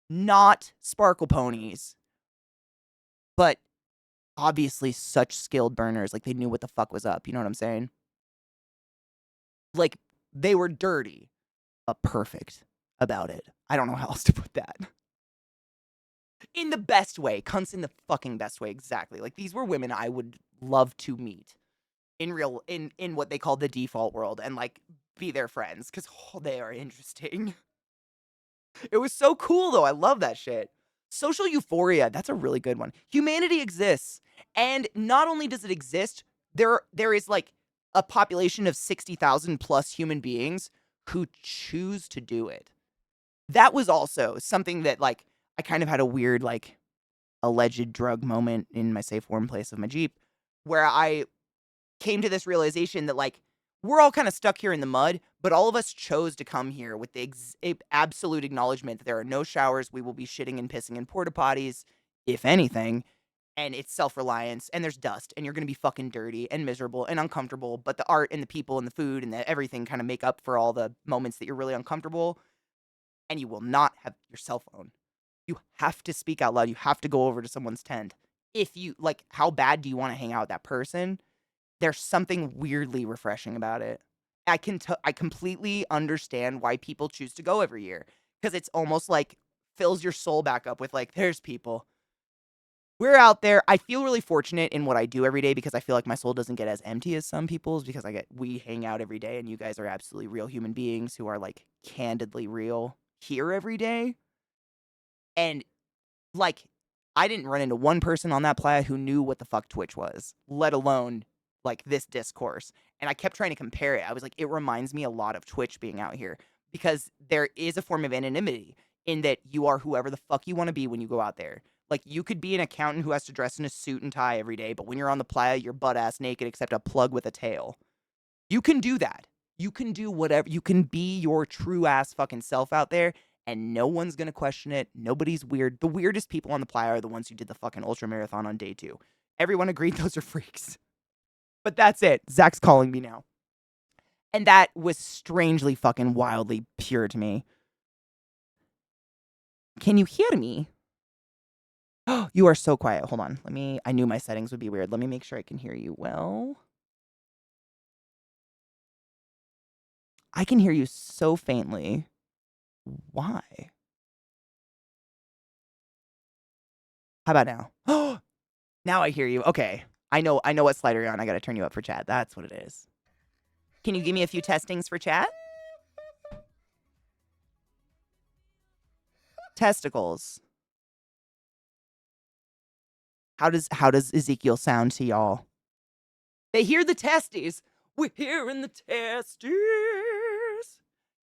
not sparkle ponies, but obviously such skilled burners. Like they knew what the fuck was up. You know what I'm saying? Like they were dirty, but perfect about it. I don't know how else to put that. In the best way. Cunts in the fucking best way. Exactly. Like these were women I would love to meet in real, in what they call the default world and like be their friends. Cause they are interesting. It was so cool though. I love that shit. Social euphoria. That's a really good one. Humanity exists. And not only does it exist, there is like a population of 60,000 plus human beings who choose to do it. That was also something that like I kind of had a weird like alleged drug moment in my safe warm place of my Jeep where I came to this realization that like we're all kind of stuck here in the mud, but all of us chose to come here with the absolute acknowledgement that there are no showers. We will be shitting and pissing in porta potties, if anything. And it's self-reliance, and there's dust, and you're going to be fucking dirty and miserable and uncomfortable. But the art and the people and the food and the everything kind of make up for all the moments that you're really uncomfortable. And you will not have your cell phone. You have to speak out loud. You have to go over to someone's tent. If you, like, how bad do you want to hang out with that person? There's something weirdly refreshing about it. I completely understand why people choose to go every year. Because it's almost like fills your soul back up with like, there's people. We're out there. I feel really fortunate in what I do every day because I feel like my soul doesn't get as empty as some people's because we hang out every day and you guys are absolutely real human beings who are like candidly real here every day. And like, I didn't run into one person on that playa who knew what the fuck Twitch was, let alone like this discourse. And I kept trying to compare it. I was like, it reminds me a lot of Twitch being out here because there is a form of anonymity in that you are whoever the fuck you want to be when you go out there. Like, you could be an accountant who has to dress in a suit and tie every day, but when you're on the playa, you're butt-ass naked except a plug with a tail. You can do that. You can do whatever. You can be your true-ass fucking self out there, and no one's gonna question it. Nobody's weird. The weirdest people on the playa are the ones who did the fucking ultra marathon on day 2. Everyone agreed those are freaks. But that's it. Zach's calling me now. And that was strangely fucking wildly pure to me. Can you hear me? You are so quiet. Hold on. I knew my settings would be weird. Let me make sure I can hear you well. I can hear you so faintly. Why? How about now? Now I hear you. Okay. I know what slider you're on. I gotta turn you up for chat. That's what it is. Can you give me a few testings for chat? Testicles. How does Ezekiel sound to y'all? They hear the testes. We're hearing the testes.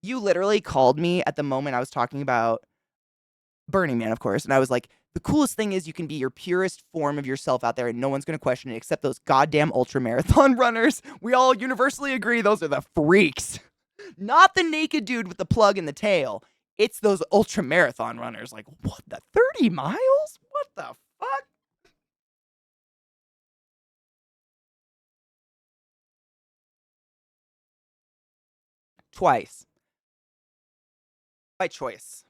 You literally called me at the moment I was talking about Burning Man, of course, and I was like, the coolest thing is you can be your purest form of yourself out there and no one's going to question it except those goddamn ultra marathon runners. We all universally agree those are the freaks. Not the naked dude with the plug in the tail. It's those ultra marathon runners. Like, what the 30 miles? What the fuck? Twice. By choice.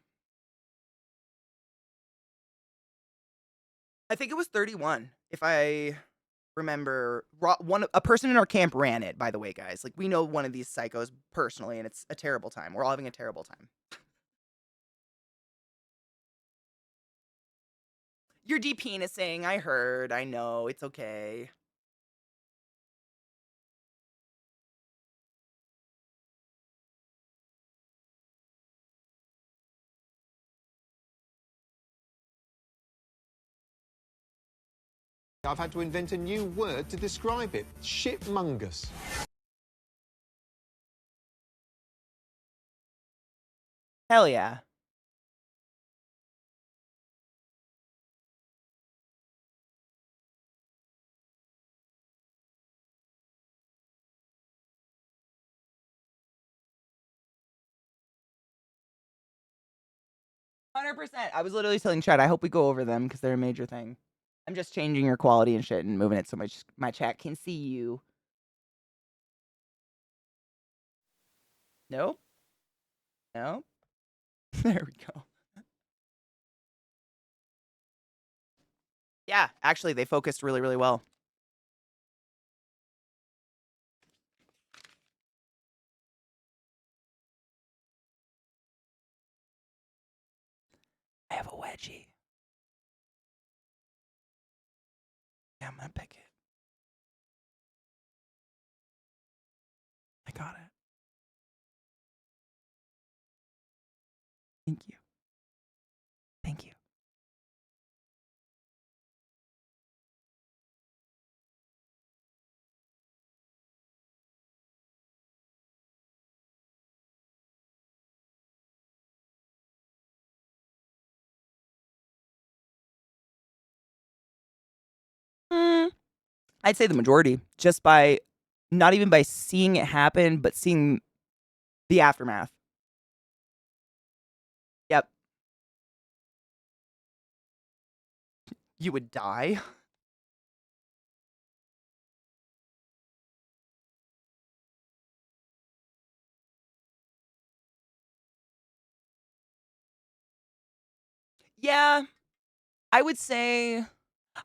I think it was 31, if I remember. A person in our camp ran it, by the way, guys. Like, we know one of these psychos personally, and it's a terrible time. We're all having a terrible time. You're de-penising. I heard. I know. It's okay. I've had to invent a new word to describe it. Shitmungus. Hell yeah. %. I was literally telling Chad, I hope we go over them because they're a major thing. I'm just changing your quality and shit and moving it so my chat can see you. Nope. Nope. There we go. Yeah, actually, they focused really, really well. I have a wedgie. Yeah, I'm gonna pick it. I got it. Thank you. Thank you. I'd say the majority, just by not even by seeing it happen, but seeing the aftermath. Yep. You would die. Yeah, I would say.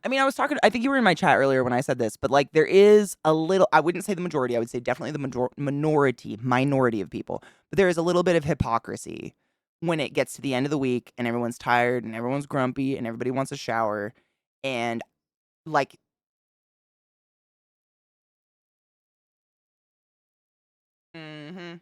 I mean, I think you were in my chat earlier when I said this, but like there is a little, I wouldn't say the majority, I would say definitely the minority of people, but there is a little bit of hypocrisy when it gets to the end of the week and everyone's tired and everyone's grumpy and everybody wants a shower. And like, mm-hmm.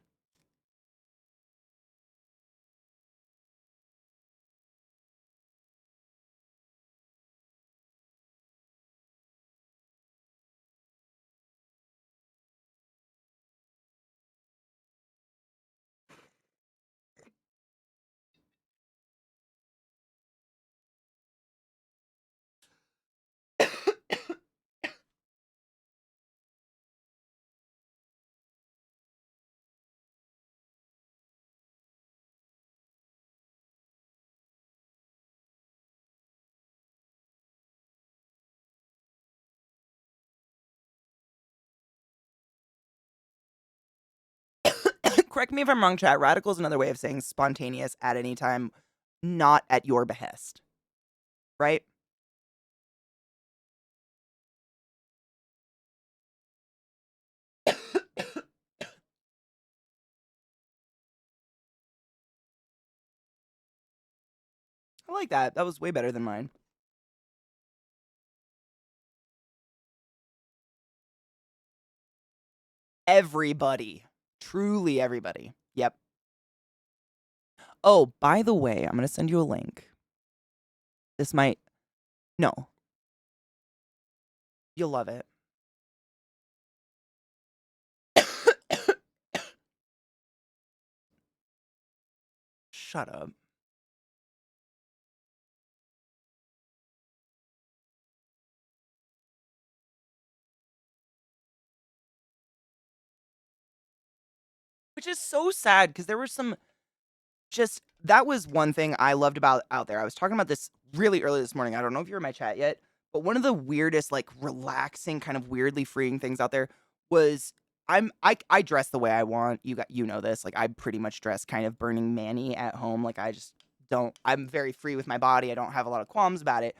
Correct me if I'm wrong, chat. Radical is another way of saying spontaneous at any time, not at your behest. Right? I like that. That was way better than mine. Everybody. Truly everybody. Yep. Oh, by the way, I'm going to send you a link. This might. No. You'll love it. Shut up. Which is so sad because there were some just that was one thing I loved about out there. I was talking about this really early this morning. I don't know if you're in my chat yet, but one of the weirdest, like relaxing, kind of weirdly freeing things out there was I dress the way I want. You know this. Like I pretty much dress kind of Burning Manny at home. Like I just don't I'm very free with my body. I don't have a lot of qualms about it.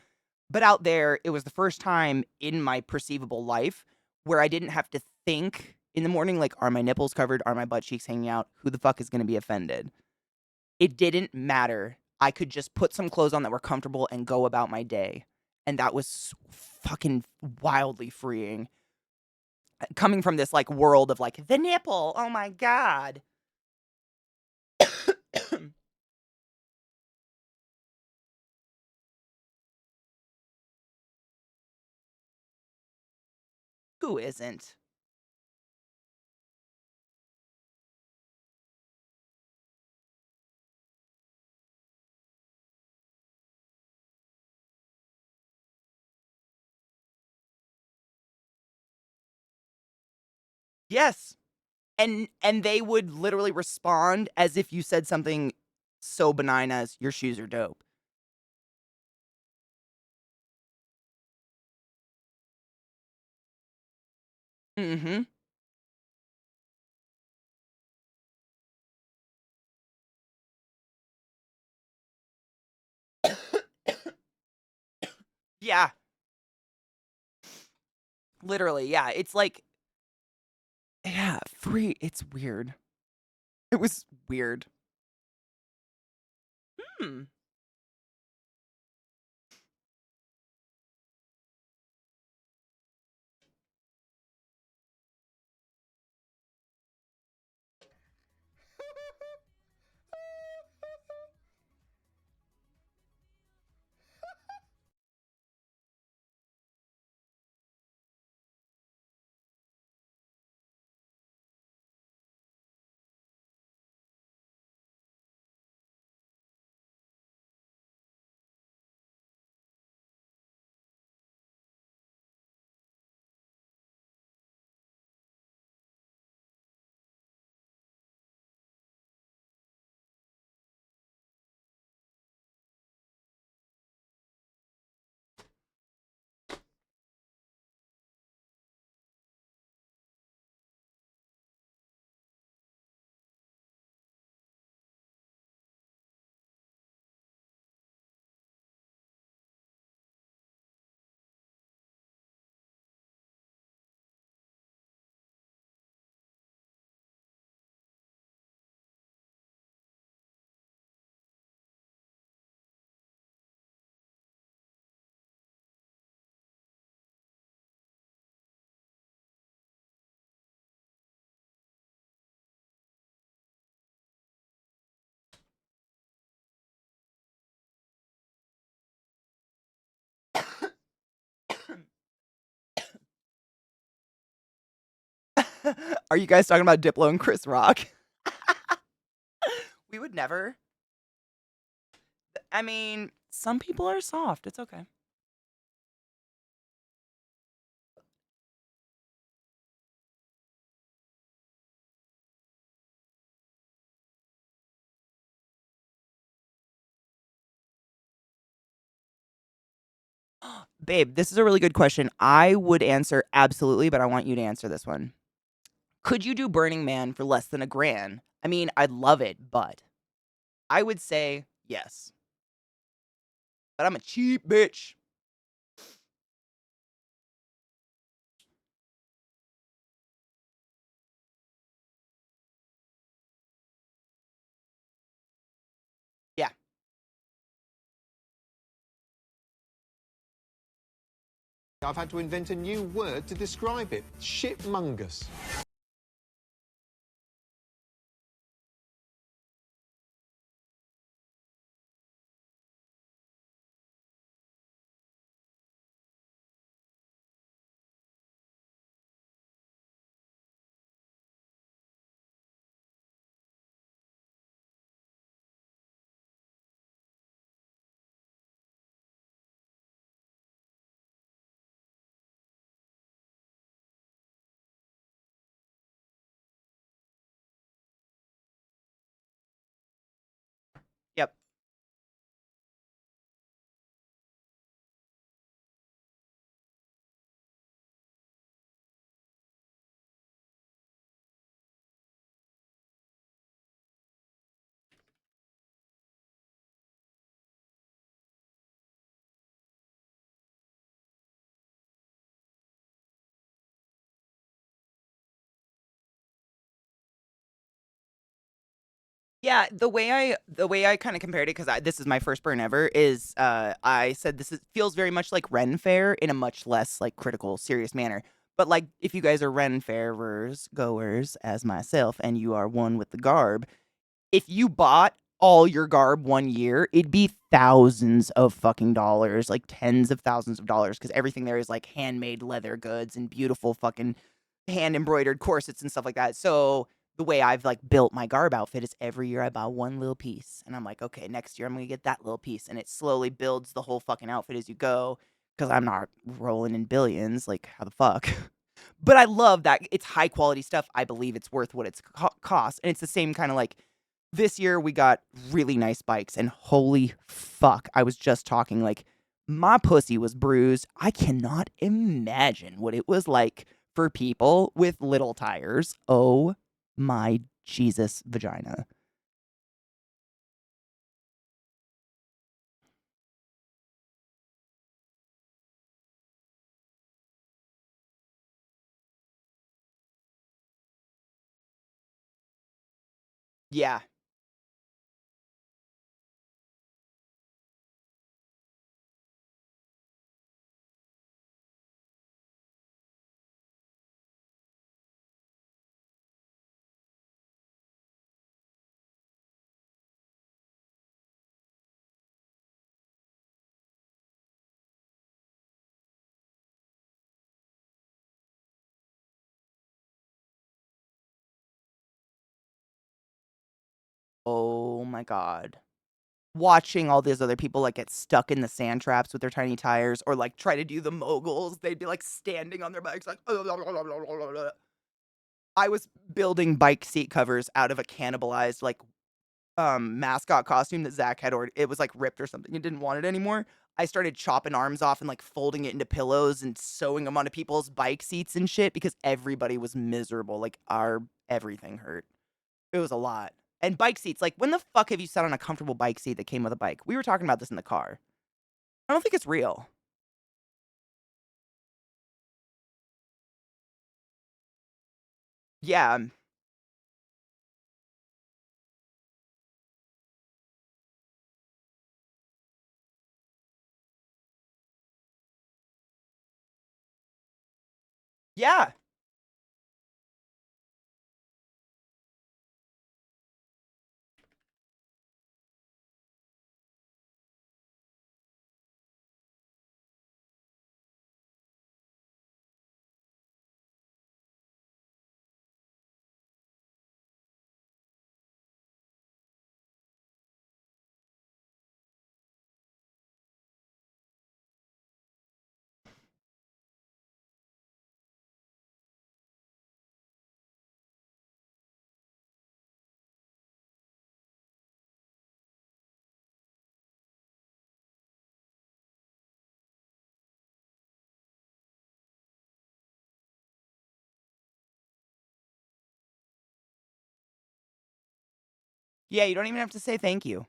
But out there, it was the first time in my perceivable life where I didn't have to think in the morning, like, are my nipples covered? Are my butt cheeks hanging out? Who the fuck is going to be offended? It didn't matter. I could just put some clothes on that were comfortable and go about my day. And that was so fucking wildly freeing. Coming from this like world of like the nipple. Oh my God. Who isn't? Yes. And they would literally respond as if you said something so benign as your shoes are dope. Mhm. Yeah. Literally, yeah. It's like yeah, free. It's weird. It was weird. Hmm. Are you guys talking about Diplo and Chris Rock? We would never. I mean, some people are soft. It's okay. Babe, this is a really good question. I would answer absolutely, but I want you to answer this one. Could you do Burning Man for less than $1,000? I mean, I'd love it, but I would say yes. But I'm a cheap bitch. Yeah. I've had to invent a new word to describe it. Shitmungus. Yep. Yeah, the way I kind of compared it because this is my first burn ever is I said feels very much like Ren Fair in a much less like critical serious manner. But like if you guys are Ren Fairers goers as myself and you are one with the garb, if you bought all your garb 1 year, it'd be thousands of fucking dollars, like tens of thousands of dollars, because everything there is like handmade leather goods and beautiful fucking hand embroidered corsets and stuff like that. So the way I've like built my garb outfit is every year I buy one little piece, and I'm like, okay, next year I'm gonna get that little piece, and it slowly builds the whole fucking outfit as you go. Because I'm not rolling in billions, like how the fuck. But I love that it's high quality stuff. I believe it's worth what it's costs. And it's the same kind of like this year we got really nice bikes and holy fuck. I was just talking like my pussy was bruised. I cannot imagine what it was like for people with little tires. Oh my Jesus vagina. Yeah. Oh my God. Watching all these other people like get stuck in the sand traps with their tiny tires or like try to do the moguls. They'd be like standing on their bikes like I was building bike seat covers out of a cannibalized like mascot costume that Zach had ordered. It was like ripped or something. He didn't want it anymore. I started chopping arms off and like folding it into pillows and sewing them onto people's bike seats and shit because everybody was miserable. Like our everything hurt. It was a lot. And bike seats, like when the fuck have you sat on a comfortable bike seat that came with a bike? We were talking about this in the car. I don't think it's real. Yeah. Yeah. Yeah, you don't even have to say thank you.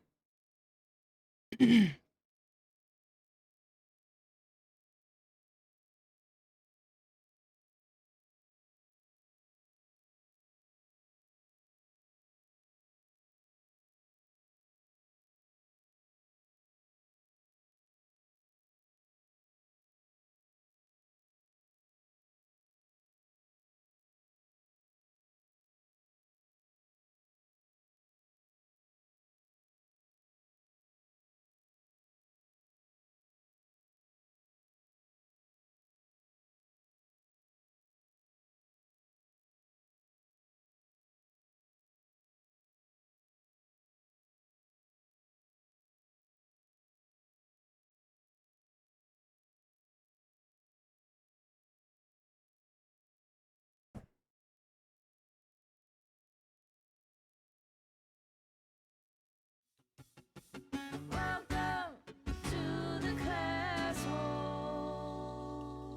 Welcome to the class hall.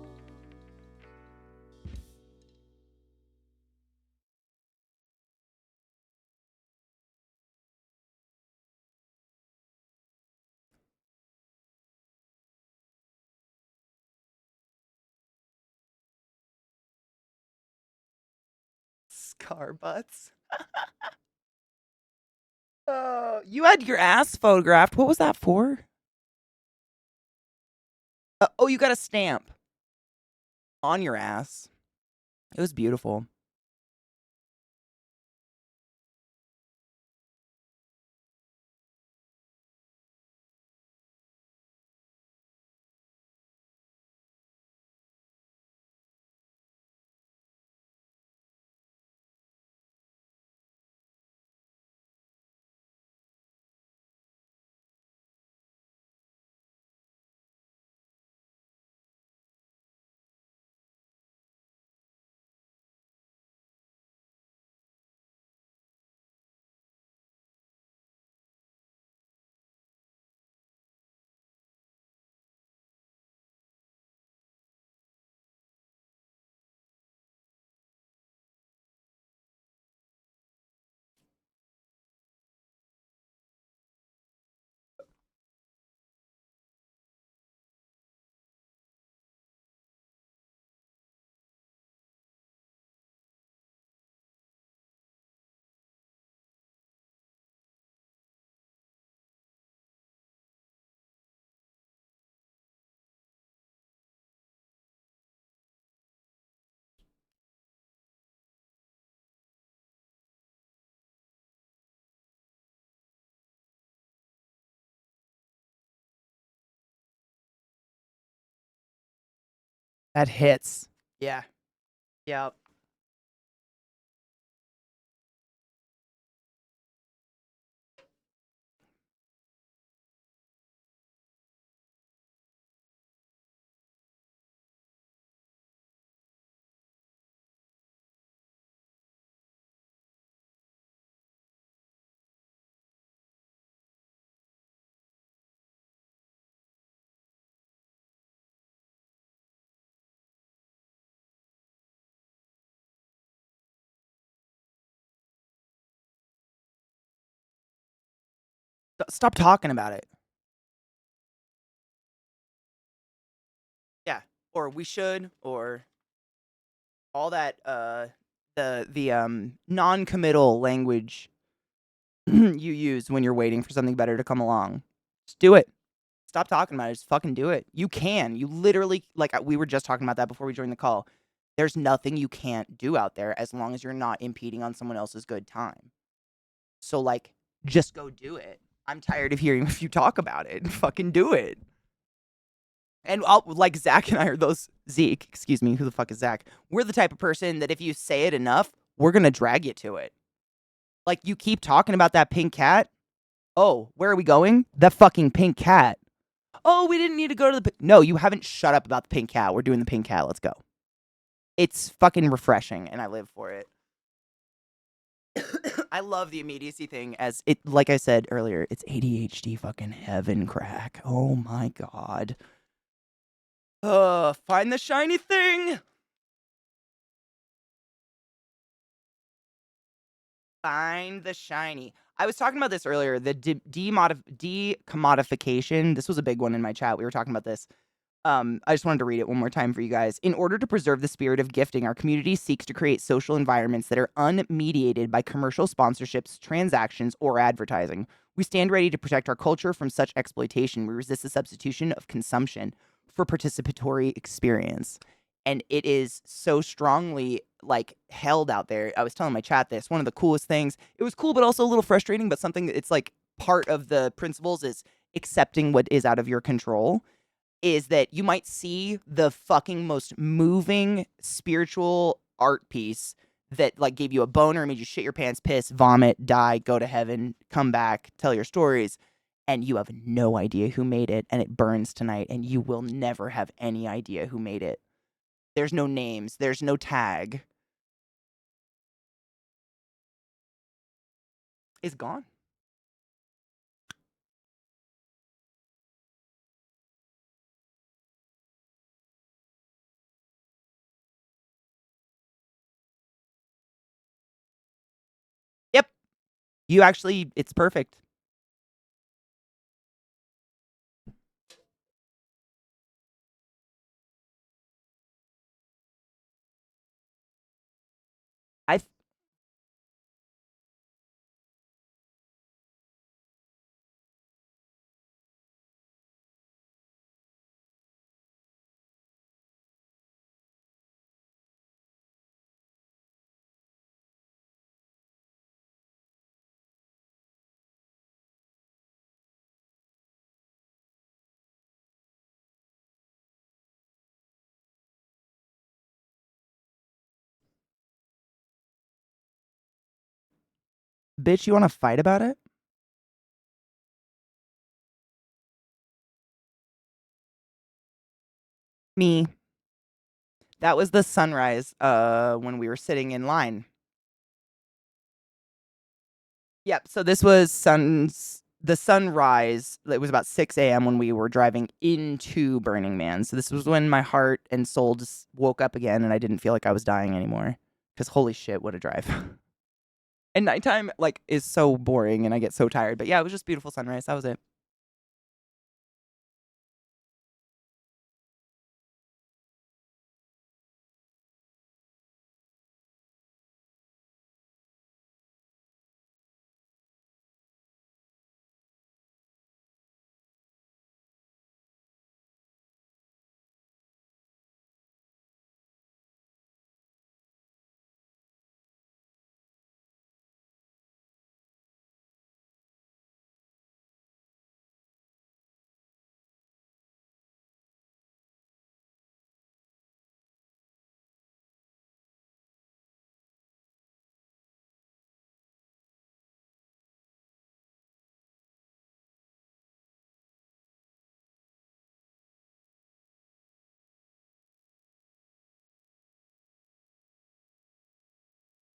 Scar butts. You had your ass photographed. What was that for? Oh, you got a stamp on your ass. It was beautiful. That hits. Yeah. Yep. Stop talking about it. Yeah. Or we should, or all that the non-committal language you use when you're waiting for something better to come along. Just do it. Stop talking about it. Just fucking do it. You can. You literally, like, we were just talking about that before we joined the call. There's nothing you can't do out there as long as you're not impeding on someone else's good time. So, like, just go do it. I'm tired of hearing if you talk about it. Fucking do it. And like Zach and I are those Zeke, excuse me, who the fuck is Zach? We're the type of person that if you say it enough, we're gonna drag you to it. Like you keep talking about that pink cat. Oh, where are we going? The fucking pink cat. Oh, we didn't need to go to the. No, you haven't shut up about the pink cat. We're doing the pink cat. Let's go. It's fucking refreshing, and I live for it. I love the immediacy thing, as it. Like I said earlier, it's ADHD fucking heaven crack. Oh my god. Find the shiny thing. Find the shiny. I was talking about this earlier. The decommodification. This was a big one in my chat. We were talking about this. I just wanted to read it one more time for you guys. In order to preserve the spirit of gifting, our community seeks to create social environments that are unmediated by commercial sponsorships, transactions, or advertising. We stand ready to protect our culture from such exploitation. We resist the substitution of consumption for participatory experience. And it is so strongly like held out there. I was telling my chat this. One of the coolest things. It was cool, but also a little frustrating. But something that it's like part of the principles is accepting what is out of your control. Is that you might see the fucking most moving spiritual art piece that like gave you a boner, made you shit your pants, piss, vomit, die, go to heaven, come back, tell your stories, and you have no idea who made it, and it burns tonight, and you will never have any idea who made it. There's no names, there's no tag. It's gone. Yep. You actually, it's perfect. I bitch, you want to fight about it? Me. That was the sunrise when we were sitting in line. Yep. So this was the sunrise. It was about 6 a.m. when we were driving into Burning Man. So this was when my heart and soul just woke up again, and I didn't feel like I was dying anymore. Because holy shit, what a drive! And nighttime like is so boring, and I get so tired. But yeah, it was just beautiful sunrise. That was it.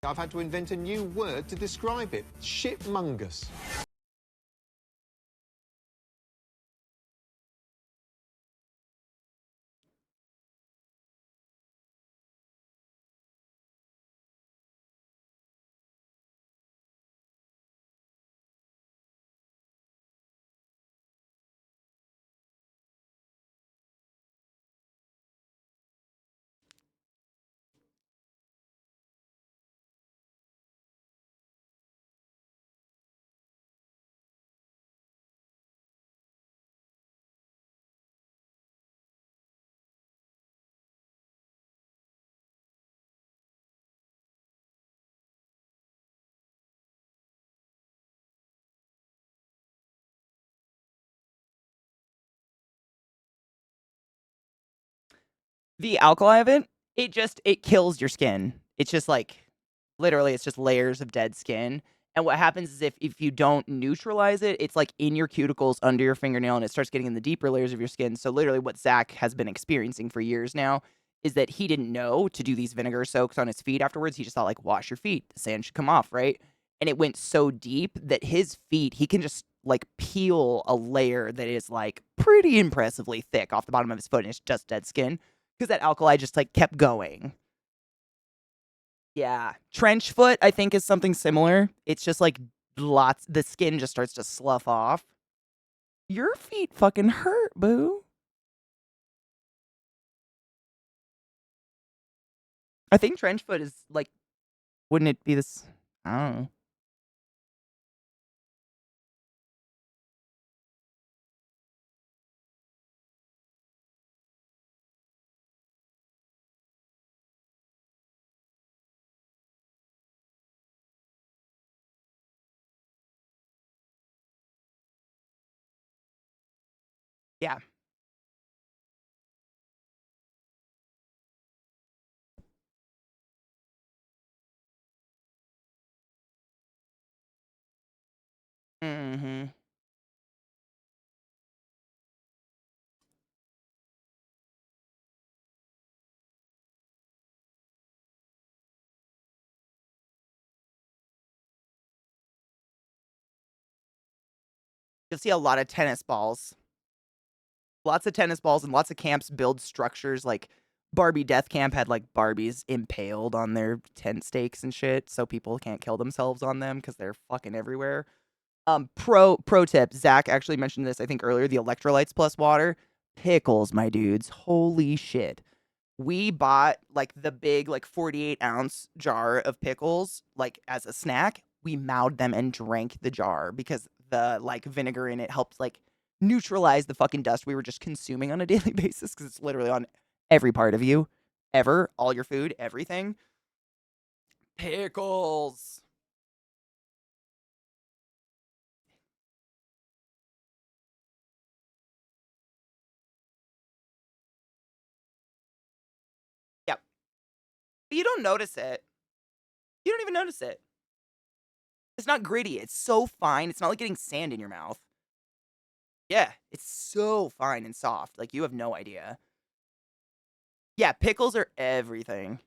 I've had to invent a new word to describe it. Shitmungus. The alkali of it kills your skin. It's just like literally it's just layers of dead skin. And what happens is if you don't neutralize it, it's like in your cuticles under your fingernail and it starts getting in the deeper layers of your skin. So literally what Zach has been experiencing for years now is that he didn't know to do these vinegar soaks on his feet afterwards. He just thought like wash your feet. The sand should come off, right? And it went so deep that his feet, he can just like peel a layer that is like pretty impressively thick off the bottom of his foot and it's just dead skin because that alkali just like kept going. Yeah. Trench foot, I think, is something similar. It's just like the skin just starts to slough off. Your feet fucking hurt, boo. I think trench foot is like, wouldn't it be this? I don't know. Yeah. Mm-hmm. You'll see a lot of tennis balls. Lots of tennis balls and lots of camps build structures like Barbie Death Camp had like Barbies impaled on their tent stakes and shit, so people can't kill themselves on them because they're fucking everywhere. Pro tip. Zach actually mentioned this, I think, earlier. The electrolytes plus water. Pickles, my dudes. Holy shit. We bought like the big, like 48-ounce jar of pickles, like as a snack. We mowed them and drank the jar because the like vinegar in it helps like neutralize the fucking dust we were just consuming on a daily basis because it's literally on every part of you, ever, all your food, everything. Pickles. Yep. But you don't notice it. You don't even notice it. It's not gritty. It's so fine. It's not like getting sand in your mouth. Yeah, it's so fine and soft. Like you have no idea. Yeah, pickles are everything.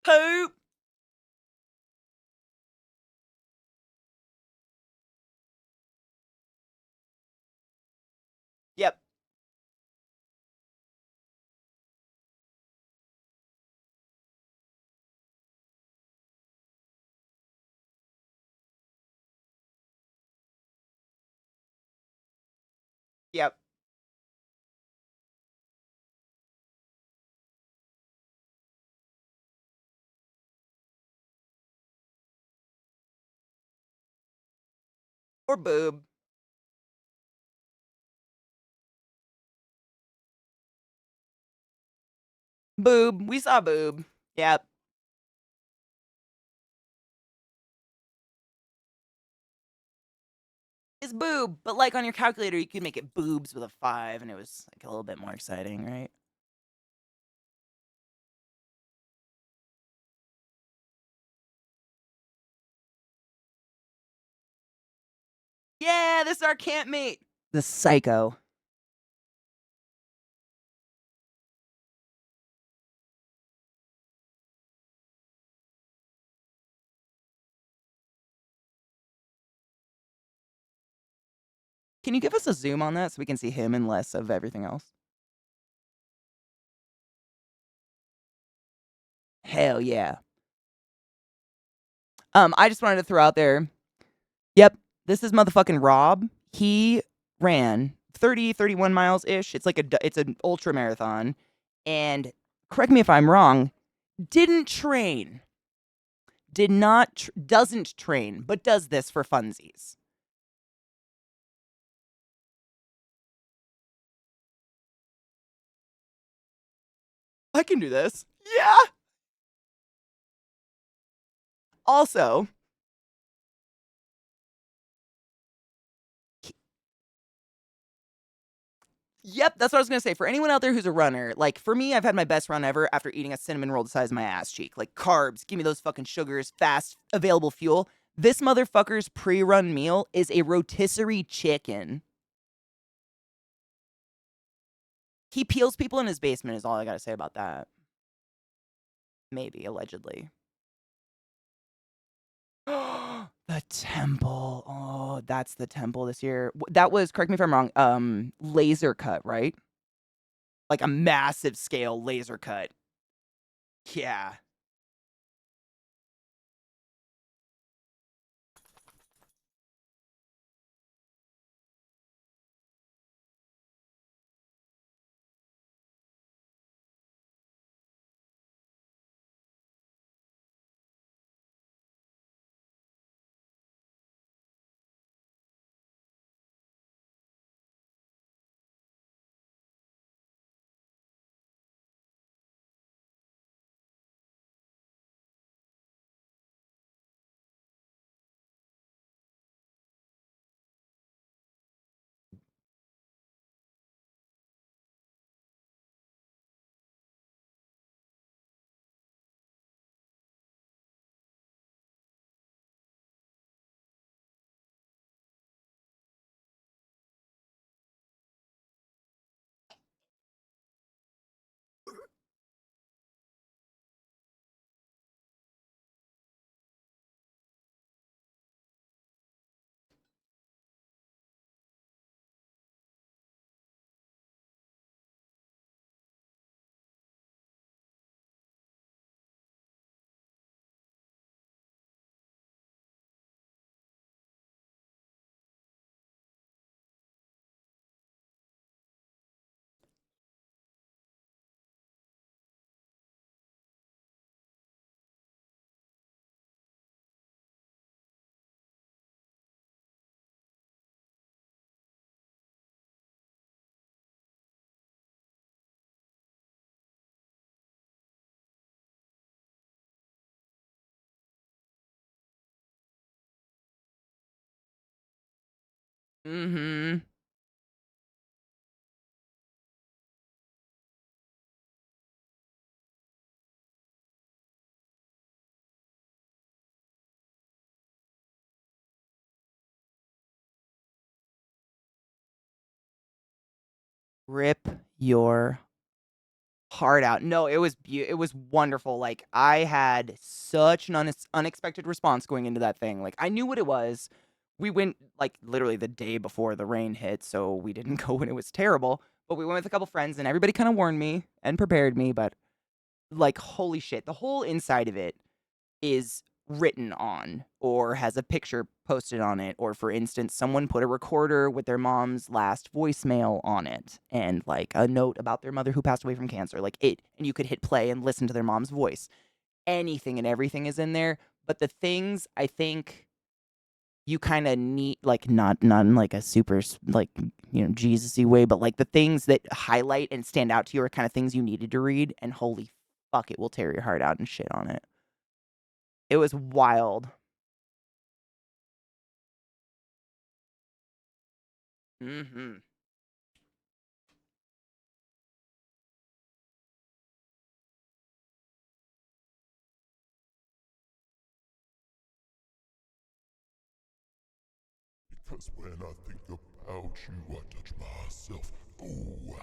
Poop. Yep. Yep. Or boob. Boob. We saw boob. Yep. It's boob, but like on your calculator, you could make it boobs with a 5, and it was like a little bit more exciting, right? Yeah, this is our campmate. The psycho. Can you give us a zoom on that so we can see him and less of everything else? Hell yeah. I just wanted to throw out there. Yep, this is motherfucking Rob. He ran 30, 31 miles ish. It's an ultra marathon, and correct me if I'm wrong. Didn't train. Did not. Doesn't train, but does this for funsies. I can do this. Yeah. Also, yep, that's what I was gonna say. For anyone out there who's a runner, like for me, I've had my best run ever after eating a cinnamon roll the size of my ass cheek. Like carbs, give me those fucking sugars, fast, available fuel. This motherfucker's pre-run meal is a rotisserie chicken. He peels people in his basement is all I gotta say about that. Maybe, allegedly. The temple. Oh, that's the temple this year. That was, correct me if I'm wrong, laser cut, right? Like a massive scale laser cut. Yeah. Mm-hmm. Rip your heart out. No, it was wonderful. Like I had such an unexpected response going into that thing. Like I knew what it was. We went like literally the day before the rain hit, so we didn't go when it was terrible. But we went with a couple friends, and everybody kind of warned me and prepared me. But like, holy shit, the whole inside of it is written on or has a picture posted on it, or for instance someone put a recorder with their mom's last voicemail on it and like a note about their mother who passed away from cancer, like it, and you could hit play and listen to their mom's voice. Anything and everything is in there, but the things I think you kind of need, like not in like a super like, you know, Jesus-y way, but like the things that highlight and stand out to you are kind of things you needed to read, and holy fuck, it will tear your heart out and shit on it. It was wild. Mm-hmm. 'Cause when I think about you, I touch myself. Ooh.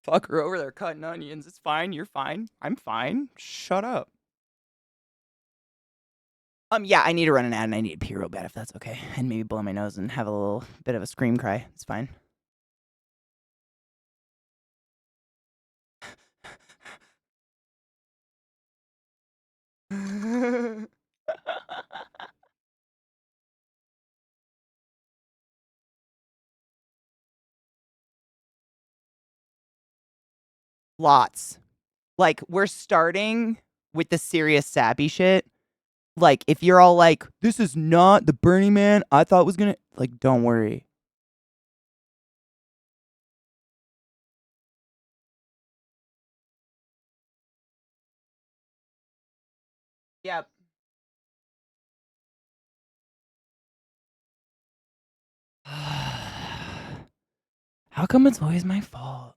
Fuck her over there cutting onions. It's fine. You're fine. I'm fine. Shut up. Yeah, I need to run an ad and I need to pee real bad if that's okay. And maybe blow my nose and have a little bit of a scream cry. It's fine. Lots. Like, we're starting with the serious sappy shit. Like, if you're all like, this is not the Burning Man I thought was gonna, like, don't worry. Yep. How come it's always my fault?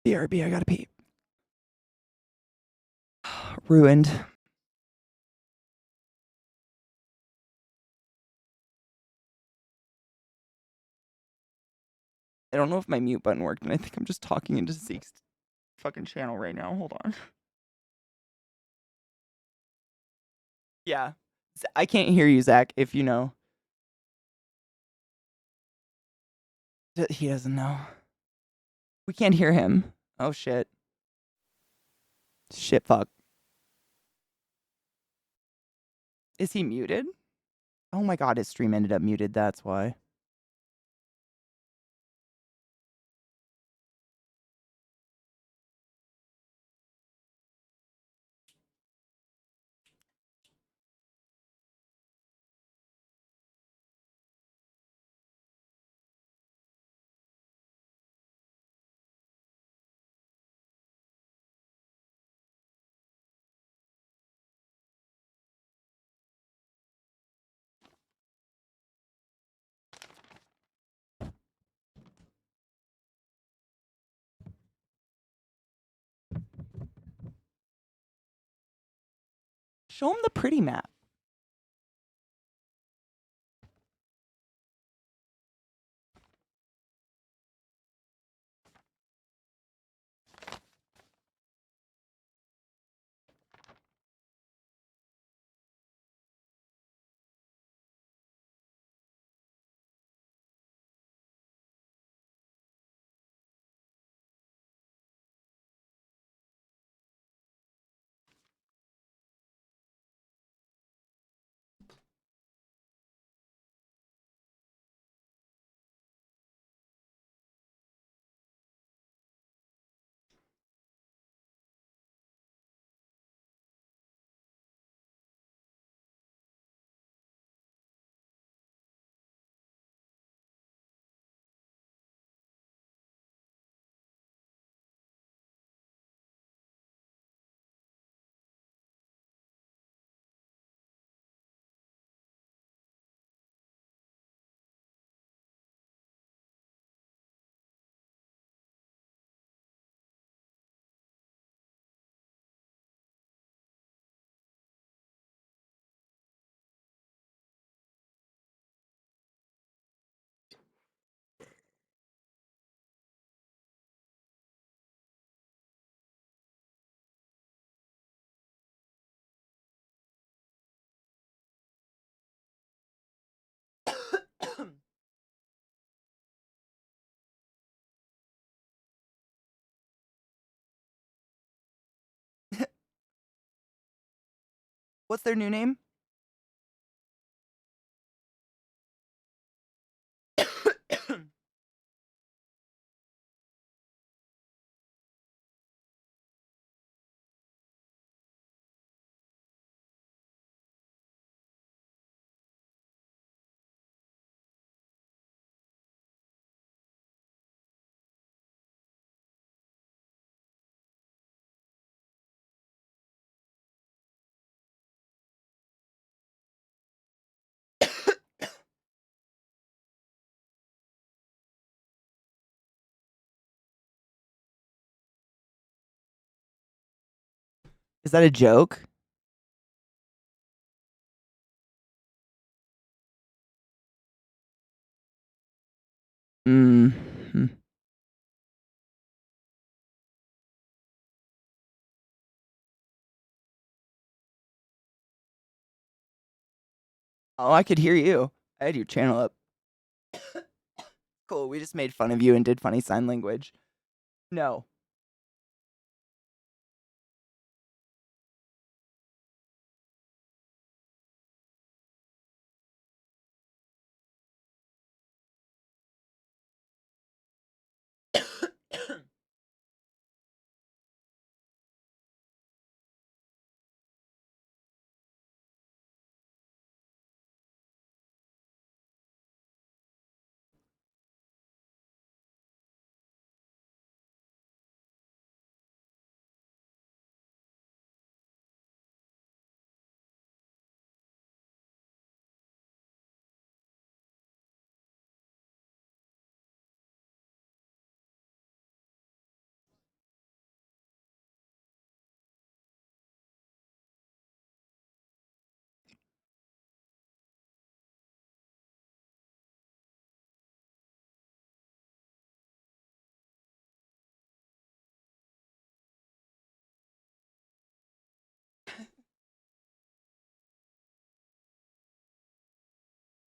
BRB, I gotta pee. Ruined. I don't know if my mute button worked, and I think I'm just talking into Zeke's fucking channel right now. Hold on. Yeah. I can't hear you, Zach, if you know. He doesn't know. We can't hear him. Oh, shit. Shit, fuck. Is he muted? Oh my god, his stream ended up muted, that's why. Show him the pretty map. What's their new name? Is that a joke? Mm. Oh, I could hear you. I had your channel up. Cool, we just made fun of you and did funny sign language. No.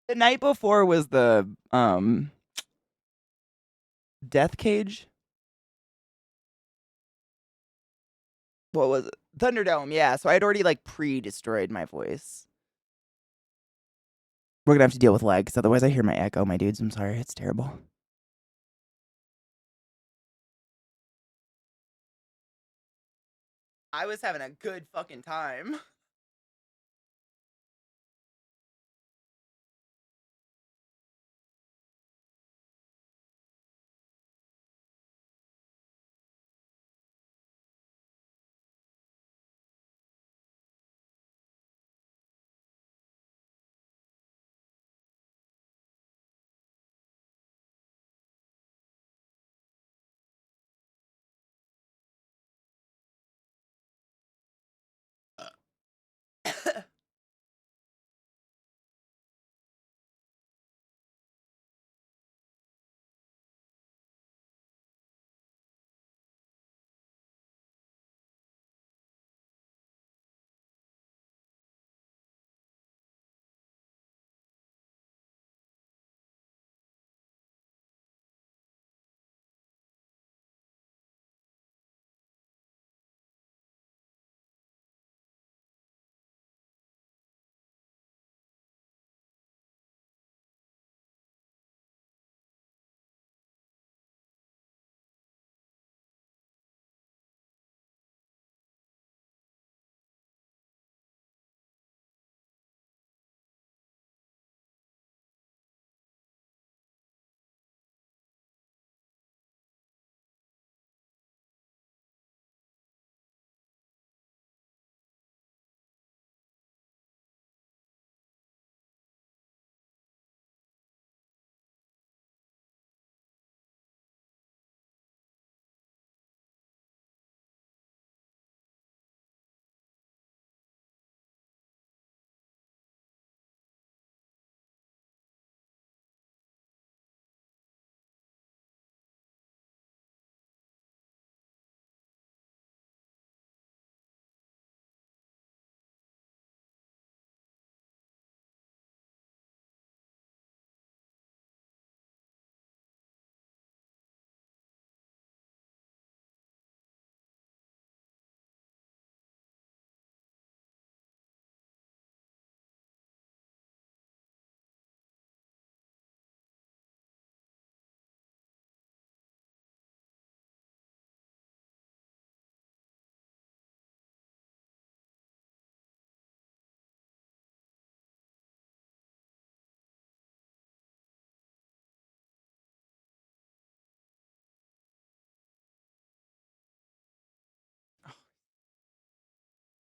The night before was the Death Cage. What was it? Thunderdome, yeah. So I'd already like pre-destroyed my voice. We're gonna have to deal with lag, because otherwise I hear my echo, my dudes. I'm sorry, it's terrible. I was having a good fucking time.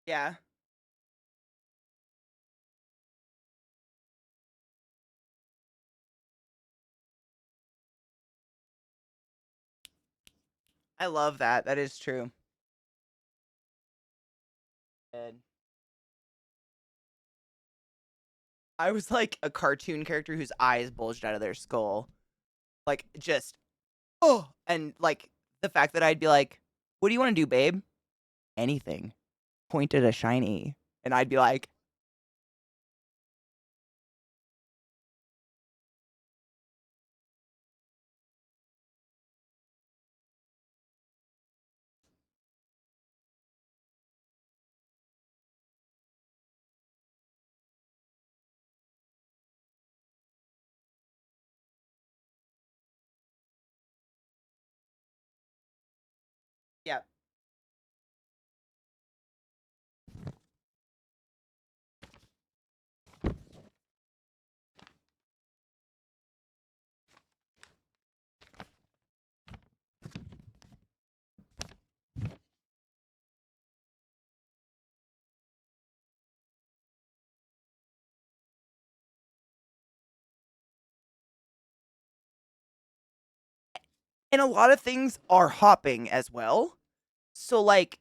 Yeah. I love that. That is true. And I was like a cartoon character whose eyes bulged out of their skull. Like, just, oh. And like, the fact that I'd be like, what do you want to do, babe? Anything. Point at a shiny. And I'd be like, yeah. And a lot of things are hopping as well. So, like,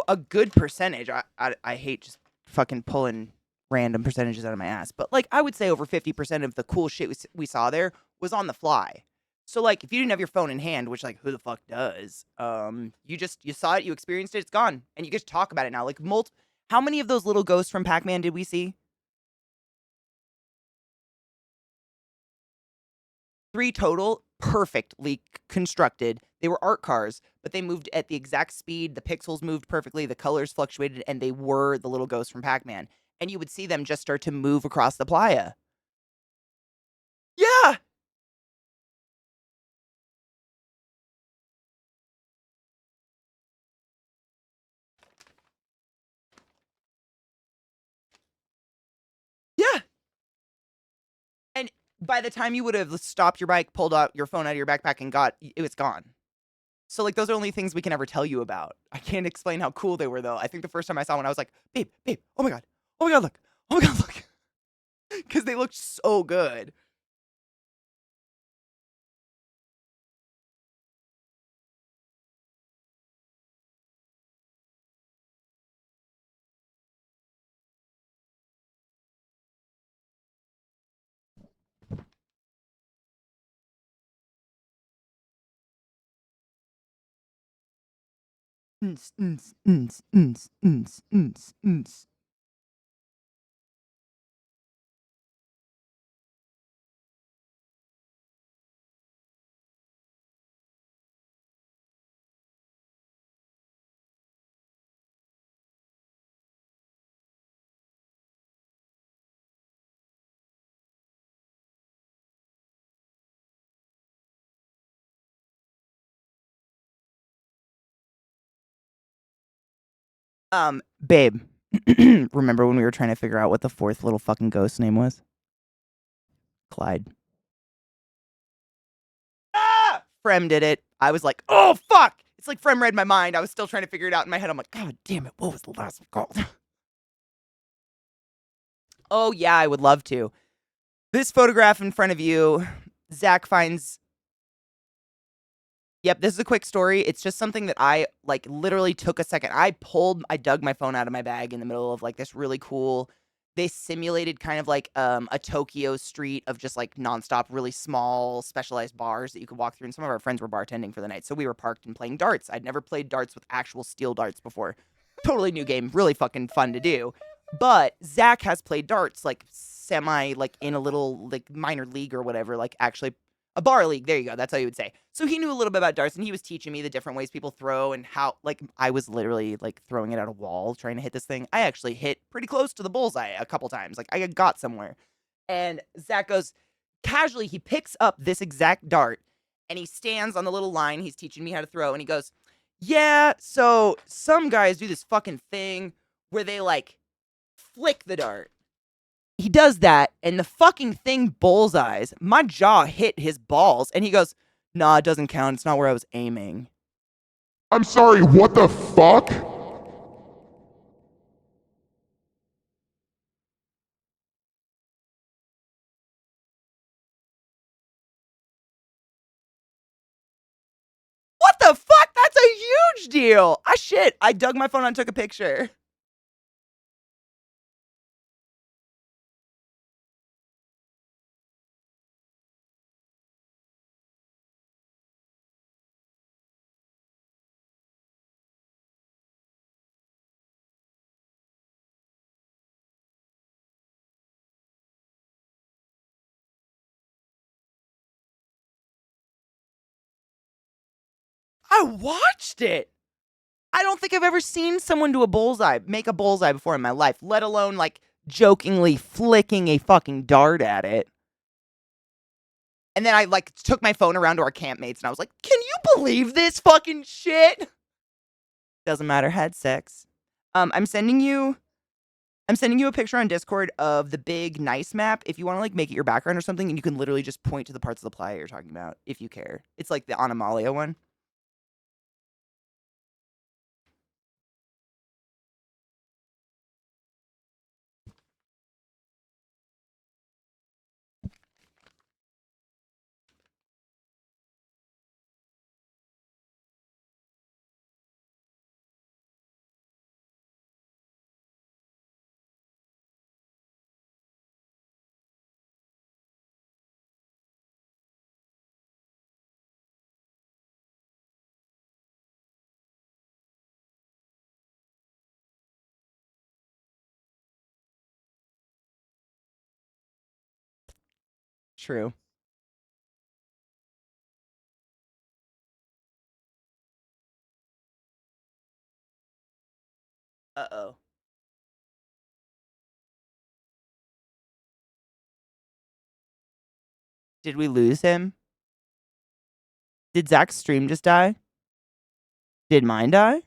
a good percentage. I hate just fucking pulling random percentages out of my ass, but like, I would say over 50% of the cool shit we saw there was on the fly. So, like, if you didn't have your phone in hand, which, like, who the fuck does? You saw it, you experienced it, it's gone, and you get to talk about it now. Like, how many of those little ghosts from Pac-Man did we see? 3 total, perfectly constructed. They were art cars, but they moved at the exact speed. The pixels moved perfectly. The colors fluctuated, and they were the little ghosts from Pac-Man. And you would see them just start to move across the playa. Yeah. Yeah. And by the time you would have stopped your bike, pulled out your phone out of your backpack, and it was gone. So, like, those are only things we can ever tell you about. I can't explain how cool they were, though. I think the first time I saw one, I was like, babe, oh my God, look. Oh my God, look. Because they looked so good. Ns, ns, ns, ns, ns, ns, ns. Babe, remember when we were trying to figure out what the fourth little fucking ghost name was? Clyde. Ah! Frem did it. I was like, oh, fuck! It's like Frem read my mind. I was still trying to figure it out in my head. I'm like, God damn it, what was the last one called? Oh, yeah, I would love to. This photograph in front of you, Zach finds. Yep, this is a quick story. It's just something that I, like, literally took a second. I dug my phone out of my bag in the middle of, like, this really cool. They simulated kind of like a Tokyo street of just like nonstop, really small, specialized bars that you could walk through. And some of our friends were bartending for the night. So we were parked and playing darts. I'd never played darts with actual steel darts before. Totally new game, really fucking fun to do. But Zach has played darts like semi, like in a little like minor league or whatever, like actually a bar league. There you go. That's how you would say. So he knew a little bit about darts and he was teaching me the different ways people throw and how, like, I was literally like throwing it at a wall trying to hit this thing. I actually hit pretty close to the bullseye a couple times. Like, I got somewhere. And Zach goes, casually, he picks up this exact dart and he stands on the little line he's teaching me how to throw. And he goes, yeah, so some guys do this fucking thing where they like flick the dart. He does that, and the fucking thing bullseyes. My jaw hit his balls, and he goes, nah, it doesn't count. It's not where I was aiming. I'm sorry, what the fuck? What the fuck? That's a huge deal. I dug my phone out and took a picture. I watched it. I don't think I've ever seen someone do make a bullseye before in my life, let alone like jokingly flicking a fucking dart at it. And then I like took my phone around to our campmates and I was like, can you believe this fucking shit? Doesn't matter, had sex. I'm sending you a picture on Discord of the big nice map if you want to like make it your background or something, and you can literally just point to the parts of the playa you're talking about if you care. It's like the Anomalia one. True. Uh-oh. Did we lose him? Did Zach's stream just die? Did mine die?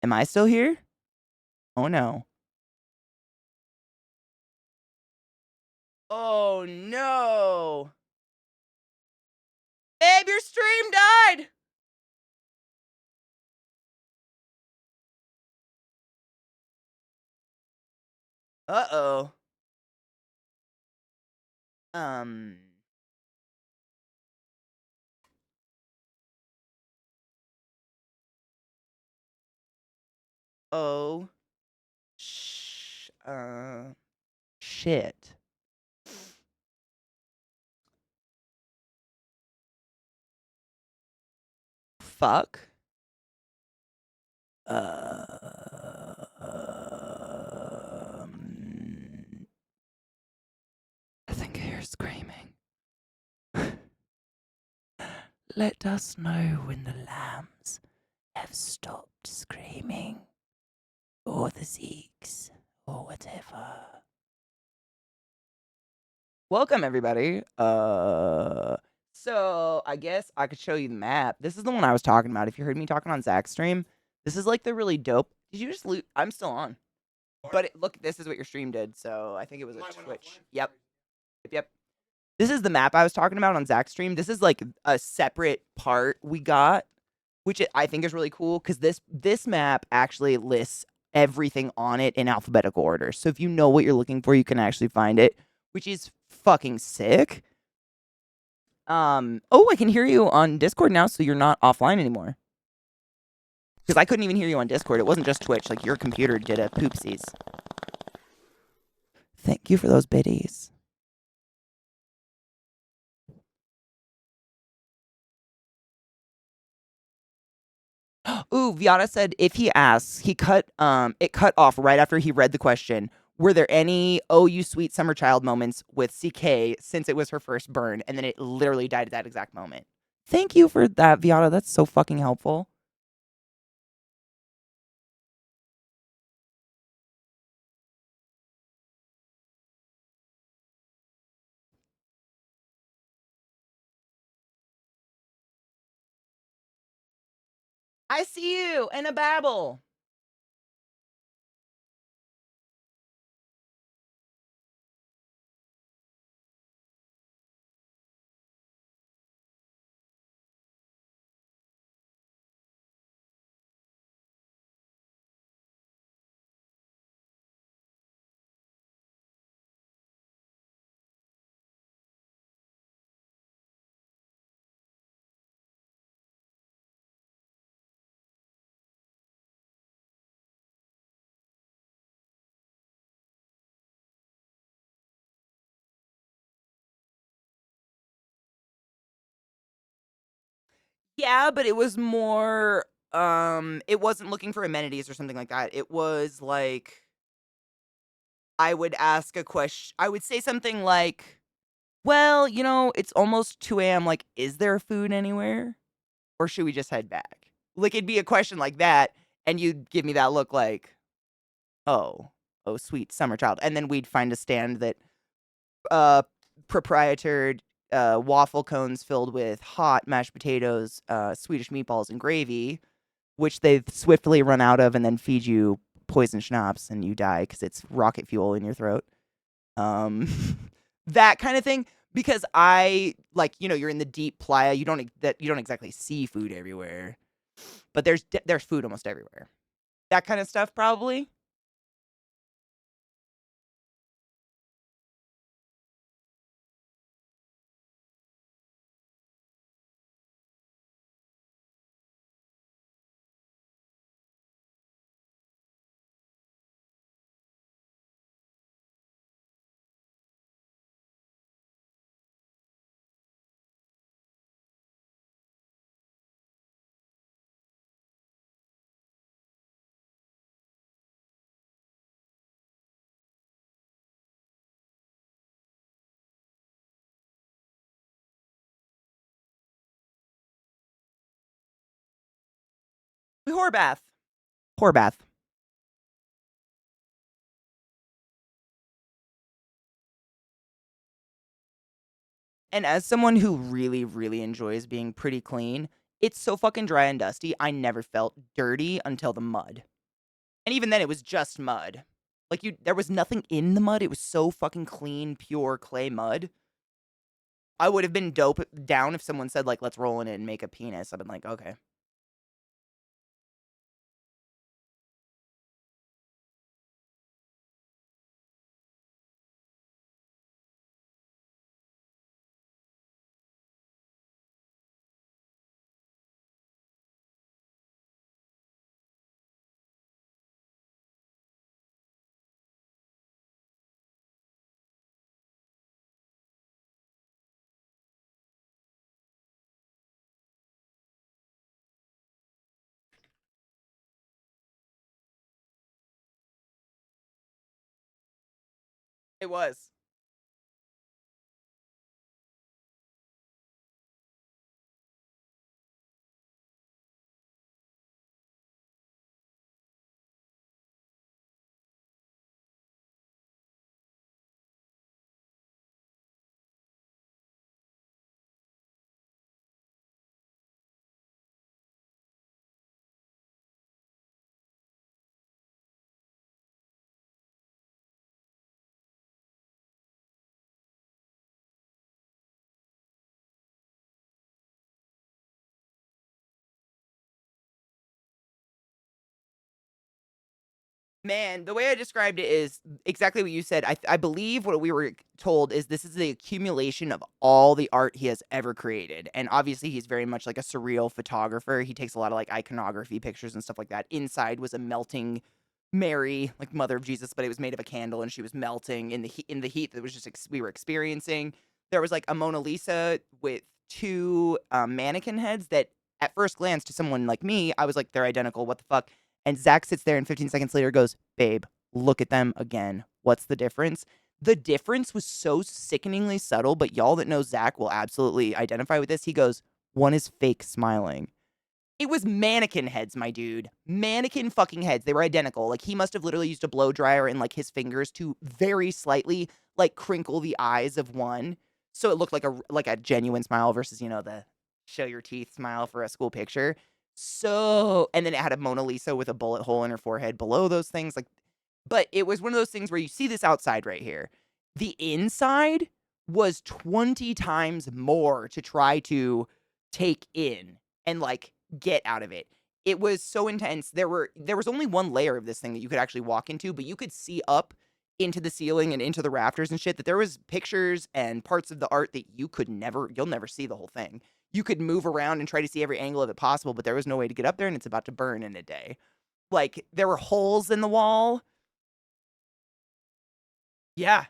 Am I still here? Oh no. Oh no. Babe, your stream died. Uh-oh. Um. Oh. Shit. Fuck. I think I hear screaming. Let us know when the lambs have stopped screaming. Or the Zeeks. Or whatever. Welcome, everybody. So I guess I could show you the map. This is the one I was talking about. If you heard me talking on Zach's stream, this is like the really dope. Did you just loot? I'm still on. But look, this is what your stream did. So I think it was a Twitch. Yep. Yep. This is the map I was talking about on Zach's stream. This is like a separate part we got, which I think is really cool because this map actually lists everything on it in alphabetical order. So if you know what you're looking for, you can actually find it, which is fucking sick. Oh, I can hear you on Discord now, so you're not offline anymore. Because I couldn't even hear you on Discord. It wasn't just Twitch. Like, your computer did a poopsies. Thank you for those biddies. Ooh, Viana said if he asks, it cut off right after he read the question. Were there any "Oh you sweet summer child" moments with CK since it was her first burn? And then it literally died at that exact moment. Thank you for that, Viana. That's so fucking helpful. I see you in a babble. Yeah, but it was more it wasn't looking for amenities or something like that. It was like I would ask a question. I would say something like, "Well, it's almost 2 a.m. Like, is there food anywhere? Or should we just head back?" Like, it'd be a question like that, and you'd give me that look like, "Oh, oh, sweet summer child." And then we'd find a stand that proprietor waffle cones filled with hot mashed potatoes, Swedish meatballs, and gravy, which they swiftly run out of and then feed you poison schnapps and you die because it's rocket fuel in your throat. That kind of thing. Because you're in the deep playa. You don't exactly see food everywhere, but there's food almost everywhere. That kind of stuff, probably. Horbath. Horbath. And as someone who really, really enjoys being pretty clean, it's so fucking dry and dusty. I never felt dirty until the mud. And even then, it was just mud. Like, there was nothing in the mud. It was so fucking clean, pure clay mud. I would have been down if someone said, like, let's roll in it and make a penis. I've been like, okay. It was. Man, the way I described it is exactly what you said. I believe what we were told is this is the accumulation of all the art he has ever created. And obviously, he's very much like a surreal photographer. He takes a lot of like iconography pictures and stuff like that. Inside was a melting Mary, like Mother of Jesus, but it was made of a candle and she was melting in the heat that was just we were experiencing. There was like a Mona Lisa with two mannequin heads that, at first glance, to someone like me, I was like, they're identical. What the fuck? And Zach sits there and 15 seconds later goes, babe, look at them again. What's the difference? The difference was so sickeningly subtle, but y'all that know Zach will absolutely identify with this. He goes, one is fake smiling. It was mannequin heads, my dude. Mannequin fucking heads. They were identical. Like, he must have literally used a blow dryer and like his fingers to very slightly like crinkle the eyes of one. So it looked like a genuine smile versus, the show your teeth smile for a school picture. So, and then it had a Mona Lisa with a bullet hole in her forehead below those things. Like, but it was one of those things where you see this outside right here. The inside was 20 times more to try to take in and like get out of it. It was so intense. There was only one layer of this thing that you could actually walk into, but you could see up into the ceiling and into the rafters and shit, that there was pictures and parts of the art that you'll never see the whole thing. You could move around and try to see every angle of it possible, but there was no way to get up there, and it's about to burn in a day. Like, there were holes in the wall. Yeah.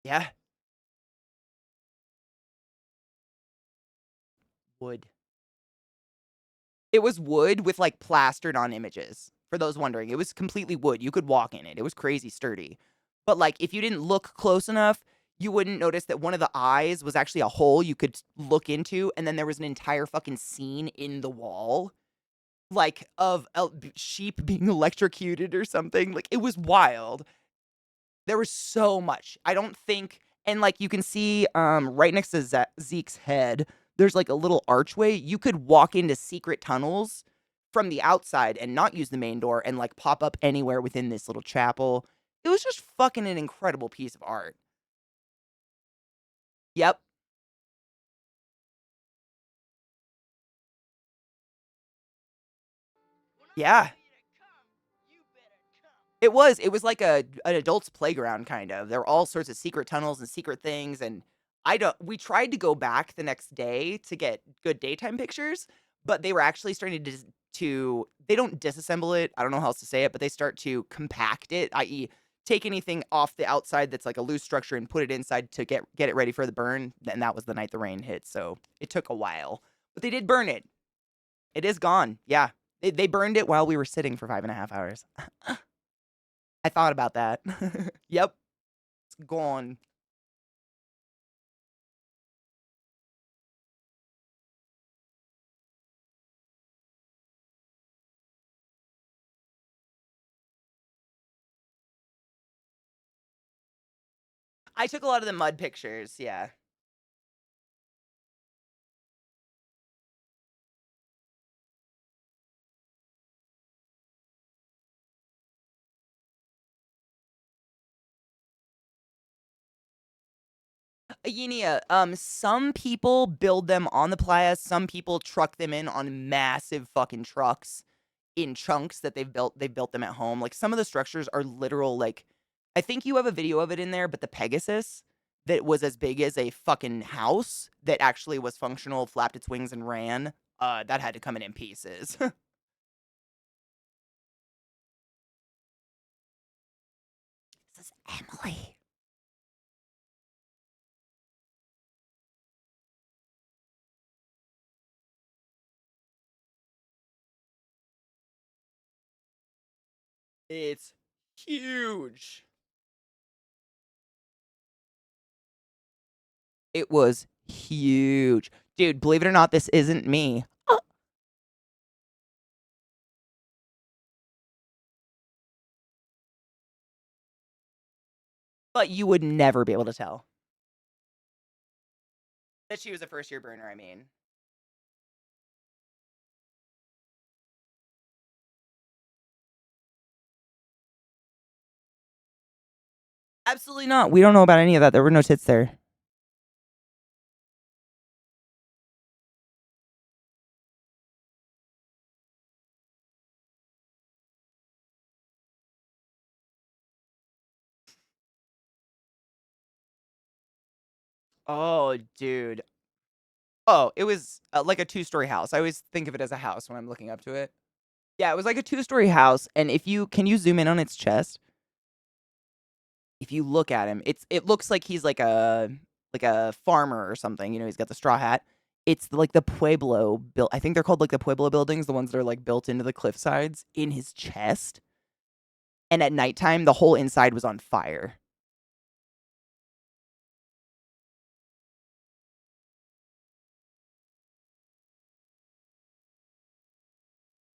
Yeah. Wood. It was wood with, like, plastered on images, for those wondering. It was completely wood. You could walk in it. It was crazy sturdy. But, like, if you didn't look close enough, you wouldn't notice that one of the eyes was actually a hole you could look into, and then there was an entire fucking scene in the wall, like, of sheep being electrocuted or something. Like, it was wild. There was so much. I don't think, and like you can see right next to Zeke's head, there's like a little archway. You could walk into secret tunnels from the outside and not use the main door and like pop up anywhere within this little chapel. It was just fucking an incredible piece of art. Yep. Yeah. It was like an adult's playground kind of. There were all sorts of secret tunnels and secret things, and we tried to go back the next day to get good daytime pictures, but they were actually starting to they don't disassemble it. I don't know how else to say it, but they start to compact it, i.e. take anything off the outside that's like a loose structure and put it inside to get it ready for the burn. And that was the night the rain hit, so it took a while. But they did burn it. It is gone. Yeah. They burned it while we were sitting for 5.5 hours. I thought about that. Yep, it's gone. I took a lot of the mud pictures, yeah. Yinia, some people build them on the playa, some people truck them in on massive fucking trucks in chunks that they've built them at home. Like, some of the structures are literal, like, I think you have a video of it in there, but the Pegasus that was as big as a fucking house that actually was functional, flapped its wings and ran, that had to come in pieces. This is Emily. It's huge. It was huge. Dude, believe it or not, this isn't me. But you would never be able to tell. That she was a first-year burner, I mean. Absolutely not. We don't know about any of that. There were no tits there. Oh, dude. Oh, it was like a two-story house. I always think of it as a house when I'm looking up to it. Yeah, it was like a two-story house, and if you can you zoom in on its chest? If you look at him, it looks like he's like a farmer or something. You know, he's got the straw hat. It's like the Pueblo built. I think they're called like the Pueblo buildings, the ones that are like built into the cliff sides in his chest. And at nighttime, the whole inside was on fire.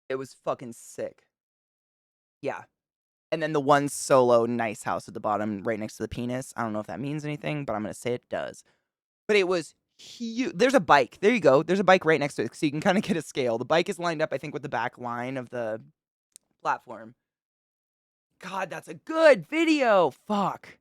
It was fucking sick. Yeah. And then the one solo nice house at the bottom, right next to the penis. I don't know if that means anything, but I'm gonna say it does. But it was huge. There's a bike. There you go. There's a bike right next to it, so you can kind of get a scale. The bike is lined up, I think, with the back line of the platform. God, that's a good video. Fuck.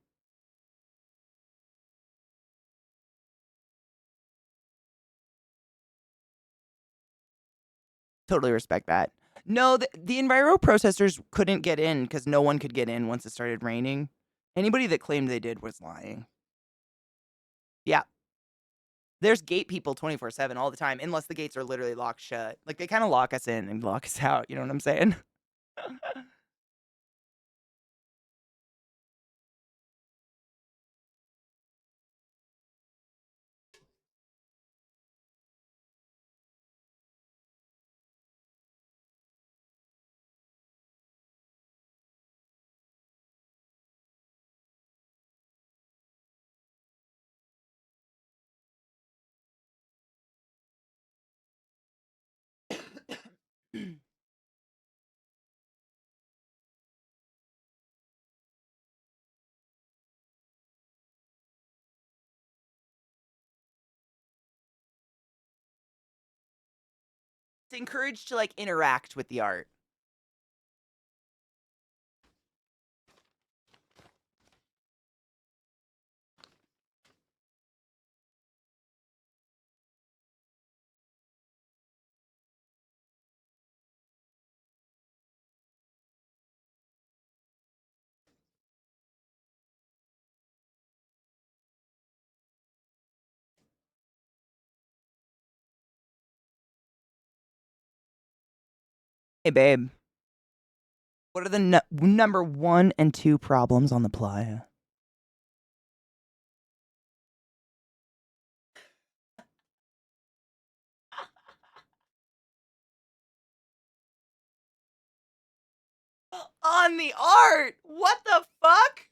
Totally respect that. No, the Enviro protesters couldn't get in because no one could get in once it started raining. Anybody that claimed they did was lying. Yeah. There's gate people 24/7 all the time, unless the gates are literally locked shut. Like, they kind of lock us in and lock us out. You know what I'm saying? It's encouraged to like interact with the art. Hey, babe. What are the number 1 and 2 problems on the playa? On the art? What the fuck?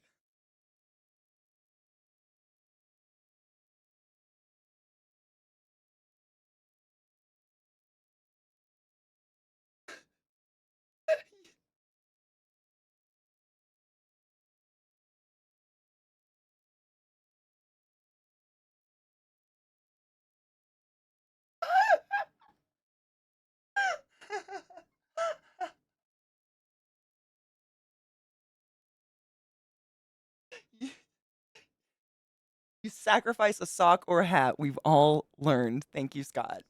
You sacrifice a sock or a hat. We've all learned. Thank you, Scott.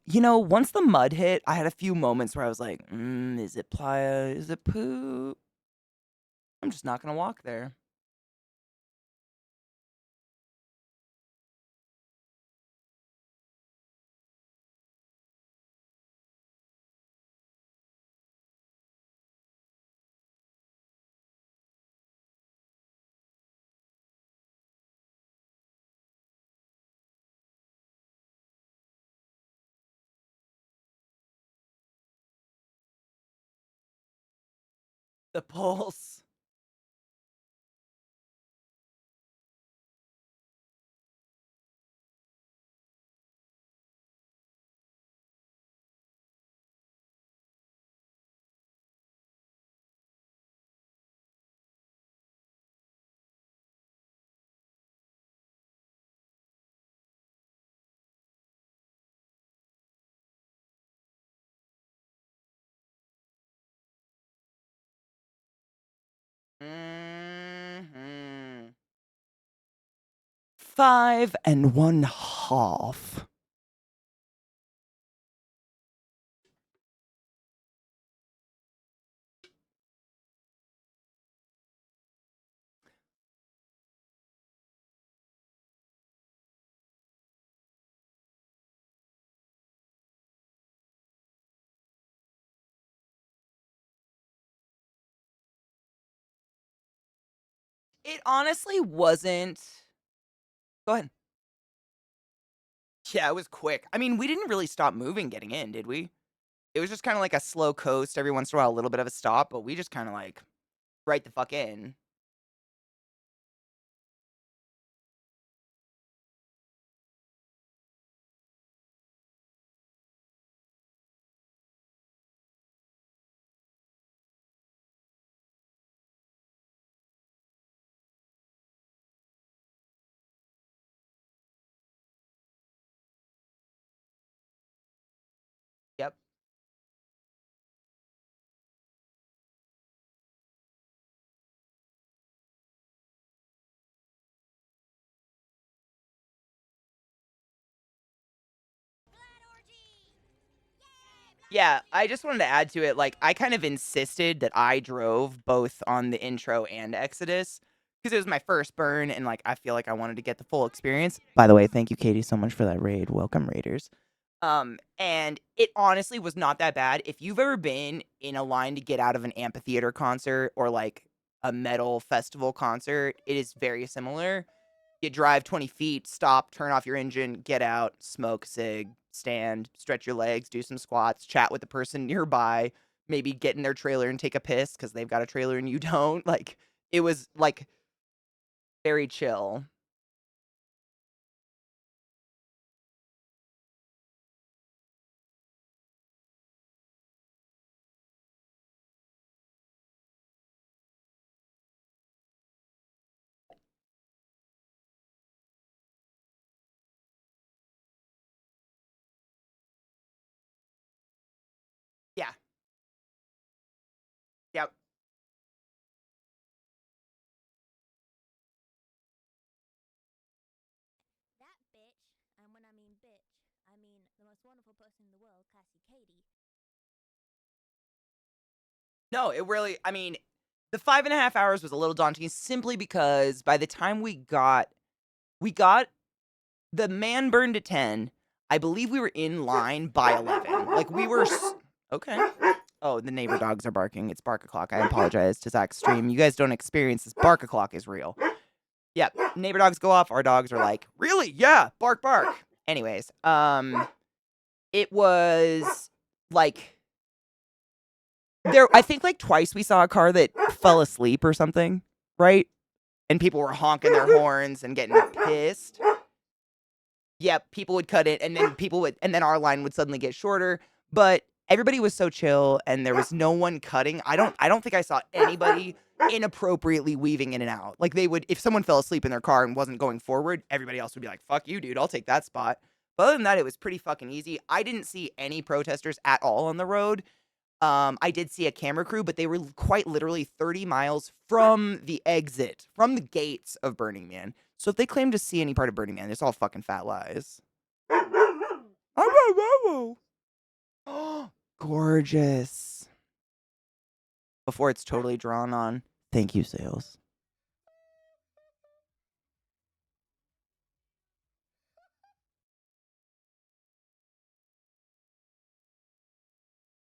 You know, once the mud hit, I had a few moments where I was like, is it playa? Is it poop? I'm just not going to walk there. The pulse. Mm-hmm. 5 1/2. It honestly wasn't. Go ahead. Yeah, it was quick. I mean, we didn't really stop moving getting in, did we? It was just kind of like a slow coast, every once in a while, a little bit of a stop, but we just kind of like right the fuck in. Yep. Yeah, I just wanted to add to it, like, I kind of insisted that I drove both on the intro and Exodus because it was my first burn, and, like, I feel like I wanted to get the full experience. By the way, thank you, Katie, so much for that raid. Welcome, raiders. And it honestly was not that bad. If you've ever been in a line to get out of an amphitheater concert or, like, a metal festival concert, it is very similar. You drive 20 feet, stop, turn off your engine, get out, smoke a cig, stand, stretch your legs, do some squats, chat with the person nearby, maybe get in their trailer and take a piss because they've got a trailer and you don't. Like, it was, like, very chill. Yeah. Yep. That bitch, and when I mean bitch, I mean the most wonderful person in the world, ClassyKatie. No, it really, I mean, the 5.5 hours was a little daunting simply because by the time we got the man burned at 10. I believe we were in line by 11. Like, we were. Okay. Oh, the neighbor dogs are barking. It's bark o'clock. I apologize to Zach's stream. You guys don't experience this. Bark o'clock is real. Yep. Neighbor dogs go off. Our dogs are like, really? Yeah. Bark, bark. Anyways, it was like there. I think like twice we saw a car that fell asleep or something, right? And people were honking their horns and getting pissed. Yep, people would cut it, and then our line would suddenly get shorter. But everybody was so chill, and there was no one cutting. I don't think I saw anybody inappropriately weaving in and out. Like they would, if someone fell asleep in their car and wasn't going forward, everybody else would be like, "Fuck you, dude, I'll take that spot." But other than that, it was pretty fucking easy. I didn't see any protesters at all on the road. I did see a camera crew, but they were quite literally 30 miles from the exit, from the gates of Burning Man. So if they claim to see any part of Burning Man, it's all fucking fat lies. Gorgeous. Before it's totally drawn on. Thank you, Sales.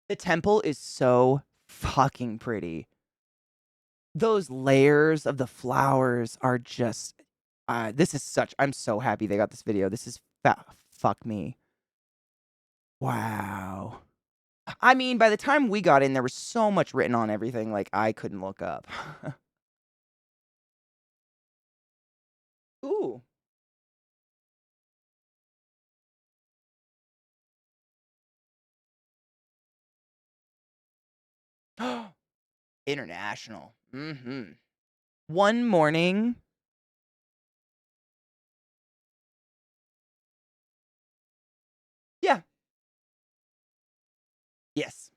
The temple is so fucking pretty. Those layers of the flowers are just this is such I'm so happy they got this video. This is fuck me. Wow. I mean, by the time we got in, there was so much written on everything, like I couldn't look up. Ooh. International. Mm-hmm. One morning. Yeah. Yes.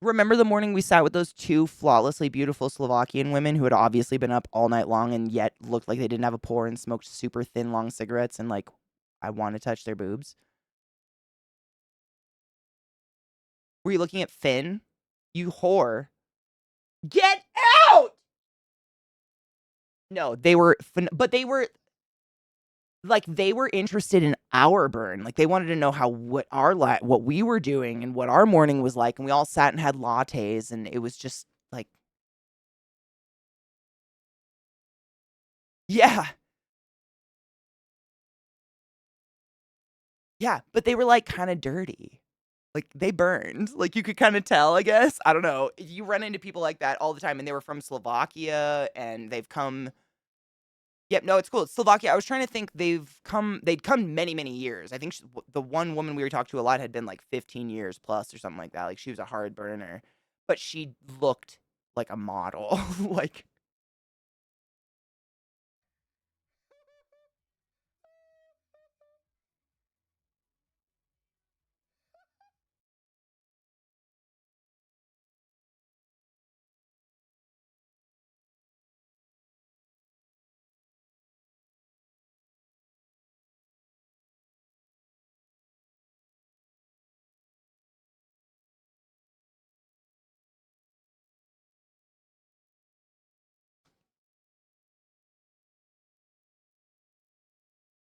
Remember the morning we sat with those two flawlessly beautiful Slovakian women who had obviously been up all night long and yet looked like they didn't have a pore and smoked super thin, long cigarettes and like, I want to touch their boobs? Were you looking at Finn? You whore. Get out! No, they were, but they were, like, they were interested in our burn. Like, they wanted to know what we were doing and what our morning was like. And we all sat and had lattes and it was just like, yeah. Yeah, but they were, like, kinda dirty. Like, they burned. Like, you could kinda tell, I guess? I don't know. You run into people like that all the time, and they were from Slovakia, and they've come Yep, no, it's cool. It's Slovakia. I was trying to think they'd come many, many years. I think the one woman we were talking to a lot had been, like, 15 years plus or something like that. Like, she was a hard burner, but she looked like a model. Like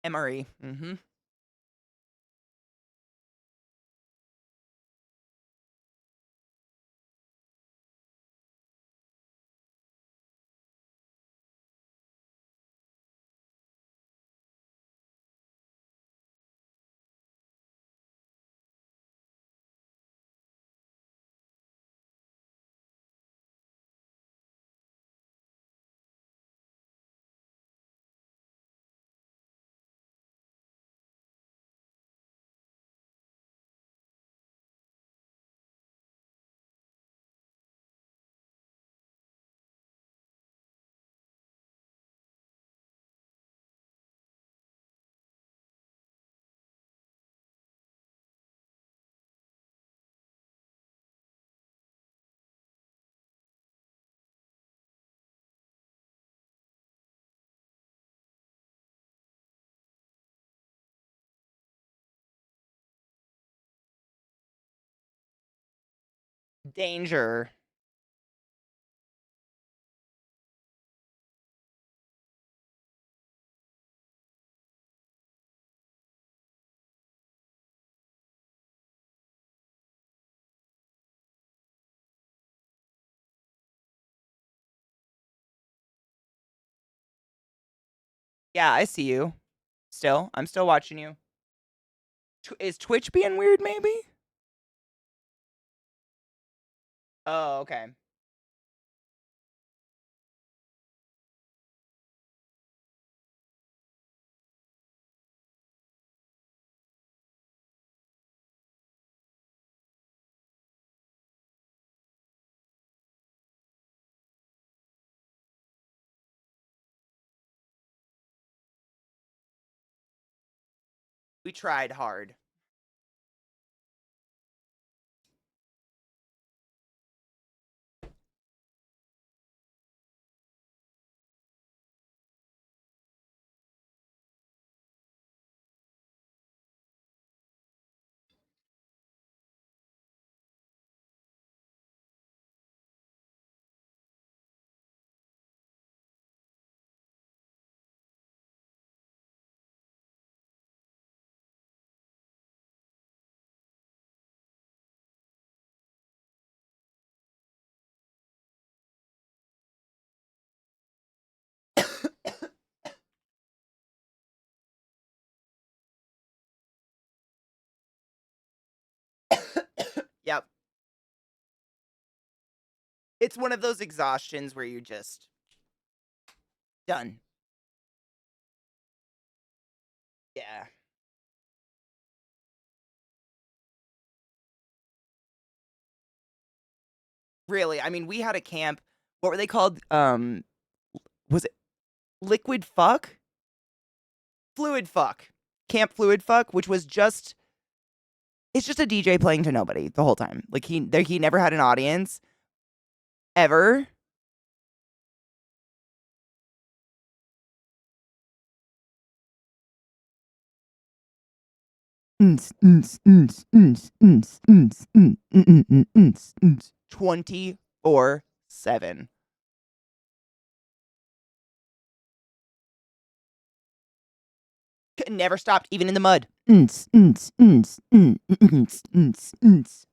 MRE. Mhm. Danger. Yeah, I see you. Still. I'm still watching you. Is Twitch being weird, maybe? Oh, okay. We tried hard. Yep. It's one of those exhaustions where you're just done. Yeah. Really, I mean, we had a camp. What were they called? Was it Liquid Fuck? Fluid Fuck. Camp Fluid Fuck, which was just it's just a DJ playing to nobody the whole time. Like he never had an audience ever. Ns, ns, ns, ns, ns, ns, ns, ns, ns, ns. 24/7. Never stopped, even in the mud. Ns, ns, ns, ns, ns, ns, ns.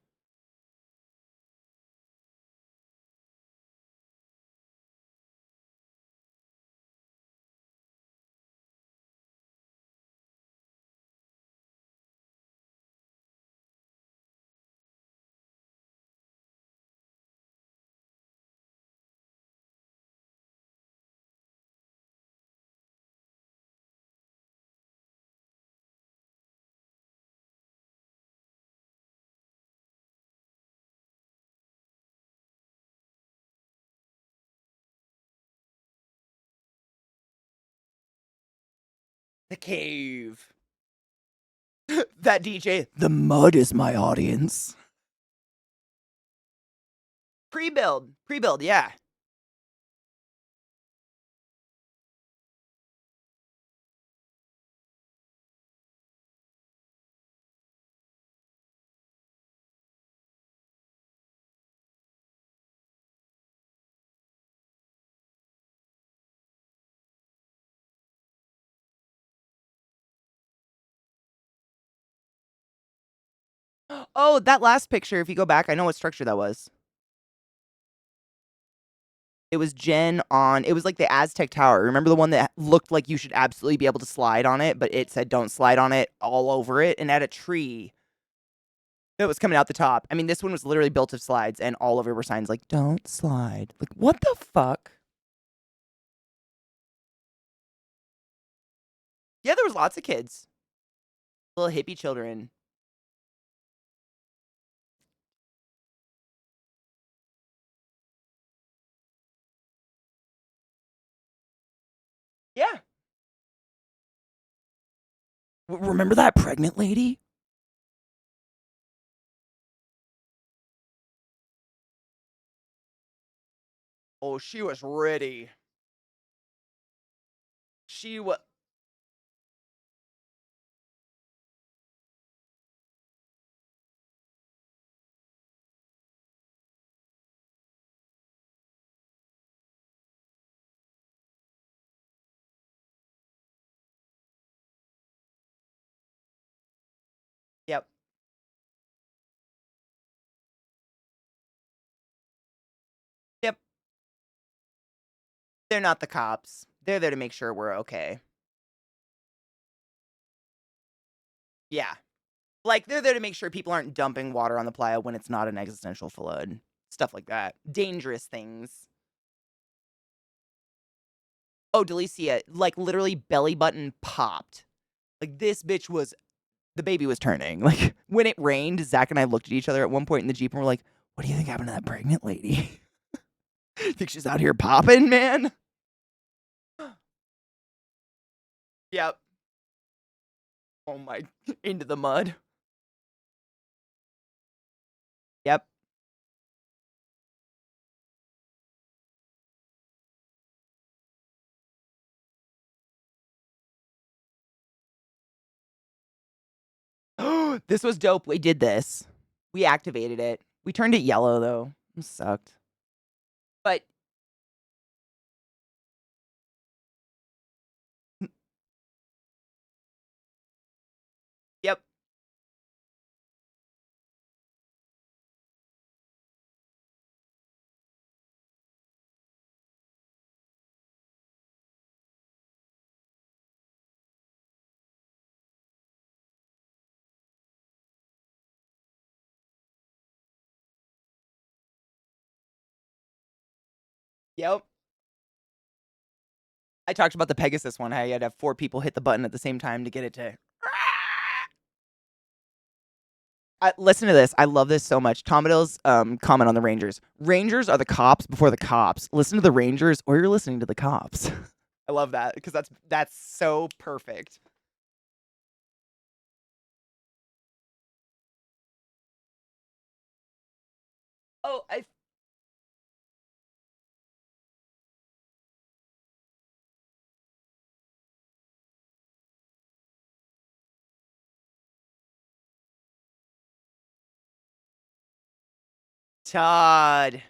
The cave. That DJ, the mud is my audience. Pre-build, yeah. Oh, that last picture, if you go back, I know what structure that was. It was Jen on, it was like the Aztec Tower. Remember the one that looked like you should absolutely be able to slide on it, but it said don't slide on it all over it, and had a tree that was coming out the top. I mean, this one was literally built of slides, and all over were signs like, don't slide. Like, what the fuck? Yeah, there was lots of kids. Little hippie children. Yeah. Remember that pregnant lady? Oh, she was ready. She was. Yep. Yep. They're not the cops. They're there to make sure we're okay. Yeah. Like, they're there to make sure people aren't dumping water on the playa when it's not an existential flood. Stuff like that. Dangerous things. Oh, Delicia, like, literally belly button popped. Like, this bitch was, the baby was turning. Like, when it rained, Zach and I looked at each other at one point in the Jeep and we're like, what do you think happened to that pregnant lady? Think she's out here popping, man? Yep. Oh my, into the mud. Yep. This was dope. We did this. We activated it. We turned it yellow though. It sucked. But yep. Yep. I talked about the Pegasus one, how you had to have 4 people hit the button at the same time to get it to. Listen to this. I love this so much. Tomadale's comment on the Rangers. Rangers are the cops before the cops. Listen to the Rangers, or you're listening to the cops. I love that because that's so perfect. Oh, Todd.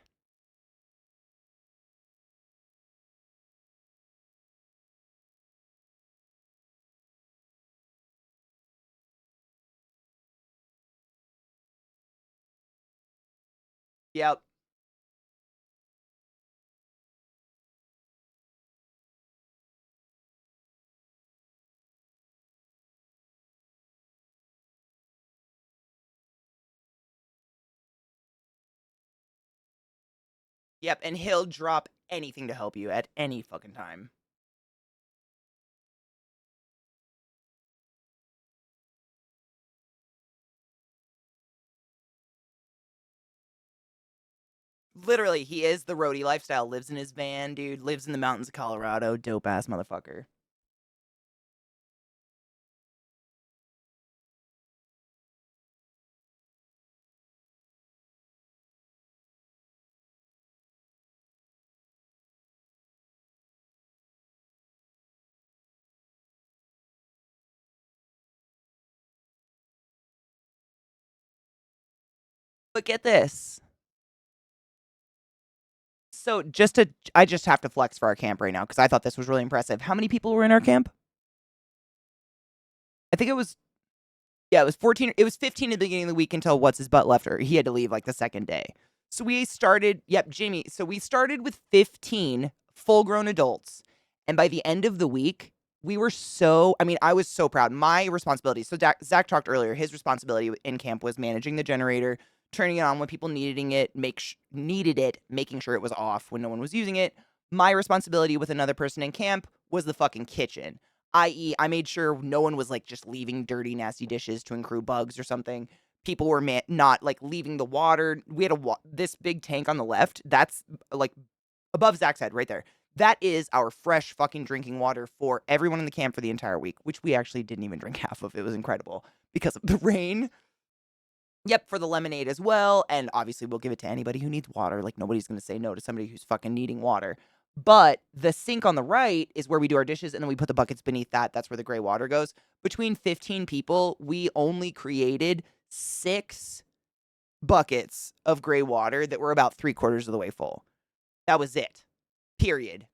Yep. Yep, and he'll drop anything to help you at any fucking time. Literally, he is the roadie lifestyle. Lives in his van, dude. Lives in the mountains of Colorado. Dope ass motherfucker. But get this. So I just have to flex for our camp right now because I thought this was really impressive. How many people were in our camp? I think it was, yeah, it was 14. It was 15 at the beginning of the week until what's his butt left, or he had to leave like the second day. So we started, yep, Jamie. So we started with 15 full grown adults. And by the end of the week, we were I was so proud. My responsibility. So Zach talked earlier, his responsibility in camp was managing the generator, turning it on when people needed it, making sure it was off when no one was using it. My responsibility with another person in camp was the fucking kitchen, i.e., I made sure no one was like just leaving dirty, nasty dishes to accrue bugs or something. People were not like leaving the water. We had this big tank on the left. That's like above Zach's head right there. That is our fresh fucking drinking water for everyone in the camp for the entire week, which we actually didn't even drink half of. It was incredible because of the rain. Yep, for the lemonade as well. And obviously, we'll give it to anybody who needs water. Like, nobody's going to say no to somebody who's fucking needing water. But the sink on the right is where we do our dishes, and then we put the buckets beneath that. That's where the gray water goes. Between 15 people, we only created 6 buckets of gray water that were about 3/4 of the way full. That was it. Period.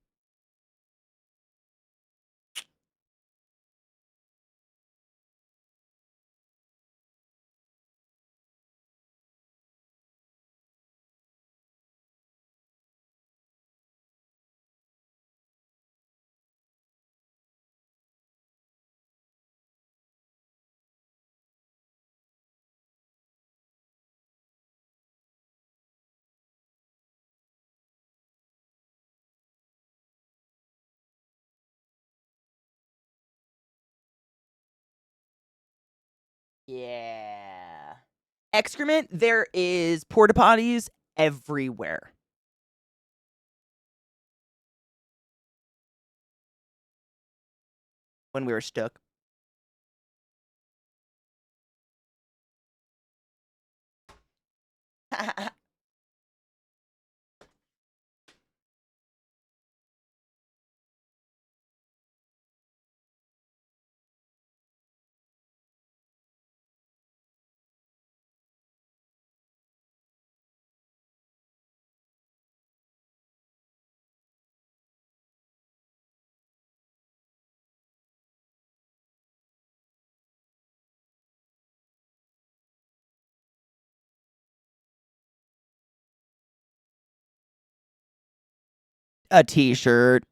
Yeah. Excrement, there is porta potties everywhere. When we were stuck. A t-shirt.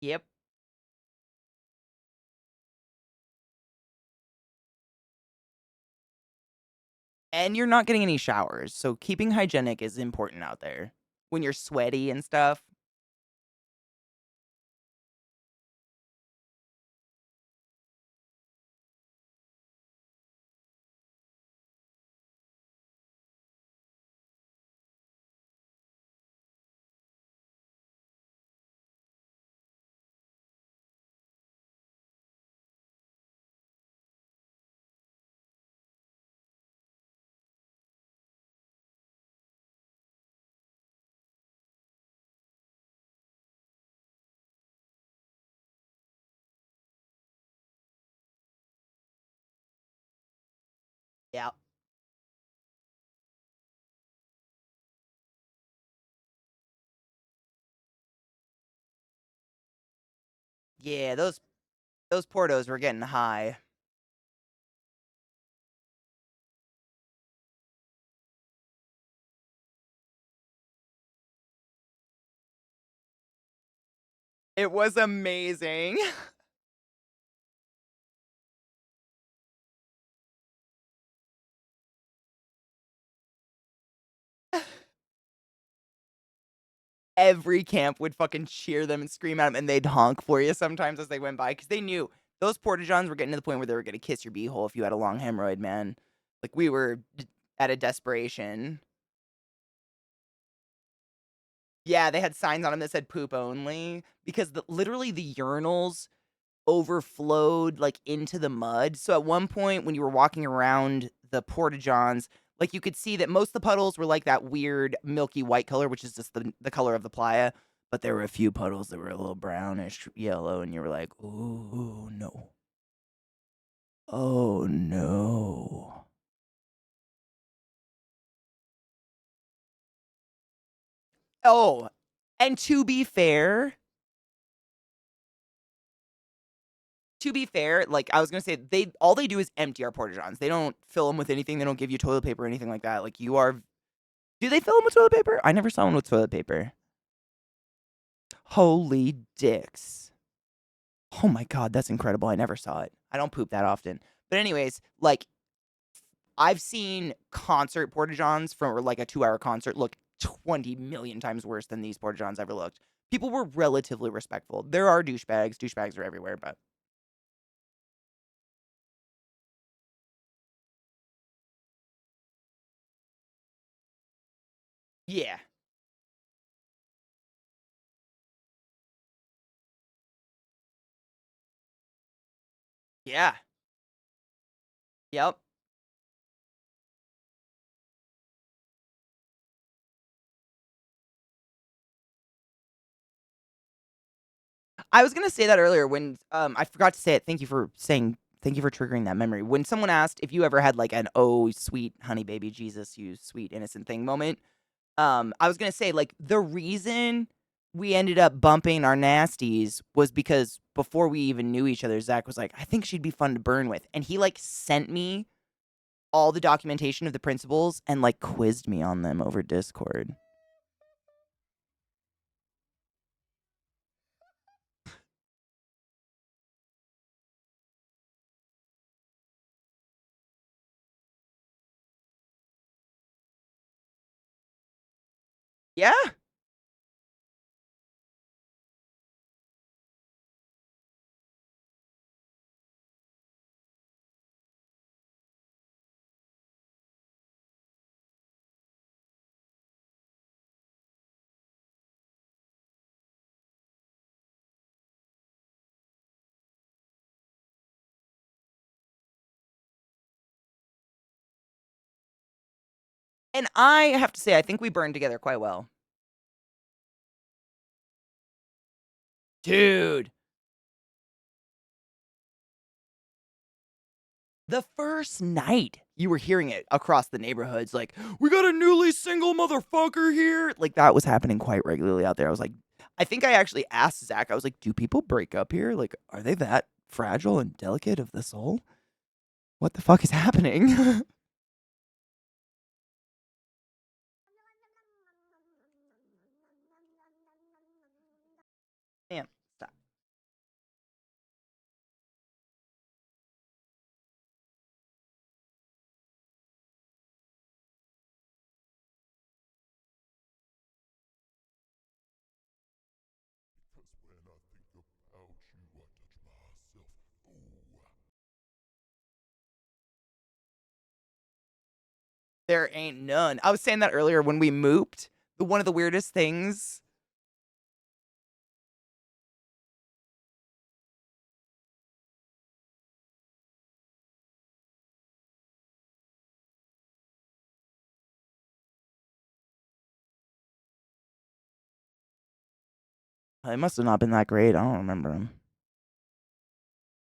Yep. And you're not getting any showers, so keeping hygienic is important out there. When you're sweaty and stuff. Yeah. Yeah, those portos were getting high. It was amazing. Every camp would fucking cheer them and scream at them, and they'd honk for you sometimes as they went by because they knew those porta-johns were getting to the point where they were gonna kiss your beehole if you had a long hemorrhoid, man. Like, we were at a desperation. Yeah, they had signs on them that said "poop only" because literally the urinals overflowed, like, into the mud. So at one point when you were walking around the porta-johns, like, you could see that most of the puddles were, like, that weird milky white color, which is just the color of the playa, but there were a few puddles that were a little brownish yellow, and you were like, "Ooh, no. Oh, no." Oh, and to be fair, like, I was gonna say, all they do is empty our porta-johns. They don't fill them with anything, they don't give you toilet paper or anything like that, like, you are do they fill them with toilet paper? I never saw one with toilet paper. Holy dicks. Oh my god, that's incredible, I never saw it. I don't poop that often. But anyways, like, I've seen concert porta-johns for, like, a 2-hour concert look 20 million times worse than these porta-johns ever looked. People were relatively respectful. There are douchebags are everywhere, but yeah. Yeah. Yep. I was gonna say that earlier when I forgot to say it. Thank you for triggering that memory. When someone asked if you ever had like an "Oh, sweet honey baby Jesus, you sweet innocent thing" moment, I was gonna say like the reason we ended up bumping our nasties was because before we even knew each other, Zach was like, "I think she'd be fun to burn with," and he like sent me all the documentation of the principles and like quizzed me on them over Discord. Yeah. And I have to say, I think we burned together quite well. Dude. The first night you were hearing it across the neighborhoods, like, we got a newly single motherfucker here. Like, that was happening quite regularly out there. I was like, I think I actually asked Zach, I was like, do people break up here? Like, are they that fragile and delicate of the soul? What the fuck is happening? Damn, stop. There ain't none. I was saying that earlier when we mooped. One of the weirdest things. It must have not been that great. I don't remember him.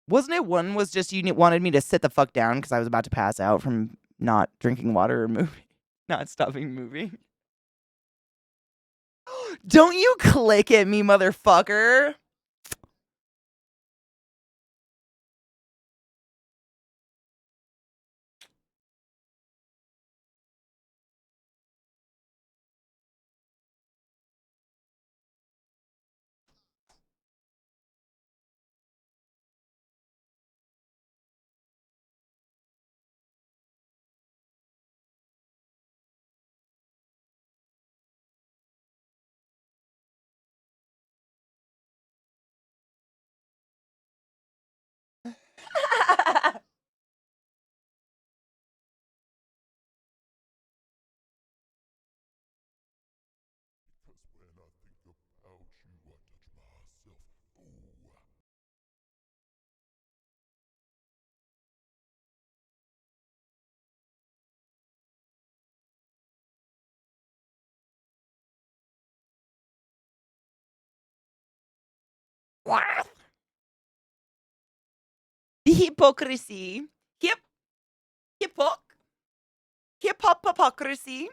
Wasn't it one was just you wanted me to sit the fuck down because I was about to pass out from not drinking water or moving, not stopping moving? Don't you click at me, motherfucker. What? The hypocrisy. Hypocrisy.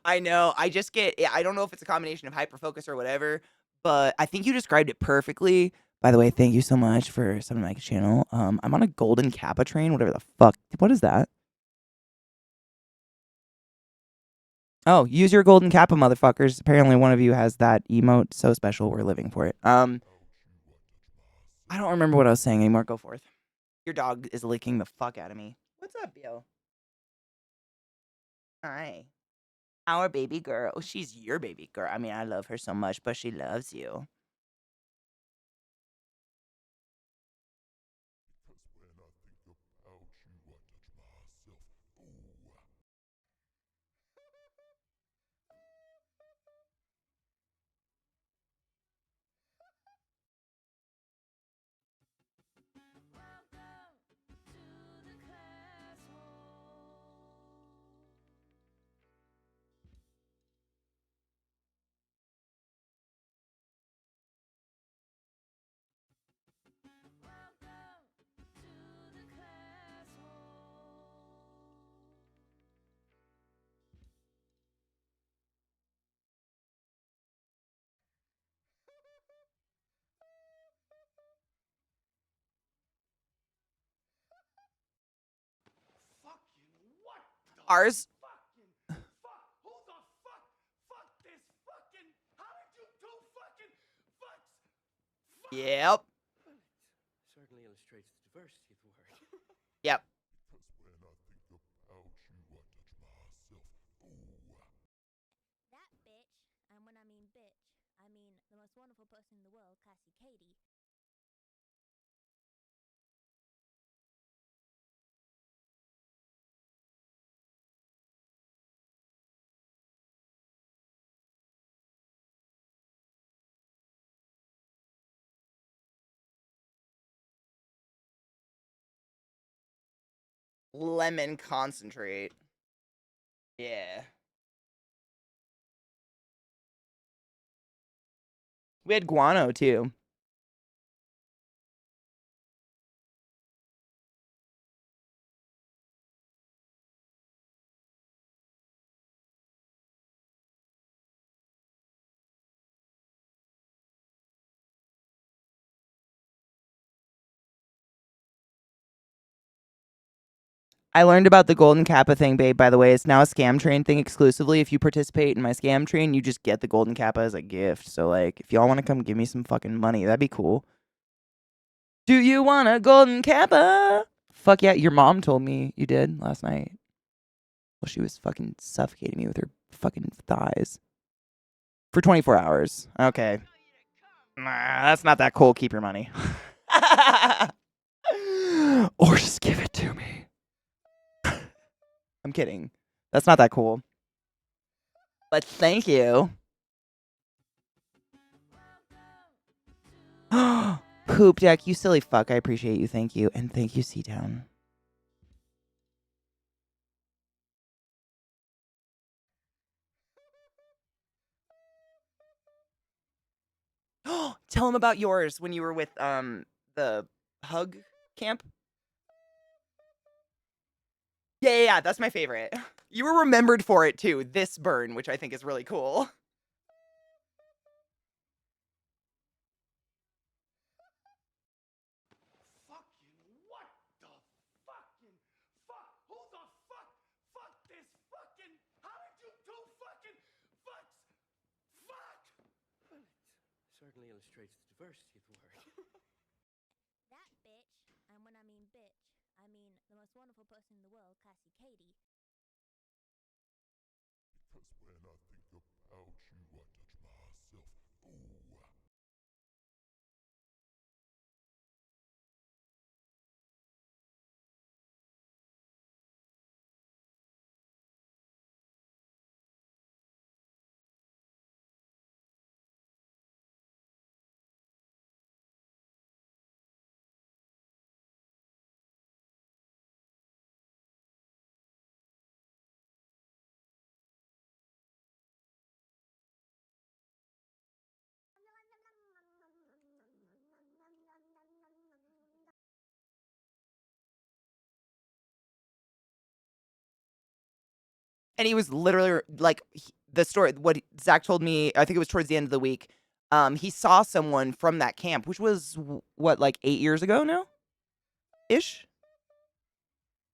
I know. I just get. I don't know if it's a combination of hyperfocus or whatever, but I think you described it perfectly. By the way, thank you so much for subbing to my channel. I'm on a golden Kappa train, whatever the fuck. What is that? Oh, use your golden Kappa, motherfuckers. Apparently, one of you has that emote. So special, we're living for it. I don't remember what I was saying anymore. Go forth. Your dog is licking the fuck out of me. What's up, Bill? Hi. Our baby girl. She's your baby girl. I mean, I love her so much, but she loves you. Fucking what? Ours. Fucking fuck. Who the fuck? Fuck this fucking. How did you do fucking fucks? Yep. Certainly illustrates the diversity of the word. Yep. That bitch, and when I mean bitch, I mean the most wonderful person in the world, ClassyKatie, lemon concentrate. Yeah. We had guano too. I learned about the Golden Kappa thing, babe, by the way. It's now a scam train thing exclusively. If you participate in my scam train, you just get the Golden Kappa as a gift. So, like, if y'all want to come give me some fucking money, that'd be cool. Do you want a Golden Kappa? Fuck yeah. Your mom told me you did last night. Well, she was fucking suffocating me with her fucking thighs. For 24 hours. Okay. Nah, that's not that cool. Keep your money. Or just give it to me. I'm kidding. That's not that cool. But thank you. Poop deck, you silly fuck. I appreciate you. Thank you. And thank you, C-Town. Tell him about yours when you were with the hug camp. Yeah, that's my favorite. You were remembered for it too. This burn, which I think is really cool. Fucking what the fucking fuck? Who the fuck? Fuck this fucking. How did you do fucking fucks? Fuck! Well, it certainly illustrates the diversity of the word. That bitch, and when I mean bitch, I mean the most wonderful person in the world, ClassyKatie. Because when I think about you, I touch myself. Ooh. And he was literally like the story. What Zach told me, I think it was towards the end of the week. He saw someone from that camp, which was what, like 8 years ago now, ish.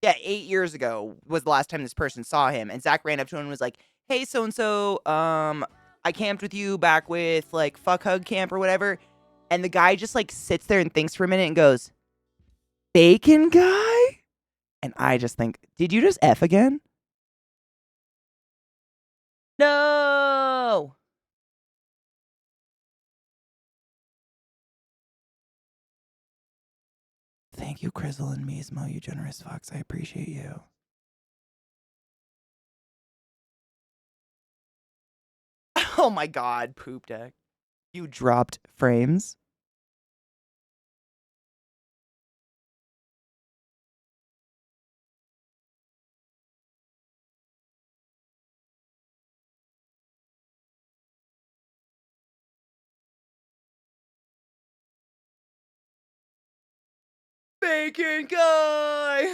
Yeah, 8 years ago was the last time this person saw him. And Zach ran up to him and was like, "Hey, so and so, I camped with you back with like fuck hug camp or whatever." And the guy just like sits there and thinks for a minute and goes, "Bacon guy?" And I just think, did you just F again? No. Thank you, Crizzle and Mismo, you generous fox. I appreciate you. Oh my god, poop deck. You dropped frames. Bacon guy.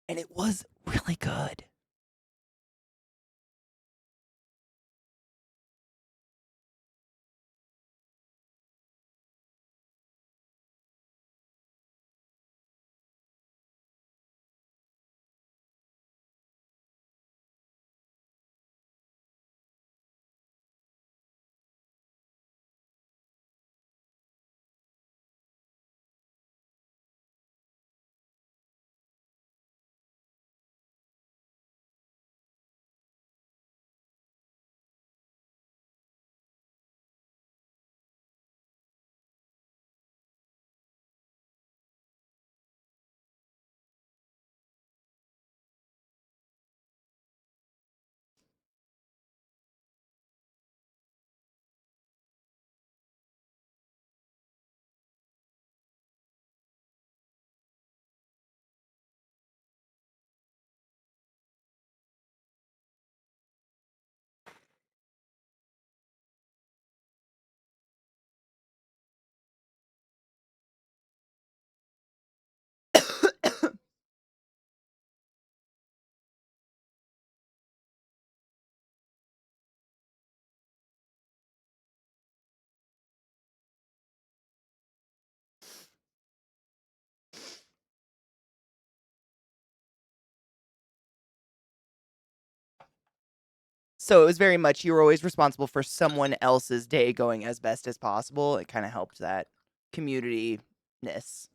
And it was really good. So it was very much you were always responsible for someone else's day going as best as possible. It kind of helped that community-ness.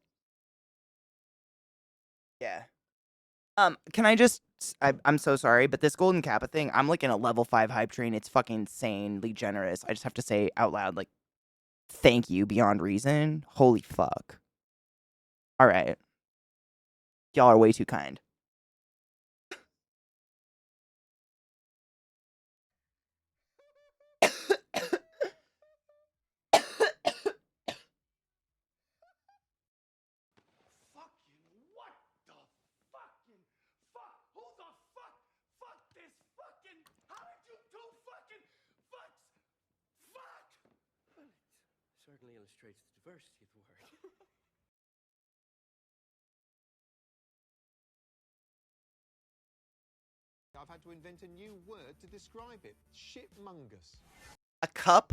Yeah. Can I just? I'm so sorry, but this Golden Kappa thing, I'm like in a level 5 hype train. It's fucking insanely generous. I just have to say out loud, like, thank you beyond reason. Holy fuck. All right, y'all are way too kind. Fucking what the fucking fuck? Who the fuck? Fuck this fucking. How did you do fucking fucks? Fuck! Well, it certainly illustrates the diversity of the word. I've had to invent a new word to describe it. Shitmungus. A cup.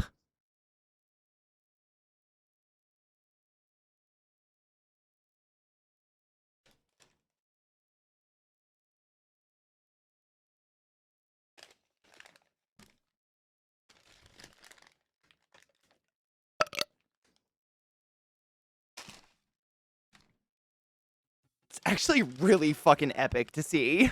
It's actually really fucking epic to see.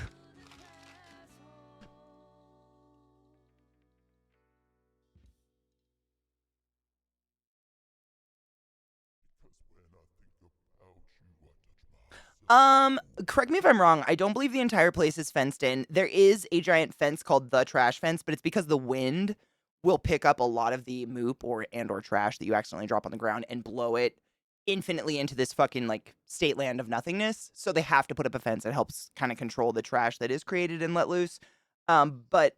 Correct me if I'm wrong. I don't believe the entire place is fenced in. There is a giant fence called the trash fence, but it's because the wind will pick up a lot of the moop or trash that you accidentally drop on the ground and blow it infinitely into this fucking like state land of nothingness. So they have to put up a fence that helps kind of control the trash that is created and let loose. But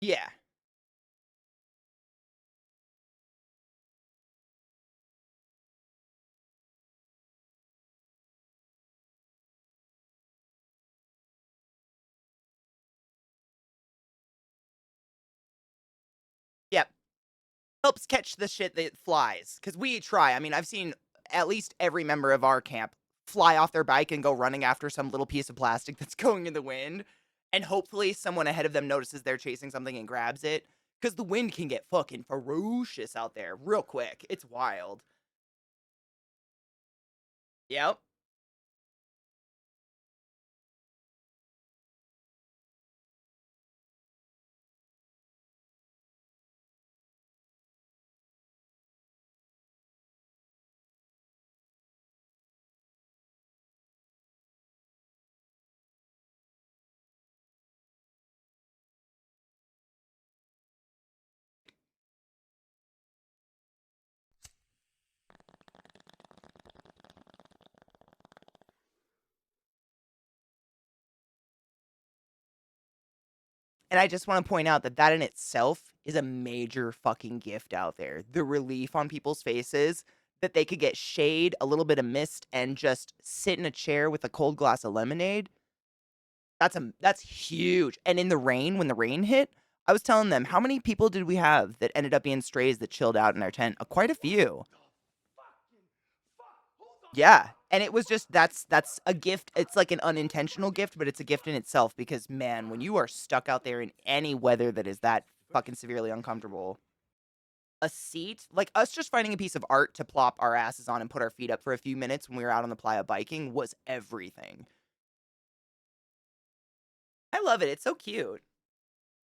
yeah. Yep. Helps catch the shit that flies. Because we try. I mean, I've seen at least every member of our camp fly off their bike and go running after some little piece of plastic that's going in the wind. And hopefully someone ahead of them notices they're chasing something and grabs it. Because the wind can get fucking ferocious out there real quick. It's wild. Yep. And I just want to point out that that in itself is a major fucking gift out there. The relief on people's faces that they could get shade, a little bit of mist, and just sit in a chair with a cold glass of lemonade. That's huge. And in the rain, when the rain hit, I was telling them, how many people did we have that ended up being strays that chilled out in our tent? Quite a few. Yeah. And it was just that's a gift. It's like an unintentional gift, but it's a gift in itself because man, when you are stuck out there in any weather that is that fucking severely uncomfortable, a seat, like us just finding a piece of art to plop our asses on and put our feet up for a few minutes when we were out on the playa biking was everything. I love it. It's so cute.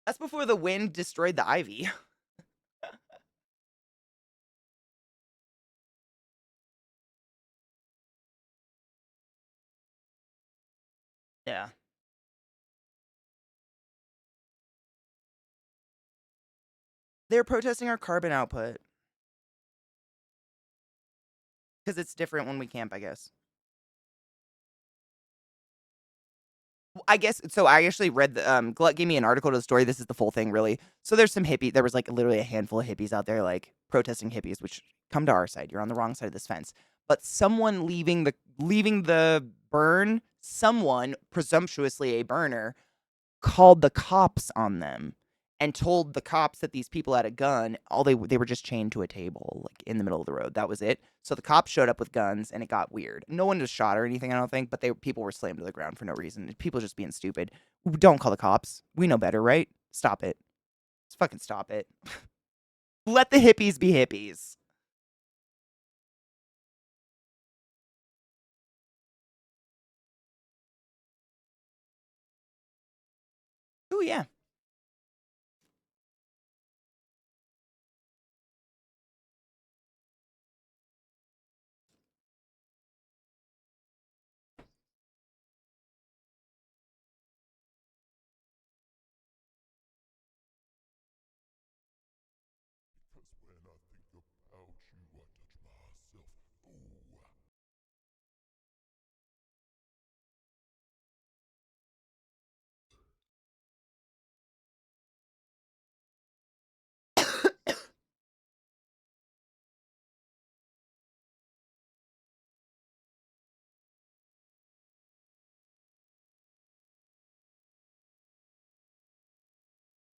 That's before the wind destroyed the ivy. Yeah. They're protesting our carbon output because it's different when we camp, I guess. I guess so. I actually read the Glut gave me an article to the story. This is the full thing, really. So there's some hippie. There was like literally a handful of hippies out there, like protesting hippies. Which come to our side. You're on the wrong side of this fence. But someone leaving the burn, someone presumptuously a burner, called the cops on them and told the cops that these people had a gun. They were just chained to a table, like in the middle of the road. That was it. So the cops showed up with guns, and it got weird. No one was shot or anything, I don't think, but people were slammed to the ground for no reason. People just being stupid. Don't call the cops. We know better, right? Stop it. Just fucking stop it. Let the hippies be hippies. Oh yeah.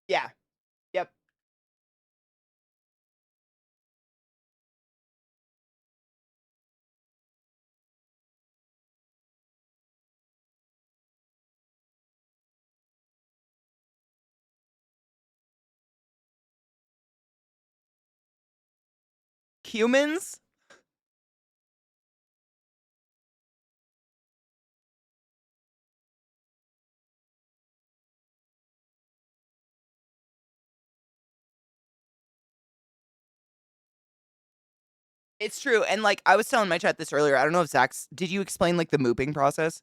Yeah. Yep. Humans? It's true. And like I was telling my chat this earlier. I don't know if Zach's did you explain like the mooping process?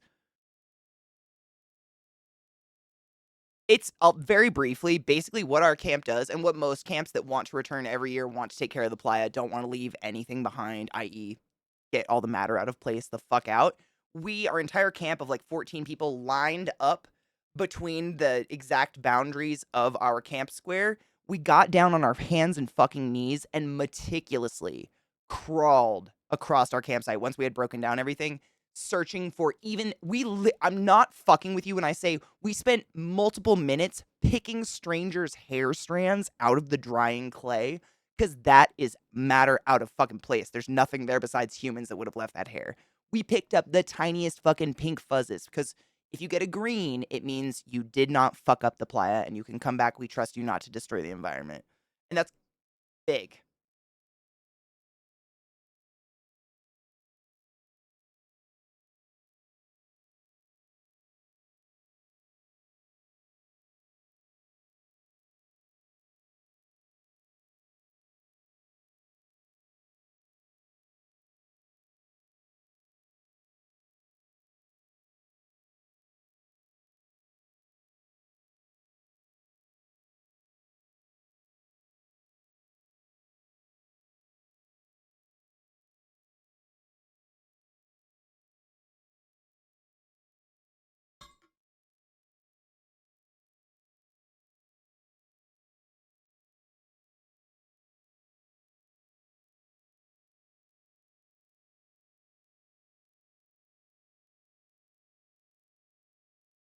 It's very briefly, basically what our camp does and what most camps that want to return every year want to take care of the playa, don't want to leave anything behind, i.e., get all the matter out of place the fuck out. Our entire camp of like 14 people lined up between the exact boundaries of our camp square. We got down on our hands and fucking knees and meticulously crawled across our campsite once we had broken down everything, searching for I'm not fucking with you when I say we spent multiple minutes picking strangers' hair strands out of the drying clay because that is matter out of fucking place. There's nothing there besides humans that would have left that hair. We picked up the tiniest fucking pink fuzzes because if you get a green, it means you did not fuck up the playa and you can come back. We trust you not to destroy the environment. And that's big.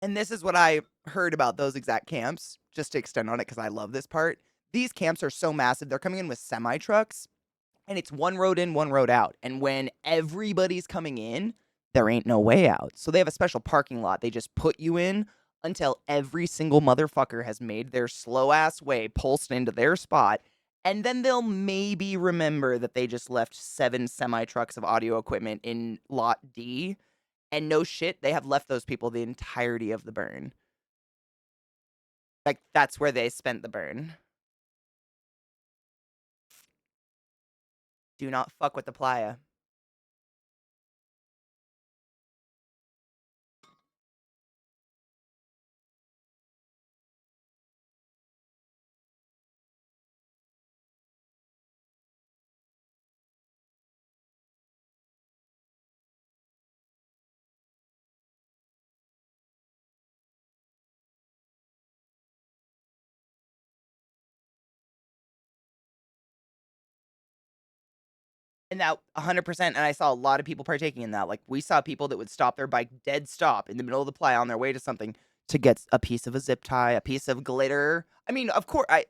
And this is what I heard about those exact camps, just to extend on it because I love this part. These camps are so massive, they're coming in with semi trucks, and it's one road in, one road out. And when everybody's coming in, there ain't no way out. So they have a special parking lot they just put you in until every single motherfucker has made their slow ass way, pulsed into their spot. And then they'll maybe remember that they just left 7 semi trucks of audio equipment in lot D. And no shit, they have left those people the entirety of the burn. Like, that's where they spent the burn. Do not fuck with the playa. And that 100%, and I saw a lot of people partaking in that. Like, we saw people that would stop their bike dead stop in the middle of the playa on their way to something to get a piece of a zip tie, a piece of glitter. I mean, of course, I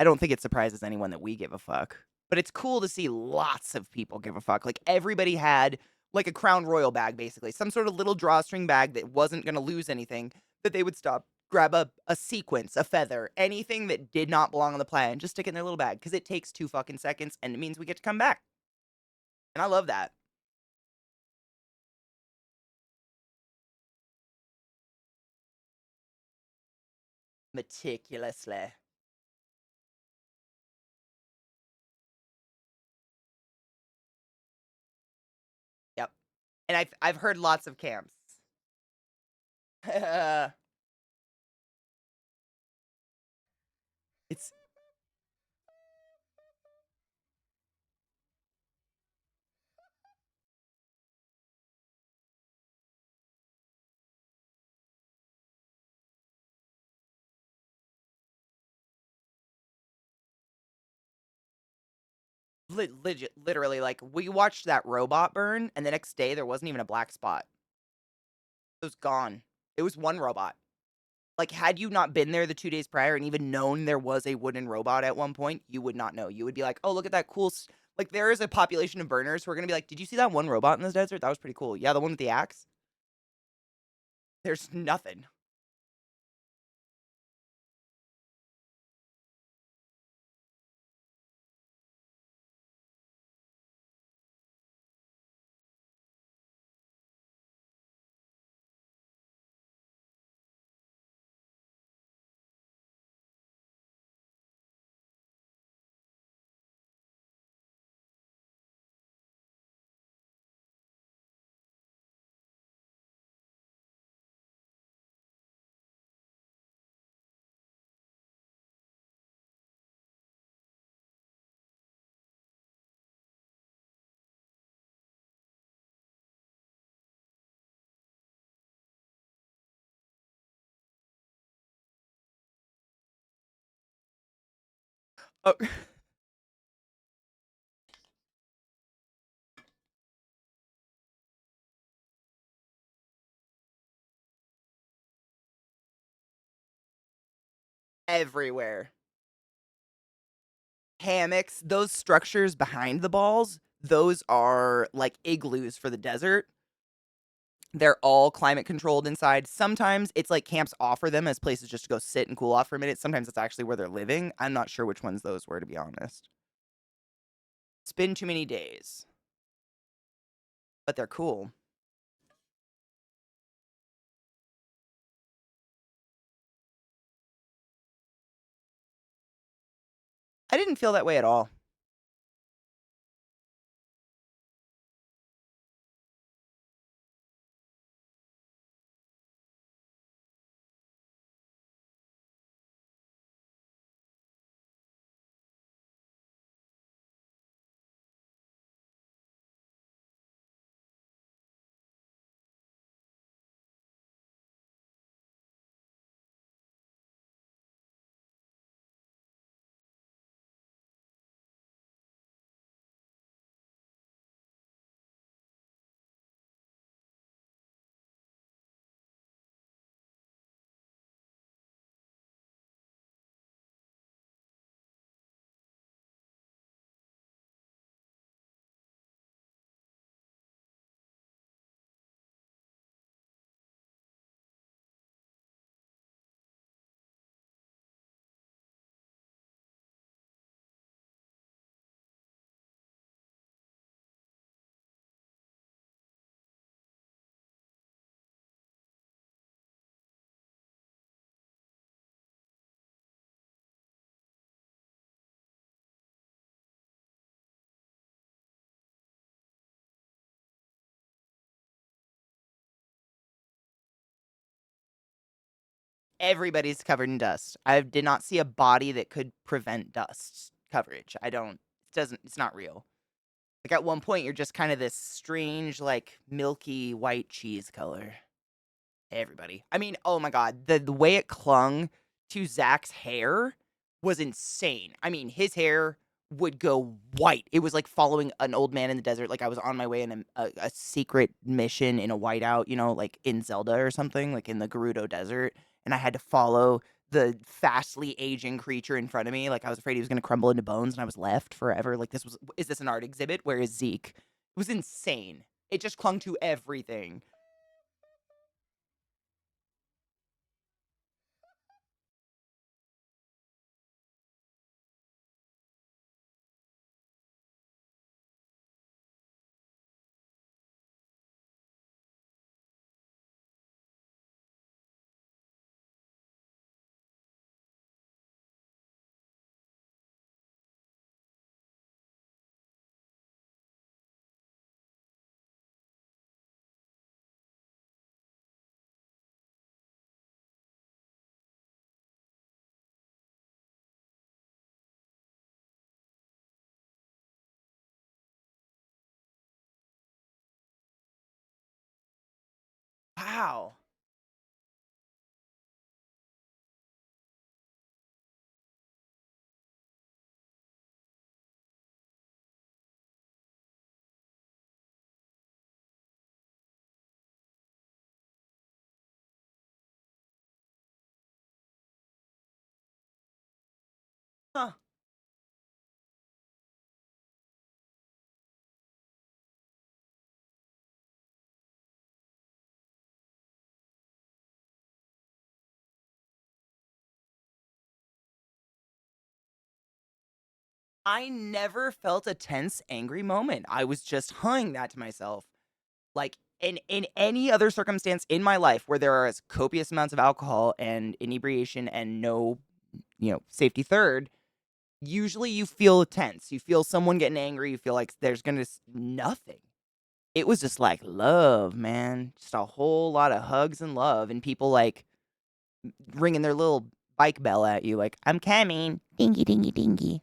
don't think it surprises anyone that we give a fuck, but it's cool to see lots of people give a fuck. Like, everybody had like a Crown Royal bag, basically, some sort of little drawstring bag that wasn't going to lose anything, that they would stop, grab a sequence, a feather, anything that did not belong on the play, and just stick it in their little bag, because it takes 2 fucking seconds, and it means we get to come back. And I love that. Meticulously. Yep. And I've heard lots of camps. It's literally, like, we watched that robot burn, and the next day there wasn't even a black spot. It was gone. It was one robot. Like, had you not been there the 2 days prior and even known there was a wooden robot at one point, you would not know. You would be like, oh, look at that cool. Like, there is a population of burners who are going to be like, did you see that one robot in this desert? That was pretty cool. Yeah, the one with the axe. There's nothing. Oh. Everywhere. Hammocks, those structures behind the balls, those are like igloos for the desert. They're all climate controlled inside. Sometimes it's like camps offer them as places just to go sit and cool off for a minute. Sometimes it's actually where they're living. I'm not sure which ones those were, to be honest. It's been too many days. But they're cool. I didn't feel that way at all. Everybody's covered in dust. I did not see a body that could prevent dust coverage. It's not real. Like, at one point, you're just kind of this strange, like, milky white cheese color. Everybody. I mean, oh my god, the way it clung to Zach's hair was insane. I mean, his hair would go white. It was like following an old man in the desert. Like I was on my way in a secret mission in a whiteout, you know, like in Zelda or something, like in the Gerudo Desert. And I had to follow the fastly aging creature in front of me. Like I was afraid he was going to crumble into bones and I was left forever. Like is this an art exhibit? Where is Zeke? It was insane. It just clung to everything. Wow. Huh. I never felt a tense, angry moment. I was just humming that to myself. Like in any other circumstance in my life where there are copious amounts of alcohol and inebriation and no, safety third, usually you feel tense. You feel someone getting angry. You feel like there's gonna nothing. It was just like love, man. Just a whole lot of hugs and love, and people like ringing their little bike bell at you, like I'm coming, dingy, dingy, dingy.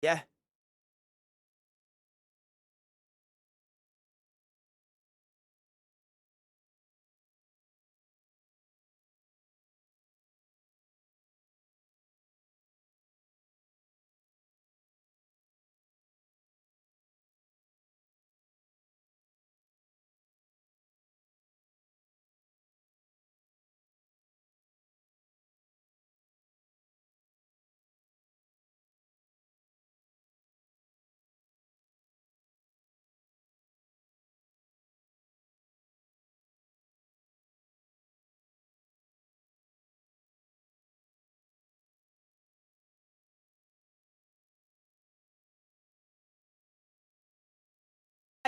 Yeah.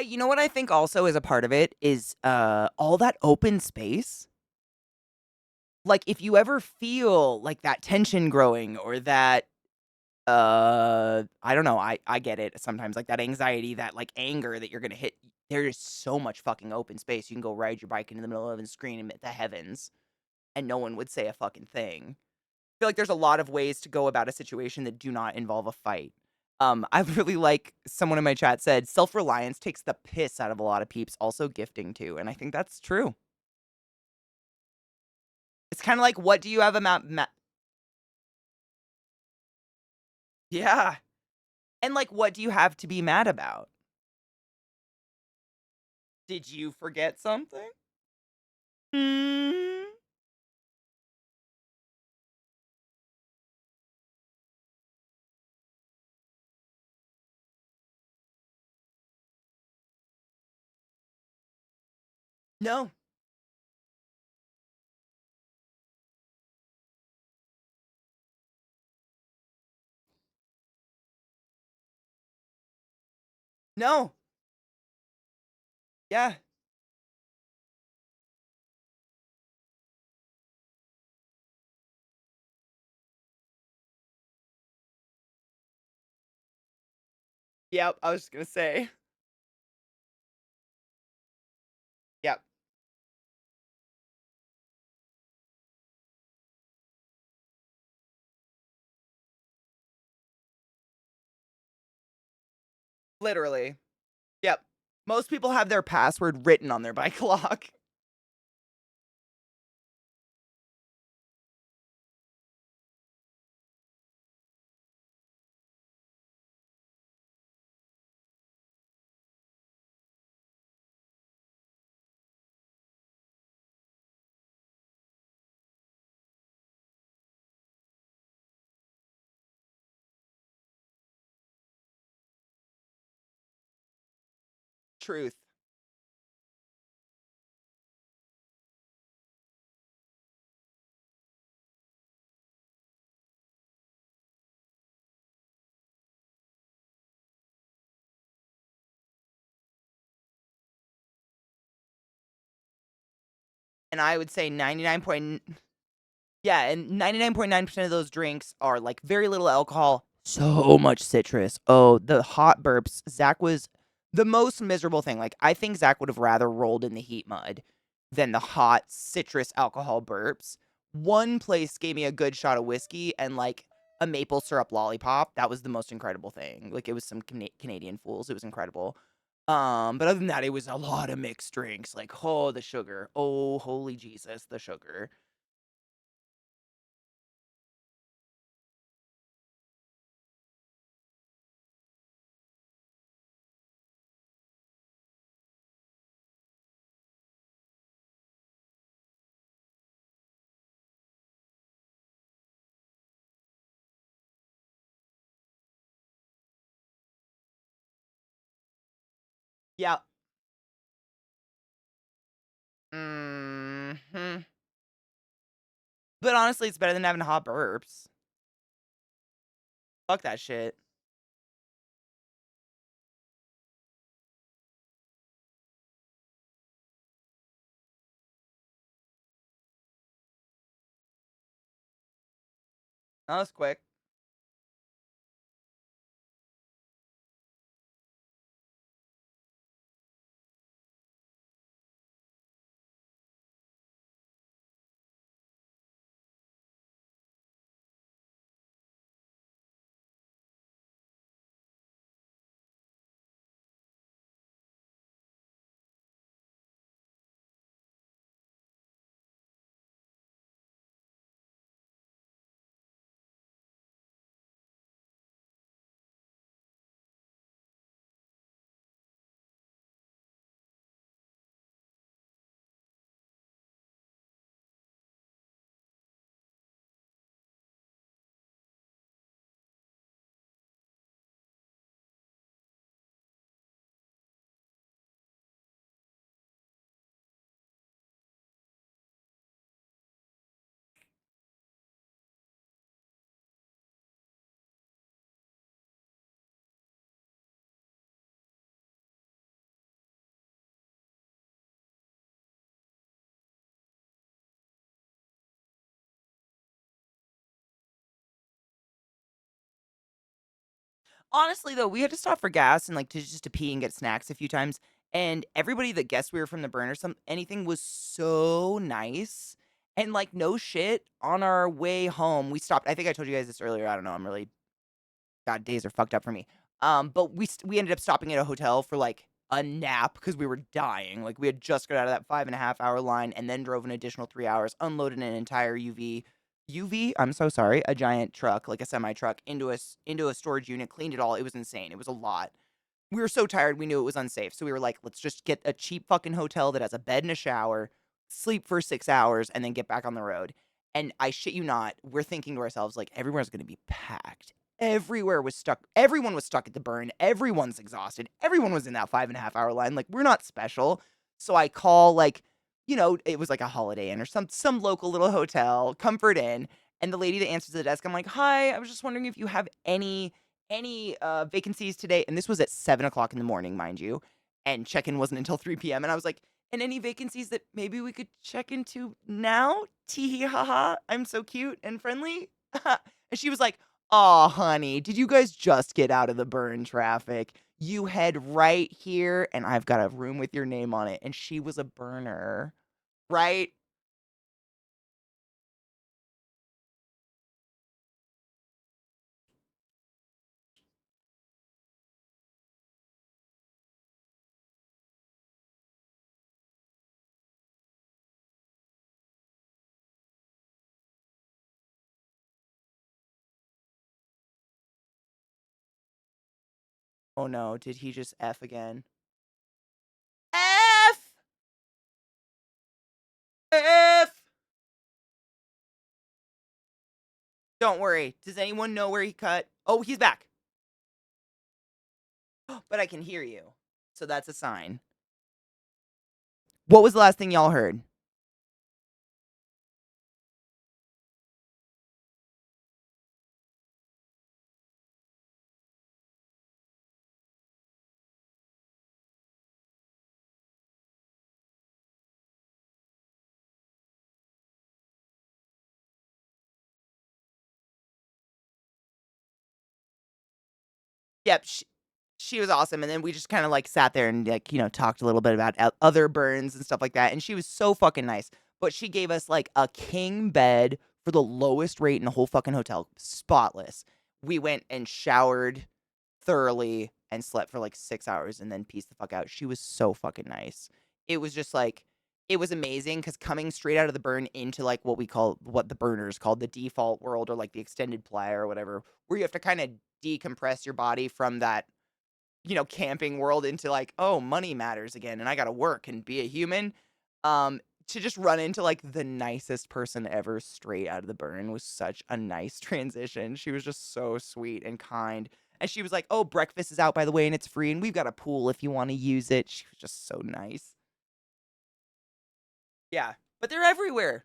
You know what I think also is a part of it is all that open space. Like if you ever feel like that tension growing or that I don't know, I get it sometimes, like that anxiety, that like anger that you're gonna hit, there is so much fucking open space. You can go ride your bike into the middle of and scream at the heavens and no one would say a fucking thing. I feel like there's a lot of ways to go about a situation that do not involve a fight. I really like someone in my chat said self-reliance takes the piss out of a lot of peeps, also gifting too, and I think that's true. It's kind of like, what do you have about yeah. And like, what do you have to be mad about? Did you forget something? Hmm? No. No. Yeah. Yep, I was just gonna say. Yep. Literally. Yep. Most people have their password written on their bike lock. Truth. And I would say 99 point yeah, and 99.9% of those drinks are, like, very little alcohol, so much citrus. Oh, the hot burps. Zach was the most miserable thing. Like, I think Zach would have rather rolled in the heat mud than the hot citrus alcohol burps. One place gave me a good shot of whiskey and, like, a maple syrup lollipop. That was the most incredible thing. Like, it was some Canadian Fools. It was incredible. But other than that, it was a lot of mixed drinks. Like, oh, the sugar. Oh, holy Jesus, the sugar. Yeah. Mhm. But honestly, it's better than having hot burps. Fuck that shit. That was quick. Honestly, though, we had to stop for gas and, like, to just to pee and get snacks a few times, and everybody that guessed we were from the burn or anything was so nice, and, like, no shit, on our way home, we stopped I think I told you guys this earlier, I don't know, I'm really God, days are fucked up for me. But we ended up stopping at a hotel for, like, a nap because we were dying. Like, we had just got out of that 5.5 hour line and then drove an additional 3 hours, unloaded an entire UV? I'm so sorry, a giant truck, like a semi truck, into a storage unit, cleaned it all. It was insane. It was a lot. We were so tired, we knew it was unsafe. So we were like, let's just get a cheap fucking hotel that has a bed and a shower, sleep for 6 hours, and then get back on the road. And I shit you not, we're thinking to ourselves, like, everywhere's gonna be packed. Everywhere was stuck. Everyone was stuck at the burn. Everyone's exhausted. Everyone was in that 5.5 hour line. Like, we're not special. So I call, like, it was like a Holiday Inn or some local little hotel, Comfort Inn. And the lady that answers the desk, I'm like, hi, I was just wondering if you have any vacancies today. And this was at 7 o'clock in the morning, mind you. And check-in wasn't until 3 p.m. And I was like, and any vacancies that maybe we could check into now? Tee hee ha ha. I'm so cute and friendly. And she was like, Aw, honey, did you guys just get out of the burn traffic? You head right here, and I've got a room with your name on it. And she was a burner, right? Oh no, did he just F again? F! F! Don't worry. Does anyone know where he cut? Oh, he's back. But I can hear you. So that's a sign. What was the last thing y'all heard? Yep, she was awesome, and then we just kinda, like, sat there and, like, talked a little bit about other burns and stuff like that, and she was so fucking nice, but she gave us, like, a king bed for the lowest rate in the whole fucking hotel, spotless. We went and showered thoroughly and slept for, like, 6 hours and then pieced the fuck out. She was so fucking nice. It was just, like it was amazing because coming straight out of the burn into, like, what the burners called the default world or, like, the extended play or whatever, where you have to kinda decompress your body from that camping world into like, oh, money matters again, and I gotta work and be a human. To just run into like the nicest person ever straight out of the burn was such a nice transition. She was just so sweet and kind. And she was like, oh, breakfast is out by the way, and it's free, and we've got a pool if you want to use it. She was just so nice. Yeah. But they're everywhere.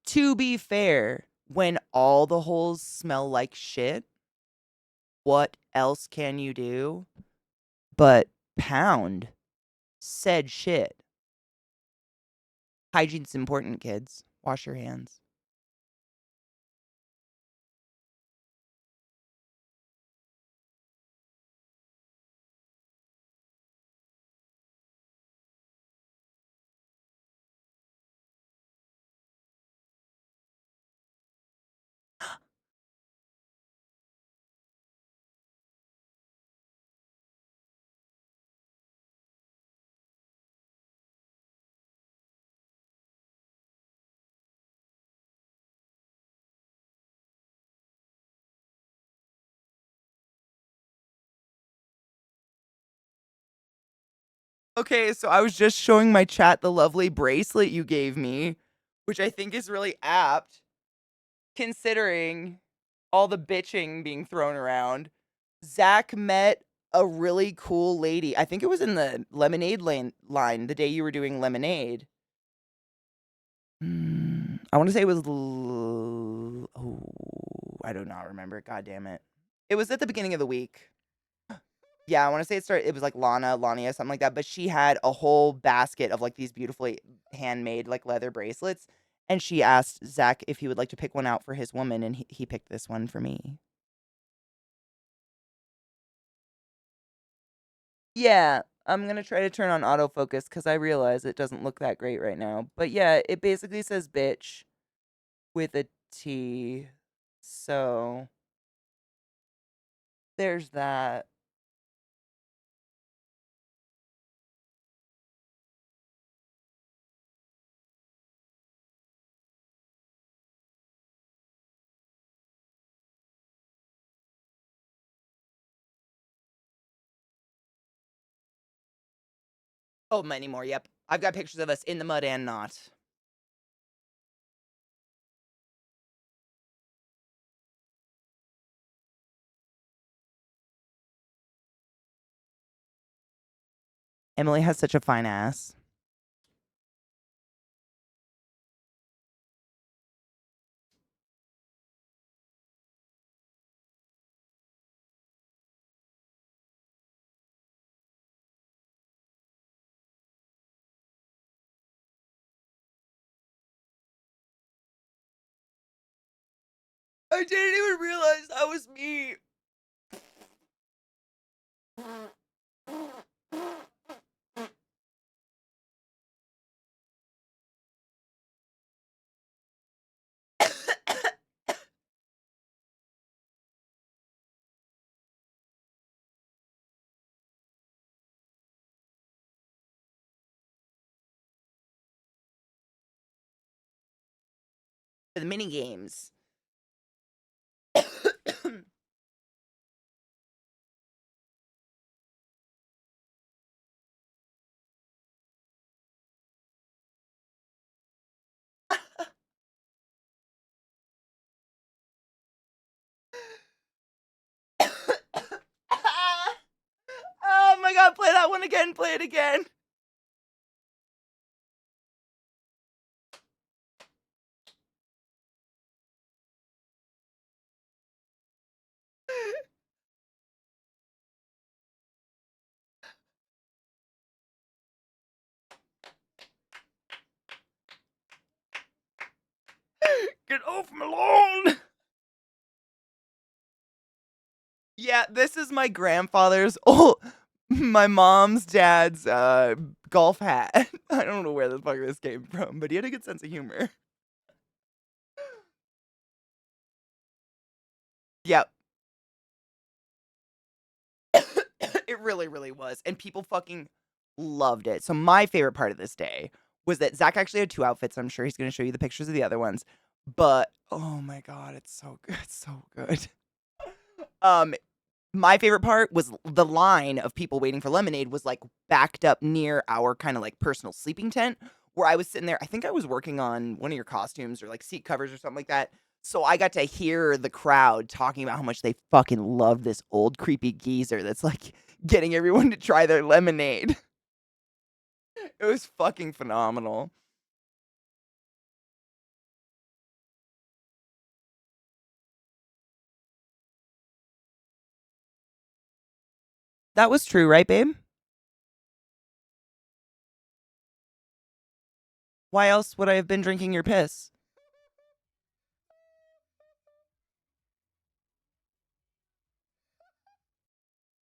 To be fair, when all the holes smell like shit, what else can you do but pound said shit? Hygiene's important, kids. Wash your hands. Okay, so I was just showing my chat the lovely bracelet you gave me, which I think is really apt considering all the bitching being thrown around. Zach met a really cool lady. I think it was in the lemonade line the day you were doing lemonade. I want to say it was. Oh, I do not remember. God damn it! It was at the beginning of the week. Yeah, I wanna say it was, like, Lania, something like that, but she had a whole basket of, like, these beautifully handmade, like, leather bracelets, and she asked Zach if he would like to pick one out for his woman, and he picked this one for me. Yeah, I'm gonna try to turn on autofocus because I realize it doesn't look that great right now, but yeah, it basically says "bitch" with a T, so there's that. Oh, many more. Yep. I've got pictures of us in the mud and not. Emily has such a fine ass. I didn't even realize that was me. For the mini games. Oh my god, play that one again, play it again. Get off my lawn. Yeah, this is my grandfather's my mom's dad's golf hat. I don't know where the fuck this came from, but he had a good sense of humor. Yep. It really, really was. And people fucking loved it. So my favorite part of this day was that Zach actually had 2 outfits. I'm sure he's gonna show you the pictures of the other ones. But oh my god, it's so good. It's so good. Um, my favorite part was the line of people waiting for lemonade was like backed up near our kind of like personal sleeping tent where I was sitting there. I think I was working on one of your costumes or like seat covers or something like that. So I got to hear the crowd talking about how much they fucking love this old creepy geezer that's like getting everyone to try their lemonade. It was fucking phenomenal. That was true, right, babe? Why else would I have been drinking your piss?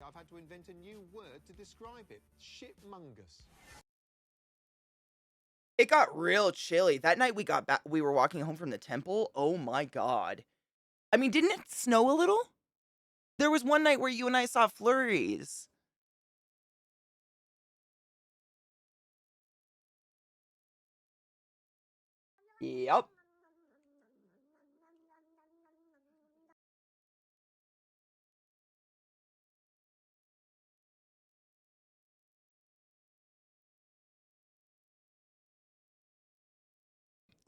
I've had to invent a new word to describe it. Shitmungus. It got real chilly. That night we got back we were walking home from the temple. Oh my god. I mean, didn't it snow a little? There was one night where you and I saw flurries. Yep.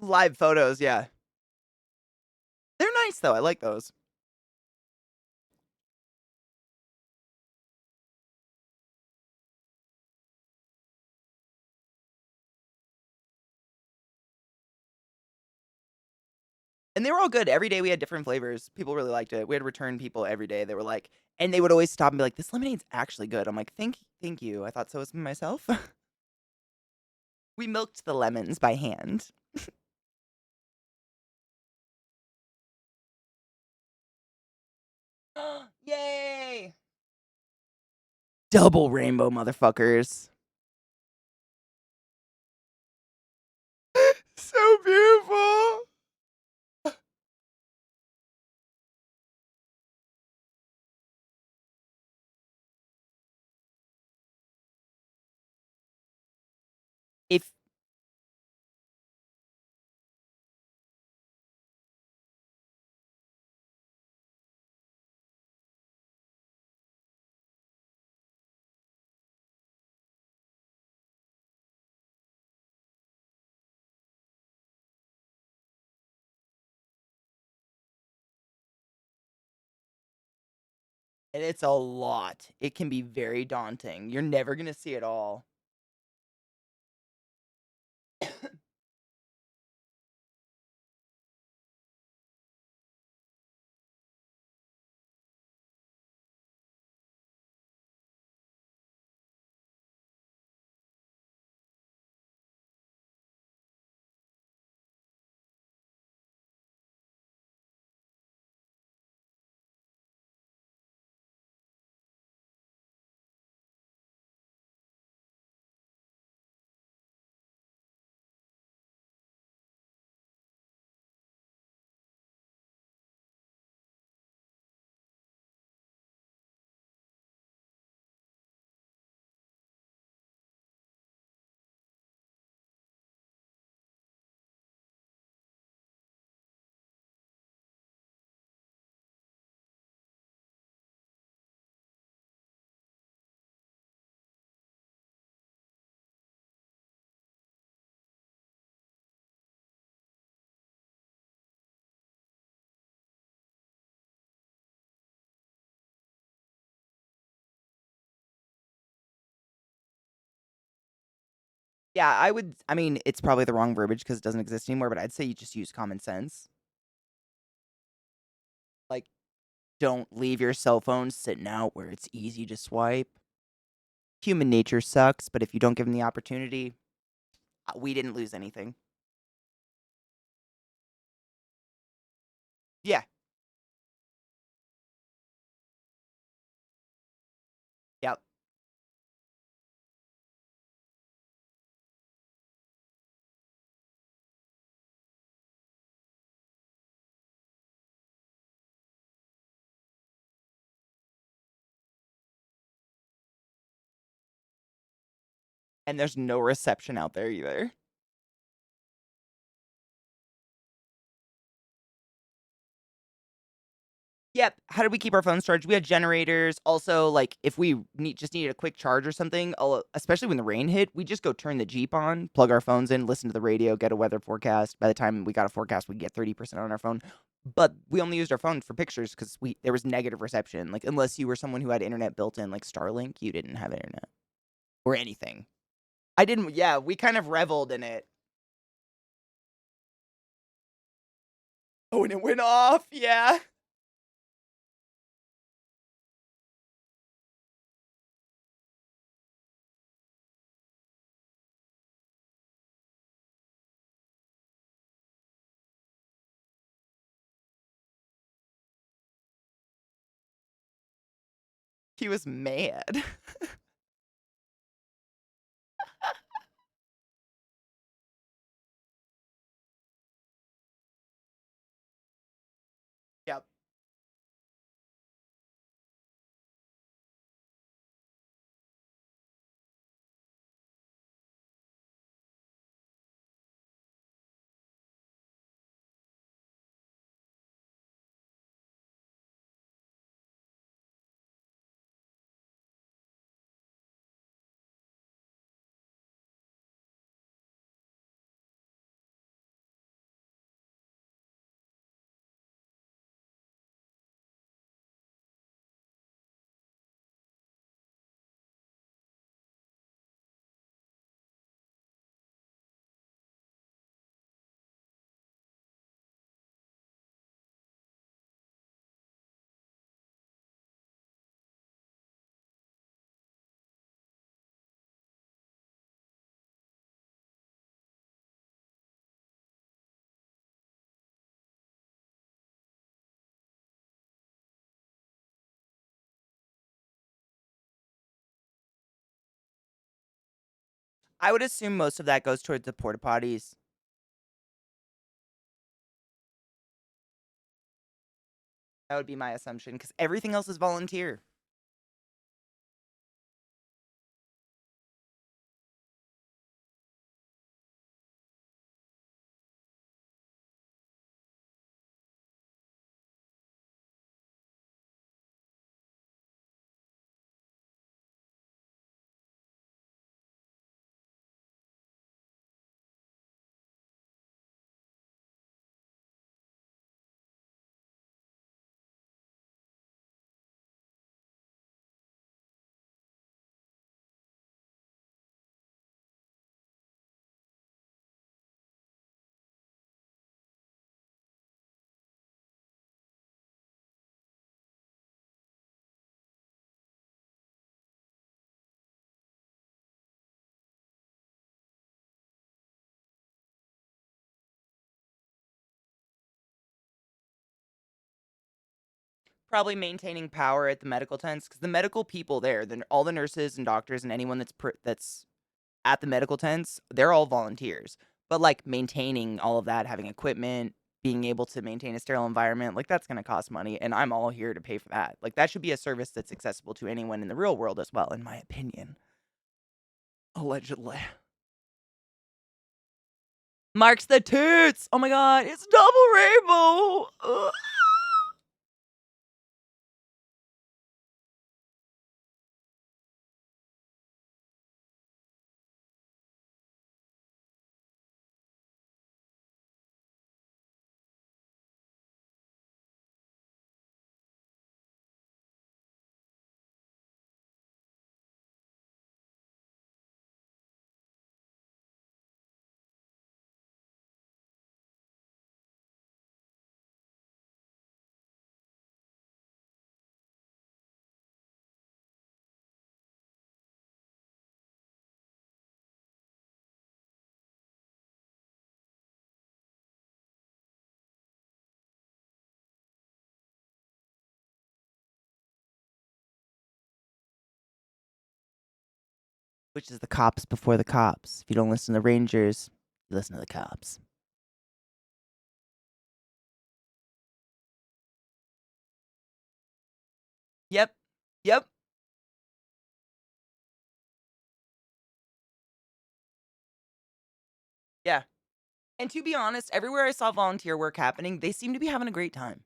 Live photos, yeah. They're nice though. I like those. And they were all good. Every day we had different flavors. People really liked it. We had return people every day. They were like, and they would always stop and be like, "This lemonade's actually good." I'm like, "Thank you. I thought so as myself." We milked the lemons by hand. Yay! Double rainbow, motherfuckers. So beautiful. If And it's a lot. It can be very daunting. You're never gonna see it all. Yeah, I mean, it's probably the wrong verbiage because it doesn't exist anymore, but I'd say you just use common sense. Like, don't leave your cell phone sitting out where it's easy to swipe. Human nature sucks, but if you don't give them the opportunity, we didn't lose anything. Yeah. Yep. And there's no reception out there either. Yep. How did we keep our phones charged? We had generators. Also, like if we just needed a quick charge or something, especially when the rain hit, we just go turn the Jeep on, plug our phones in, listen to the radio, get a weather forecast. By the time we got a forecast, we'd get 30% on our phone. But we only used our phone for pictures because there was negative reception. Like unless you were someone who had internet built in, like Starlink, you didn't have internet or anything. I didn't. Yeah, we kind of reveled in it. Oh, and it went off. Yeah. He was mad. Yep. I would assume most of that goes towards the porta potties. That would be my assumption because everything else is volunteer. Probably maintaining power at the medical tents, because the medical people there, all the nurses and doctors and anyone that's at the medical tents, they're all volunteers. But like maintaining all of that, having equipment, being able to maintain a sterile environment, like that's going to cost money, and I'm all here to pay for that. Like that should be a service that's accessible to anyone in the real world as well, in my opinion. Allegedly. Marks the toots. Oh my god, it's double rainbow. Ugh. Which is the cops before the cops. If you don't listen to the Rangers, you listen to the cops. Yep. Yep. Yeah. And to be honest, everywhere I saw volunteer work happening, they seem to be having a great time.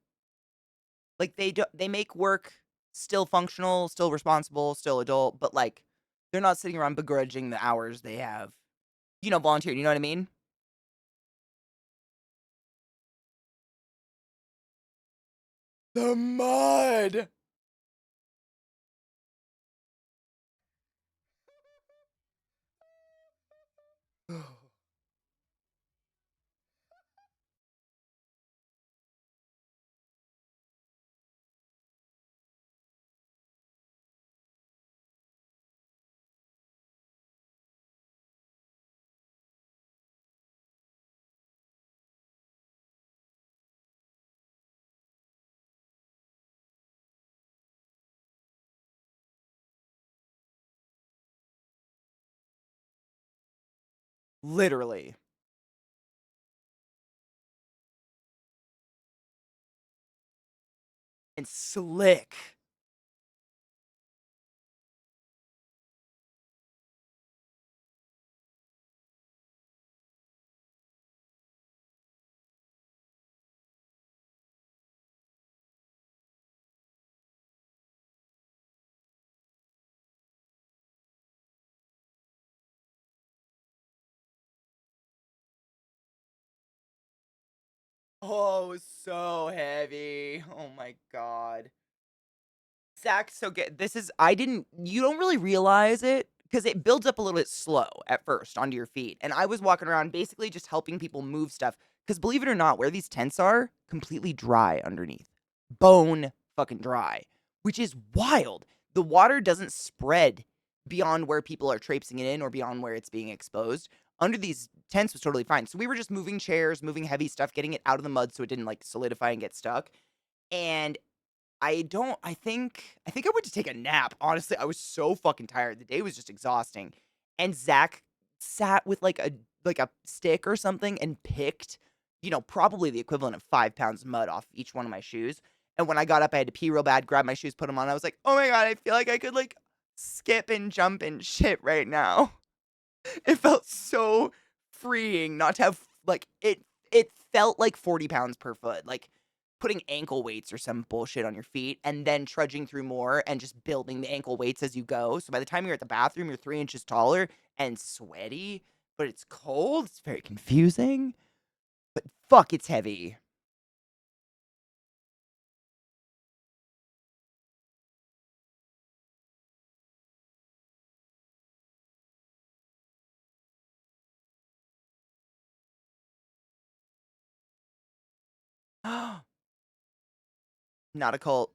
Like they make work still functional, still responsible, still adult, but like they're not sitting around begrudging the hours they have. Volunteer, you know what I mean? The mud. Literally. And slick. Oh, so heavy. Oh my god. Zach, so get this is you don't really realize it because it builds up a little bit slow at first onto your feet. And I was walking around basically just helping people move stuff. Because believe it or not, where these tents are, completely dry underneath. Bone fucking dry, which is wild. The water doesn't spread beyond where people are traipsing it in or beyond where it's being exposed. Under these tents was totally fine. So we were just moving chairs, moving heavy stuff, getting it out of the mud so it didn't like solidify and get stuck. And I think I went to take a nap. Honestly, I was so fucking tired. The day was just exhausting. And Zach sat with like a stick or something and picked, probably the equivalent of 5 pounds of mud off each one of my shoes. And when I got up, I had to pee real bad, grab my shoes, put them on. I was like, oh my god, I feel like I could like skip and jump and shit right now. It felt so freeing not to have like it felt like 40 pounds per foot. Like putting ankle weights or some bullshit on your feet and then trudging through more and just building the ankle weights as you go. So by the time you're at the bathroom, you're 3 inches taller and sweaty, but it's cold. It's very confusing. But fuck, it's heavy. Not a cult.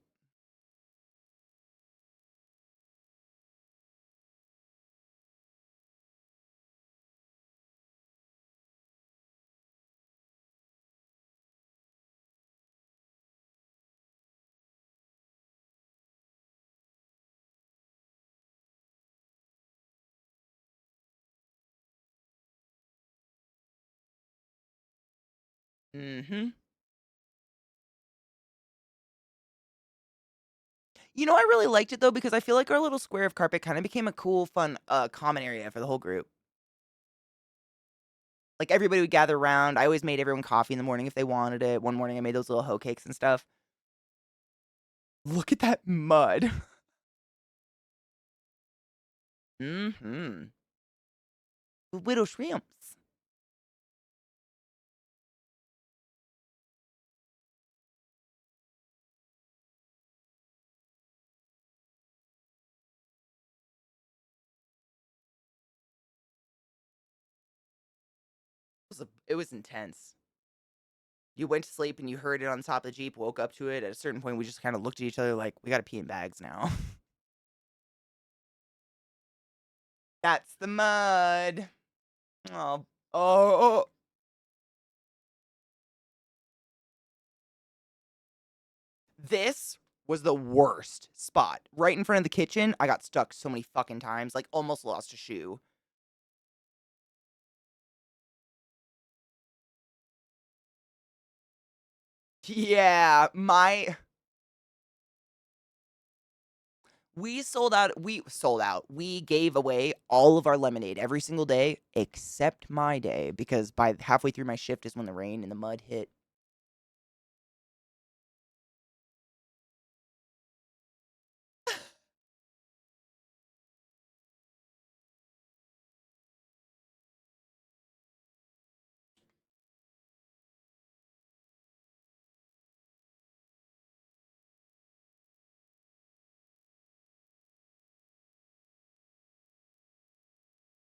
Mm-hmm. You know, I really liked it though because I feel like our little square of carpet kind of became a cool, fun, common area for the whole group. Like everybody would gather around. I always made everyone coffee in the morning if they wanted it. One morning I made those little hoe cakes and stuff. Look at that mud. Mm-hmm. The widow shrimps. It was intense. You went to sleep and you heard it on top of the Jeep, woke up to it. At a certain point, we just kind of looked at each other like, we got to pee in bags now. That's the mud. Oh, oh. This was the worst spot. Right in front of the kitchen. I got stuck so many fucking times, like almost lost a shoe. Yeah, we sold out. We sold out. We gave away all of our lemonade every single day except my day because by halfway through my shift is when the rain and the mud hit.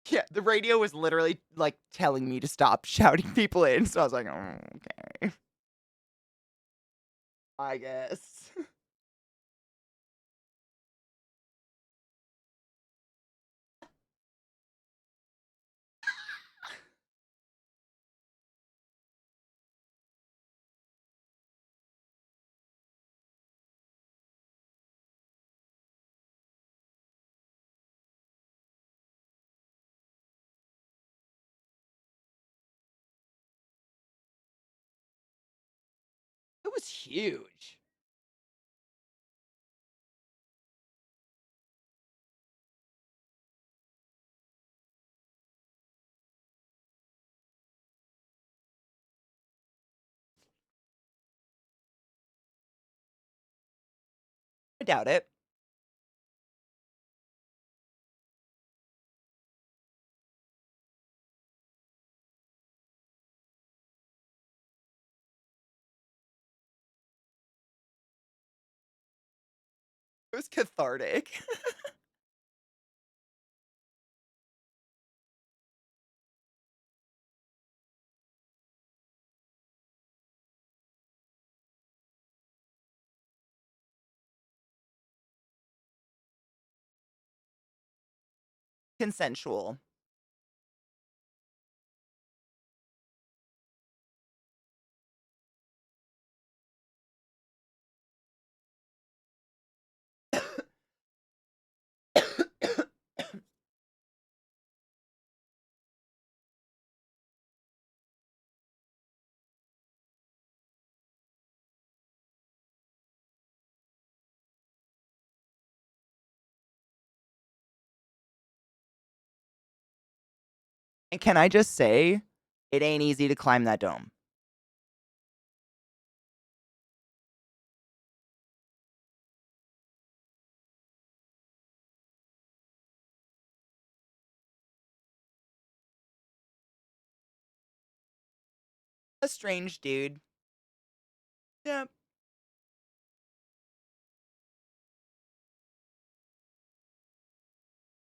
Yeah, the radio was literally like telling me to stop shouting people in. So I was like, oh, okay. I guess. It was huge. I doubt it. It was cathartic. Consensual. And can I just say, it ain't easy to climb that dome. A strange dude. Yeah.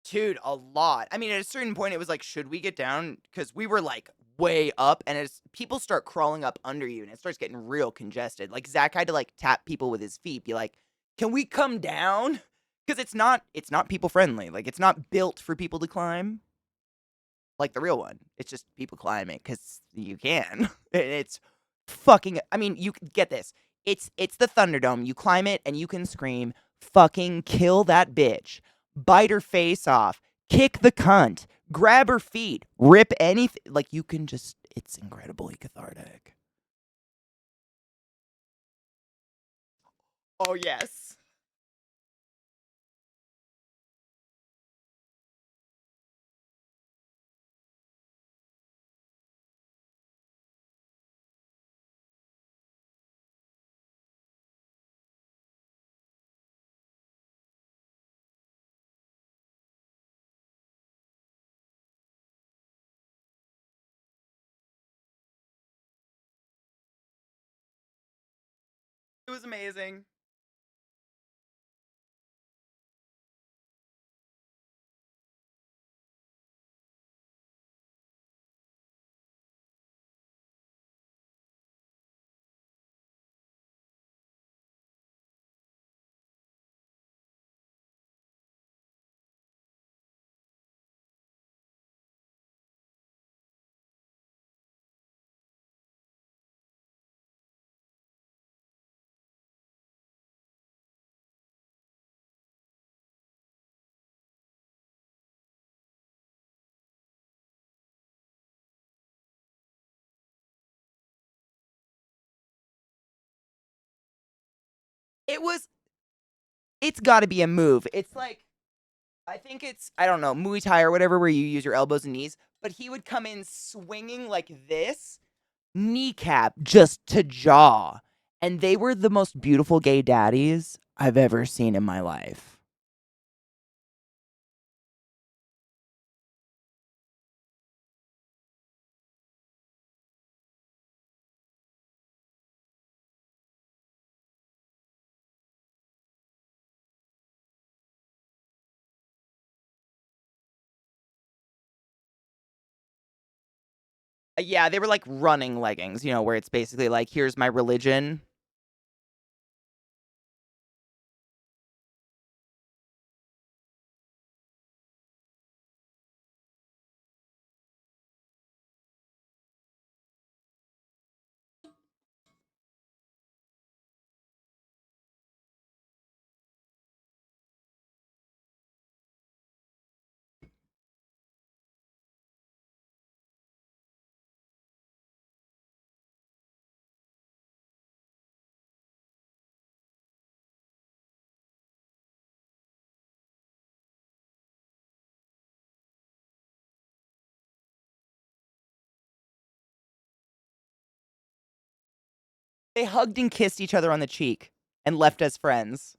Dude, a lot. I mean, at a certain point, it was like, should we get down? Because we were like way up, and as people start crawling up under you, and it starts getting real congested. Like Zach had to like tap people with his feet, be like, "Can we come down?" Because it's not people friendly. Like it's not built for people to climb like the real one. It's just people climb it because you can. And it's fucking. I mean, you get this. It's the Thunderdome. You climb it and you can scream, "Fucking kill that bitch! Bite her face off! Kick the cunt! Grab her feet! Rip anything!" Like you can just. It's incredibly cathartic. Oh, yes. It was amazing. It was it's got to be a move. It's like I think it's I don't know, Muay Thai or whatever where you use your elbows and knees, but he would come in swinging like this, kneecap just to jaw. And they were the most beautiful gay daddies I've ever seen in my life. Yeah, they were like running leggings, you know, where it's basically like, here's my religion. They hugged and kissed each other on the cheek and left as friends.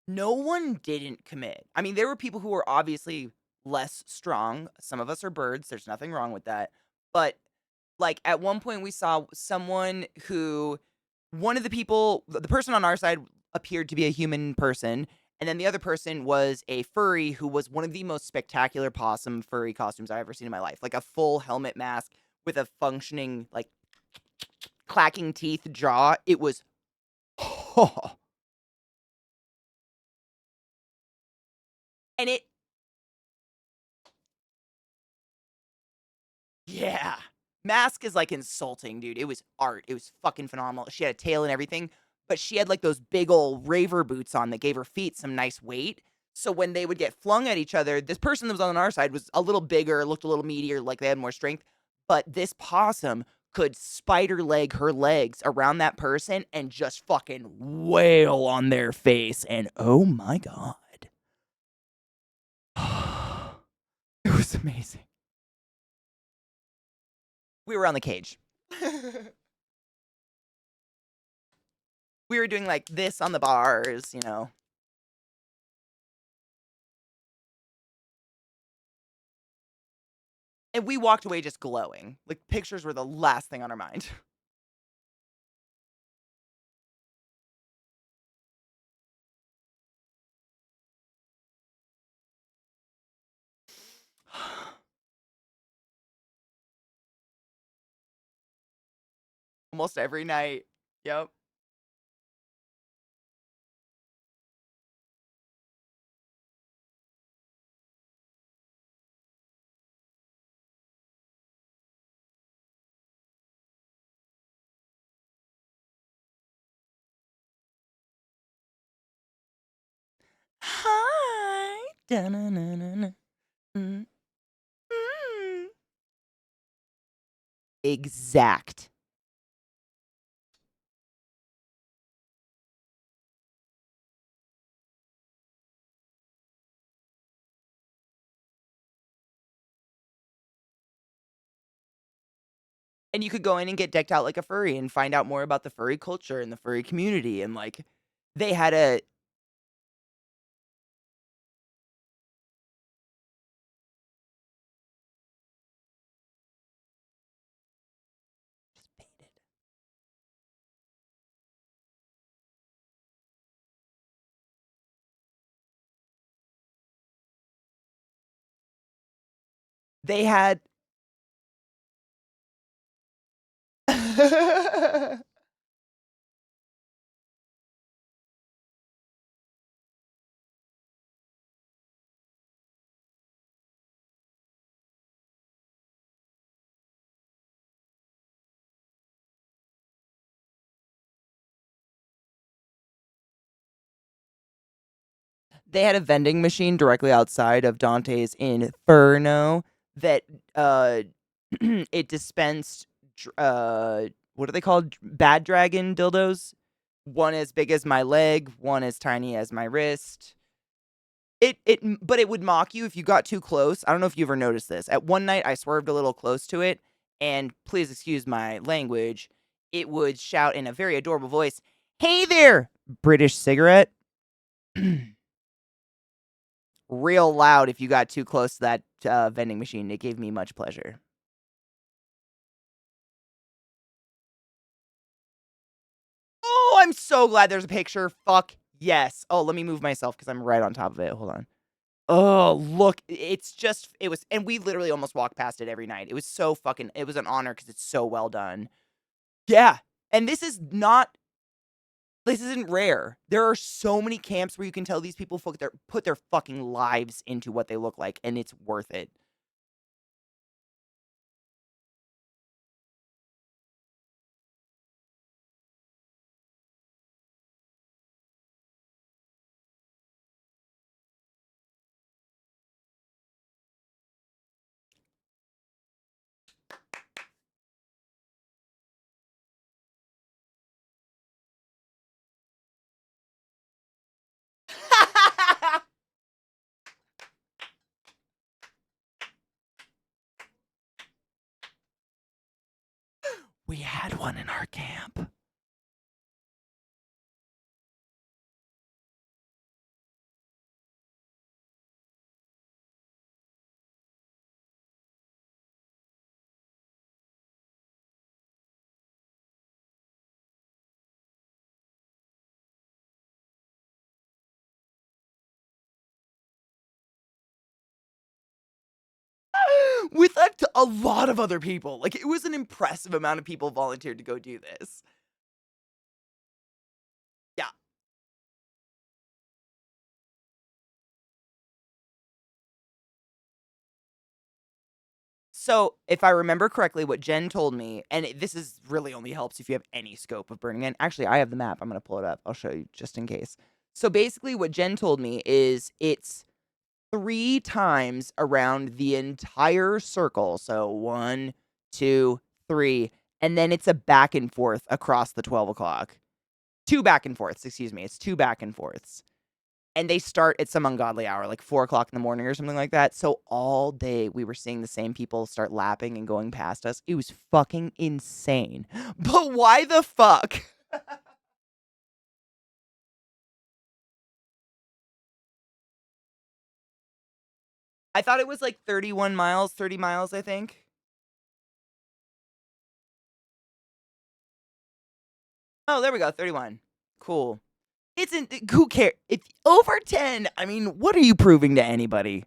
No one didn't commit. I mean, there were people who were obviously less strong. Some of us are birds. There's nothing wrong with that. But like at one point we saw someone who one of the people the person on our side appeared to be a human person, and then the other person was a furry who was one of the most spectacular possum furry costumes I've ever seen in my life. Like a full helmet mask with a functioning like clacking teeth jaw. It was and it yeah. Mask is, like, insulting, dude. It was art. It was fucking phenomenal. She had a tail and everything, but she had, like, those big old raver boots on that gave her feet some nice weight. So when they would get flung at each other, this person that was on our side was a little bigger, looked a little meatier, like they had more strength. But this possum could spider leg her legs around that person and just fucking wail on their face. And oh my God. It was amazing. We were on the cage. We were doing like this on the bars, you know. And we walked away just glowing. Like pictures were the last thing on our mind. Almost every night. Yep. Hi. Da-na-na-na-na. Mm. exact. And you could go in and get decked out like a furry and find out more about the furry culture and the furry community. And like, they had a. Just faded. They had. They had a vending machine directly outside of Dante's Inferno that it dispensed what are they called? Bad dragon dildos. One as big as my leg, one as tiny as my wrist. But it would mock you if you got too close. I don't know if you ever noticed this. At one night I swerved a little close to it, and please excuse my language, it would shout in a very adorable voice, "Hey there, British cigarette." Real loud if you got too close to that vending machine. It gave me much pleasure. Oh, I'm so glad there's a picture. Fuck yes. Oh, let me move myself because I'm right on top of it. Hold on. Oh, look. It was, and we literally almost walk past it every night. It was so fucking, it was an honor because it's so well done. Yeah. And this isn't rare. There are so many camps where you can tell these people put their fucking lives into what they look like, and it's worth it. We had one in our camp. With a lot of other people. Like, it was an impressive amount of people volunteered to go do this. Yeah. So, if I remember correctly, what Jen told me, and this is really only helps if you have any scope of Burning Man. Actually, I have the map. I'm going to pull it up. I'll show you just in case. So, basically, what Jen told me is it's 3 times around the entire circle. So, 1, 2, 3. And then it's a back and forth across the 12 o'clock. 2 back and forths, excuse me. It's 2 back and forths. And they start at some ungodly hour, like 4 o'clock in the morning or something like that. So all day we were seeing the same people start lapping and going past us. It was fucking insane. But why the fuck? I thought it was like 31 miles, 30 miles, I think. Oh, there we go, 31. Cool. Who cares? If over 10, I mean, what are you proving to anybody?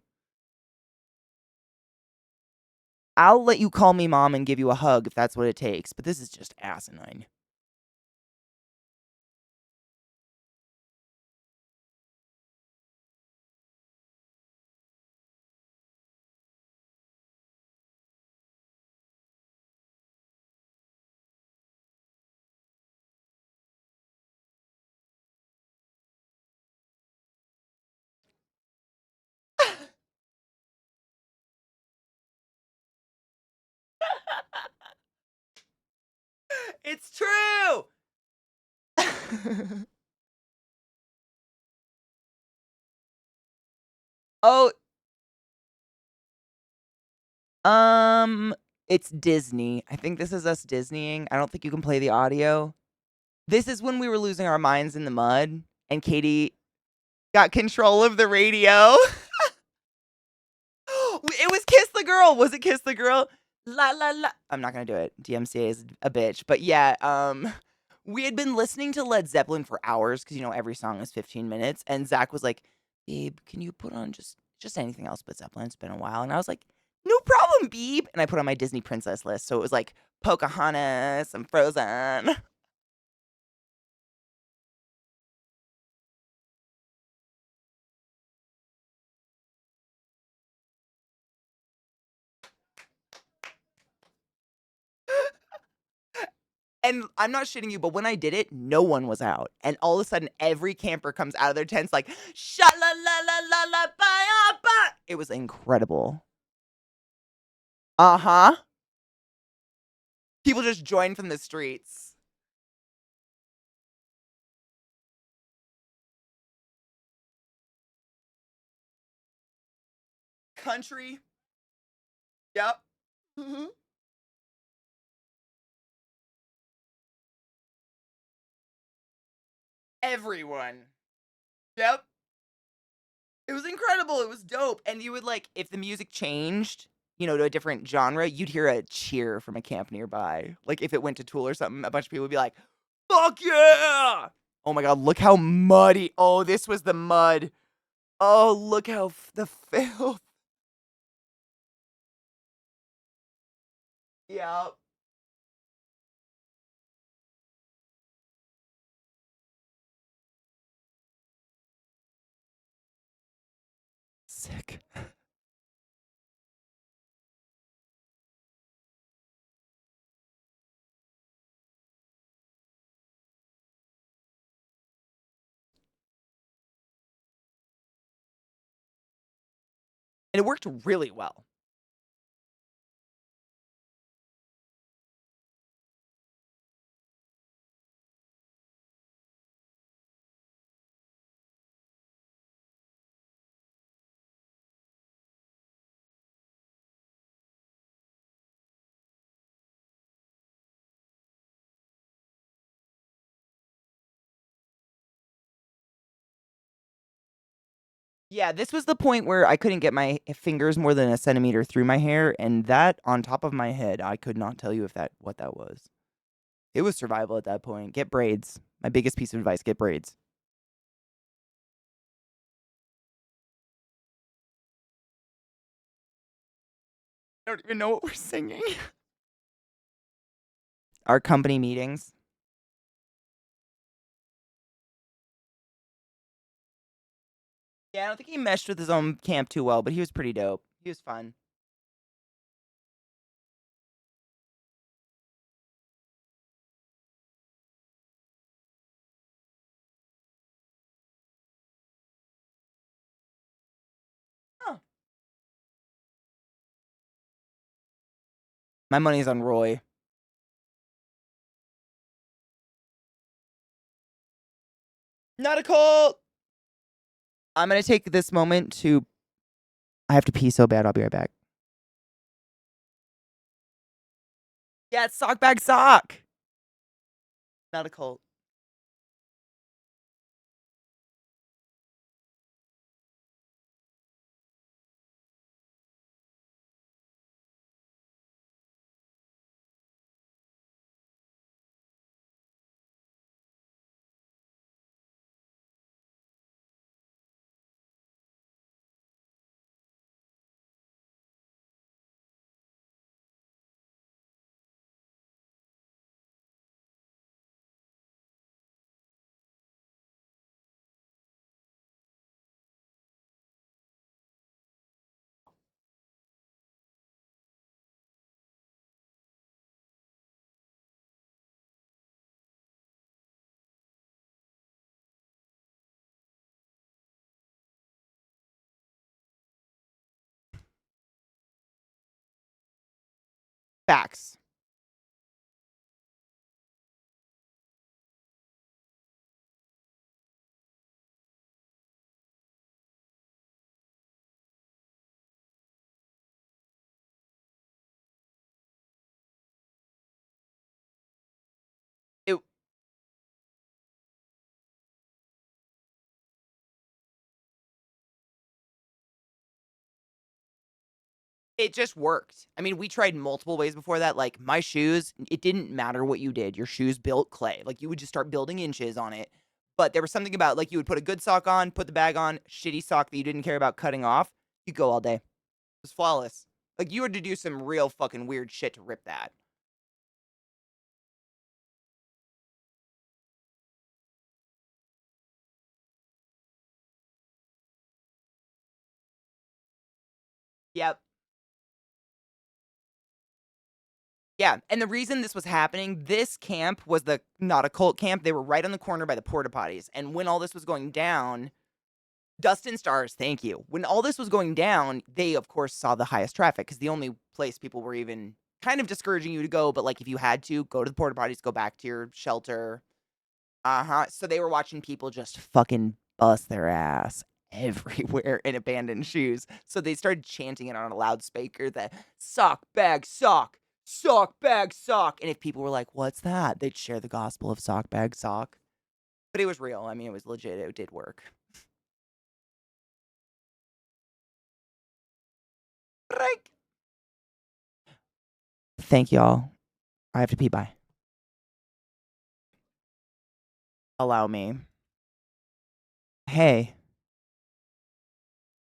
I'll let you call me mom and give you a hug if that's what it takes, but this is just asinine. It's true. Oh, it's Disney. I think this is us Disneying. I don't think you can play the audio. This is when we were losing our minds in the mud, and Katie got control of the radio. It was Kiss the Girl. Was it Kiss the Girl? La la la. I'm not gonna do it. DMCA is a bitch. But yeah, we had been listening to Led Zeppelin for hours because every song is 15 minutes. And Zach was like, "Babe, can you put on just anything else but Zeppelin? It's been a while." And I was like, "No problem, Beeb." And I put on my Disney princess list. So it was like Pocahontas and Frozen. And I'm not shitting you, but when I did it, no one was out. And all of a sudden, every camper comes out of their tents like, sha la la la la la ba ba. It was incredible. Uh-huh. People just joined from the streets. Country. Yep. Mm-hmm. Everyone. Yep. It was incredible. It was dope. And you would if the music changed, to a different genre, you'd hear a cheer from a camp nearby. Like if it went to Tool or something, a bunch of people would be like, fuck yeah! Oh my God, look how muddy. Oh, this was the mud. Oh, look how the filth. Yep. Sick. And it worked really well. Yeah, this was the point where I couldn't get my fingers more than a centimeter through my hair, and that on top of my head, I could not tell you what that was. It was survival at that point. Get braids. My biggest piece of advice, get braids. I don't even know what we're singing. Our company meetings. Yeah, I don't think he meshed with his own camp too well, but he was pretty dope. He was fun. Huh. My money's on Roy. Not a cult. I'm gonna take this moment to. I have to pee so bad. I'll be right back. Yeah, it's sock bag sock. Not a cult. Facts. It just worked. I mean, we tried multiple ways before that. Like my shoes, it didn't matter what you did. Your shoes built clay. Like you would just start building inches on it. But there was something about like you would put a good sock on, put the bag on, shitty sock that you didn't care about cutting off. You go all day. It was flawless. Like you had to do some real fucking weird shit to rip that. Yep. Yeah, and the reason this was happening, this camp was the not a cult camp. They were right on the corner by the porta potties. And when all this was going down, Dustin Stars, thank you. When all this was going down, they of course saw the highest traffic because the only place people were even kind of discouraging you to go, but like if you had to, go to the porta potties, go back to your shelter. So they were watching people just fucking bust their ass everywhere in abandoned shoes. So they started chanting it on a loudspeaker that sock bag sock, sock bag sock. And if people were like, what's that? They'd share the gospel of sock bag sock. But it was real. I mean, it was legit. It did work. Right. Thank y'all. I have to pee. Bye. Allow me. Hey.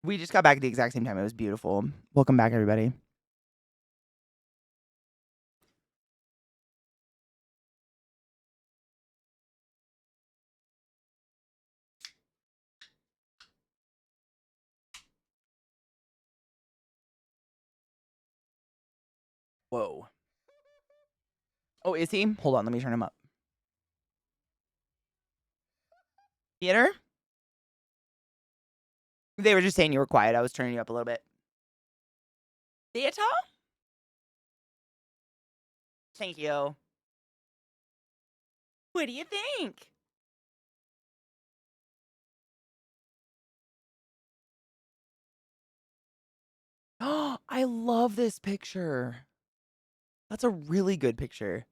We just got back at the exact same time. It was beautiful. Welcome back, everybody. Whoa. Oh, is he? Hold on. Let me turn him up. Theater? They were just saying you were quiet. I was turning you up a little bit. Theater? Thank you. What do you think? Oh, I love this picture. That's a really good picture.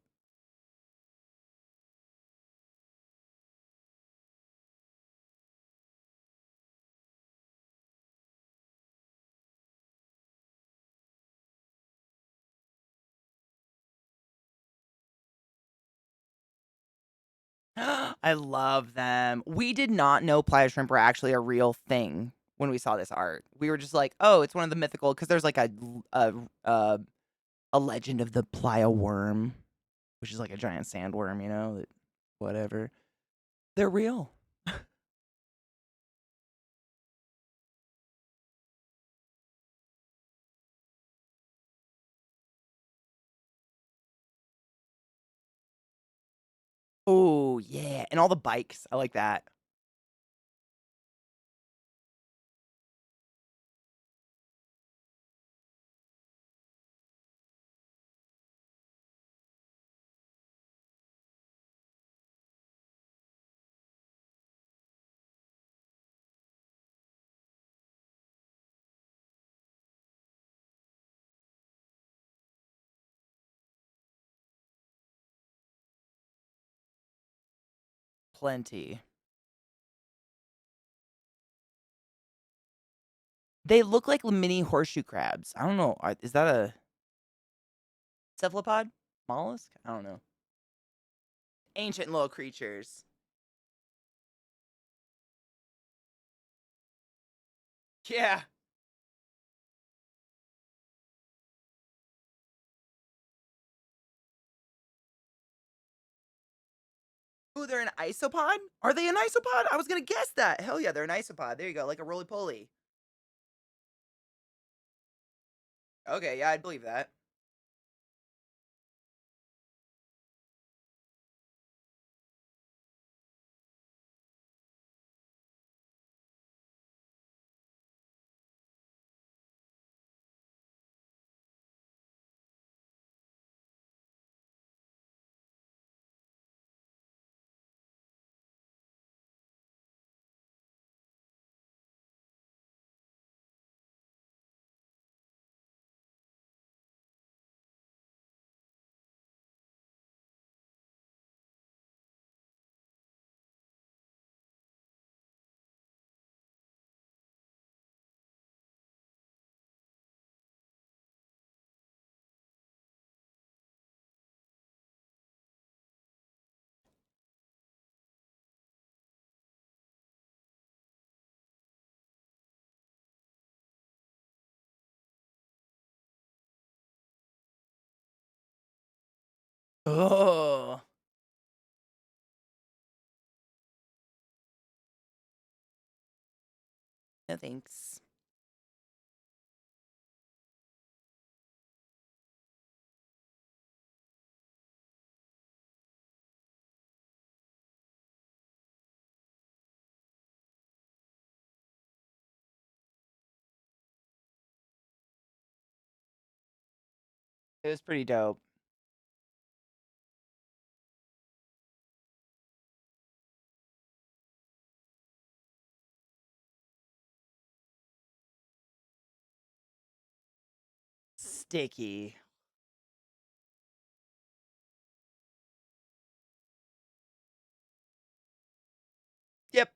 I love them. We did not know playa shrimp were actually a real thing when we saw this art. We were just like, oh, it's one of the mythical because there's like a legend of the playa worm, which is like a giant sandworm, you know, that whatever. They're real. Oh, yeah. And all the bikes. I like that. Plenty. They look like mini horseshoe crabs. I don't know. Is that a cephalopod? Mollusk? I don't know. Ancient little creatures. Yeah. Ooh, they're an isopod? Are they an isopod? I was gonna guess that. Hell yeah, they're an isopod. There you go, like a roly-poly. Okay, yeah, I'd believe that. Oh. No thanks. It was pretty dope. Sticky. Yep.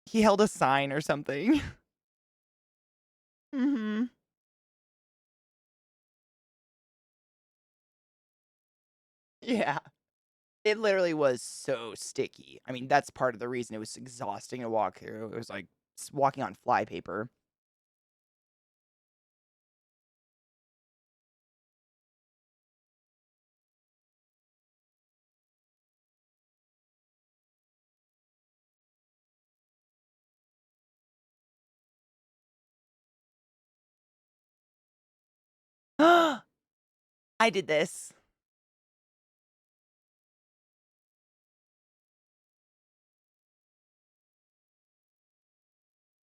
He held a sign or something. Mm-hmm. Yeah. It literally was so sticky. I mean, that's part of the reason it was exhausting to walk through. It was like walking on flypaper. I did this.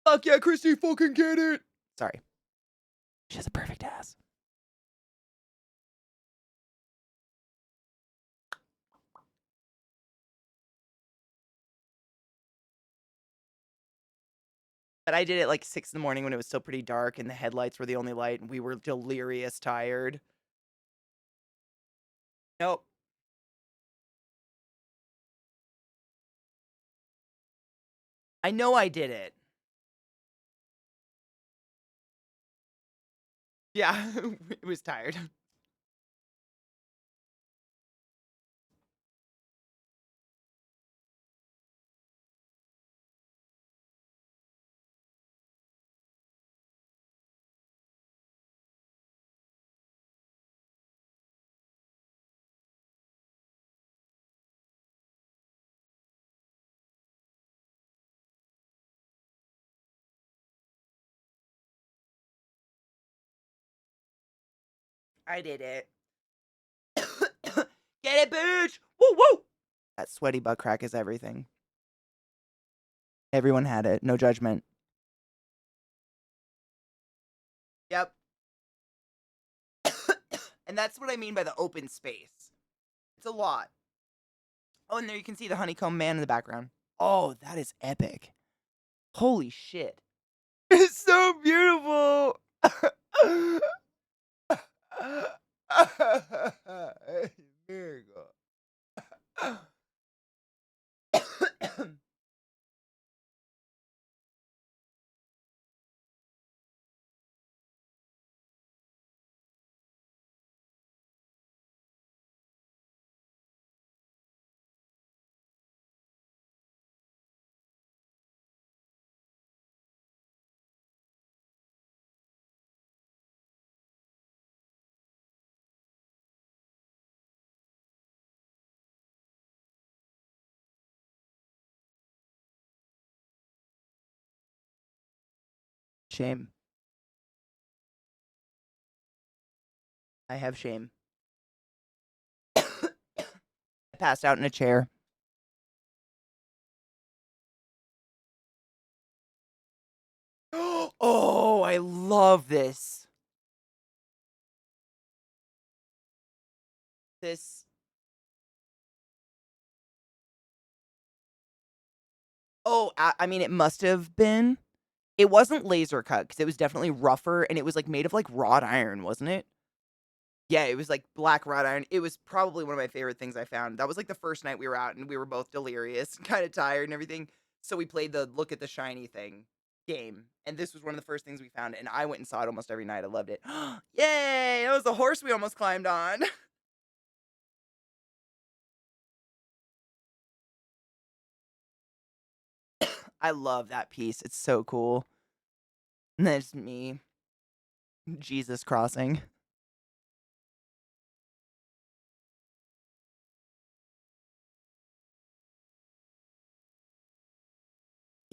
Fuck yeah, Christy, fucking get it. Sorry. She has a perfect ass. But I did it like 6 in the morning when it was still pretty dark and the headlights were the only light and we were delirious tired. Nope. I know I did it. Yeah, it was tired. I did it. Get it, bitch! Woo woo! That sweaty butt crack is everything. Everyone had it. No judgment. Yep. And that's what I mean by the open space. It's a lot. Oh, and there you can see the honeycomb man in the background. Oh, that is epic. Holy shit. It's so beautiful. Miracle. Shame. I have shame. I passed out in a chair. Oh, I love this. This. Oh, I mean, it must have been. It wasn't laser cut because it was definitely rougher and it was like made of like wrought iron, wasn't it? Yeah, it was like black wrought iron. It was probably one of my favorite things I found. That was like the first night we were out and we were both delirious, kind of tired and everything. So we played the look at the shiny thing game. And this was one of the first things we found. And I went and saw it almost every night. I loved it. Yay! That was the horse we almost climbed on. I love that piece. It's so cool. And there's me. Jesus crossing.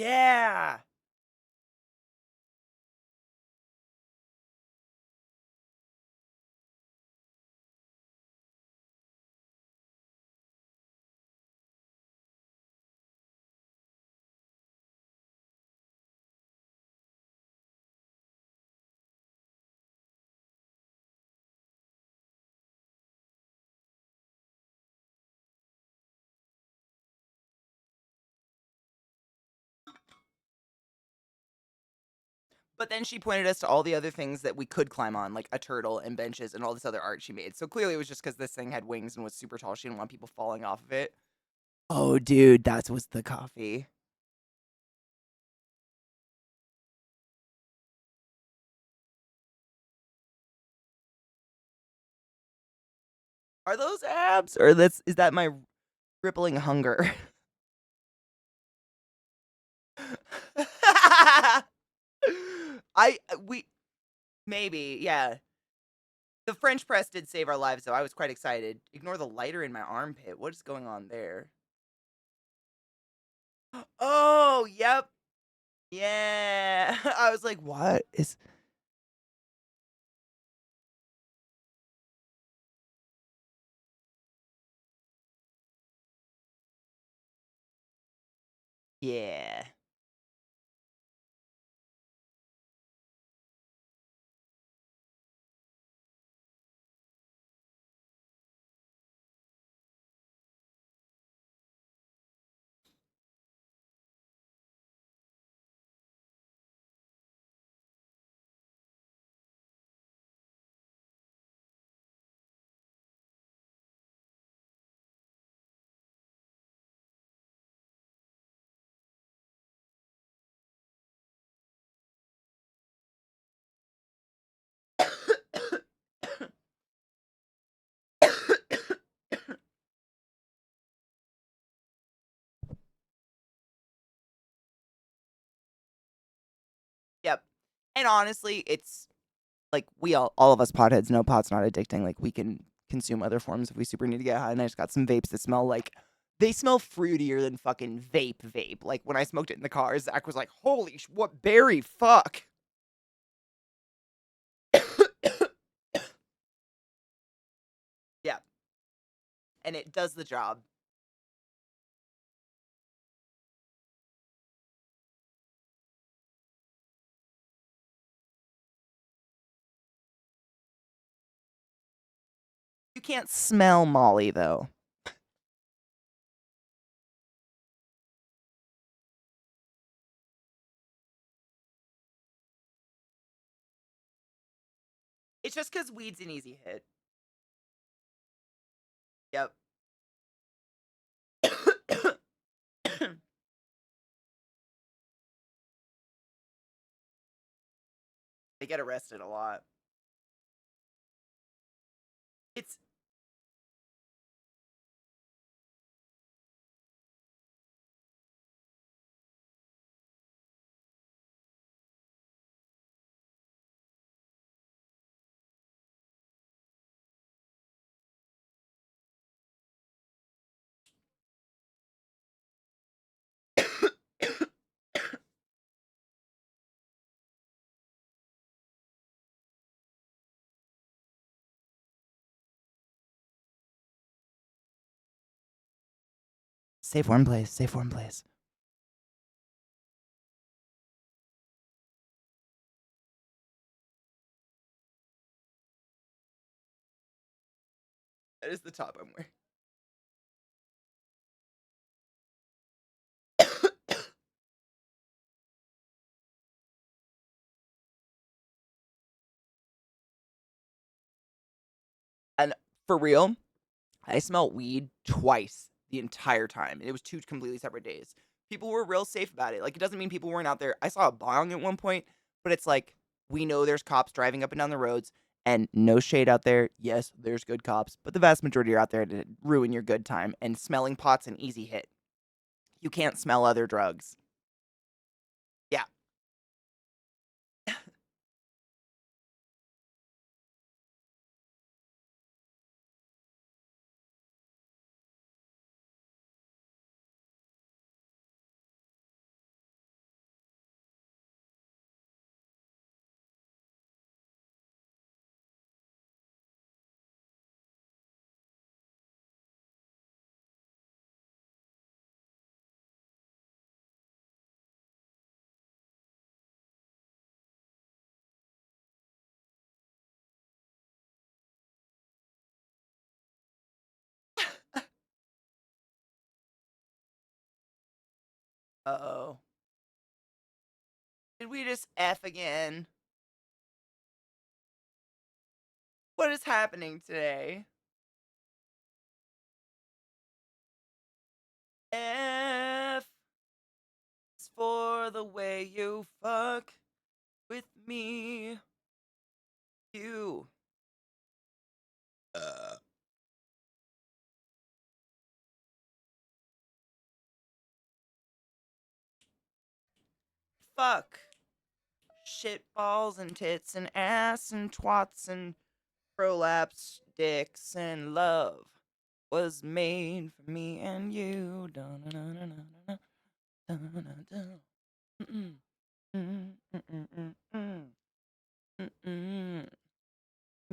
Yeah. But then she pointed us to all the other things that we could climb on, like a turtle and benches and all this other art she made. So clearly it was just because this thing had wings and was super tall. She didn't want people falling off of it. Oh, dude, that was the coffee. Are those abs? Or is that my rippling hunger? We maybe, yeah. The French press did save our lives, though. I was quite excited. Ignore the lighter in my armpit. What is going on there? Oh, yep. Yeah. I was like, what is. Yeah. Yep. And honestly, it's like all of us potheads know pot's not addicting. Like we can consume other forms if we super need to get high. And I just got some vapes that smell like they smell fruitier than fucking vape. Like when I smoked it in the car, Zach was like, "Holy what berry? Fuck." Yeah, and it does the job. You can't smell Molly though. It's just because weed's an easy hit. Yep. They get arrested a lot. It's safe warm place. Safe warm place. That is the top I'm wearing. And for real, I smelled weed twice the entire time. It was two completely separate days. People were real safe about it. Like, it doesn't mean people weren't out there. I saw a bong at one point, but it's like, we know there's cops driving up and down the roads, and no shade out there. Yes, there's good cops, but the vast majority are out there to ruin your good time, and smelling pot's an easy hit. You can't smell other drugs. Yeah. Uh-oh. Did we just F again? What is happening today? F is for the way you fuck with me. You. Fuck. Shit balls and tits and ass and twats and prolapse dicks and love was made for me and you. Dun-dun-dun-dun-dun-dun. Dun-dun-dun. Mm-mm. Mm-mm. Mm-mm. Mm-mm. Mm-mm.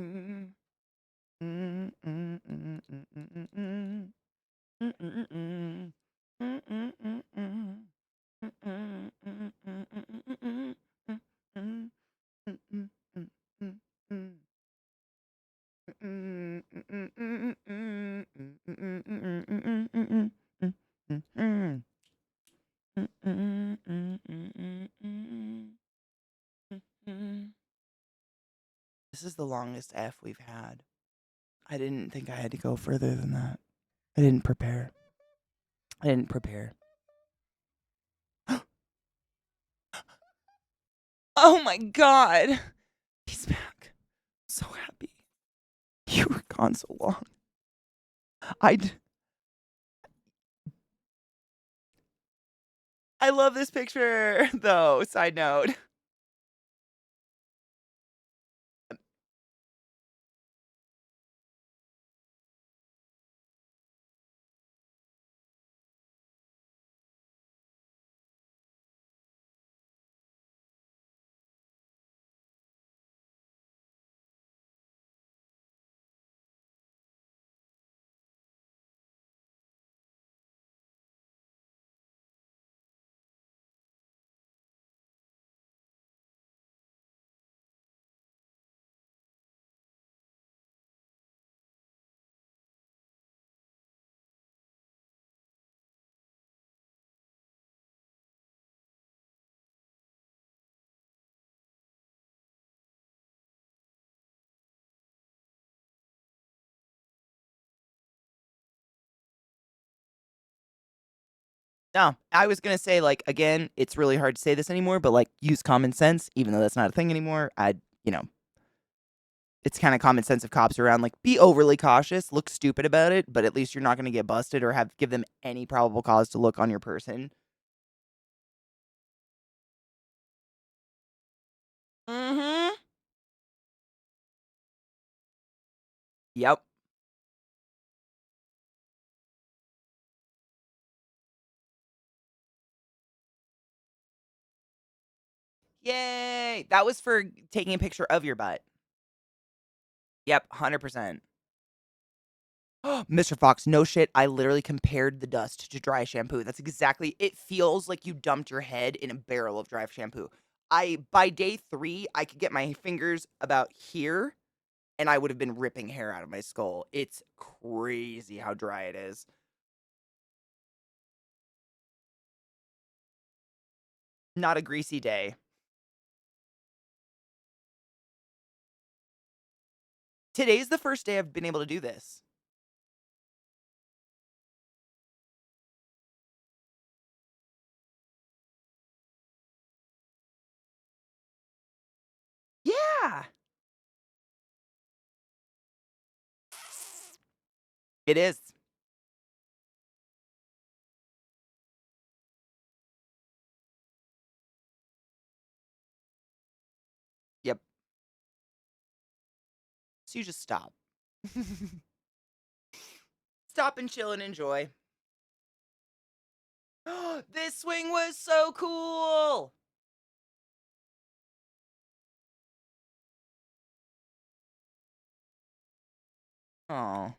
Mm-mm. Mm-mm. Mm-mm. Mm-mm. Mm-mm. Mm-mm. This is the longest F we've had. I didn't think I had to go further than that. I didn't prepare. Oh my god. He's back. So happy. You were gone so long. I love this picture, though. Side note. No, I was gonna say, like, again, it's really hard to say this anymore, but like, use common sense, even though that's not a thing anymore. You know, it's kind of common sense if cops are around. Like, be overly cautious, look stupid about it, but at least you're not gonna get busted or give them any probable cause to look on your person. Mm-hmm. Yep. Yay! That was for taking a picture of your butt. Yep, 100%. Mr. Fox, no shit. I literally compared the dust to dry shampoo. That's exactly. It feels like you dumped your head in a barrel of dry shampoo. By day 3, I could get my fingers about here, and I would have been ripping hair out of my skull. It's crazy how dry it is. Not a greasy day. Today's the first day I've been able to do this. Yeah. It is. Yep. So you just stop. Stop and chill and enjoy. This swing was so cool. Oh.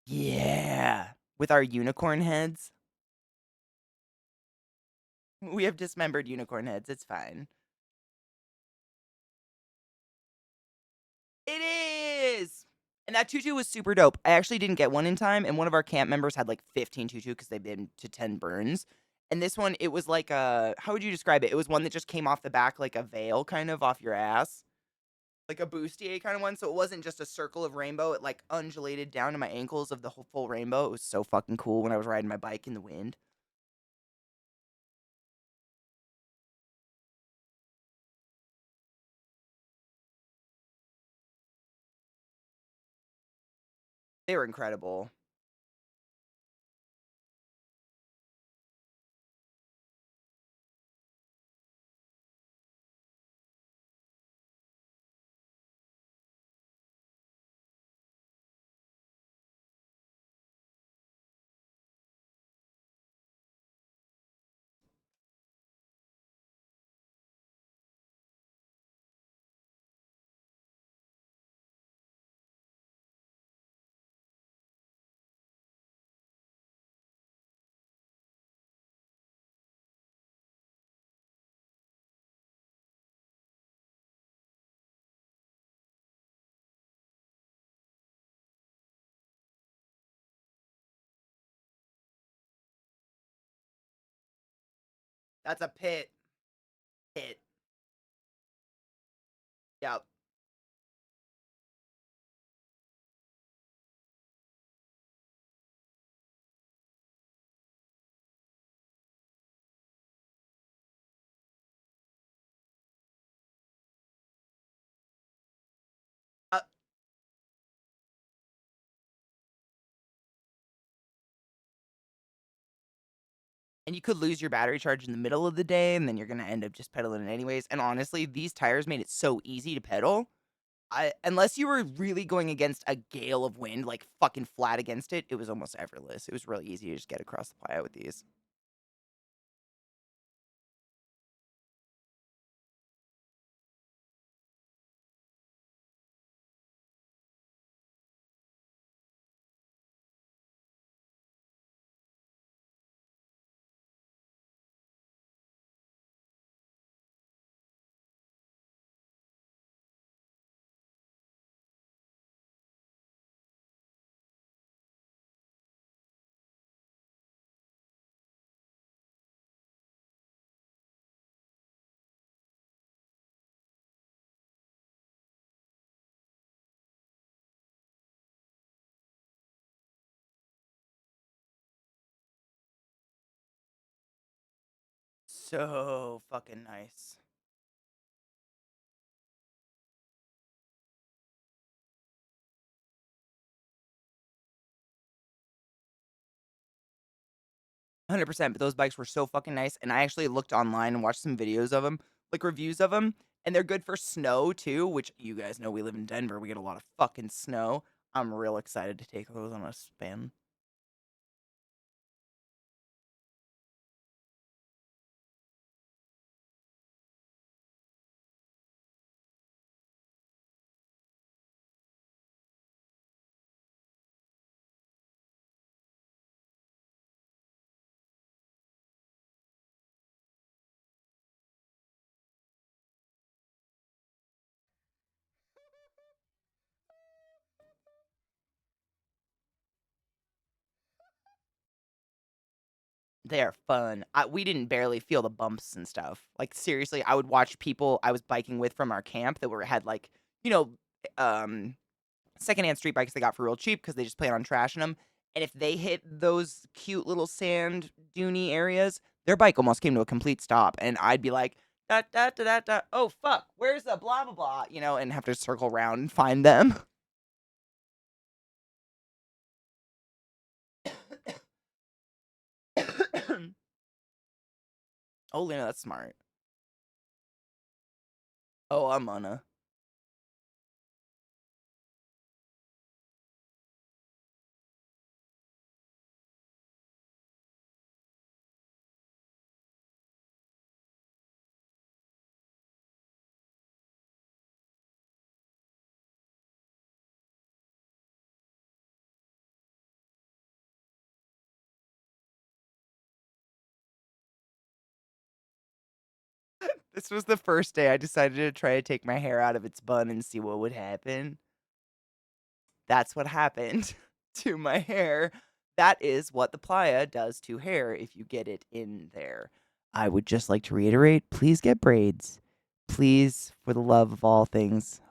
Yeah. With our unicorn heads. We have dismembered unicorn heads. It's fine. It is. And that tutu was super dope. I actually didn't get one in time, and one of our camp members had like 15 tutu because they've been to 10 burns. And this one, it was like a, how would you describe it? It was one that just came off the back like a veil kind of off your ass. Like a bustier kind of one. So it wasn't just a circle of rainbow. It like undulated down to my ankles of the whole full rainbow. It was so fucking cool when I was riding my bike in the wind. They were incredible. That's a pit. Pit. Yep. Uh, and you could lose your battery charge in the middle of the day, and then you're gonna end up just pedaling it anyways. And honestly, these tires made it so easy to pedal. Unless you were really going against a gale of wind, like fucking flat against it, it was almost effortless. It was really easy to just get across the playa with these. 'So fucking nice. 100%, but those bikes were so fucking nice, and I actually looked online and watched some videos of them, like reviews of them, and they're good for snow too, which you guys know we live in Denver, we get a lot of fucking snow. I'm real excited to take those on a spin. They are fun. We didn't barely feel the bumps and stuff. Like seriously, I would watch people I was biking with from our camp that had like, you know, um, secondhand street bikes they got for real cheap because they just plan on trashing them. And if they hit those cute little sand duney areas, their bike almost came to a complete stop. And I'd be like, da da da da da. Oh fuck, where's the blah blah blah? You know, and have to circle around and find them. Oh, Lena, that's smart. Oh, I'm gonna. This was the first day I decided to try to take my hair out of its bun and see what would happen. That's what happened to my hair. That is what the playa does to hair if you get it in there. I would just like to reiterate, please get braids. Please, for the love of all things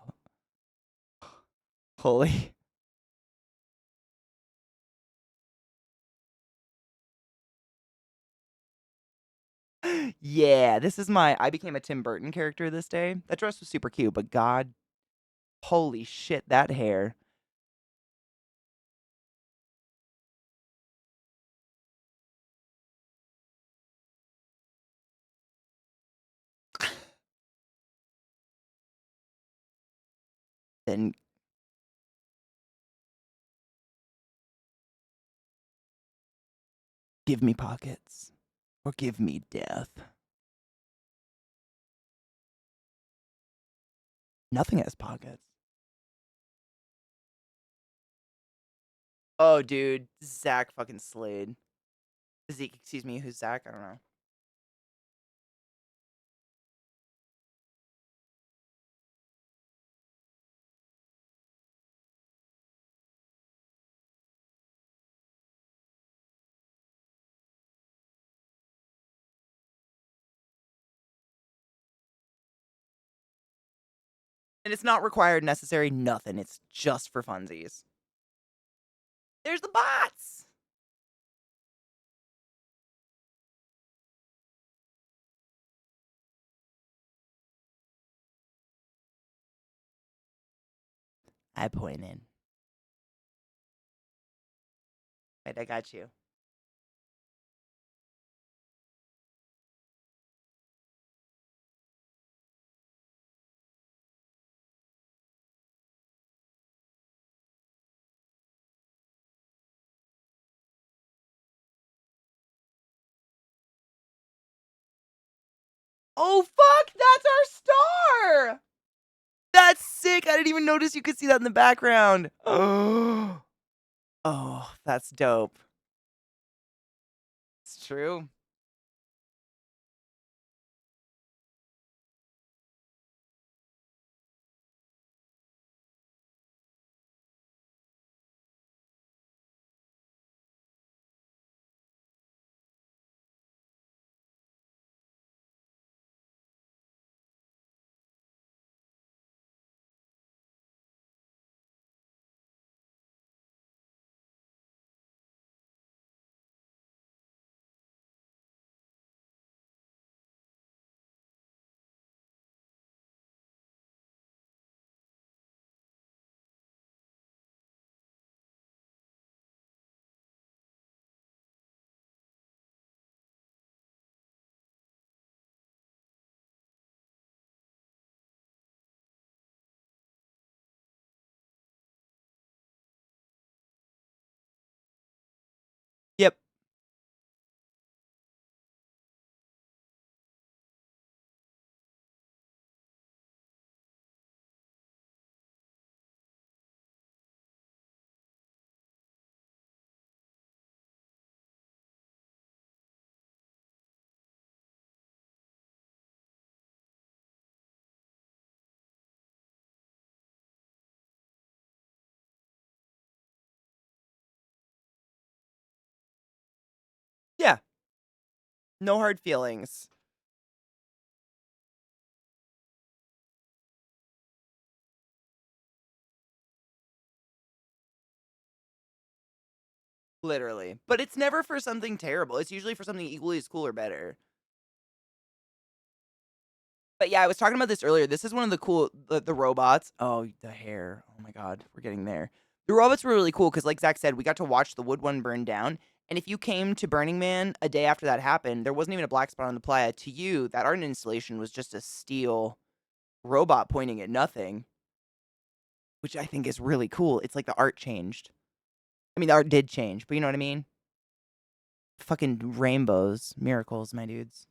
holy. Yeah, this is I became a Tim Burton character this day. That dress was super cute, but god, holy shit, that hair. Then give me pockets or give me death. Nothing has pockets. Oh, dude, Zach fucking slayed. Zeke, excuse me, who's Zach? I don't know. And it's not required, necessary, nothing. It's just for funsies. There's the bots! I pointed. Wait, I got you. Oh, fuck! That's our star! That's sick! I didn't even notice you could see that in the background. Oh, that's dope. It's true. Yep. Yeah. No hard feelings. Literally. But it's never for something terrible. It's usually for something equally as cool or better. But yeah, I was talking about this earlier. This is one of the cool the robots. Oh, the hair. Oh my god, we're getting there. The robots were really cool because, like Zach said, we got to watch the wood one burn down. And if you came to Burning Man a day after that happened, there wasn't even a black spot on the playa. To you, that art installation was just a steel robot pointing at nothing, which I think is really cool. It's like the art changed. I mean, the art did change, but you know what I mean? Fucking rainbows, miracles, my dudes.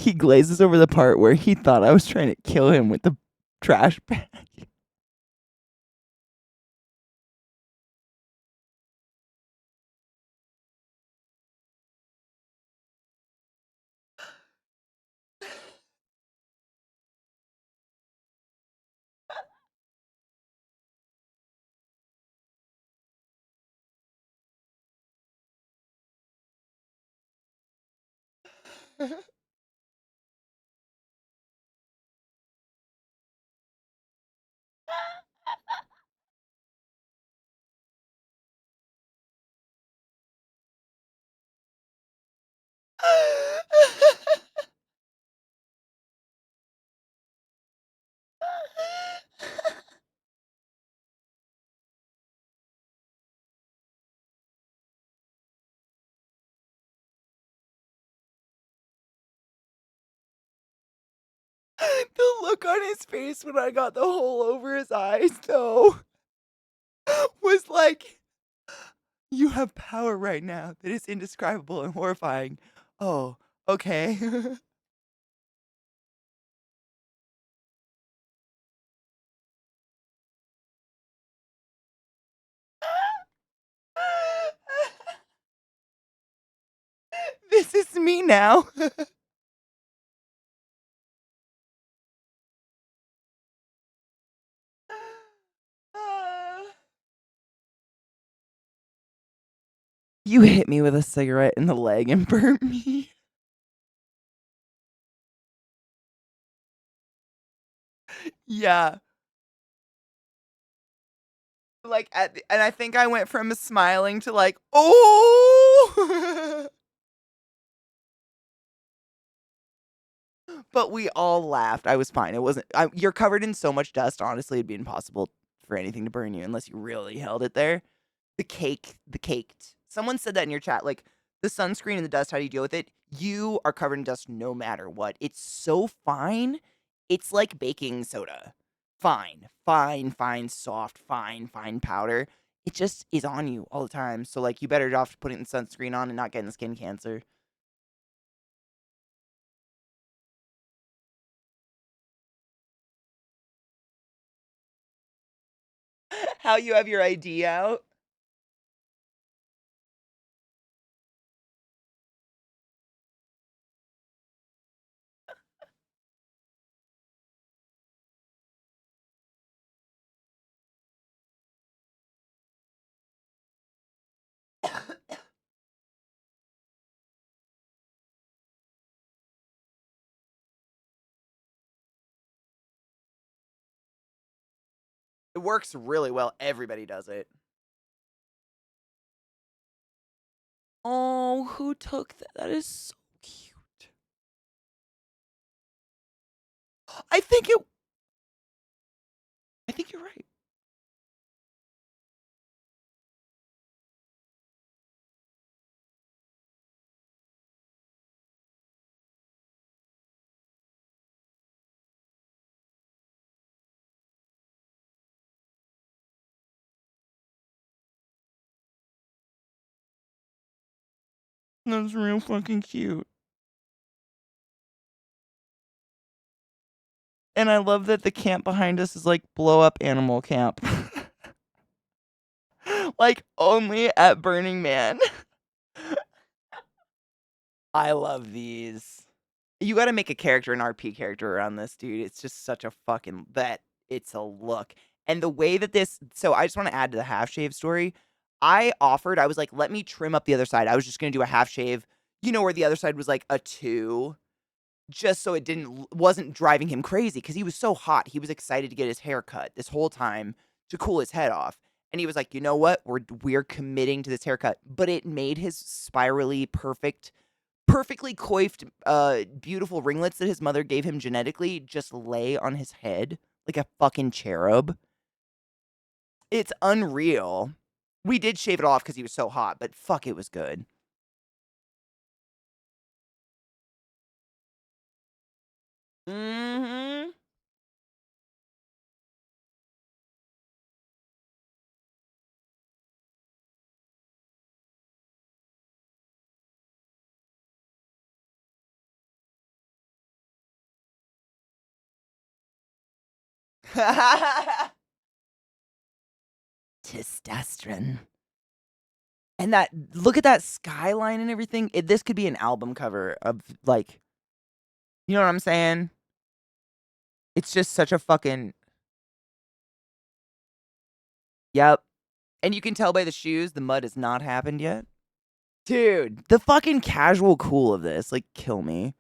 He glazes over the part where he thought I was trying to kill him with the trash bag. The look on his face when I got the hole over his eyes, though, was like, you have power right now that is indescribable and horrifying. Oh, okay. This is me now. You hit me with a cigarette in the leg and burnt me. Yeah. Like, and I think I went from smiling to like, oh! But we all laughed. I was fine. It wasn't, you're covered in so much dust. Honestly, it'd be impossible for anything to burn you unless you really held it there. The caked. Someone said that in your chat. Like, the sunscreen and the dust, how do you deal with it? You are covered in dust no matter what. It's so fine. It's like baking soda. Fine, fine, fine, soft, fine, fine powder. It just is on you all the time. So, like, you better off putting the sunscreen on and not getting skin cancer. How you have your ID out? It works really well. Everybody does it. Oh, who took that? That is so cute. I think it. I think you're right. That's real fucking cute. And I love that the camp behind us is like blow up animal camp. Like only at Burning Man. I love these. You got to make a character, an RP character around this, dude. It's just such a fucking that it's a look. And the way that this, so I just want to add to the half shave story. I was like, let me trim up the other side. I was just going to do a half shave, where the other side was like a 2, just so it wasn't driving him crazy because he was so hot. He was excited to get his hair cut this whole time to cool his head off. And he was like, you know what? We're committing to this haircut. But it made his spirally perfectly coiffed, beautiful ringlets that his mother gave him genetically just lay on his head like a fucking cherub. It's unreal. We did shave it off because he was so hot, but fuck, it was good. Mm-hmm. Testosterone. And that, look at that skyline and everything. This could be an album cover of, like, you know what I'm saying? It's just such a fucking, yep. And you can tell by the shoes, the mud has not happened yet. Dude, the fucking casual cool of this, like, kill me.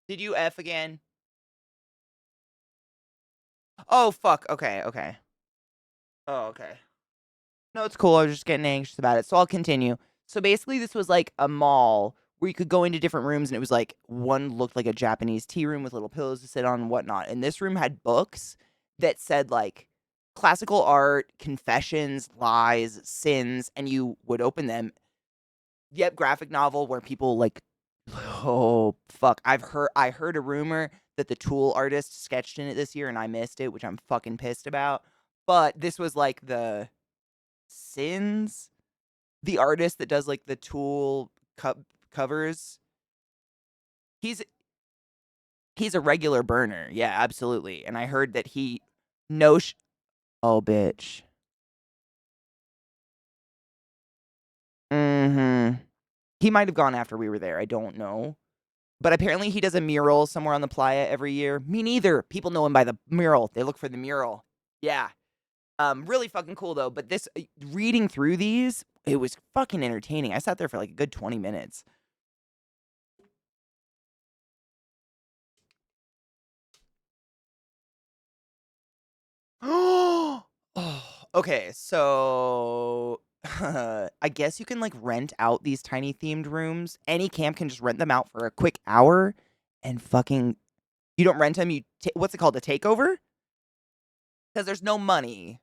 Did you F again? Oh, fuck. Okay, okay. Oh, okay. No, it's cool. I was just getting anxious about it. So I'll continue. So basically, this was like a mall where you could go into different rooms, and it was like one looked like a Japanese tea room with little pillows to sit on and whatnot. And this room had books that said like classical art, confessions, lies, sins, and you would open them. Yep, graphic novel where people like, oh fuck, I heard a rumor that the Tool artist sketched in it this year, and I missed it, which I'm fucking pissed about. But this was like the Sins, the artist that does like the Tool covers. He's a regular burner, yeah, absolutely. And I heard that he no oh bitch. Mm-hmm. He might have gone after we were there. I don't know. But apparently he does a mural somewhere on the playa every year. Me neither. People know him by the mural. They look for the mural. Yeah. Really fucking cool though. But this reading through these, it was fucking entertaining. I sat there for like a good 20 minutes. Oh, okay. So I guess you can like rent out these tiny themed rooms. Any camp can just rent them out for a quick hour and fucking you don't rent them, you what's it called? A takeover? Because there's no money.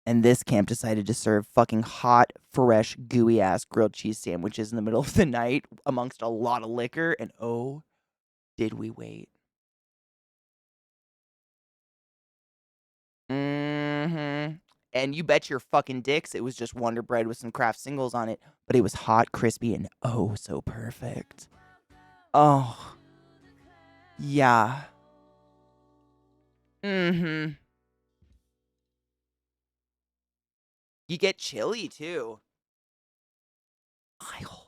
And this camp decided to serve fucking hot, fresh, gooey ass grilled cheese sandwiches in the middle of the night amongst a lot of liquor. And oh, did we wait? Mm-hmm. And you bet your fucking dicks it was just Wonder Bread with some Kraft singles on it, but it was hot, crispy, and oh so perfect. Oh, yeah. Mm-hmm. You get chili too. Kyle.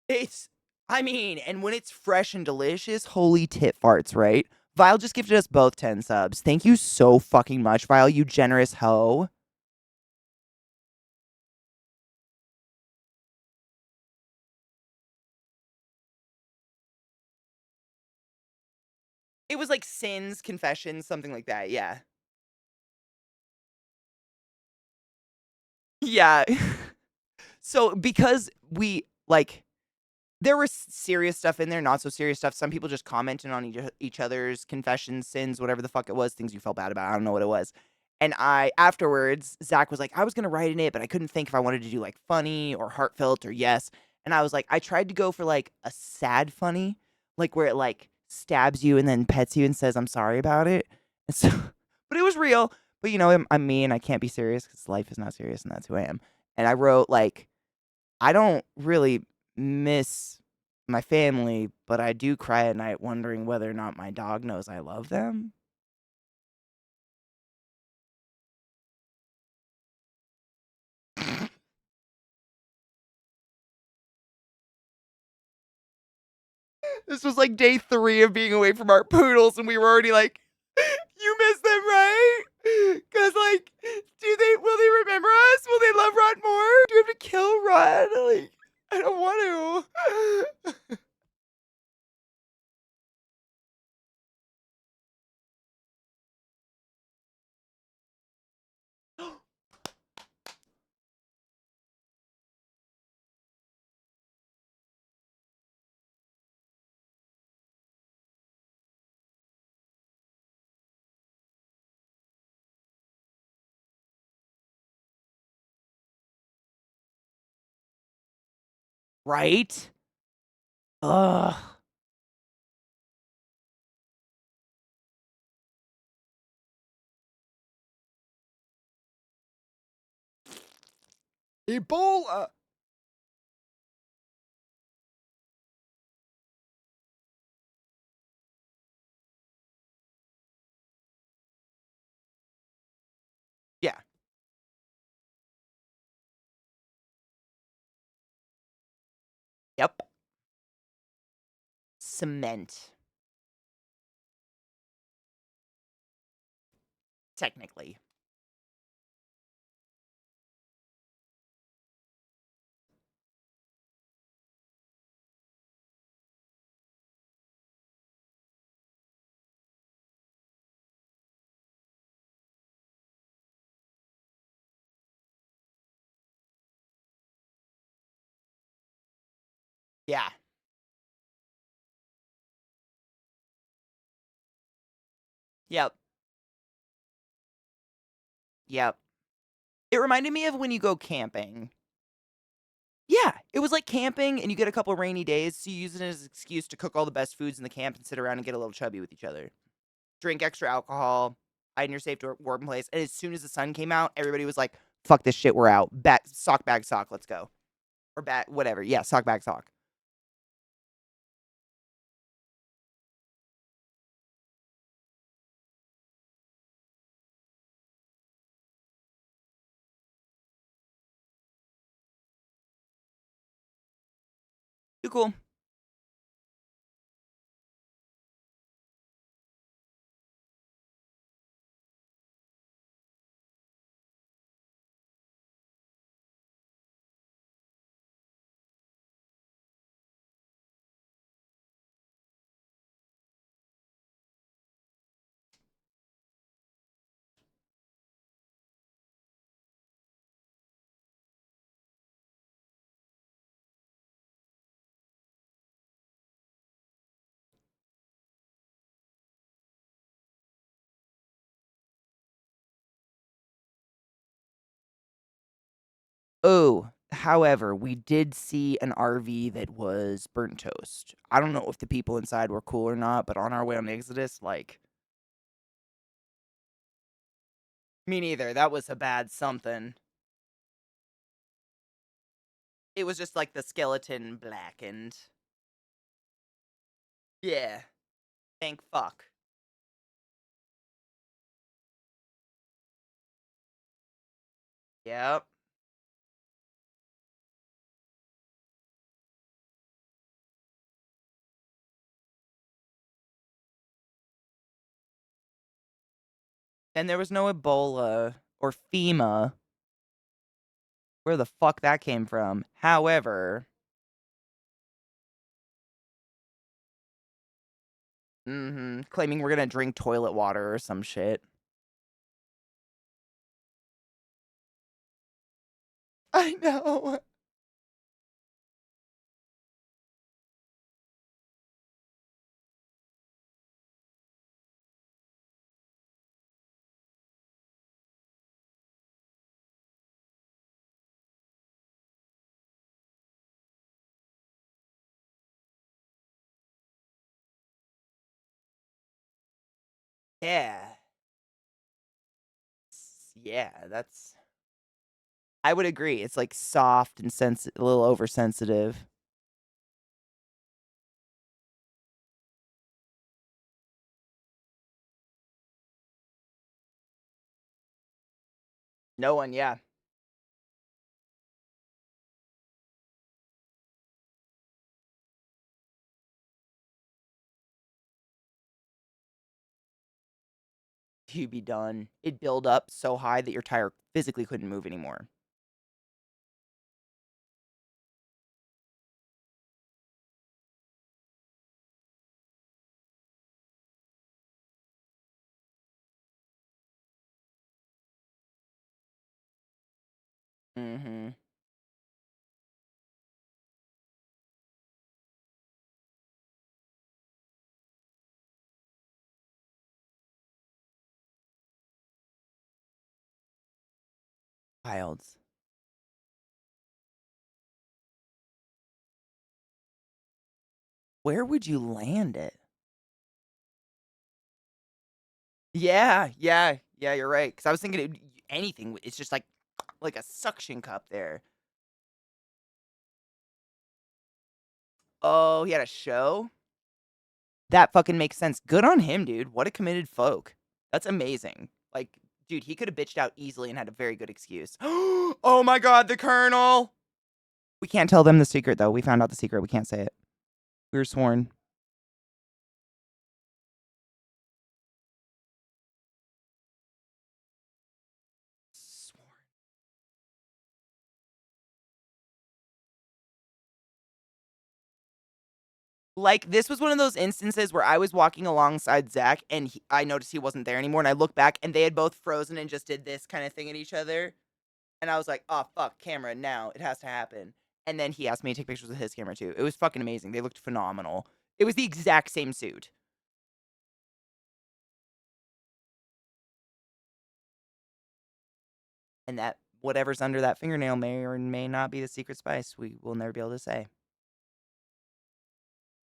It's, I mean, and when it's fresh and delicious, holy tit farts, right? Vile just gifted us both 10 subs. Thank you so fucking much, Vile, you generous hoe. It was like sins, confessions, something like that, yeah. Yeah. So, because we, like, there was serious stuff in there, not so serious stuff. Some people just commented on each other's confessions, sins, whatever the fuck it was, things you felt bad about. I don't know what it was. And afterwards, Zach was like, I was going to write in it, but I couldn't think if I wanted to do like funny or heartfelt or yes. And I was like, I tried to go for like a sad funny, like where it like stabs you and then pets you and says, I'm sorry about it. And so, but it was real. But you know, I'm me and I can't be serious because life is not serious and that's who I am. And I wrote like, I don't really miss my family, but I do cry at night wondering whether or not my dog knows I love them. This was like day 3 of being away from our poodles, and we were already like, you miss them, right? Cause like, will they remember us? Will they love Rod more? Do we have to kill Rod? Like, I don't want to. Right? Ugh. Ebola. Yeah. Yep. Cement. Technically. Yeah. Yep. Yep. It reminded me of when you go camping. Yeah, it was like camping and you get a couple rainy days, so you use it as an excuse to cook all the best foods in the camp and sit around and get a little chubby with each other. Drink extra alcohol, hide in your safe warm place. And as soon as the sun came out, everybody was like, fuck this shit, we're out. Sock bag sock, let's go. Or whatever. Yeah, sock bag sock. Too cool. Oh, however, we did see an RV that was burnt toast. I don't know if the people inside were cool or not, but on our way on the Exodus, like, me neither. That was a bad something. It was just like the skeleton blackened. Yeah. Thank fuck. Yep. And there was no Ebola or FEMA. Where the fuck that came from. However, claiming we're gonna drink toilet water or some shit. I know. Yeah. Yeah, that's. I would agree. It's like soft and a little oversensitive. No one, yeah. you'd be done. It'd build up so high that your tire physically couldn't move anymore. Mm-hmm. Wilds. Where would you land it? Yeah, yeah, yeah, you're right. Because I was thinking anything. It's just like a suction cup there. Oh, he had a show? That fucking makes sense. Good on him, dude. What a committed folk. That's amazing. Like, dude, he could have bitched out easily and had a very good excuse. Oh my god, the Colonel! We can't tell them the secret, though. We found out the secret. We can't say it. We were sworn. Sworn. Like, this was one of those instances where I was walking alongside Zach and I noticed he wasn't there anymore. And I looked back and they had both frozen and just did this kind of thing at each other. And I was like, oh, fuck, camera, now. It has to happen. And then he asked me to take pictures with his camera, too. It was fucking amazing. They looked phenomenal. It was the exact same suit. And that whatever's under that fingernail may or may not be the secret spice. We will never be able to say.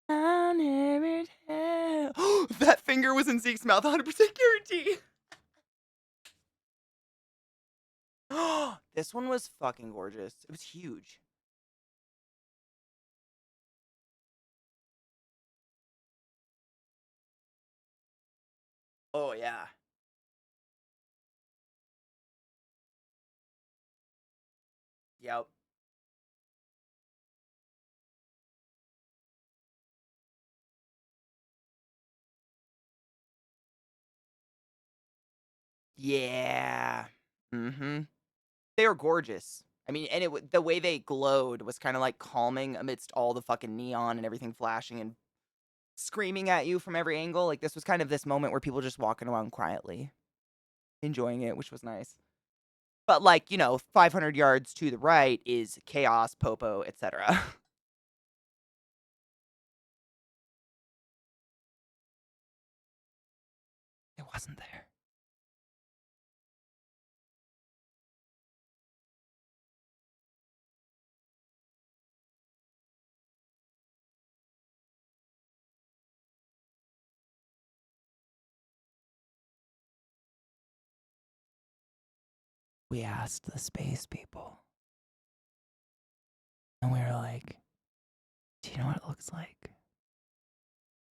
I never tell. That finger was in Zeke's mouth, 100% guarantee. This one was fucking gorgeous. It was huge. Oh, yeah. Yep. Yeah. Mm-hmm. They were gorgeous. I mean, and the way they glowed was kind of like calming amidst all the fucking neon and everything flashing and screaming at you from every angle. Like, this was kind of this moment where people just walking around quietly, enjoying it, which was nice. But, like, 500 yards to the right is chaos, popo, etc. It wasn't there. We asked the space people. And we were like, do you know what it looks like?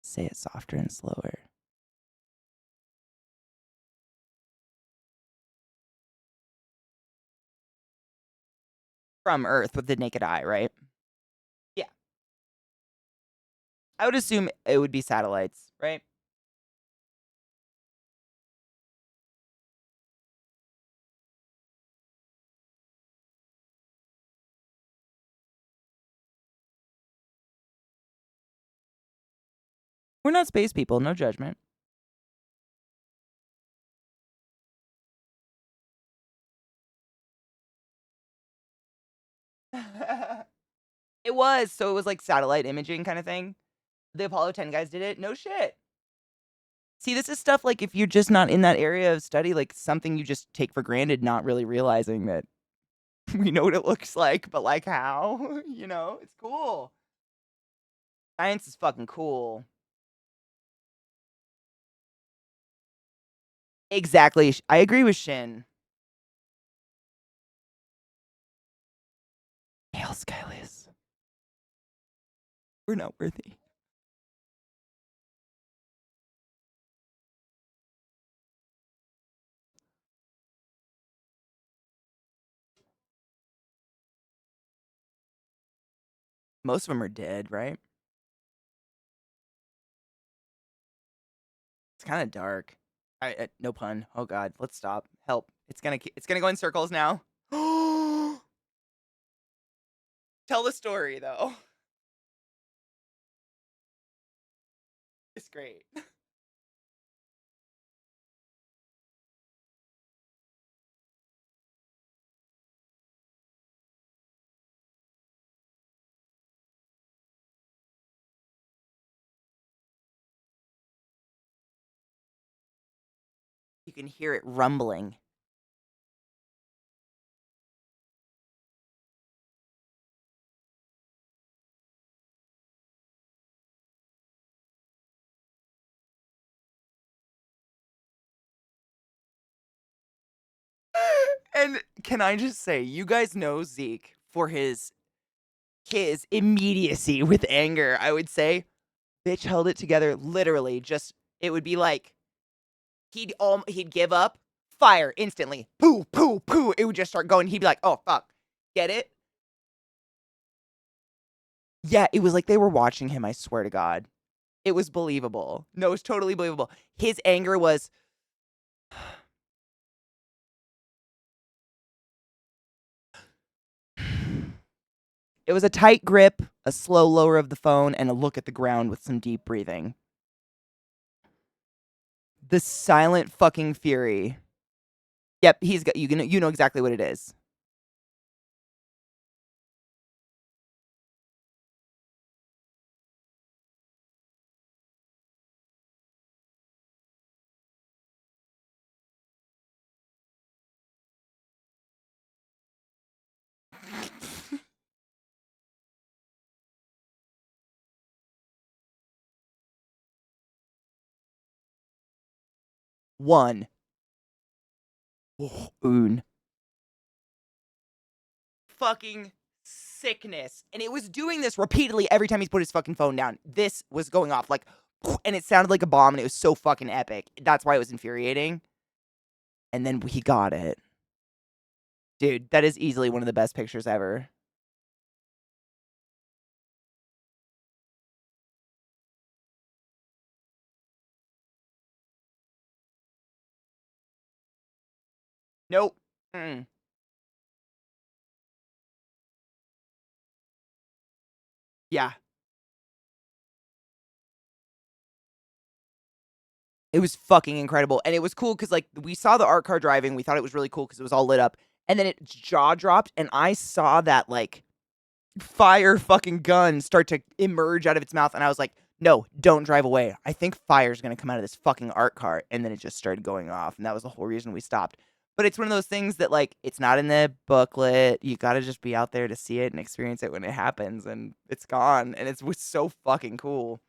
Say it softer and slower. From Earth with the naked eye, right? Yeah. I would assume it would be satellites, right? We're not space people, no judgment. It was. So it was like satellite imaging kind of thing. The Apollo 10 guys did it. No shit. See, this is stuff like if you're just not in that area of study, like something you just take for granted, not really realizing that we know what it looks like, but like how? It's cool. Science is fucking cool. Exactly. I agree with Shin. Hail Skyless. We're not worthy. Most of them are dead, right? It's kind of dark. No pun. Oh God, let's stop. Help. It's gonna go in circles now. Tell the story though. It's great. You can hear it rumbling. And can I just say, you guys know Zeke for his immediacy with anger. I would say, bitch held it together literally. Just it would be like he'd give up, fire instantly, poo poo poo. It would just start going. He'd be like, oh fuck, get it? Yeah, it was like they were watching him. I swear to God, it was believable. No, it was totally believable. His anger was. It was a tight grip, a slow lower of the phone, and a look at the ground with some deep breathing. The silent fucking fury. Yep, he's got you know exactly what it is. One. Oh, un. Fucking sickness. And it was doing this repeatedly every time he's put his fucking phone down. This was going off like, and it sounded like a bomb, and it was so fucking epic. That's why it was infuriating. And then he got it. Dude, that is easily one of the best pictures ever. Nope. Mm. Yeah. It was fucking incredible. And it was cool because, like, we saw the art car driving. We thought it was really cool because it was all lit up. And then it jaw dropped, and I saw that, like, fire fucking gun start to emerge out of its mouth. And I was like, no, don't drive away. I think fire's going to come out of this fucking art car. And then it just started going off. And that was the whole reason we stopped. But it's one of those things that, like, it's not in the booklet. You got to just be out there to see it and experience it when it happens. And it's gone. And it was so fucking cool.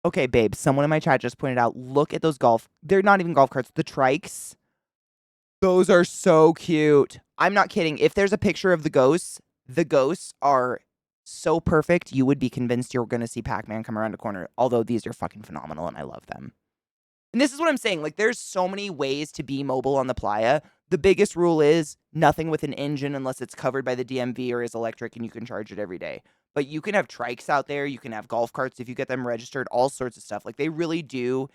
Okay, babe, someone in my chat just pointed out, look at those they're not even golf carts, the trikes. Those are so cute. I'm not kidding. If there's a picture of the ghosts are so perfect, you would be convinced you're going to see Pac-Man come around a corner. Although these are fucking phenomenal and I love them. And this is what I'm saying. Like, there's so many ways to be mobile on the playa. The biggest rule is nothing with an engine unless it's covered by the DMV or is electric and you can charge it every day. But you can have trikes out there. You can have golf carts if you get them registered, all sorts of stuff. Like, they really do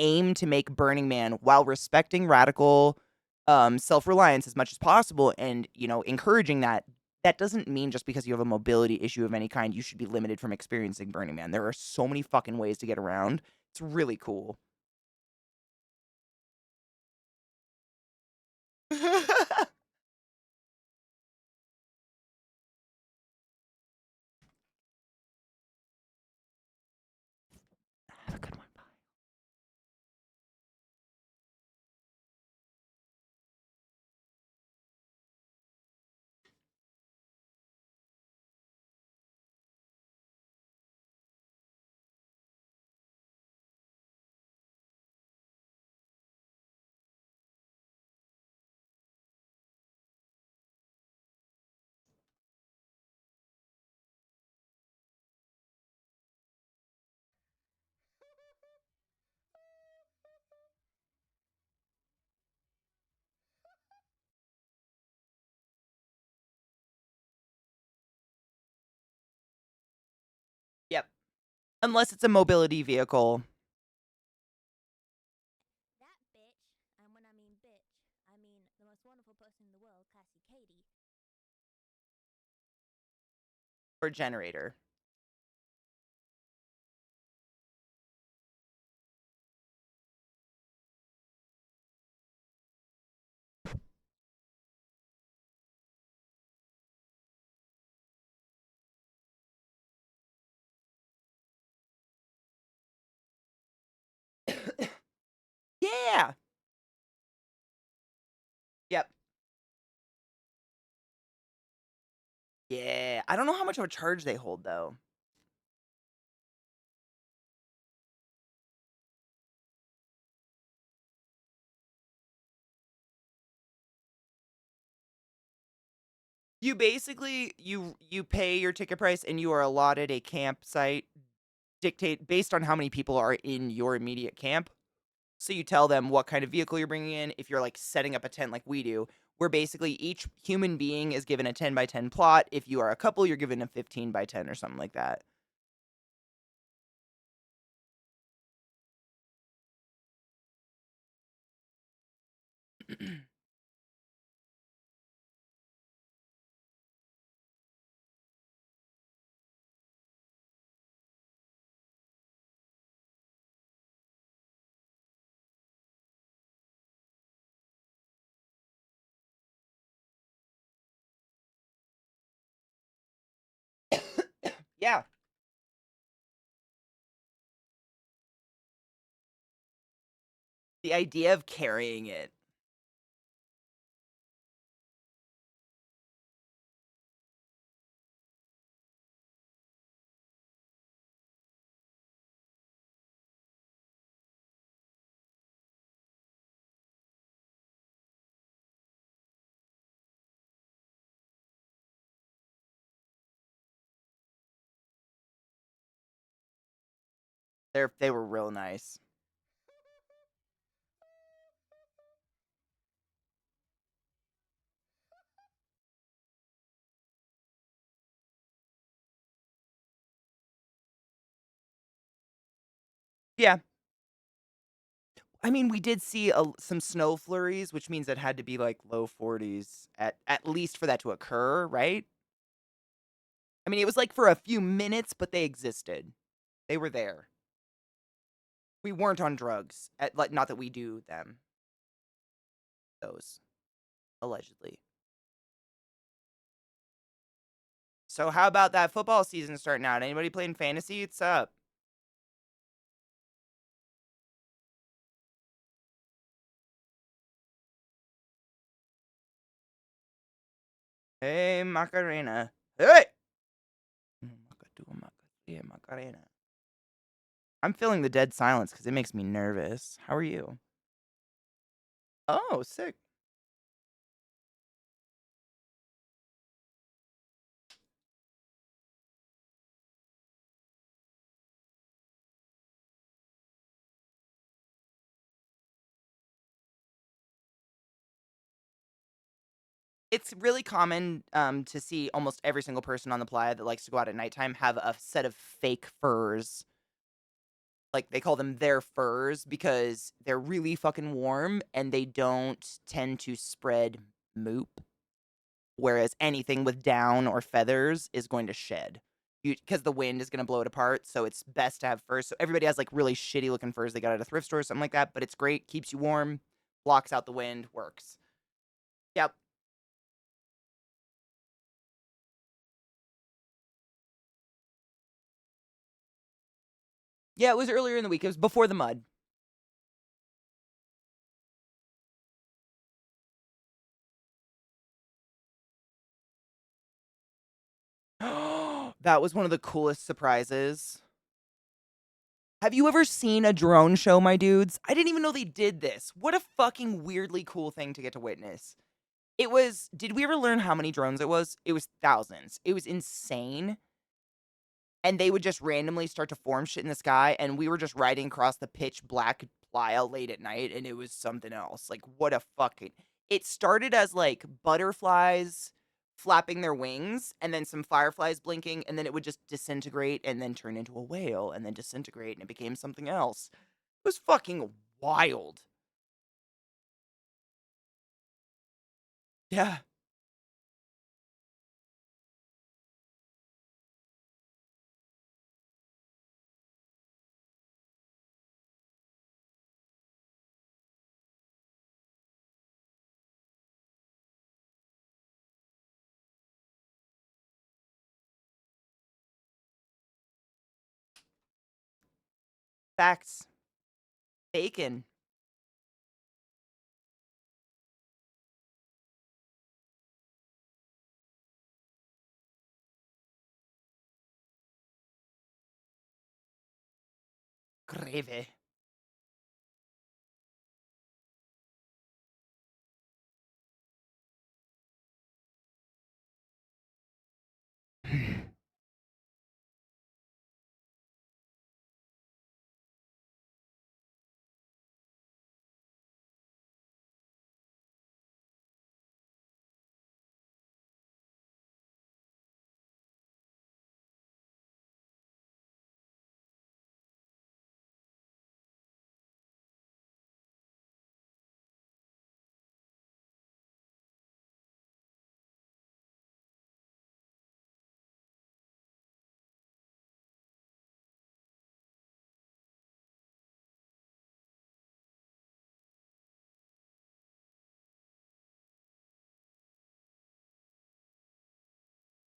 aim to make Burning Man while respecting radical self-reliance as much as possible and, you know, encouraging that. That doesn't mean just because you have a mobility issue of any kind, you should be limited from experiencing Burning Man. There are so many fucking ways to get around. It's really cool. Have a good one. Unless it's a mobility vehicle. That bitch, and when I mean bitch, I mean the most wonderful person in the world, ClassyKatie. Or generator. Yeah. Yep. Yeah. I don't know how much of a charge they hold, though. You basically you pay your ticket price and you are allotted a campsite dictate based on how many people are in your immediate camp. So you tell them what kind of vehicle you're bringing in. If you're like setting up a tent like we do, where basically each human being is given a 10 by 10 plot. If you are a couple, you're given a 15 by 10 or something like that. Yeah. The idea of carrying it. They were real nice. Yeah. I mean, we did see some snow flurries, which means it had to be like low 40s at least for that to occur, right? I mean, it was like for a few minutes, but they existed. They were there. We weren't on drugs. Like, not that we do them. Those allegedly. So how about that football season starting out? Anybody playing fantasy? What's up? Hey, Macarena. Hey! Macarena. I'm feeling the dead silence because it makes me nervous. How are you? Oh, sick. It's really common to see almost every single person on the playa that likes to go out at nighttime have a set of fake furs. Like, they call them their furs because they're really fucking warm and they don't tend to spread moop. Whereas anything with down or feathers is going to shed. Because the wind is going to blow it apart, so it's best to have furs. So everybody has like really shitty looking furs they got at a thrift store or something like that, but it's great, keeps you warm, blocks out the wind, works. Yep. Yeah, it was earlier in the week. It was before the mud. That was one of the coolest surprises. Have you ever seen a drone show, my dudes? I didn't even know they did this. What a fucking weirdly cool thing to get to witness. It was, did we ever learn how many drones it was? It was thousands. It was insane. And they would just randomly start to form shit in the sky. And we were just riding across the pitch black playa late at night. And it was something else. Like, what a fucking. It started as like butterflies flapping their wings and then some fireflies blinking, and then it would just disintegrate and then turn into a whale and then disintegrate and it became something else. It was fucking wild. Yeah. Facts. Bacon. Gravy.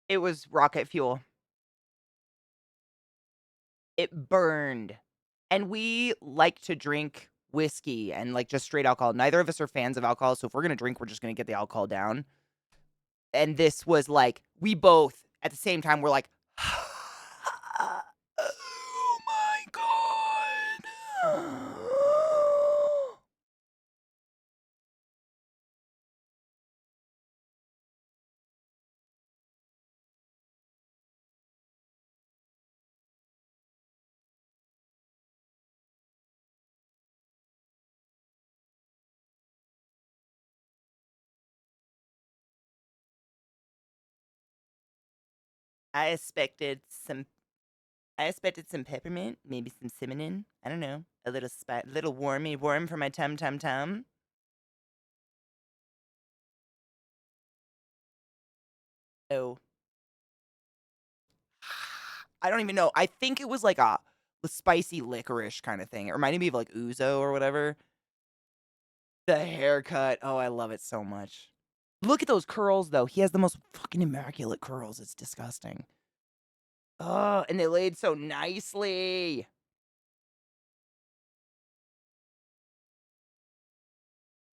It was rocket fuel. It burned. And we like to drink whiskey and like just straight alcohol. Neither of us are fans of alcohol, so if we're gonna drink, we're just gonna get the alcohol down. And this was like, we both at the same time were like, oh my god. I expected some peppermint, maybe some cinnamon. I don't know. A little little warm for my tum tum tum. Oh. I don't even know. I think it was like a spicy licorice kind of thing. It reminded me of like ouzo or whatever. The haircut. Oh, I love it so much. Look at those curls though. He has the most fucking immaculate curls. It's disgusting. Oh, and they laid so nicely.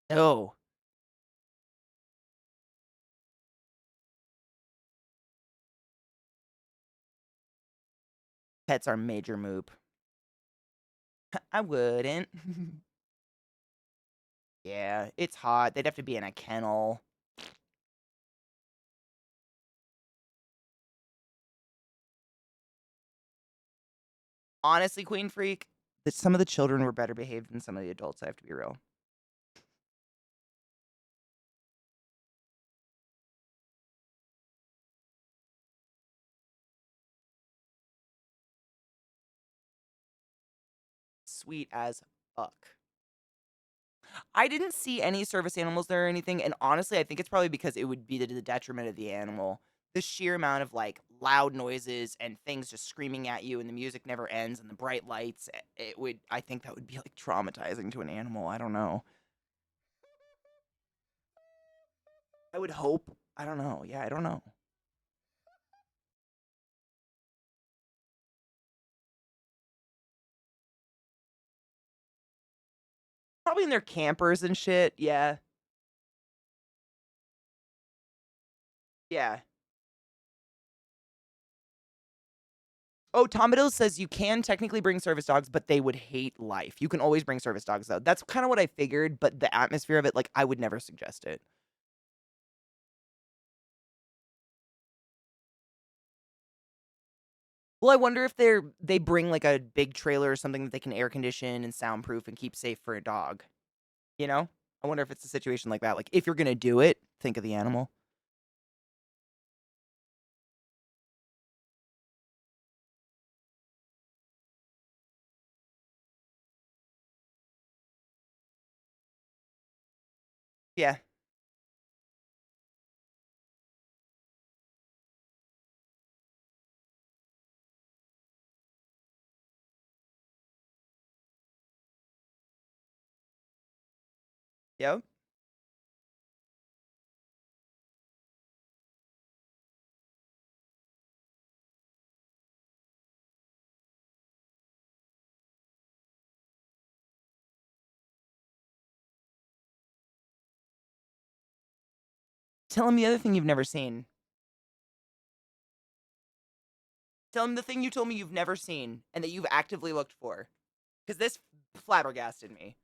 Oh. Pets are major moop. I wouldn't. Yeah, it's hot. They'd have to be in a kennel. Honestly, Queen Freak, that some of the children were better behaved than some of the adults, I have to be real. Sweet as fuck. I didn't see any service animals there or anything, and honestly, I think it's probably because it would be to the detriment of the animal. The sheer amount of like loud noises and things just screaming at you, and the music never ends, and the bright lights. It would. I think that would be like traumatizing to an animal. I don't know. I would hope. I don't know. Yeah, I don't know. Probably in their campers and shit. Yeah. Yeah. Oh, Tomadil says you can technically bring service dogs, but they would hate life. You can always bring service dogs, though. That's kind of what I figured, but the atmosphere of it, like, I would never suggest it. Well, I wonder if they bring, like, a big trailer or something that they can air condition and soundproof and keep safe for a dog. You know? I wonder if it's a situation like that. Like, if you're gonna do it, think of the animal. Yeah. Yep. Tell him the other thing you've never seen. Tell him the thing you told me you've never seen and that you've actively looked for. Because this flabbergasted me.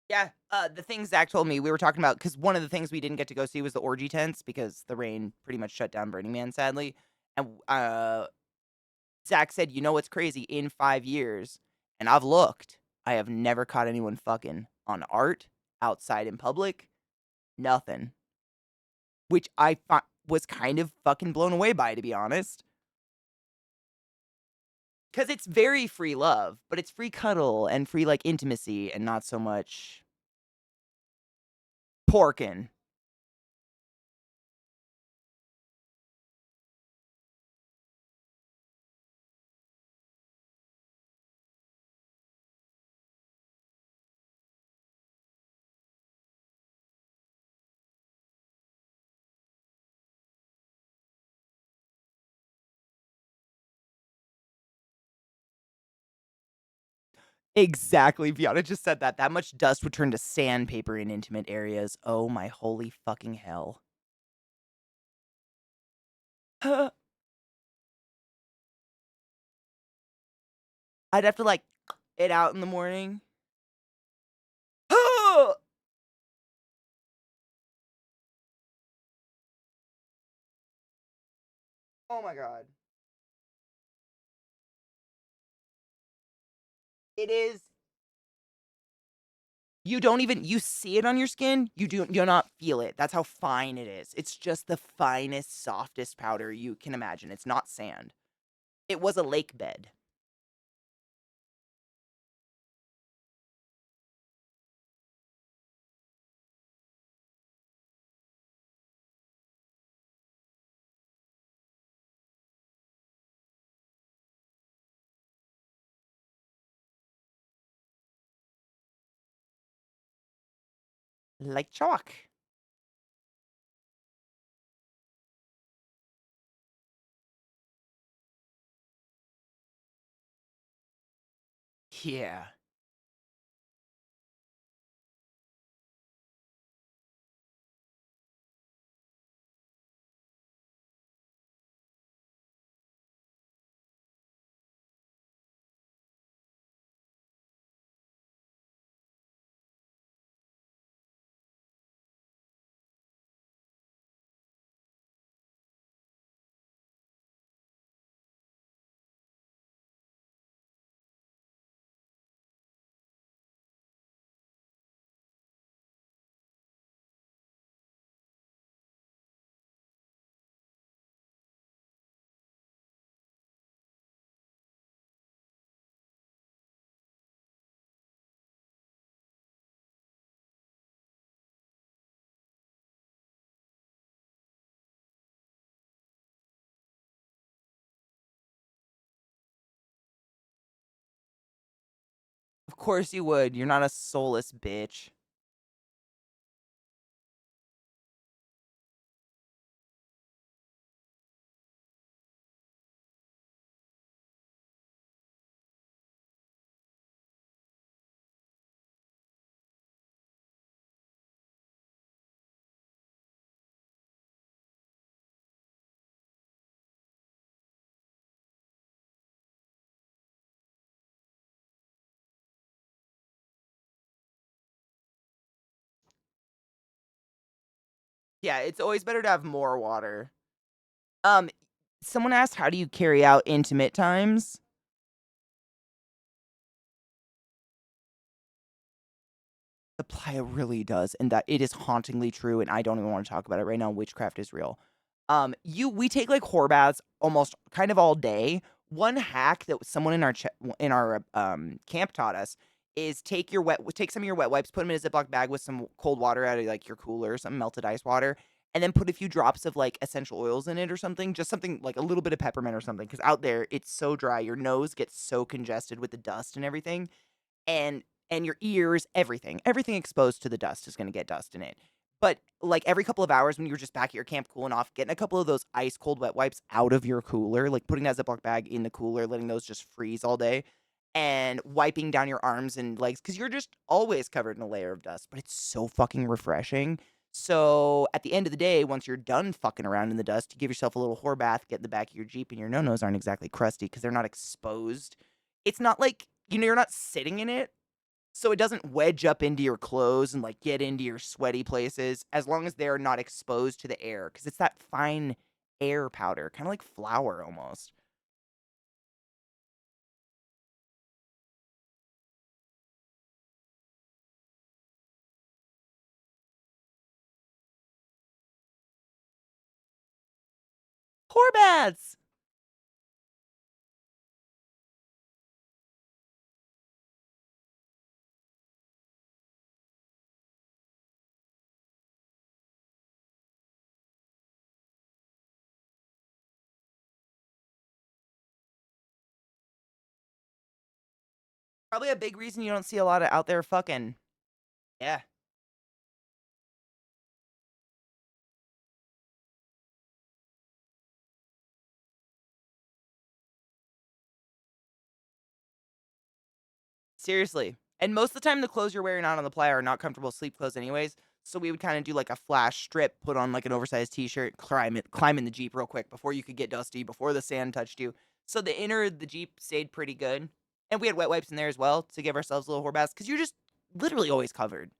Yeah, the thing Zach told me we were talking about, because one of the things we didn't get to go see was the orgy tents because the rain pretty much shut down Burning Man, sadly. And Zach said, you know what's crazy? In 5 years, and I've looked, I have never caught anyone fucking on art, outside in public, nothing. Which I was kind of fucking blown away by, to be honest. Because it's very free love, but it's free cuddle and free, like, intimacy and not so much porking. Exactly. Viana just said that. That much dust would turn to sandpaper in intimate areas. Oh my holy fucking hell. I'd have to, like, it out in the morning. Oh my god. It is. You don't even, you see it on your skin, you not feel it. That's how fine it is. It's just the finest, softest powder you can imagine. It's not sand. It was a lake bed. Like chalk. Yeah. Of course you would. You're not a soulless bitch. Yeah, it's always better to have more water. Um, Someone asked, how do you carry out intimate times? The playa really does, and that it is hauntingly true, and I don't even want to talk about it right now. Witchcraft is real. We take like whore baths almost kind of all day. One hack that someone in our camp taught us is take some of your wet wipes, put them in a Ziploc bag with some cold water out of like your cooler, some melted ice water, and then put a few drops of like essential oils in it or something, just something like a little bit of peppermint or something, because out there it's so dry, your nose gets so congested with the dust and everything, and your ears, everything exposed to the dust is going to get dust in it. But like every couple of hours when you're just back at your camp cooling off, getting a couple of those ice cold wet wipes out of your cooler, like putting that Ziploc bag in the cooler, letting those just freeze all day, and wiping down your arms and legs because you're just always covered in a layer of dust. But it's so fucking refreshing. So at the end of the day, once you're done fucking around in the dust, you give yourself a little whore bath, get in the back of your Jeep, and your no-nos aren't exactly crusty because they're not exposed. It's not like, you're not sitting in it, so it doesn't wedge up into your clothes and like get into your sweaty places as long as they're not exposed to the air because it's that fine air powder, kind of like flour almost. Whore baths! Probably a big reason you don't see a lot of out there fucking. Yeah. Seriously. And most of the time, the clothes you're wearing out on the playa are not comfortable sleep clothes, anyways. So we would kind of do like a flash strip, put on like an oversized t-shirt, climb in the Jeep real quick before you could get dusty, before the sand touched you. So the inner of the Jeep stayed pretty good. And we had wet wipes in there as well to give ourselves a little whore baths because you're just literally always covered.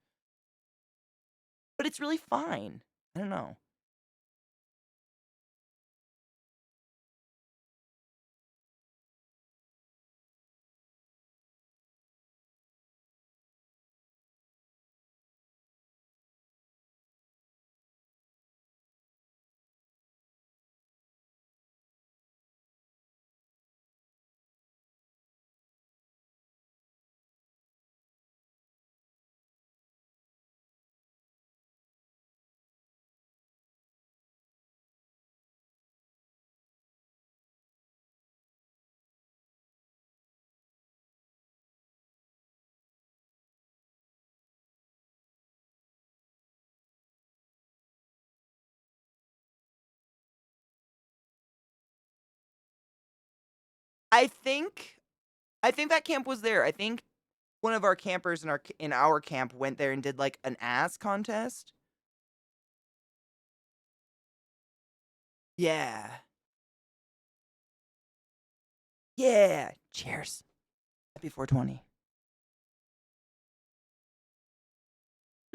But it's really fine. I don't know. I think I think that camp was there. I think one of our campers in our camp went there and did like an ass contest. Yeah. Yeah. Cheers. Happy 420.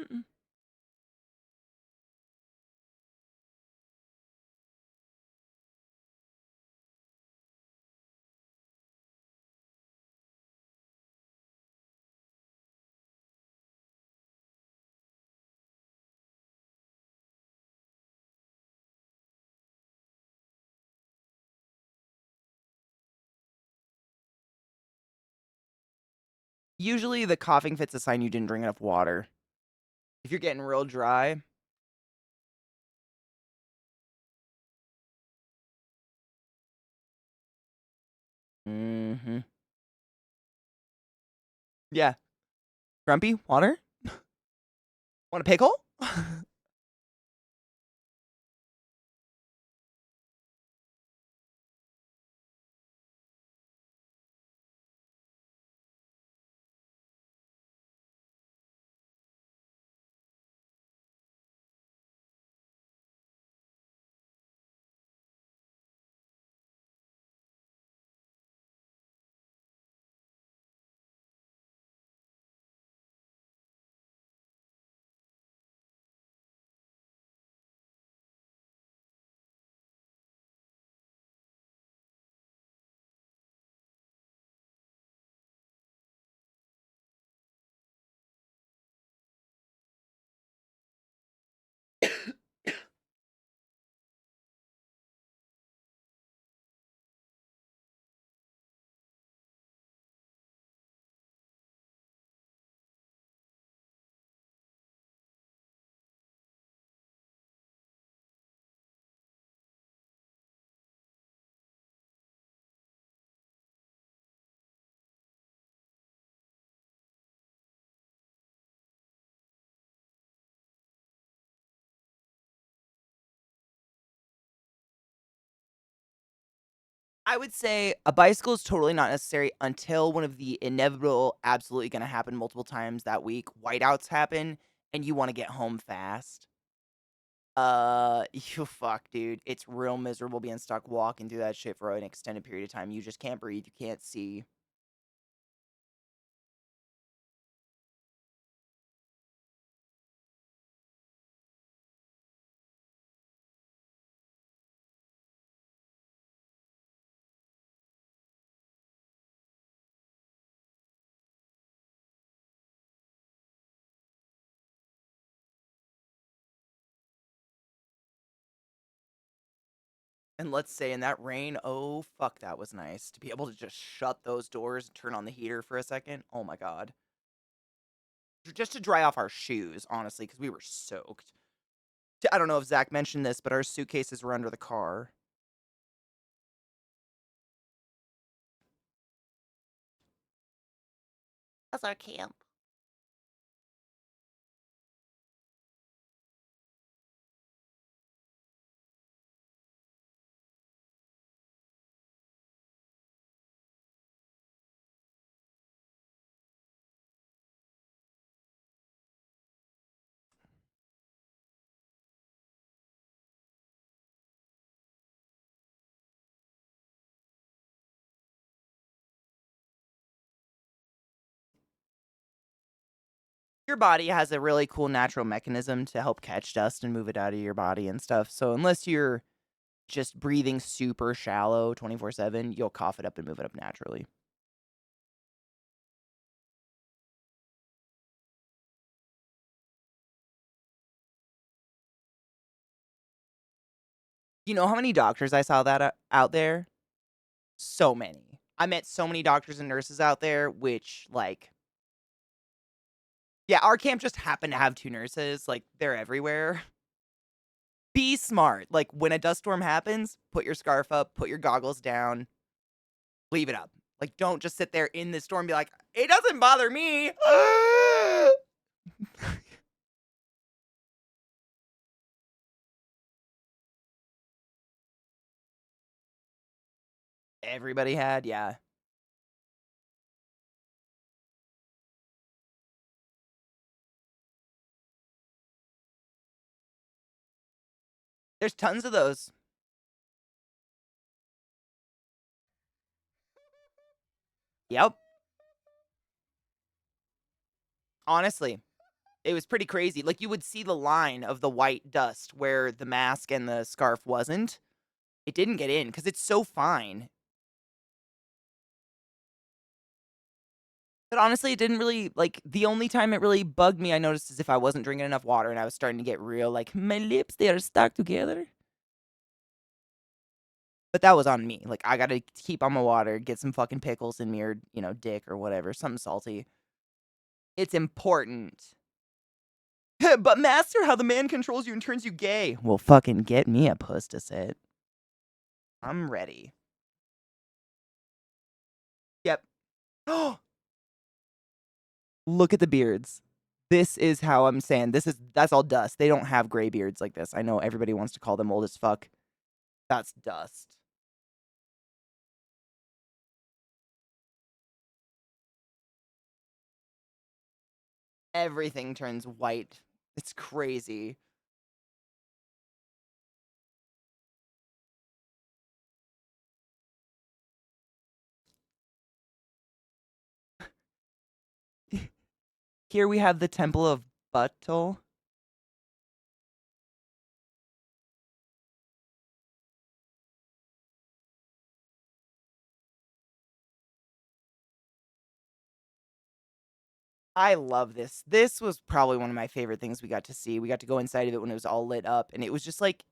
Mm-mm. Usually the coughing fit's a sign you didn't drink enough water. If you're getting real dry. Mm-hmm. Yeah. Grumpy? Water? Want a pickle? I would say a bicycle is totally not necessary until one of the inevitable, absolutely gonna happen multiple times that week, whiteouts happen, and you wanna get home fast. You fuck, dude. It's real miserable being stuck walking through that shit for an extended period of time. You just can't breathe, you can't see. And let's say in that rain, oh fuck, that was nice. To be able to just shut those doors and turn on the heater for a second. Oh my god. Just to dry off our shoes, honestly, because we were soaked. I don't know if Zach mentioned this, but our suitcases were under the car. That's our camp. Your body has a really cool natural mechanism to help catch dust and move it out of your body and stuff. So unless you're just breathing super shallow 24/7, you'll cough it up and move it up naturally. You know how many doctors I saw that out there? So many. I met so many doctors and nurses out there, which, like, yeah, our camp just happened to have 2 nurses, like, they're everywhere. Be smart. Like, when a dust storm happens, put your scarf up, put your goggles down, leave it up. Like, don't just sit there in the storm and be like, "It doesn't bother me." Everybody had, yeah. There's tons of those. Yep. Honestly, it was pretty crazy. Like, you would see the line of the white dust where the mask and the scarf wasn't. It didn't get in because it's so fine. But honestly, it didn't really like, the only time it really bugged me, I noticed, is if I wasn't drinking enough water and I was starting to get real, like, my lips, they are stuck together. But that was on me. Like, I gotta keep on my water, get some fucking pickles in me or, dick or whatever, something salty. It's important. But master how the man controls you and turns you gay. Well, fucking get me a puss to sit. I'm ready. Yep. Look at the beards. This is how I'm saying. That's all dust. They don't have gray beards like this. I know everybody wants to call them old as fuck. That's dust. Everything turns white. It's crazy. Here we have the Temple of Buttle. I love this. This was probably one of my favorite things we got to see. We got to go inside of it when it was all lit up, and it was just like,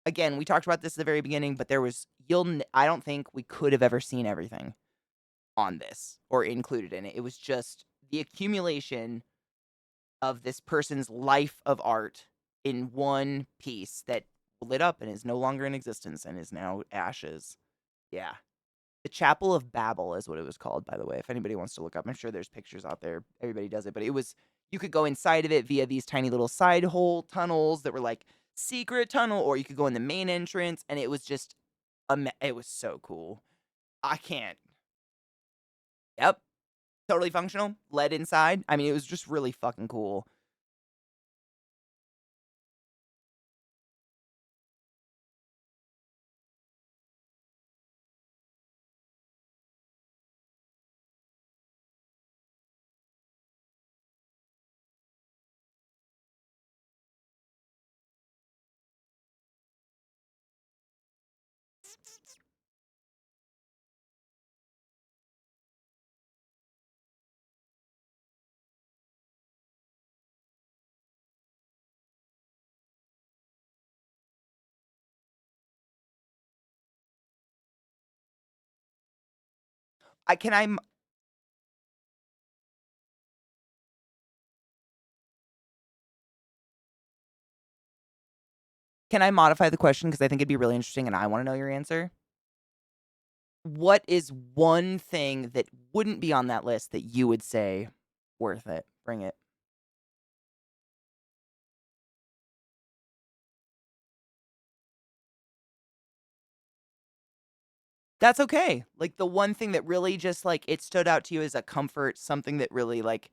again, we talked about this at the very beginning, but there was I don't think we could have ever seen everything on this or included in it. It was just the accumulation of this person's life of art in one piece that lit up and is no longer in existence and is now ashes. Yeah. The Chapel of Babel is what it was called, by the way. If anybody wants to look up, I'm sure there's pictures out there. Everybody does it, but you could go inside of it via these tiny little side hole tunnels that were like secret tunnel, or you could go in the main entrance, and it was just It was so cool. I can't. Yep. Totally functional. LED inside. I mean, it was just really fucking cool. Can I modify the question because I think it'd be really interesting and I want to know your answer? What is one thing that wouldn't be on that list that you would say worth it? Bring it. That's okay. Like the one thing that really just like it stood out to you as a comfort, something that really like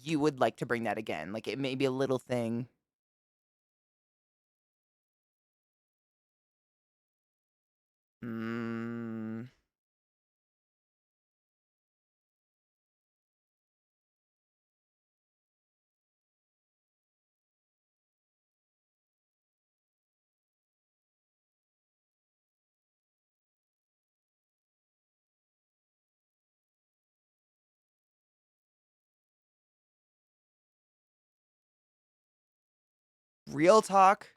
you would like to bring that again. Like it may be a little thing. Mm. Real talk.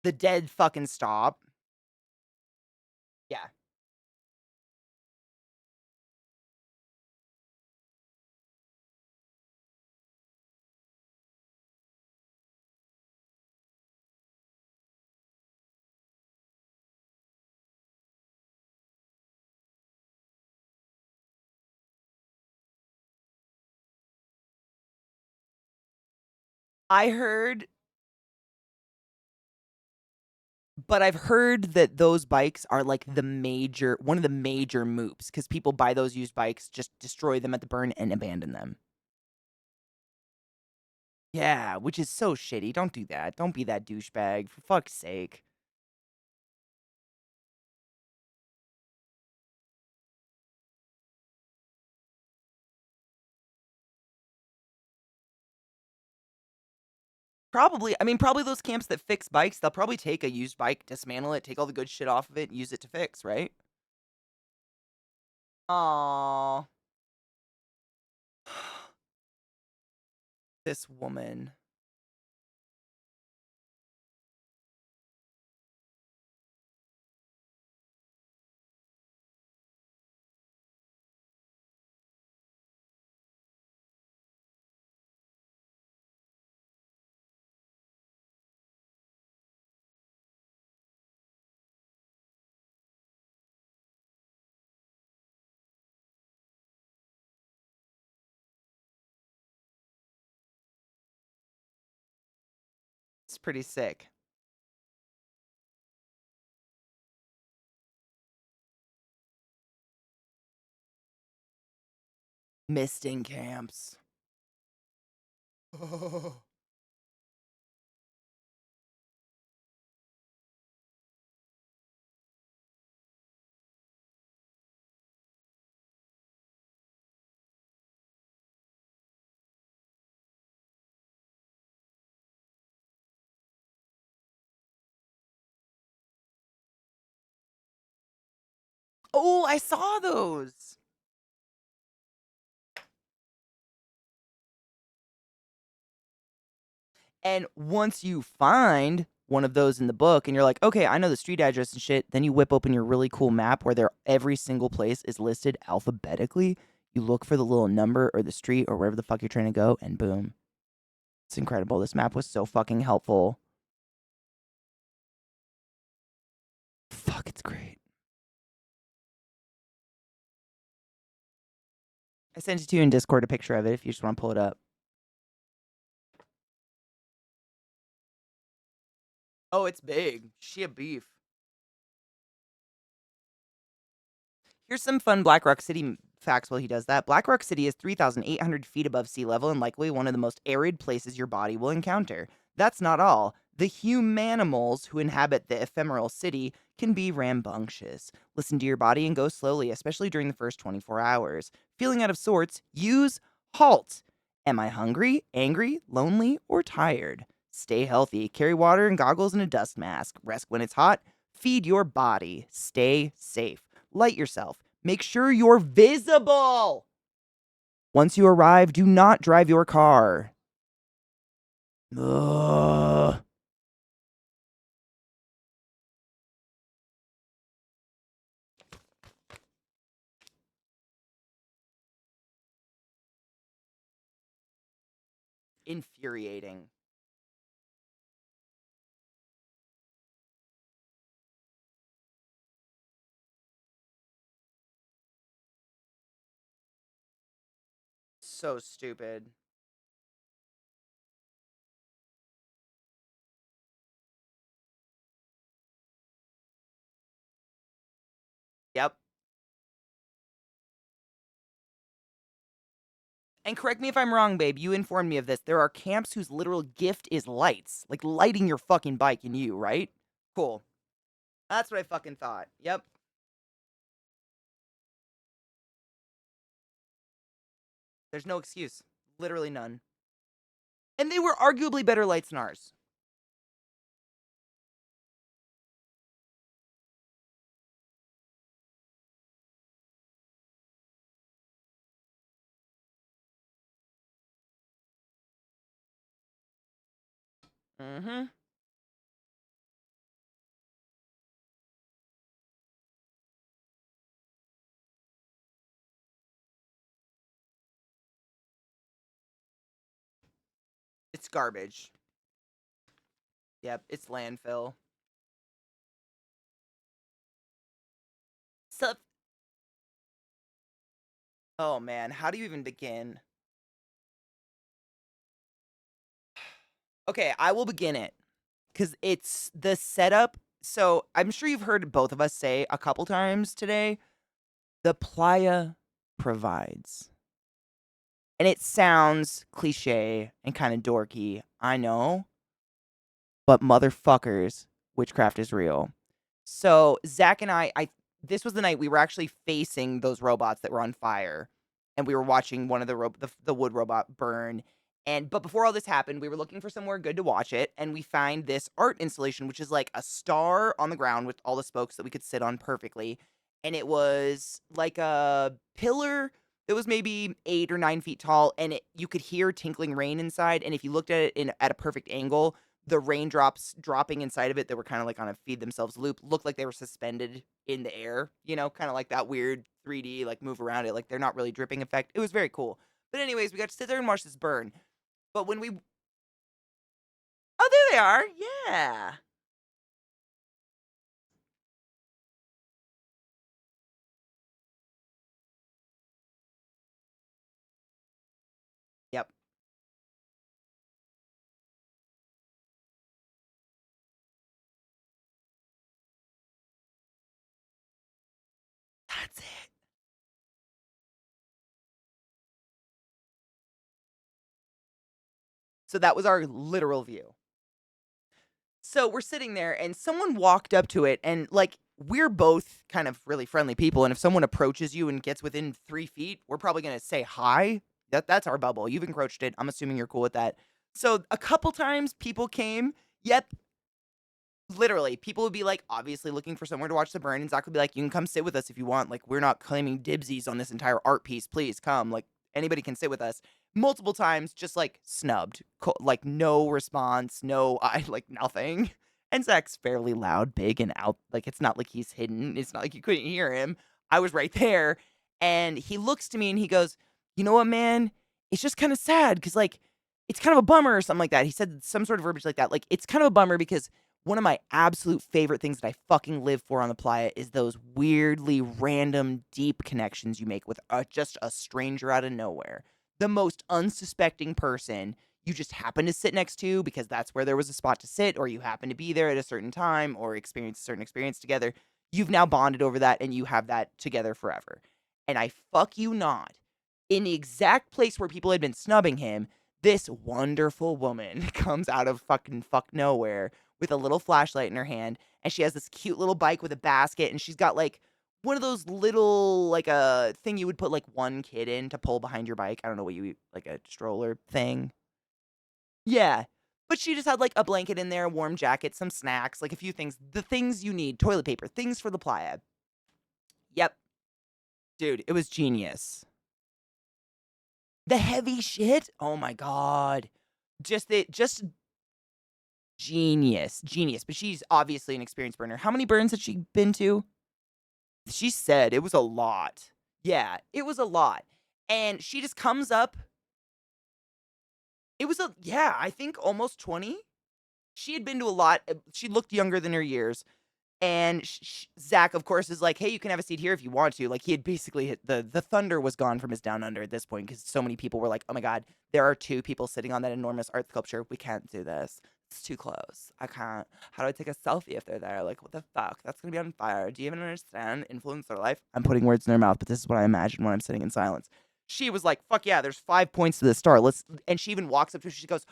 The dead fucking stop. Yeah. I heard, but I've heard that those bikes are like one of the major moops because people buy those used bikes, just destroy them at the burn and abandon them. Yeah, which is so shitty. Don't do that. Don't be that douchebag, for fuck's sake. Probably. I mean, probably those camps that fix bikes, they'll probably take a used bike, dismantle it, take all the good shit off of it, and use it to fix, right? Aww. This woman. It's pretty sick. Misting camps. Oh, I saw those. And once you find one of those in the book and you're like, okay, I know the street address and shit, then you whip open your really cool map where every single place is listed alphabetically. You look for the little number or the street or wherever the fuck you're trying to go, and boom. It's incredible. This map was so fucking helpful. Fuck, it's great. I sent it to you in Discord, a picture of it if you just want to pull it up. Oh, it's big. Shit beef. Here's some fun Black Rock City facts while he does that. Black Rock City is 3,800 feet above sea level and likely one of the most arid places your body will encounter. That's not all. The humanimals who inhabit the ephemeral city can be rambunctious. Listen to your body and go slowly, especially during the first 24 hours. Feeling out of sorts? Use HALT. Am I hungry, angry, lonely, or tired? Stay healthy. Carry water and goggles and a dust mask. Rest when it's hot. Feed your body. Stay safe. Light yourself. Make sure you're visible. Once you arrive, do not drive your car. Ugh. Infuriating. So stupid. Yep. And correct me if I'm wrong, babe. You informed me of this. There are camps whose literal gift is lights. Like lighting your fucking bike and you, right? Cool. That's what I fucking thought. Yep. There's no excuse. Literally none. And they were arguably better lights than ours. Mm-hmm. It's garbage. Yep, it's landfill. So, oh man, how do you even begin? Okay, I will begin it. Because it's the setup. So I'm sure you've heard both of us say a couple times today, the playa provides. And it sounds cliche and kind of dorky, I know. But motherfuckers, witchcraft is real. So Zach and I this was the night we were actually facing those robots that were on fire, and we were watching one of the wood robot burn. But before all this happened, we were looking for somewhere good to watch it, and we find this art installation, which is like a star on the ground with all the spokes that we could sit on perfectly. And it was like a pillar that was maybe 8 or 9 feet tall, and you could hear tinkling rain inside. And if you looked at it at a perfect angle, the raindrops dropping inside of it that were kind of like on a feed themselves loop looked like they were suspended in the air, kind of like that weird 3D like move around it, like they're not really dripping effect. It was very cool. But anyways, we got to sit there and watch this burn. But when we Oh, there they are. Yeah. Yep. That's it. So that was our literal view. So we're sitting there and someone walked up to it, and like we're both kind of really friendly people, and if someone approaches you and gets within 3 feet, we're probably gonna say hi. That's our bubble. You've encroached it. I'm assuming you're cool with that. So a couple times people came. Yep, literally, people would be like, obviously looking for somewhere to watch the burn, and Zach would be like, "You can come sit with us if you want. Like, we're not claiming dibsies on this entire art piece. Please come. Like, anybody can sit with us." Multiple times, just like snubbed, like no response, no, I like nothing. And Zach's fairly loud, big, and out. Like, it's not like he's hidden. It's not like you couldn't hear him. I was right there, and he looks to me and he goes, "You know what, man? It's just kind of sad because like." It's kind of a bummer or something like that. He said some sort of verbiage like that. Like, it's kind of a bummer because one of my absolute favorite things that I fucking live for on the playa is those weirdly random deep connections you make with just a stranger out of nowhere. The most unsuspecting person you just happen to sit next to because that's where there was a spot to sit, or you happen to be there at a certain time or experience a certain experience together. You've now bonded over that and you have that together forever. And I fuck you not. In the exact place where people had been snubbing him, this wonderful woman comes out of fucking fuck nowhere with a little flashlight in her hand, and she has this cute little bike with a basket, and she's got like one of those little like a thing you would put like one kid in to pull behind your bike. I don't know what you like a stroller thing. Yeah. But she just had like a blanket in there, a warm jacket, some snacks, like a few things. The things you need, toilet paper, things for the playa. Yep. Dude, it was genius. The heavy shit? Oh my god. Just genius. Genius. But she's obviously an experienced burner. How many burns had she been to? She said it was a lot. Yeah, it was a lot. And she just comes up. It was I think almost 20. She had been to a lot. She looked younger than her years. And Zach, of course, is like, hey, you can have a seat here if you want to. Like, he had basically hit the thunder was gone from his down under at this point because so many people were like, oh my God, there are 2 people sitting on that enormous art sculpture. We can't do this. It's too close. I can't. How do I take a selfie if they're there? Like, what the fuck? That's going to be on fire. Do you even understand? Influence their life? I'm putting words in their mouth, but this is what I imagine when I'm sitting in silence. She was like, fuck yeah, there's 5 points to the star. And she even walks up to her. She goes,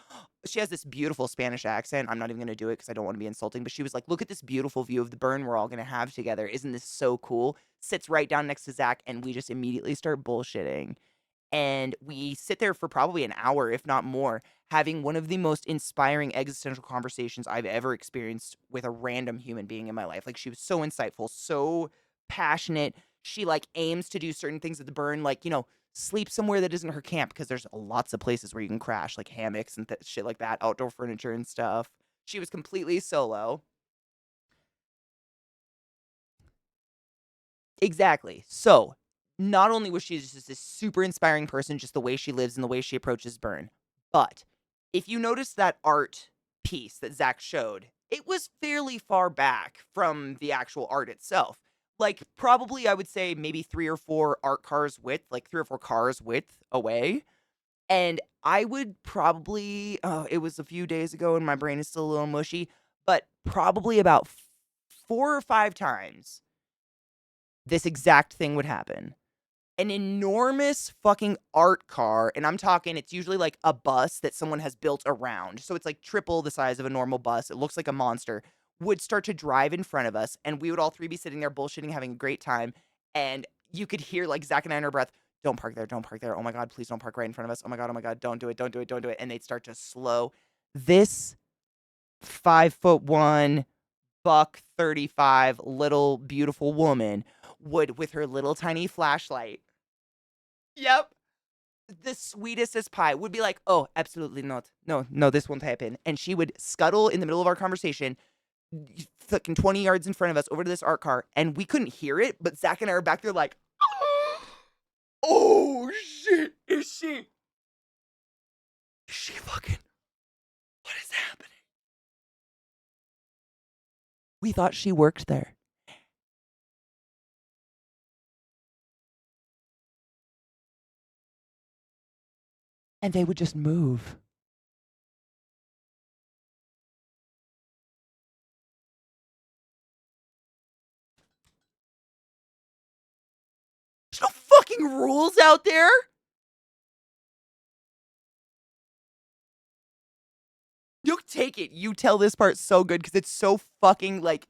she has this beautiful Spanish accent. I'm not even going to do it because I don't want to be insulting, but she was like, look at this beautiful view of the burn we're all going to have together. Isn't this so cool? Sits right down next to Zach, and we just immediately start bullshitting. And we sit there for probably an hour, if not more, having one of the most inspiring existential conversations I've ever experienced with a random human being in my life. Like, she was so insightful, so passionate. She like aims to do certain things at the burn, like, sleep somewhere that isn't her camp because there's lots of places where you can crash, like hammocks and shit like that, outdoor furniture and stuff. She was completely solo. Exactly. So, not only was she just this super inspiring person, just the way she lives and the way she approaches burn, but if you notice that art piece that Zach showed, it was fairly far back from the actual art itself. Like, probably, I would say maybe 3 or 4 art cars width, like 3 or 4 cars width away. And I would probably, it was a few days ago and my brain is still a little mushy, but probably about 4 or 5 times this exact thing would happen. An enormous fucking art car, and I'm talking, it's usually like a bus that someone has built around. So it's like triple the size of a normal bus. It looks like a monster. Would start to drive in front of us, and we would all 3 be sitting there bullshitting, having a great time. And you could hear like Zach and I in our breath, don't park there, don't park there. Oh my God, please don't park right in front of us. Oh my God, don't do it, don't do it, don't do it. And they'd start to slow. This 5'1", buck 35 little beautiful woman would, with her little tiny flashlight, yep, the sweetest as pie, would be like, oh, absolutely not. No, no, this won't happen. And she would scuttle in the middle of our conversation, fucking 20 yards in front of us over to this art car. And we couldn't hear it, but Zach and I are back there like, oh shit, is she fucking, what is happening? We thought she worked there. And they would just move. There's no fucking rules out there. You take it. You tell this part so good because it's so fucking like,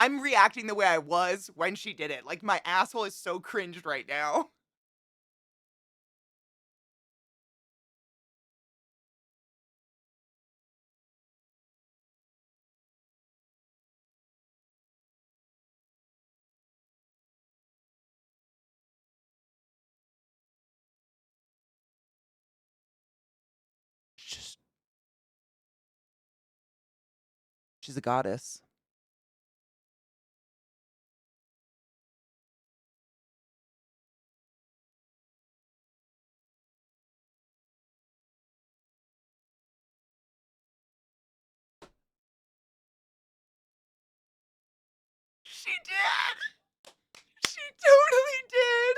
I'm reacting the way I was when she did it. Like, my asshole is so cringed right now. Just, she's a goddess. She did. She totally did.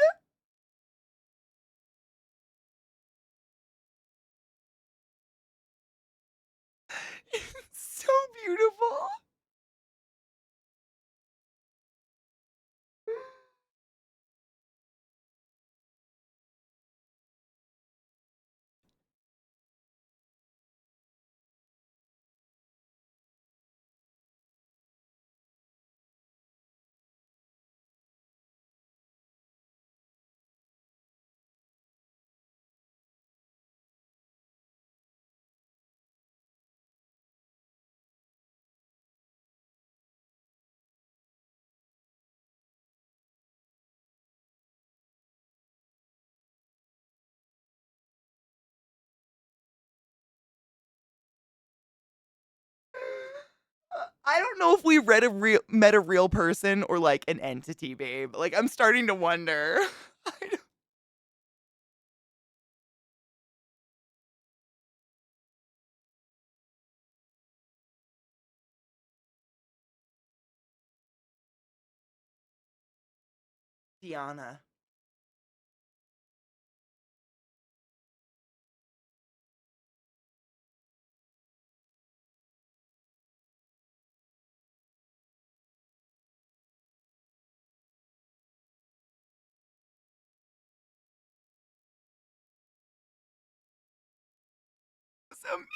It's so beautiful. I don't know if we met a real person or like an entity, babe. Like I'm starting to wonder. Diana. It's amazing.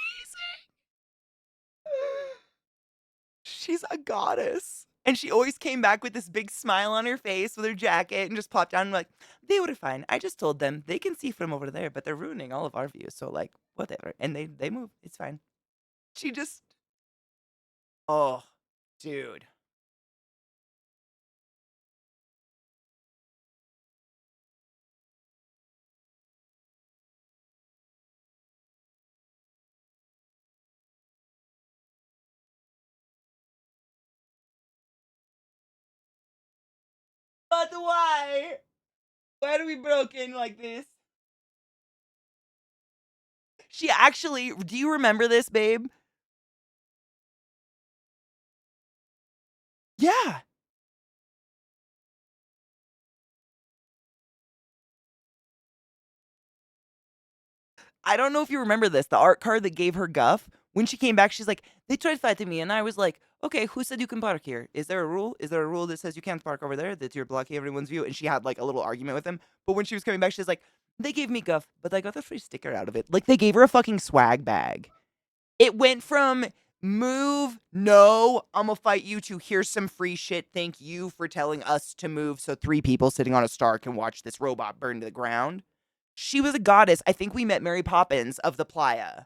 She's a goddess. And she always came back with this big smile on her face with her jacket and just popped down and like, they were fine. I just told them they can see from over there, but they're ruining all of our views. So like, whatever. And they move. It's fine. She just oh, dude. But why? Why are we broken like this? She actually, do you remember this, babe? Yeah. I don't know if you remember this. The art card that gave her guff, when she came back, she's like, they tried fighting me. And I was like, okay, who said you can park here? Is there a rule? Is there a rule that says you can't park over there, that you're blocking everyone's view? And she had like a little argument with him. But when she was coming back, she's like, they gave me guff, but I got a free sticker out of it. Like they gave her a fucking swag bag. It went from move, no, I'm gonna fight you, to here's some free shit. Thank you for telling us to move so 3 people sitting on a star can watch this robot burn to the ground. She was a goddess. I think we met Mary Poppins of the Playa.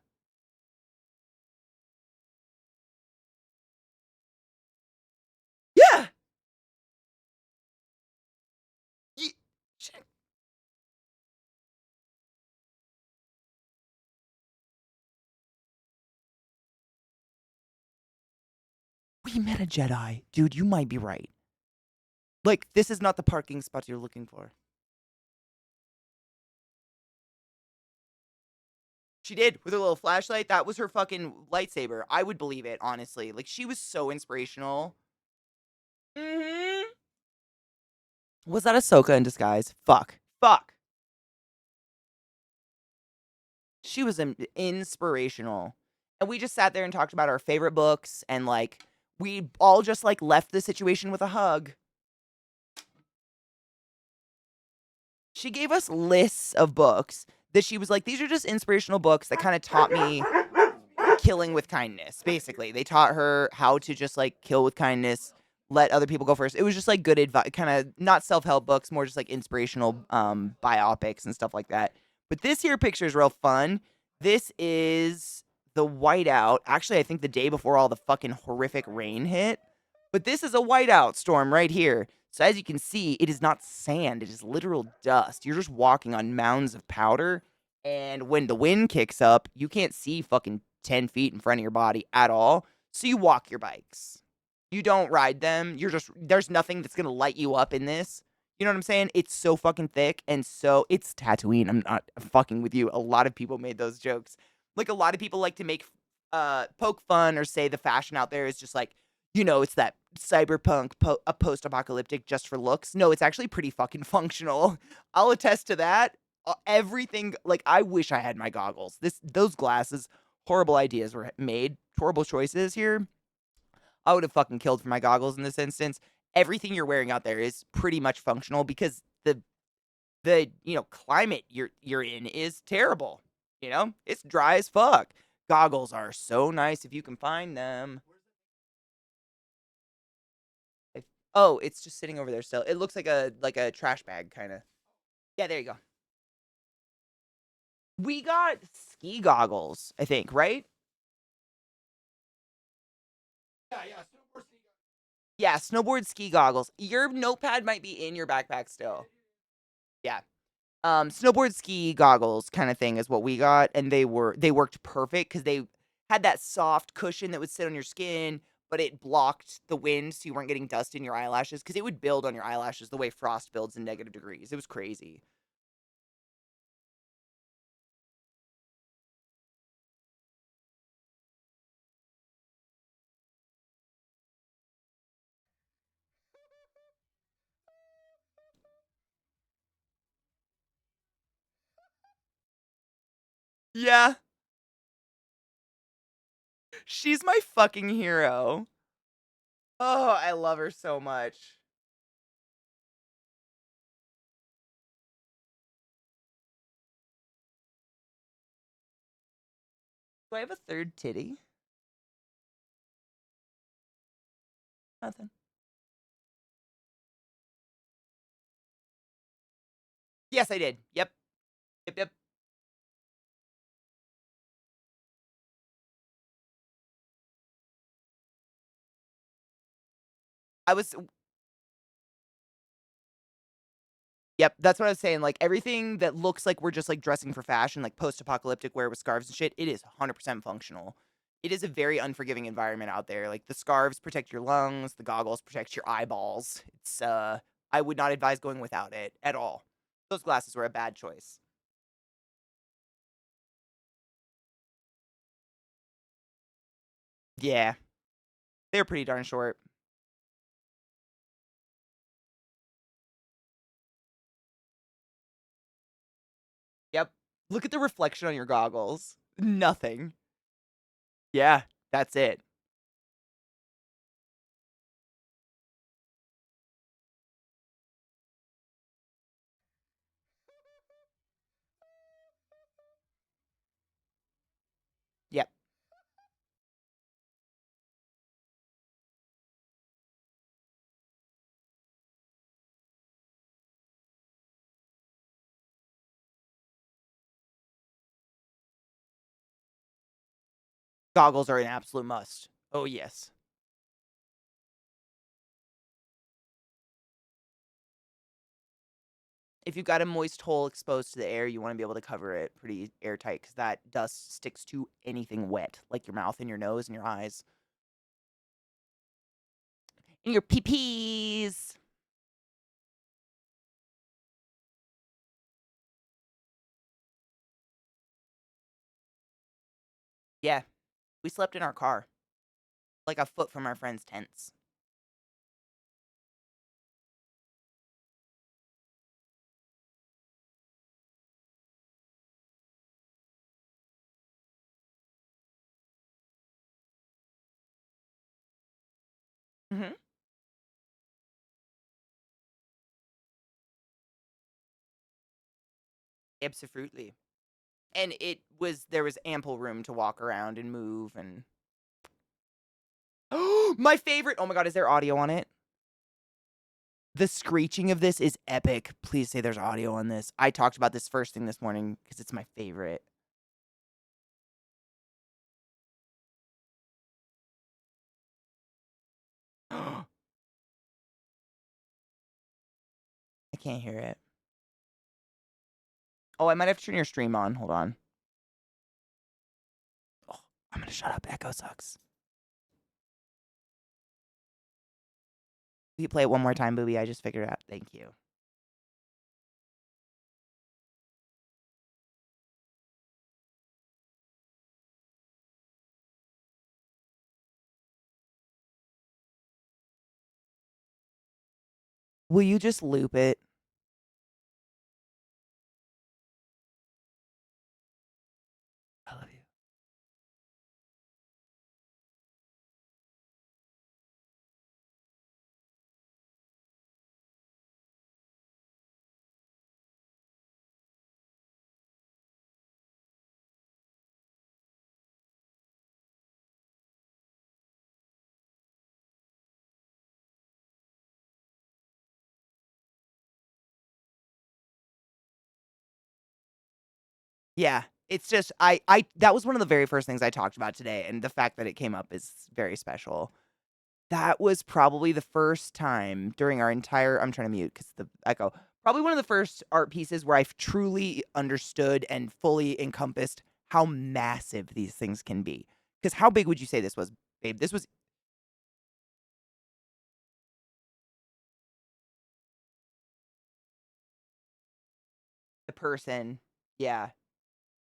Yeah. Ye- she- We met a Jedi. Dude, you might be right. Like, this is not the parking spot you're looking for. She did with her little flashlight. That was her fucking lightsaber. I would believe it, honestly. Like, she was so inspirational. Hmm. Was that Ahsoka in disguise? Fuck. Fuck. She was inspirational. And we just sat there and talked about our favorite books, and like, we all just like left the situation with a hug. She gave us lists of books that she was like, these are just inspirational books that kind of taught me killing with kindness. Basically, they taught her how to just like kill with kindness, let other people go first. It was just like good advice, kind of not self-help books, more just like inspirational biopics and stuff like that. But this here picture is real fun. This is the whiteout. Actually, I think the day before all the fucking horrific rain hit. But this is a whiteout storm right here. So as you can see, it is not sand. It is literal dust. You're just walking on mounds of powder. And when the wind kicks up, you can't see fucking 10 feet in front of your body at all. So you walk your bikes. You don't ride them. You're just, there's nothing that's going to light you up in this. You know what I'm saying? It's so fucking thick, and so it's Tatooine. I'm not fucking with you. A lot of people made those jokes. Like, a lot of people like to make, poke fun or say the fashion out there is just like, you know, it's that cyberpunk a post-apocalyptic just for looks. No, it's actually pretty fucking functional. I'll attest to that. Everything, like, I wish I had my goggles. Those glasses, horrible ideas were made, horrible choices here. I would have fucking killed for my goggles in this instance. Everything you're wearing out there is pretty much functional because the climate you're in is terrible. You know, it's dry as fuck. Goggles are so nice if you can find them. Oh, it's just sitting over there still. It looks like a trash bag kind of. Yeah, there you go. We got ski goggles, I think, right? Yeah, snowboard ski goggles. Your notepad might be in your backpack still. Yeah. Snowboard ski goggles kind of thing is what we got, and they worked perfect because they had that soft cushion that would sit on your skin, but it blocked the wind so you weren't getting dust in your eyelashes because it would build on your eyelashes the way frost builds in negative degrees. It was crazy. Yeah, she's my fucking hero. Oh, I love her so much. Do I have a third titty? Nothing. Yes, I did. Yep. Yep, yep. I was Yep, that's what I was saying, like, everything that looks like we're just, like, dressing for fashion, like post-apocalyptic wear with scarves and shit, it is 100% functional. It is a very unforgiving environment out there, like, the scarves protect your lungs, the goggles protect your eyeballs. It's, I would not advise going without it at all. Those glasses were a bad choice. Yeah, they're pretty darn short. Yep. Look at the reflection on your goggles. Nothing. Yeah, that's it. Yep. Goggles are an absolute must. Oh, yes. If you've got a moist hole exposed to the air, you want to be able to cover it pretty airtight because that dust sticks to anything wet, like your mouth and your nose and your eyes. And your pee-pees. Yeah, we slept in our car, like a foot from our friends' tents. Mm-hmm. Absolutely. And there was ample room to walk around and move and. Oh, my favorite. Oh my God, is there audio on it? The screeching of this is epic. Please say there's audio on this. I talked about this first thing this morning because it's my favorite. I can't hear it. Oh, I might have to turn your stream on. Hold on. Oh, I'm gonna shut up. Echo sucks. Will you play it one more time, Booby? I just figured it out. Thank you. Will you just loop it? I love you. Yeah, it's just I that was one of the very first things I talked about today, and the fact that it came up is very special. That was probably the first time during our entire I'm trying to mute because the echo. Probably one of the first art pieces where I've truly understood and fully encompassed how massive these things can be. Because how big would you say this was, babe? This was the person. Yeah.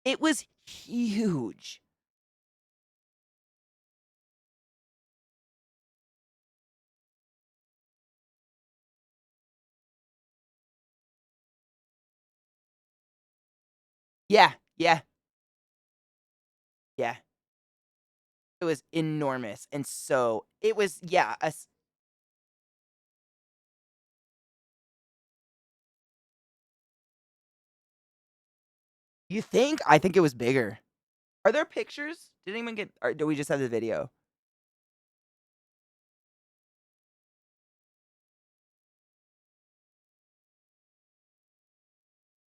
It was huge. Yeah, yeah, yeah. It was enormous. And so it was, yeah, you think? I think it was bigger. Are there pictures? Did anyone get, or do we just have the video?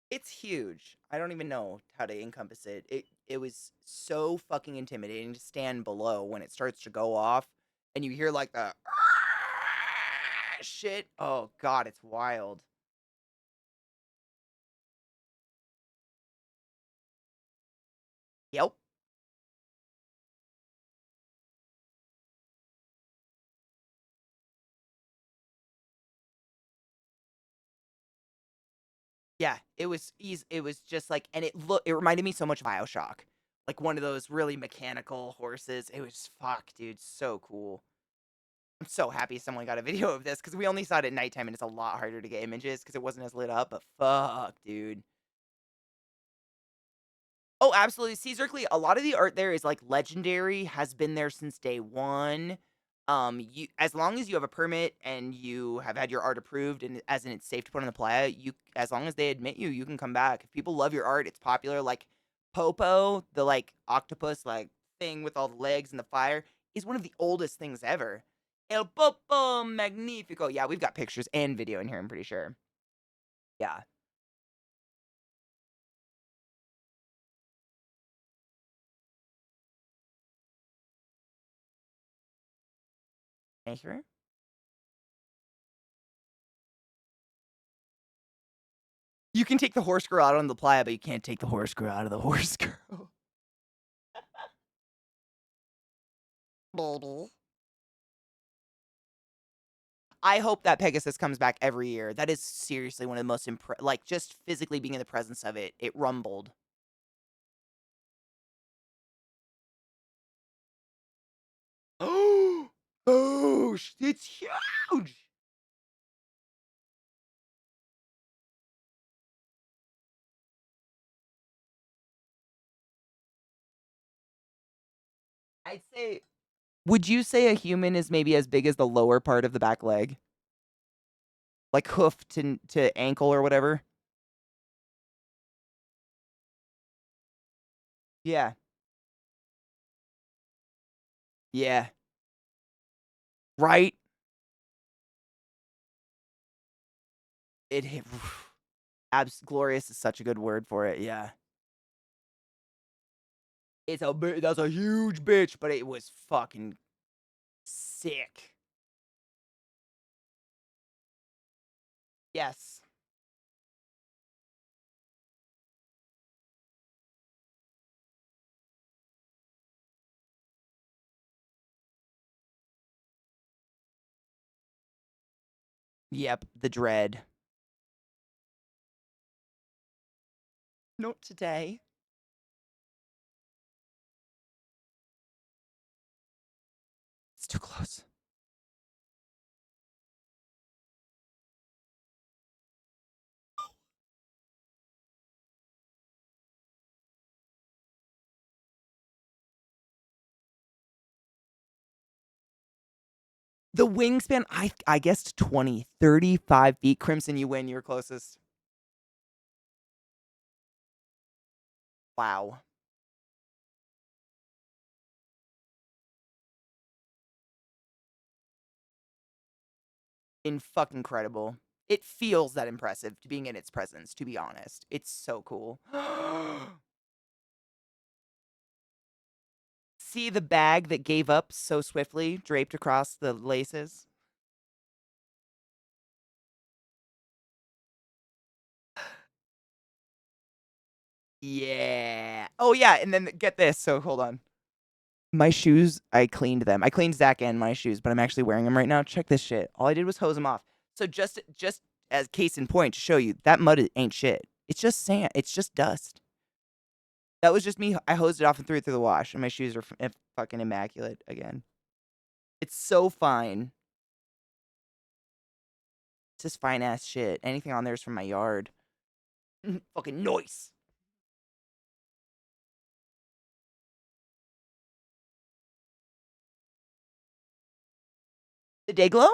It's huge. I don't even know how to encompass it. It was so fucking intimidating to stand below when it starts to go off and you hear like the shit. Oh god, it's wild. Yep. Yeah, it was just like and it reminded me so much of BioShock. Like one of those really mechanical horses. It was fuck, dude, so cool. I'm so happy someone got a video of this because we only saw it at nighttime and it's a lot harder to get images because it wasn't as lit up, but fuck, dude. Oh, absolutely. Caesarcally, a lot of the art there is like legendary, has been there since day one. You as long as you have a permit and you have had your art approved and as in it's safe to put on the playa, you as long as they admit you, you can come back. If people love your art, it's popular. Like Popo, the like octopus like thing with all the legs and the fire, is one of the oldest things ever. El Popo Magnifico. Yeah, we've got pictures and video in here, I'm pretty sure. Yeah. Are you sure? You can take the horse girl out on the playa, but you can't take the horse girl out of the horse girl. Baby. I hope that Pegasus comes back every year. That is seriously one of the most like just physically being in the presence of it. It rumbled. Oh, oh, it's huge. I'd say. Would you say a human is maybe as big as the lower part of the back leg, like hoof to ankle or whatever? Yeah, yeah, right. It hit. Glorious is such a good word for it. Yeah. That's a huge bitch, but it was fucking sick. Yes. Yep, the dread. Not today. It's too close. The wingspan, I guessed 20, 35 feet. Crimson, you win. You're closest. Wow. Fucking incredible. It feels that impressive to being in its presence, to be honest. It's so cool. See the bag that gave up so swiftly, draped across the laces? Yeah. Oh, yeah, and then get this. So hold on. My shoes, I cleaned them. I cleaned Zach and my shoes, but I'm actually wearing them right now. Check this shit. All I did was hose them off. So just as case in point to show you, that mud ain't shit. It's just sand. It's just dust. That was just me. I hosed it off and threw it through the wash, and my shoes are fucking immaculate again. It's so fine. It's just fine ass shit. Anything on there is from my yard. Fucking noise. The day glow?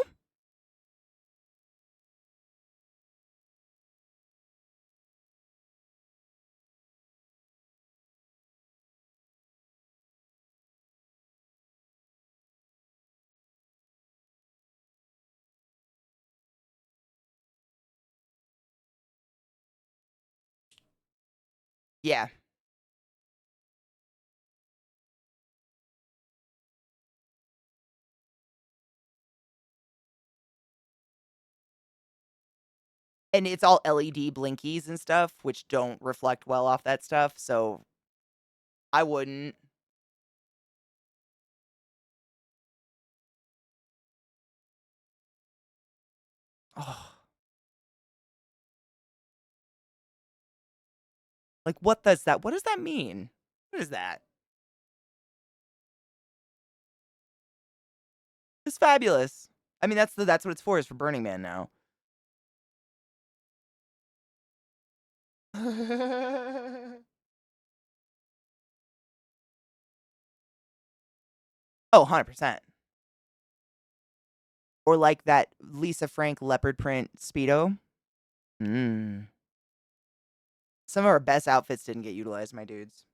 Yeah. And it's all LED blinkies and stuff, which don't reflect well off that stuff, so I wouldn't. Oh. Like, what does that mean? What is that? It's fabulous. I mean, that's what it's for, is for Burning Man now. Oh, 100%. Or like that Lisa Frank leopard print Speedo. Some of our best outfits didn't get utilized, my dudes.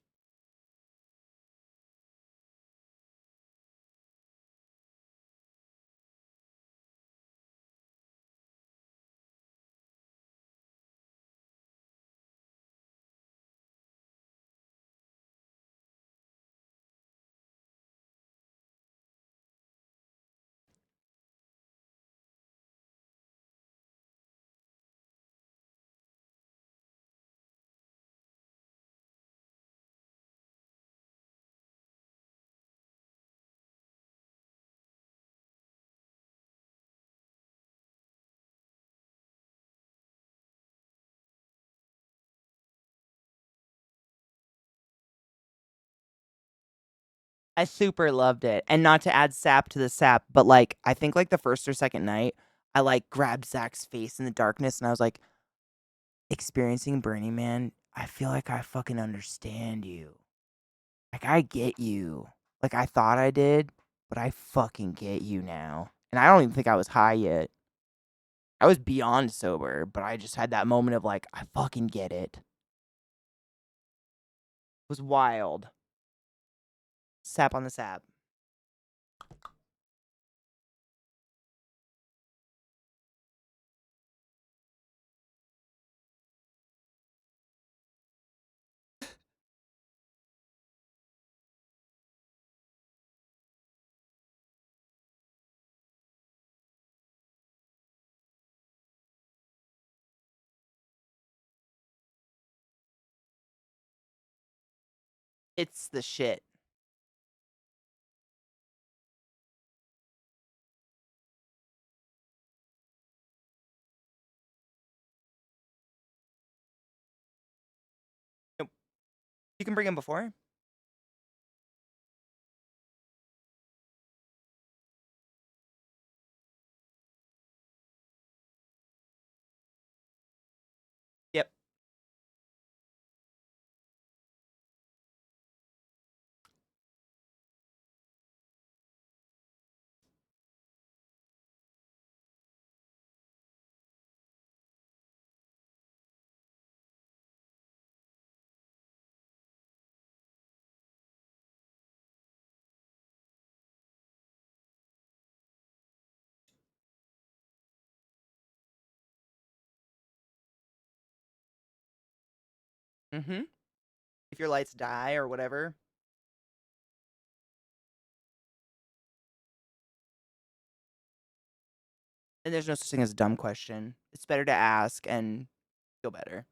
I super loved it. And not to add sap to the sap, but like I think like the first or second night, I like grabbed Zach's face in the darkness and I was like, experiencing Burning Man, I feel like I fucking understand you. Like I get you. Like I thought I did, but I fucking get you now. And I don't even think I was high yet. I was beyond sober, but I just had that moment of like, I fucking get it. It was wild. Sap on the sap. It's the shit. Nope. You can bring him before. Yep. Mm-hmm. If your lights die or whatever. And there's no such thing as a dumb question. It's better to ask and feel better.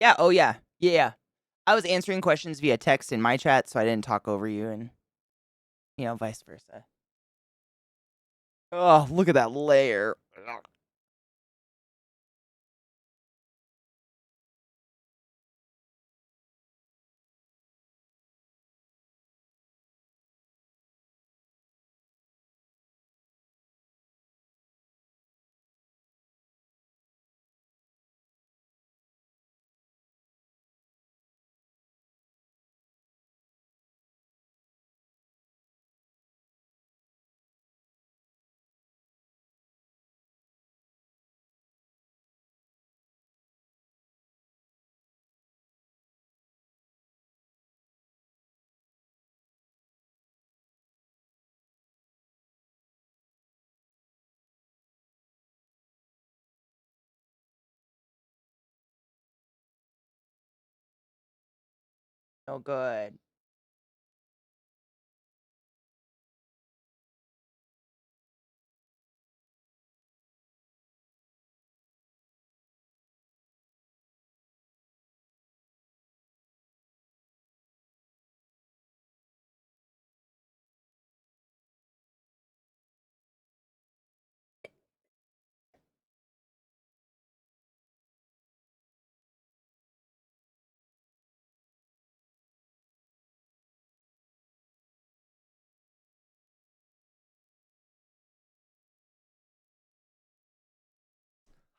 Yeah, oh yeah. Yeah. I was answering questions via text in my chat, so I didn't talk over you and vice versa. Oh, look at that layer. Oh, good.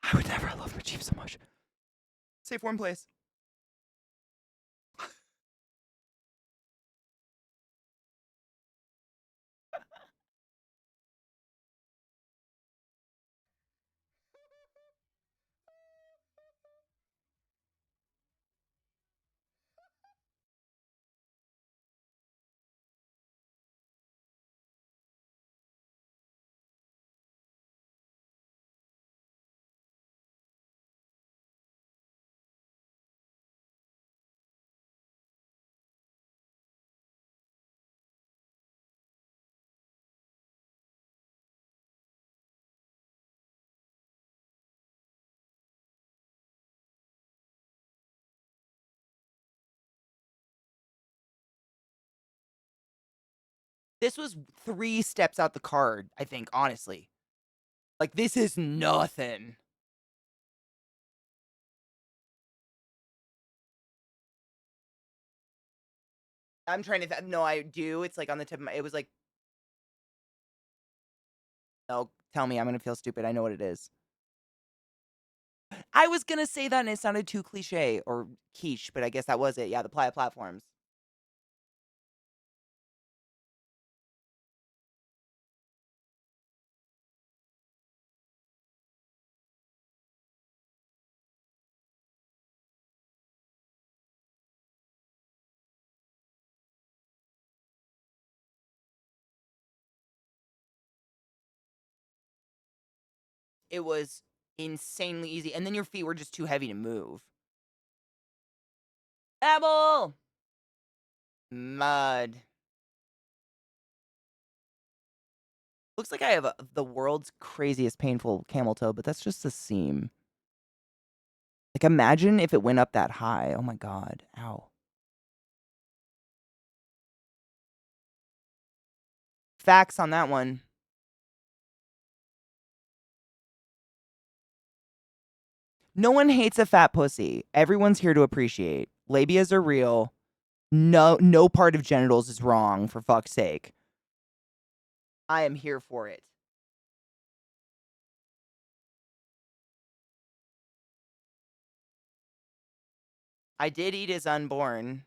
I would never love my Chief so much. Safe warm place. This was 3 steps out the card, I think, honestly. Like, this is nothing. I'm trying to no, I do. It's, like, on the tip of my it was, like no, tell me, I'm gonna feel stupid. I know what it is. I was gonna say that and it sounded too cliche or quiche, but I guess that was it. Yeah, the Playa platforms. It was insanely easy, and then your feet were just too heavy to move. Apple! Mud. Looks like I have the world's craziest painful camel toe, but that's just the seam. Like, imagine if it went up that high. Oh my god. Ow. Facts on that one. No one hates a fat pussy. Everyone's here to appreciate. Labias are real. No part of genitals is wrong, for fuck's sake. I am here for it. I did eat as unborn.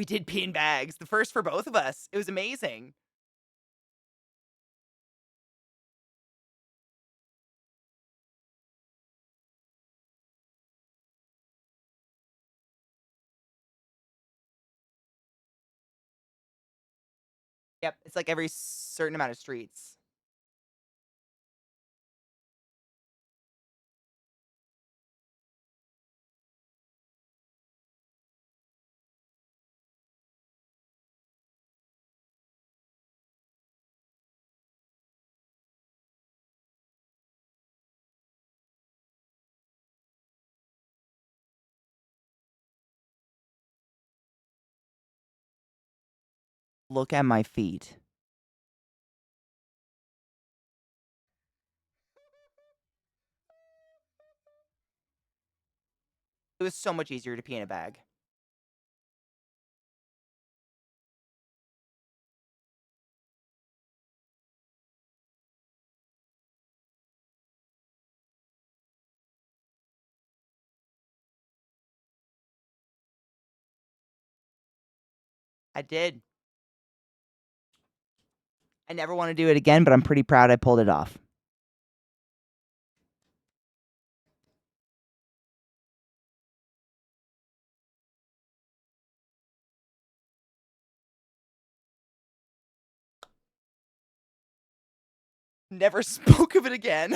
We did pee in bags. The first for both of us. It was amazing. Yep, it's like every certain amount of streets. Look at my feet. It was so much easier to pee in a bag. I did. I never want to do it again, but I'm pretty proud I pulled it off. Never spoke of it again.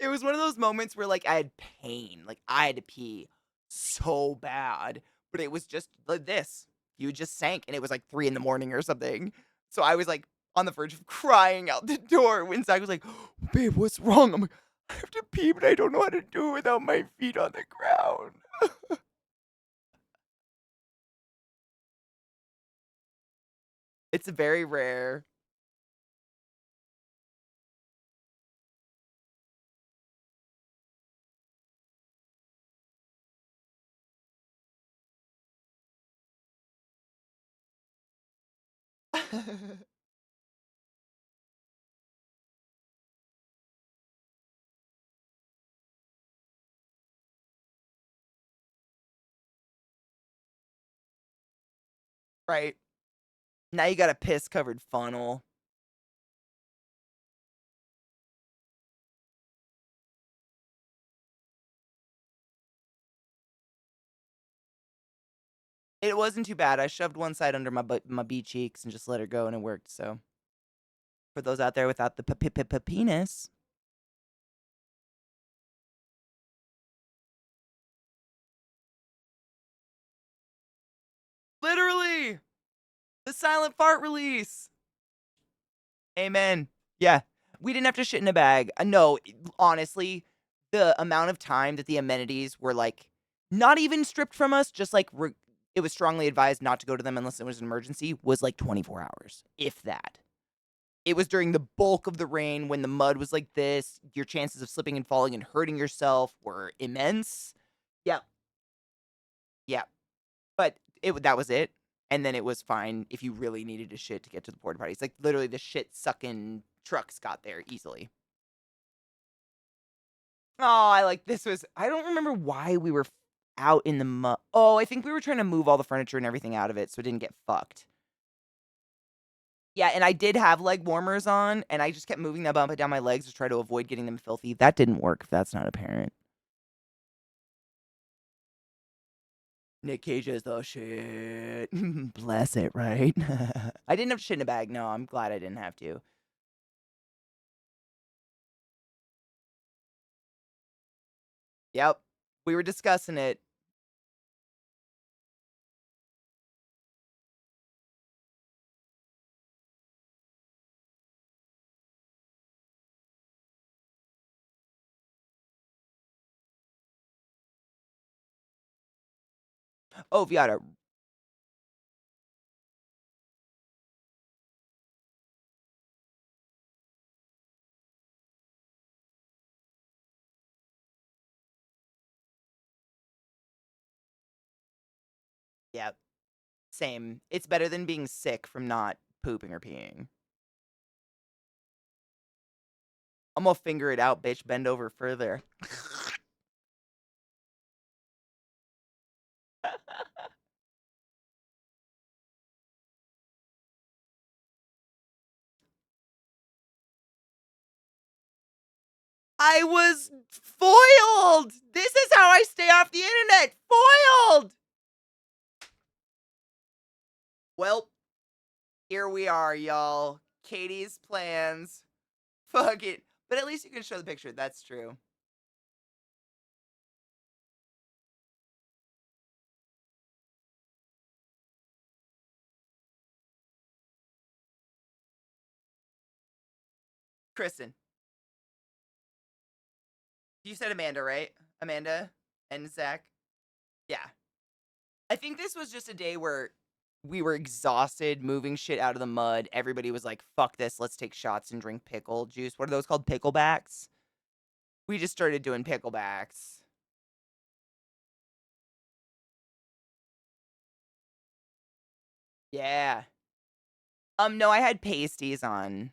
It was one of those moments where, like, I had pain. Like, I had to pee so bad. But it was just like this. You just sank, and it was like 3 in the morning or something. So I was, like, on the verge of crying out the door when Zach was like, "Babe, what's wrong?" I'm like, "I have to pee, but I don't know how to do it without my feet on the ground." It's very rare. Right. Now you got a piss-covered funnel. It wasn't too bad. I shoved one side under my bee cheeks and just let her go, and it worked, so. For those out there without the penis. Literally! The silent fart release! Amen. Yeah. We didn't have to shit in a bag. No, honestly, the amount of time that the amenities were, like, not even stripped from us, just, like, it was strongly advised not to go to them unless it was an emergency, was, like, 24 hours, if that. It was during the bulk of the rain when the mud was like this. Your chances of slipping and falling and hurting yourself were immense. Yeah. Yeah. But that was it. And then it was fine if you really needed to shit to get to the porta potties. Like, literally, the shit sucking trucks got there easily. Oh, I don't remember why we were out in the mud. Oh, I think we were trying to move all the furniture and everything out of it so it didn't get fucked. Yeah, and I did have leg warmers on, and I just kept moving them up and down my legs to try to avoid getting them filthy. That didn't work, if that's not apparent. Nick Cage is the shit. Bless it, right? I didn't have shit in a bag. No, I'm glad I didn't have to. Yep. We were discussing it. Oh, Viata. Yep. Same. It's better than being sick from not pooping or peeing. I'm gonna finger it out, bitch. Bend over further. I was foiled. This is how I stay off the internet. Foiled. Well, here we are, y'all. Katie's plans. Fuck it. But at least you can show the picture. That's true. Kristen. You said Amanda, right? Amanda and Zach? Yeah. I think this was just a day where we were exhausted moving shit out of the mud. Everybody was like, fuck this. Let's take shots and drink pickle juice. What are those called? Picklebacks? We just started doing picklebacks. Yeah. No, I had pasties on.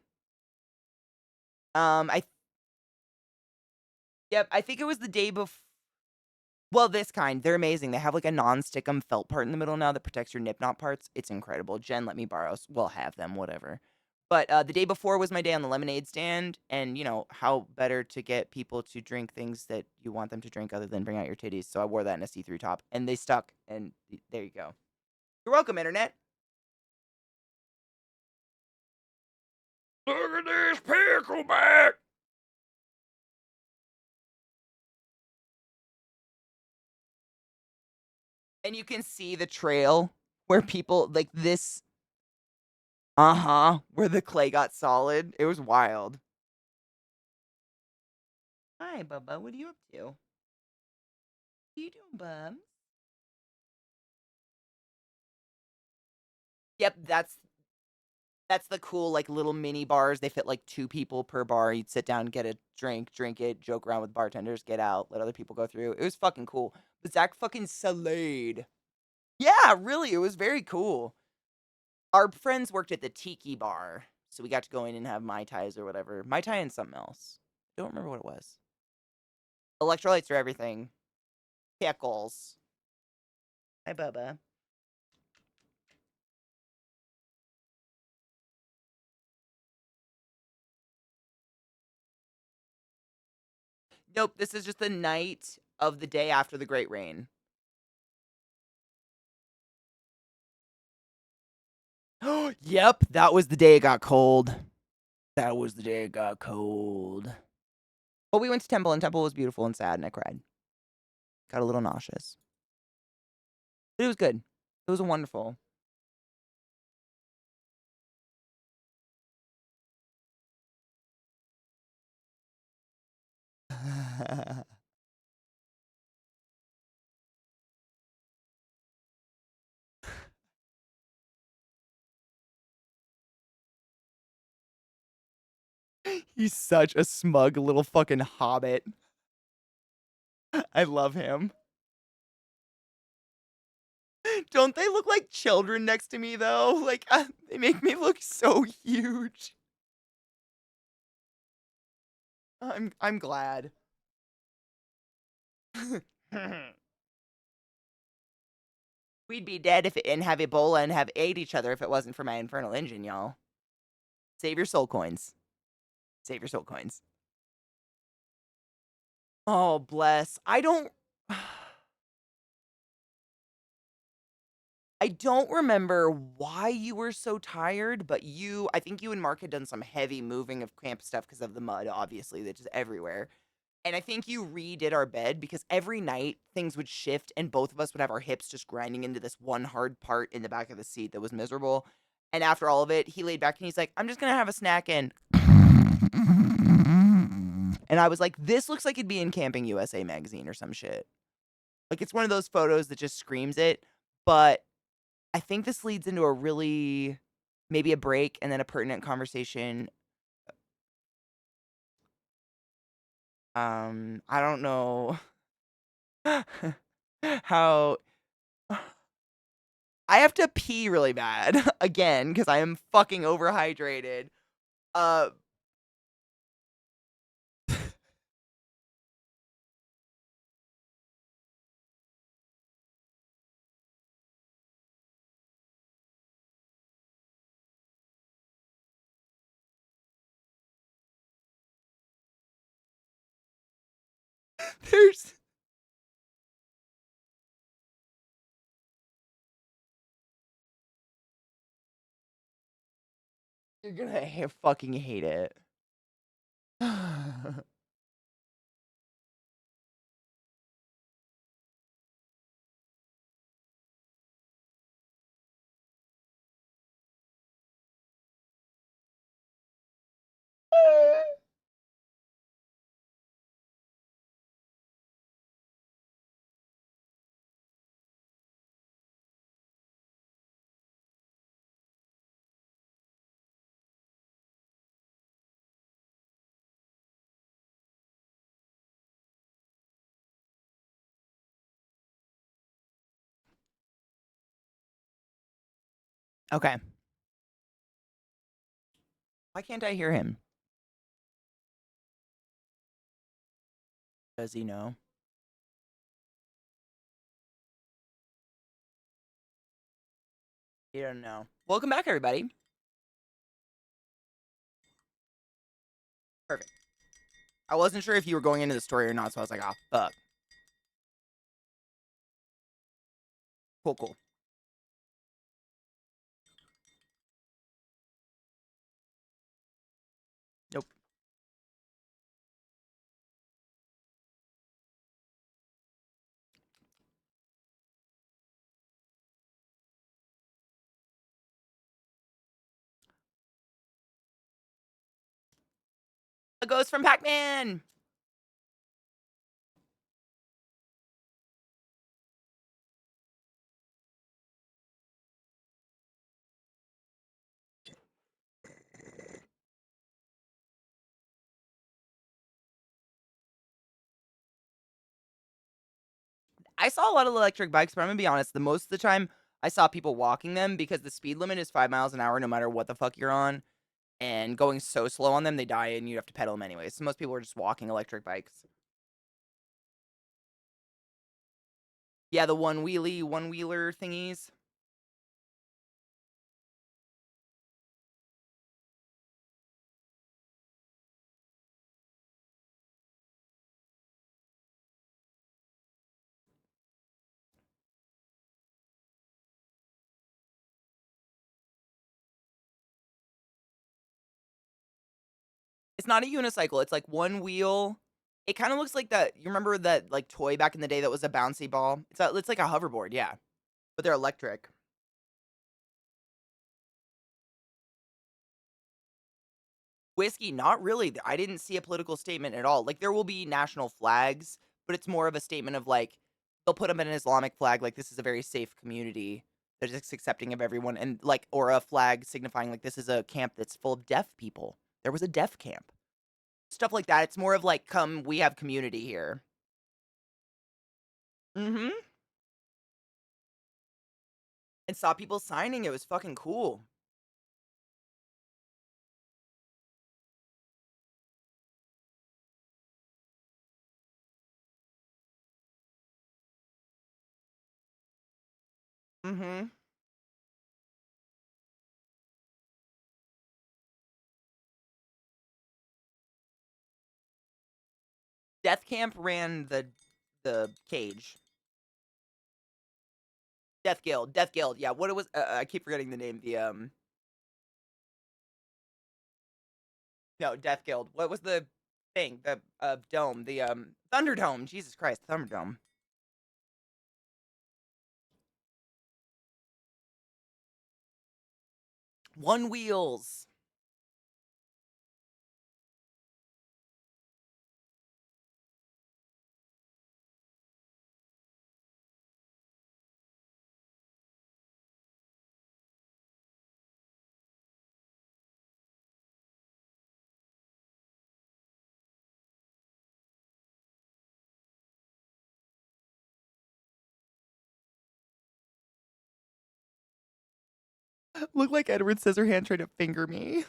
I Yep, I think it was the day before. Well, this kind. They're amazing. They have like a non-stickum felt part in the middle now that protects your nip knot parts. It's incredible. Jen let me borrow. We'll have them, whatever. But the day before was my day on the lemonade stand, and how better to get people to drink things that you want them to drink other than bring out your titties. So I wore that in a see-through top, and they stuck. And there you go. You're welcome, internet. Look at this pickleback. And you can see the trail where people like this. Where the clay got solid. It was wild. Hi, Bubba. What are you up to? What are you doing, bub? Yep, that's the cool like little mini bars. They fit like 2 people per bar. You'd sit down, get a drink it, joke around with bartenders, get out, let other people go through. It was fucking cool. But Zach fucking slayed. Yeah, really, it was very cool. Our friends worked at the Tiki bar, so we got to go in and have Mai Tais or whatever. Mai Tai and something else. Don't remember what it was. Electrolytes are everything. Pickles. Hi, Bubba. Nope, this is just the night of the day after the Great Rain. Yep, that was the day it got cold. That was the day it got cold. But we went to Temple, and Temple was beautiful and sad, and I cried. Got a little nauseous. But it was good. It was wonderful. He's such a smug little fucking hobbit. I love him. Don't they look like children next to me, though? Like, they make me look so huge. I'm glad. We'd be dead if it and have Ebola and have ate each other if it wasn't for my infernal engine, y'all. Save your soul coins. Save your soul coins. Oh, bless. I don't remember why you were so tired, but I think you and Mark had done some heavy moving of camp stuff because of the mud, obviously, that's just everywhere. And I think you redid our bed because every night things would shift and both of us would have our hips just grinding into this one hard part in the back of the seat that was miserable. And after all of it, he laid back and he's like, I'm just going to have a snack and. And I was like, this looks like it'd be in Camping USA magazine or some shit. Like, it's one of those photos that just screams it. But I think this leads into a really, maybe a break and then a pertinent conversation. I don't know how. I have to pee really bad again because I am fucking overhydrated. Uh, there's. You're gonna fucking hate it. Okay. Why can't I hear him? Does he know? You don't know. Welcome back, everybody. Perfect. I wasn't sure if you were going into the story or not, so I was like, oh, fuck. Cool, cool. Nope. A ghost from Pac-Man! I saw a lot of electric bikes, but I'm gonna be honest, the most of the time I saw people walking them because the speed limit is 5 miles an hour no matter what the fuck you're on. And going so slow on them, they die and you have to pedal them anyways. So most people are just walking electric bikes. Yeah, the one-wheeler thingies. It's not a unicycle. It's like one wheel. It kind of looks like that. You remember that like toy back in the day that was a bouncy ball? It's like a hoverboard, yeah, but they're electric. Whiskey, not really. I didn't see a political statement at all. Like there will be national flags, but it's more of a statement of like they'll put up an Islamic flag, like this is a very safe community that is accepting of everyone, and like or a flag signifying like this is a camp that's full of deaf people. There was a deaf camp. Stuff like that. It's more of like, come, we have community here. Mm-hmm. And saw people signing. It was fucking cool. Mm-hmm. Death Camp ran the cage. Death Guild. Death Guild. Yeah, what it was I keep forgetting the name. The no, Death Guild. What was the thing? The dome. The Thunderdome. Jesus Christ, Thunderdome. One Wheels. Look like Edward Scissorhand trying to finger me.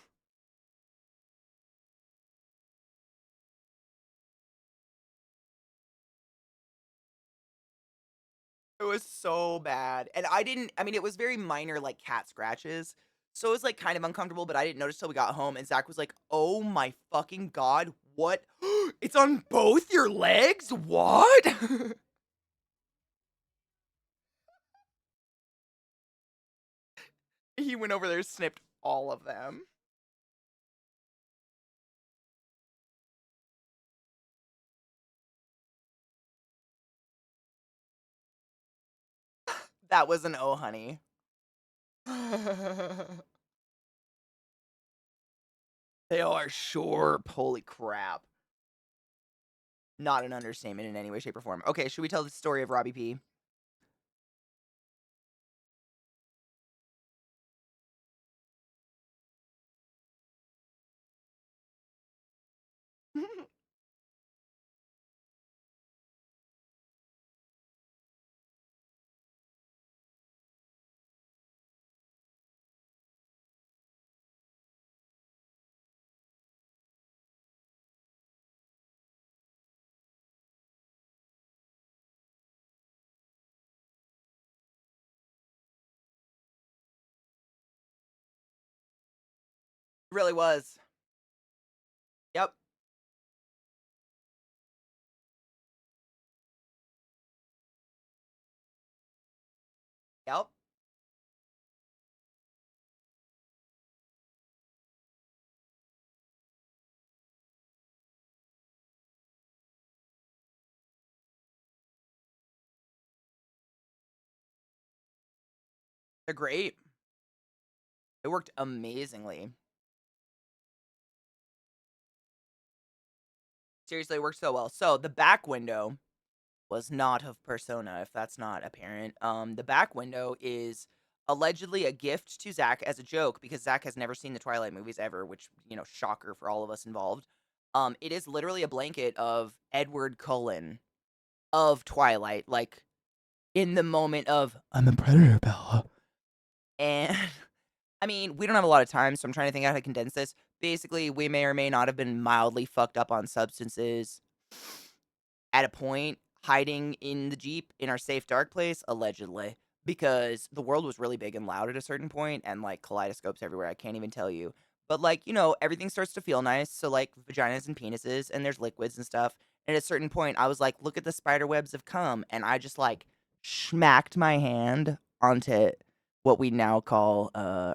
It was so bad. And I mean, it was very minor, like cat scratches. So it was like kind of uncomfortable, but I didn't notice till we got home. And Zach was like, oh my fucking God, what? It's on both your legs? What? He went over there, snipped all of them. That was an oh, honey. They are sharp. Holy crap. Not an understatement in any way, shape, or form. Okay, should we tell the story of Robbie P? Really was. Yep. Yep. They're great. It worked amazingly. Seriously, it worked so well. So the back window was not of Persona, if that's not apparent. The back window is allegedly a gift to Zach as a joke because Zach has never seen the Twilight movies ever, which, you know, shocker for all of us involved. It is literally a blanket of Edward Cullen of Twilight, like in the moment of I'm a predator, Bella. And I mean, we don't have a lot of time, so I'm trying to think out how to condense this. Basically, we may or may not have been mildly fucked up on substances at a point, hiding in the Jeep in our safe, dark place, allegedly. Because the world was really big and loud at a certain point, and like kaleidoscopes everywhere. I can't even tell you. But like, you know, everything starts to feel nice. So like vaginas and penises, and there's liquids and stuff. And at a certain point, I was like, look at the spider webs of cum. And I just like smacked my hand onto what we now call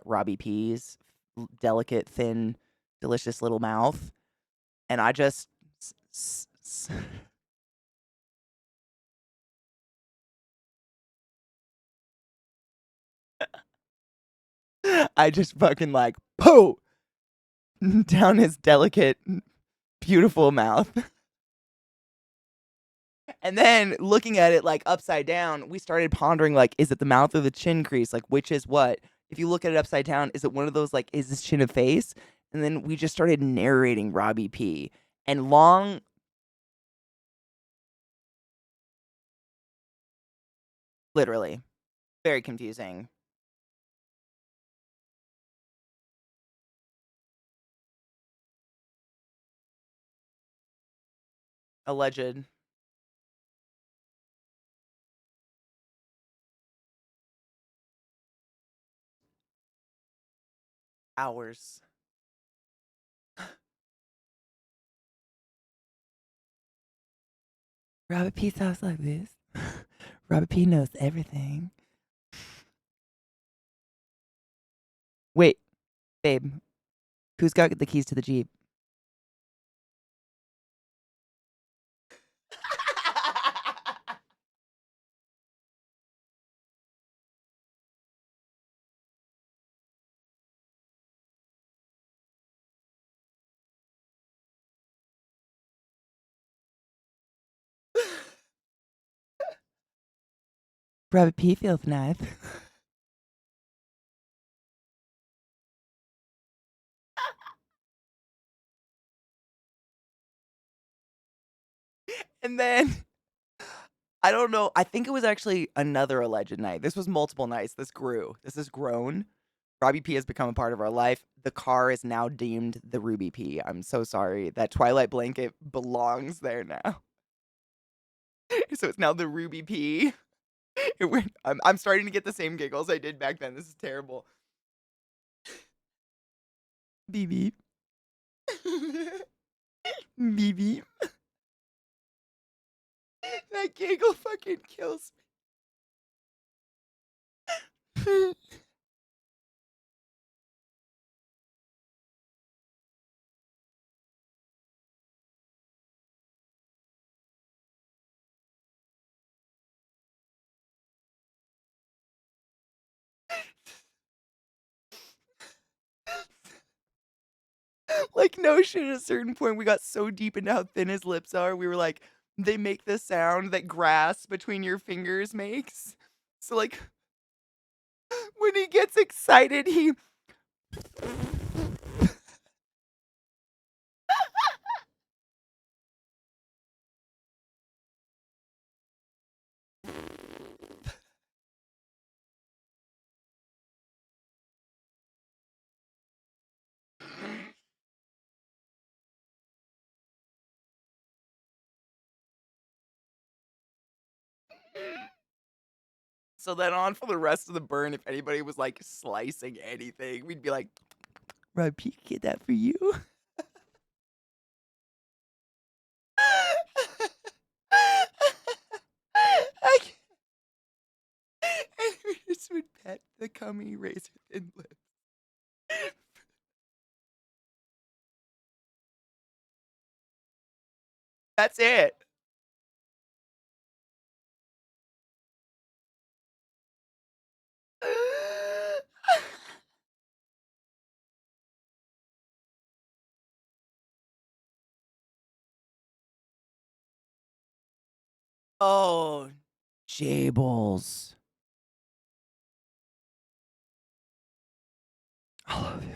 Robbie P's delicate, thin, delicious little mouth. And I just I just fucking like poo down his delicate, beautiful mouth. And then looking at it like upside down, we started pondering like, is it the mouth or the chin crease? Like, which is what? If you look at it upside down, is it one of those like, is this chin a face? And then we just started narrating Robbie P. And long, literally, very confusing. Alleged. Hours. Robert P talks like this. Robert P knows everything. Wait, babe, who's got the keys to the Jeep? Robert P feels nice. And then I don't know. I think it was actually another alleged night. This was multiple nights. This grew. This has grown. Robbie P has become a part of our life. The car is now deemed the Ruby P. I'm so sorry. That Twilight blanket belongs there now. So it's now the Ruby P. I'm starting to get the same giggles I did back then. This is terrible. Beep beep. Beep beep. That giggle fucking kills me. Like, no shit, at a certain point, we got so deep into how thin his lips are, we were like, they make the sound that grass between your fingers makes. So, like, when he gets excited, he. So then on for the rest of the burn, if anybody was like slicing anything, we'd be like, Rob P, get that for you. I can't- and we just would pet the cummy razor thin lips. That's it. Oh, Jables. I love you.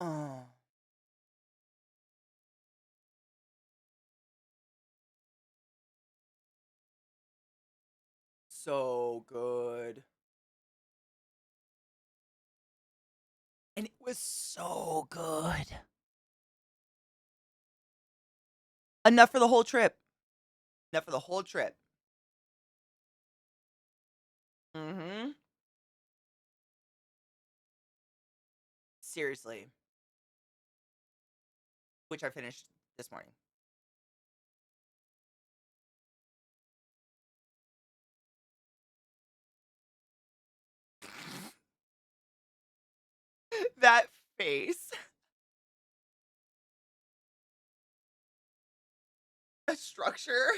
Oh, so good. And it was so good. Enough for the whole trip. Enough for the whole trip. Mm-hmm. Seriously. Which I finished this morning. That face. A structure.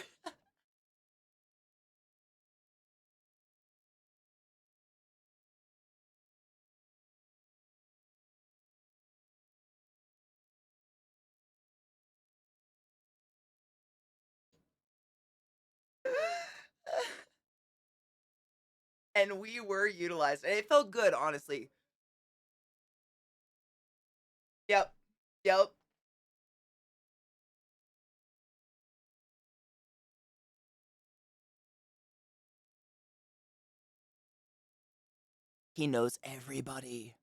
And we were utilized. And it felt good, honestly. Yep. Yep. He knows everybody.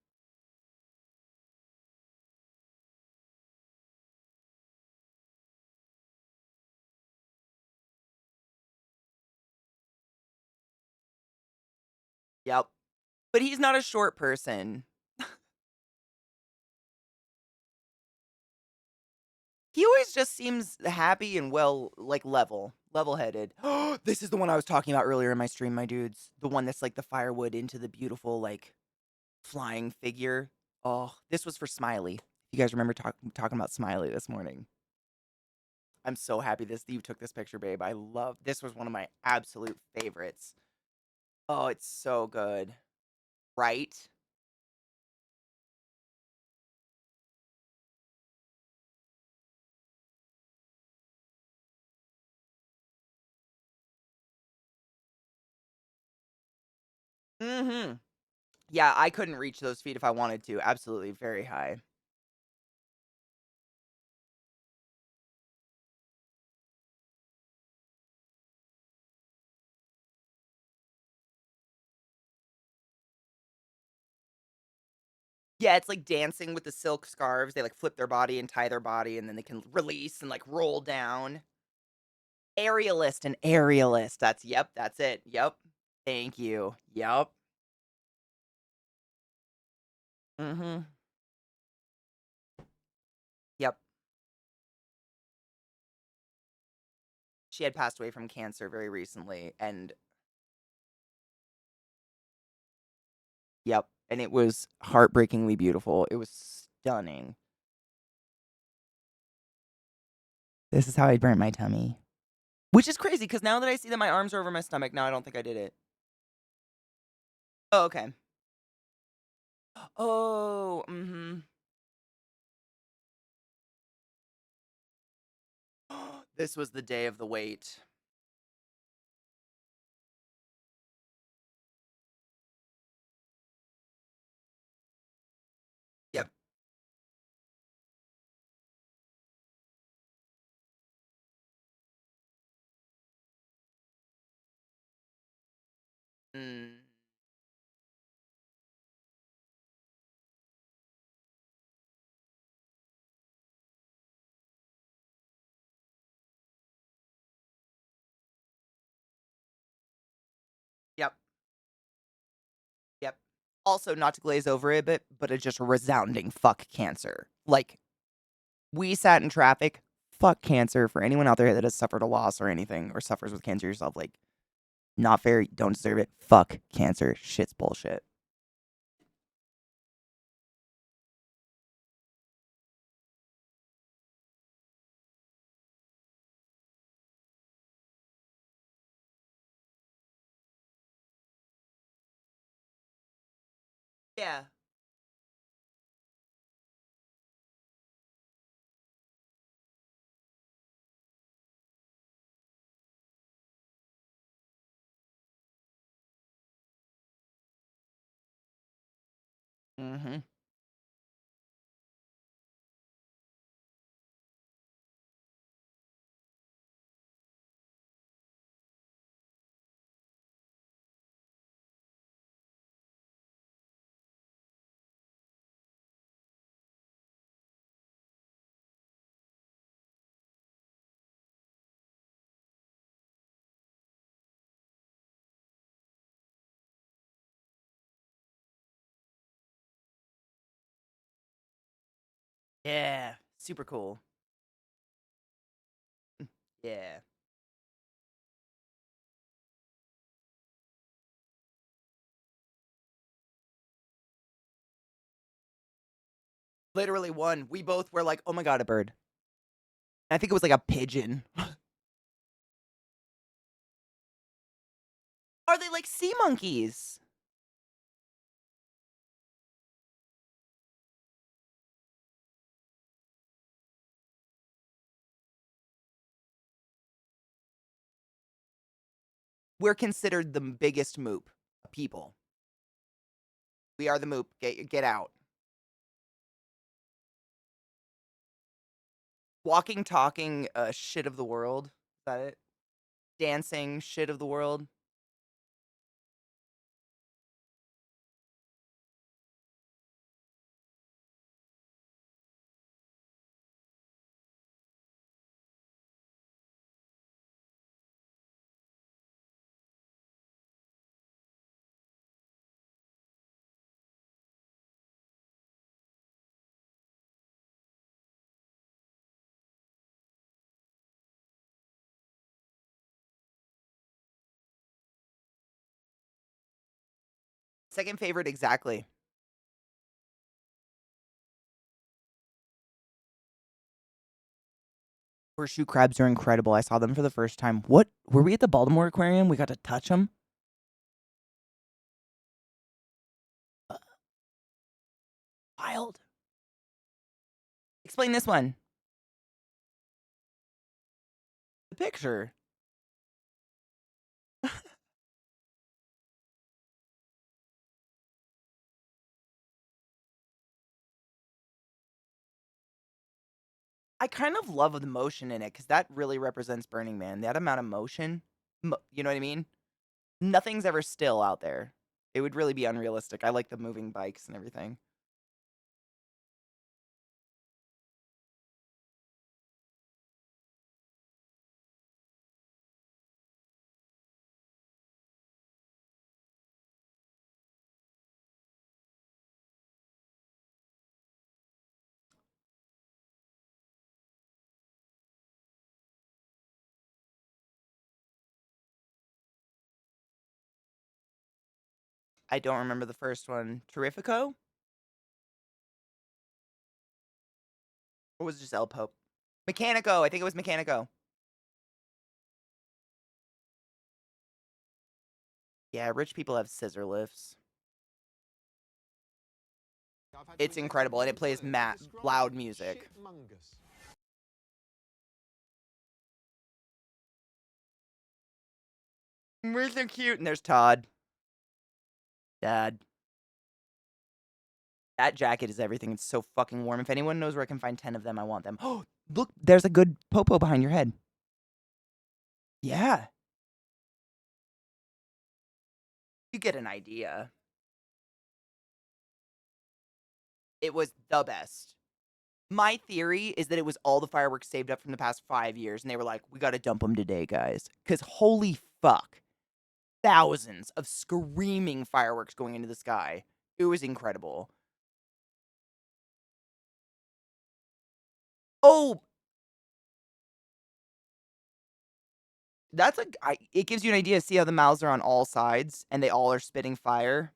Yep. But he's not a short person. He always just seems happy and level-headed. This is the one I was talking about earlier in my stream, my dudes. The one that's like the firewood into the beautiful, like, flying figure. Oh, this was for Smiley. You guys remember talking about Smiley this morning? I'm so happy you took this picture, babe. This was one of my absolute favorites. Oh, it's so good. Right? Mm-hmm. Yeah, I couldn't reach those feet if I wanted to. Absolutely, very high. Yeah, it's like dancing with the silk scarves. They like flip their body and tie their body, and then they can release and like roll down. Aerialist and aerialist. That's it. Yep. Thank you. Yep. Mm-hmm. Yep. She had passed away from cancer very recently, and yep. And it was heartbreakingly beautiful. It was stunning. This is how I burnt my tummy. Which is crazy, because now that I see that my arms are over my stomach, now I don't think I did it. Oh, okay. Oh, mm-hmm. This was the day of the wait. Yep. Mm. Yep. Yep. Also, not to glaze over it, but a just resounding fuck cancer. Like, we sat in traffic, fuck cancer. For anyone out there that has suffered a loss or anything, or suffers with cancer yourself, like, not fair, don't deserve it. Fuck cancer. Shit's bullshit. Yeah. Mm-hmm. Yeah. Super cool. Yeah. Literally one. We both were like, oh my god, a bird. I think it was like a pigeon. Are they like sea monkeys? We're considered the biggest moop people. We are the moop. Get out. Walking, talking, shit of the world. Is that it? Dancing, shit of the world. Second favorite, exactly. Horseshoe crabs are incredible. I saw them for the first time. What? Were we at the Baltimore Aquarium? We got to touch them? Wild. Explain this one. The picture. I kind of love the motion in it because that really represents Burning Man. That amount of motion, you know what I mean? Nothing's ever still out there. It would really be unrealistic. I like the moving bikes and everything. I don't remember the first one. Terrifico? Or was it just El Pope? Mechanico. I think it was Mechanico. Yeah, rich people have scissor lifts. It's incredible, and it plays loud music. We're so cute. And there's Todd. Dad. That jacket is everything. It's so fucking warm. If anyone knows where I can find 10 of them, I want them. Oh, look, there's a good popo behind your head. Yeah. You get an idea. It was the best. My theory is that it was all the fireworks saved up from the past 5 years, and they were like, we gotta dump them today, guys. Because holy fuck. Thousands of screaming fireworks going into the sky. It was incredible. Oh, it gives you an idea. See how the mouths are on all sides, and they all are spitting fire?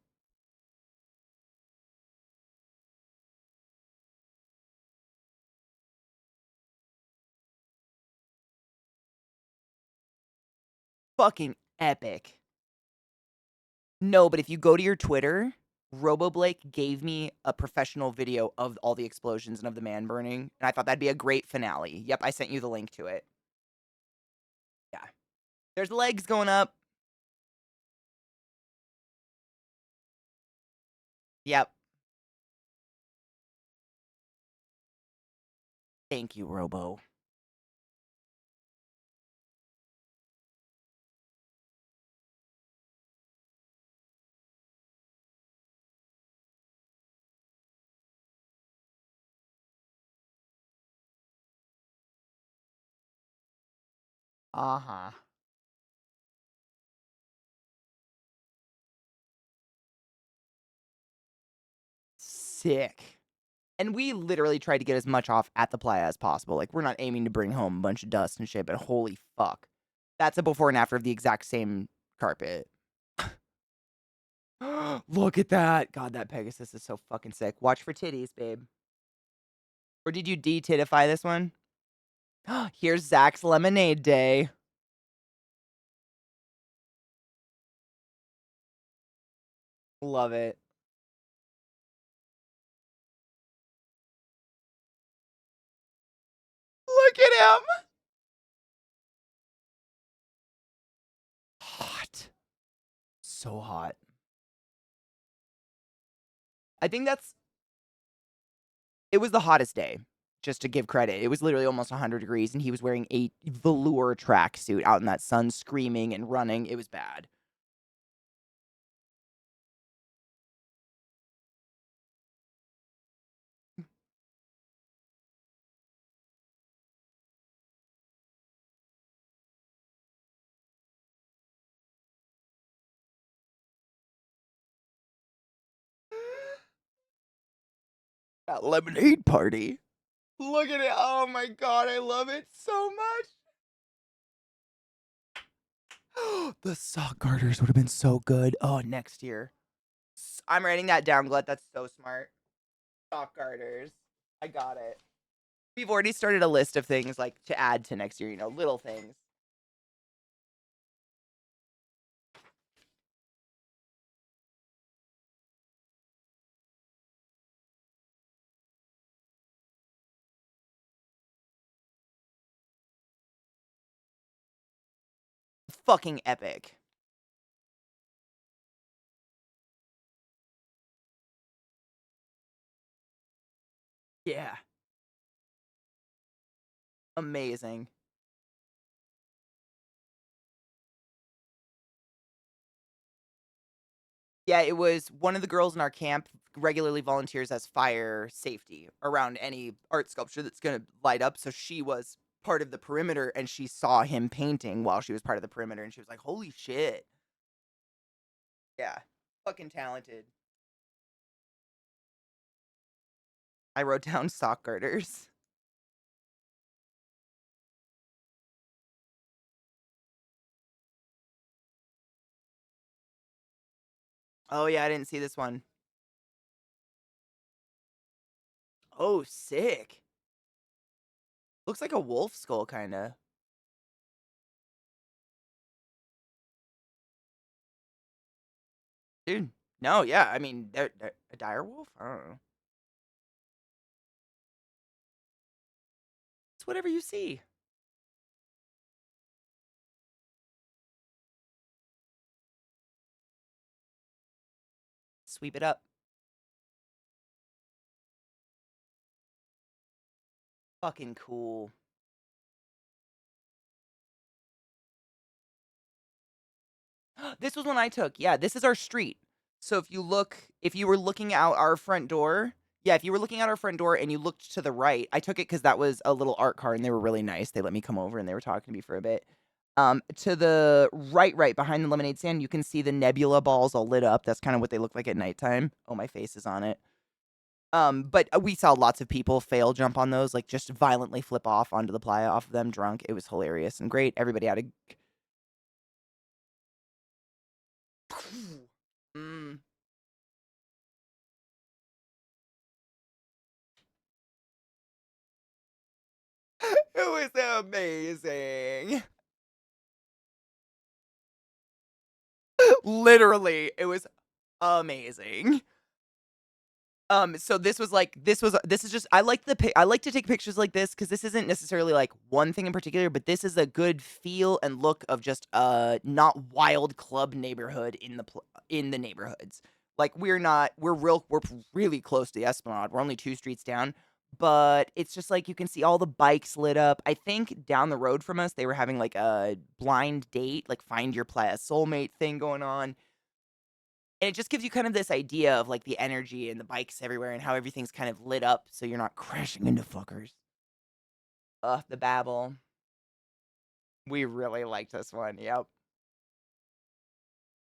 Fucking epic. No, but if you go to your Twitter, RoboBlake gave me a professional video of all the explosions and of the man burning, and I thought that'd be a great finale. Yep, I sent you the link to it. Yeah. There's legs going up. Yep. Thank you, Robo. Uh-huh. Sick. And we literally tried to get as much off at the playa as possible. Like, we're not aiming to bring home a bunch of dust and shit, but holy fuck. That's a before and after of the exact same carpet. Look at that. God, that Pegasus is so fucking sick. Watch for titties, babe. Or did you de-titify this one? Here's Zach's lemonade day. Love it. Look at him. Hot. So hot. I think it was the hottest day, just to give credit. It was literally almost 100 degrees, and he was wearing a velour tracksuit out in that sun, screaming and running. It was bad. That lemonade party. Look at it. Oh my god, I love it so much. The sock garters would have been so good. Oh, next year. I'm writing that down, Glut. That's so smart. Sock garters. I got it. We've already started a list of things like to add to next year, you know, little things. Fucking epic. Yeah. Amazing. Yeah, it was one of the girls in our camp regularly volunteers as fire safety around any art sculpture that's going to light up. So she was part of the perimeter and she saw him painting while she was part of the perimeter and she was like, holy shit. Yeah. Fucking talented. I wrote down sock girders. Oh, yeah, I didn't see this one. Oh, sick. Looks like a wolf skull, kind of. Dude, no, yeah, I mean, they're a dire wolf? I don't know. It's whatever you see. Sweep it up. Fucking cool. This was one I took. Yeah, this is our street. So if you were looking out our front door, yeah, if you were looking out our front door and you looked to the right, I took it because that was a little art car and they were really nice. They let me come over and they were talking to me for a bit. To the right behind the lemonade stand, you can see the nebula balls all lit up. That's kind of what they look like at nighttime. Oh, my face is on it. But we saw lots of people fail jump on those, like just violently flip off onto the playa off of them drunk. It was hilarious and great. Everybody had a mm. It was amazing. Literally, it was amazing. So this is just I like to take pictures like this because this isn't necessarily like one thing in particular, but this is a good feel and look of just not wild club neighborhood in the neighborhoods. Like we're really close to the Esplanade. We're only 2 streets down, but it's just like you can see all the bikes lit up. I think down the road from us they were having like a blind date, like find your playa soulmate thing going on. And it just gives you kind of this idea of like the energy and the bikes everywhere and how everything's kind of lit up so you're not crashing into fuckers. The babble. We really liked this one. Yep.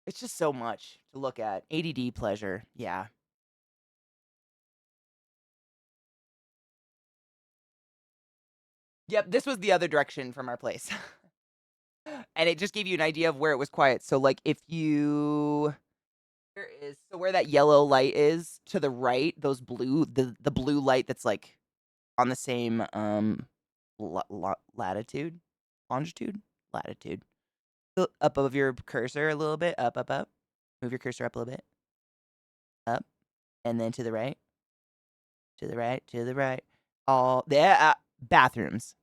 It's just so much to look at. ADD pleasure. Yeah. Yep, this was the other direction from our place. And it just gave you an idea of where it was quiet. So like if you where that yellow light is to the right, the blue light that's like on the same latitude, longitude, latitude. Up above your cursor a little bit, up. Move your cursor up a little bit, up, and then to the right, to the right, to the right. All there, bathrooms.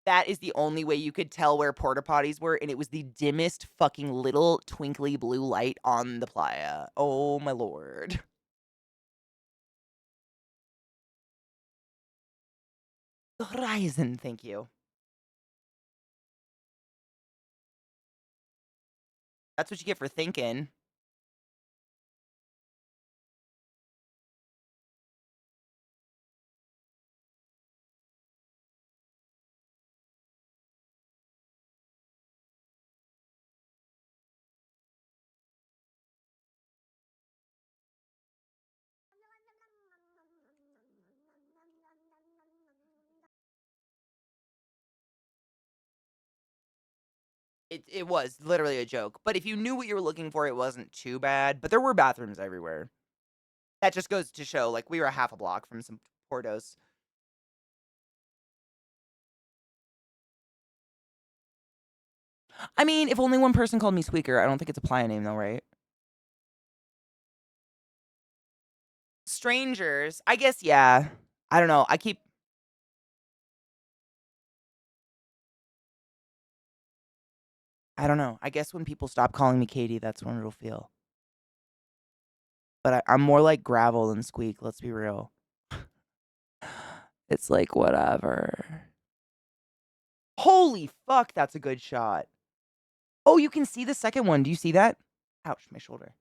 That is the only way you could tell where porta potties were, and it was the dimmest fucking little twinkly blue light on the playa. Oh my lord. The horizon, thank you. That's what you get for thinking. It was literally a joke. But if you knew what you were looking for, it wasn't too bad. But there were bathrooms everywhere. That just goes to show, like, we were a half a block from some Portos. I mean, if only one person called me Squeaker, I don't think it's a playa name though, right? Strangers, I guess, yeah. I don't know. I don't know. I guess when people stop calling me Katie, that's when it'll feel. But I'm more like Gravel than Squeak, let's be real. It's like, whatever. Holy fuck, that's a good shot. Oh, you can see the second one. Do you see that? Ouch, my shoulder.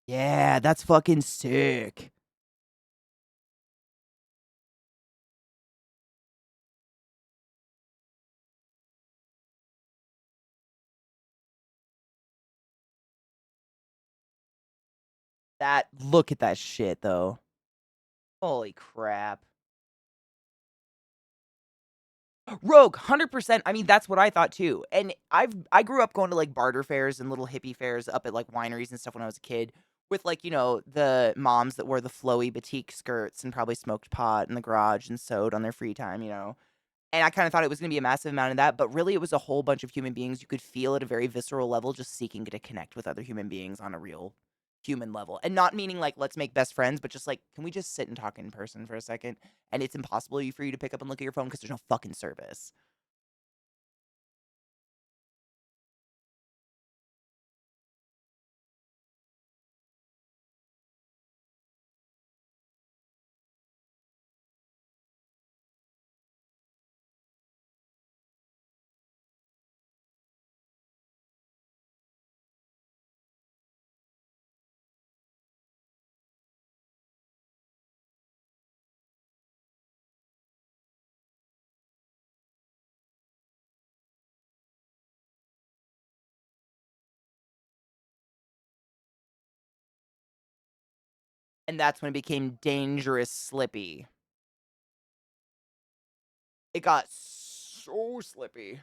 Yeah, that's fucking sick. Look at that shit, though. Holy crap. Rogue, 100%. I mean, that's what I thought too. And I grew up going to like barter fairs and little hippie fairs up at like wineries and stuff when I was a kid with like, the moms that wore the flowy batik skirts and probably smoked pot in the garage and sewed on their free time. And I kind of thought it was going to be a massive amount of that, but really it was a whole bunch of human beings you could feel at a very visceral level just seeking to connect with other human beings on a real human level. And not meaning like let's make best friends, but just like can we just sit and talk in person for a second? And it's impossible for you to pick up and look at your phone because there's no fucking service. And that's when it became dangerous slippy. It got so slippy.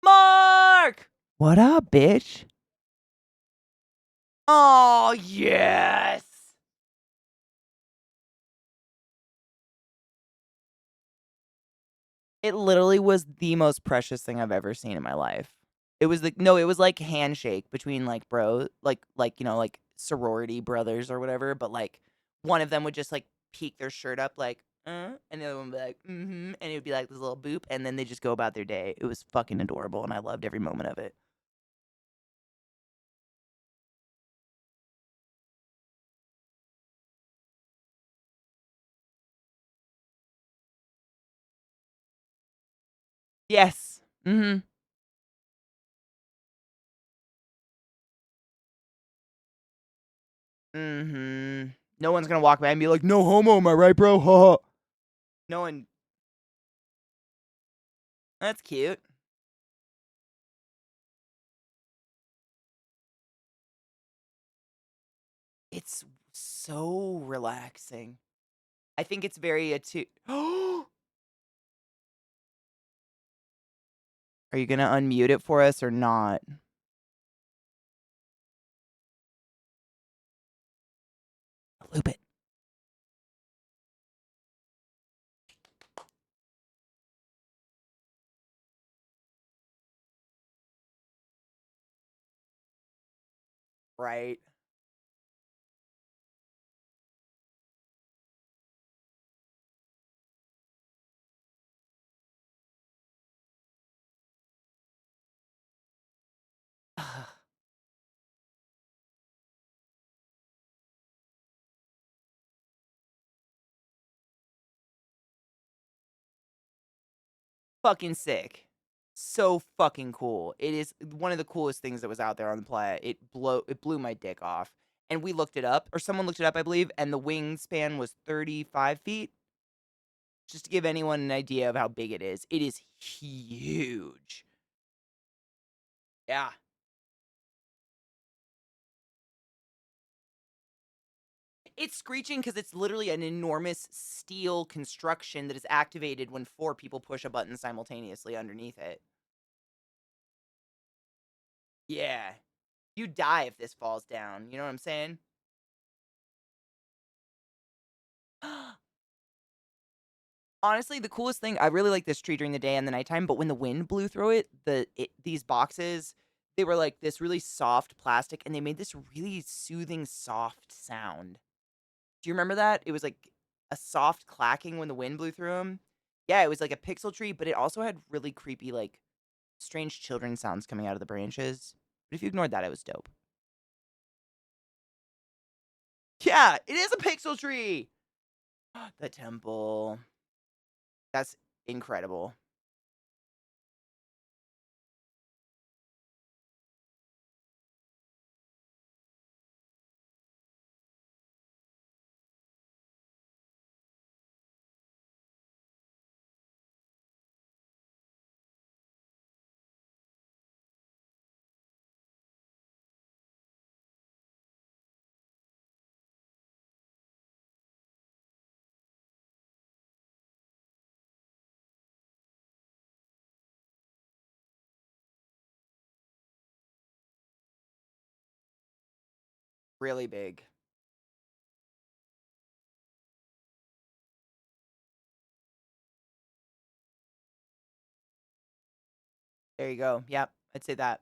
Mark! What up, bitch? Oh, yes! It literally was the most precious thing I've ever seen in my life. It was it was like handshake between like bro, like sorority brothers or whatever, but like one of them would just like peek their shirt up like, and the other one would be like, and it would be like this little boop, and then they just go about their day. It was fucking adorable, and I loved every moment of it. Yes. Mm-hmm. Mm-hmm. No one's gonna walk by and be like, no homo, am I right, bro? Ha. No one. That's cute. It's so relaxing. I think it's very Are you gonna unmute it for us or not? Loop it. Right. Fucking sick. So fucking cool. It is one of the coolest things that was out there on the planet. It blew my dick off. And we looked it up, or someone looked it up, I believe, and the wingspan was 35 feet. Just to give anyone an idea of how big it is huge. Yeah. It's screeching because it's literally an enormous steel construction that is activated when 4 people push a button simultaneously underneath it. Yeah. You die if this falls down. You know what I'm saying? Honestly, the coolest thing, I really like this tree during the day and the nighttime, but when the wind blew through it, these boxes, they were like this really soft plastic, and they made this really soothing, soft sound. Do you remember that? It was like a soft clacking when the wind blew through them. Yeah, it was like a pixel tree, but it also had really creepy, like, strange children sounds coming out of the branches. But if you ignored that, it was dope. Yeah, it is a pixel tree! The temple. That's incredible. Really big. There you go. Yep, I'd say that.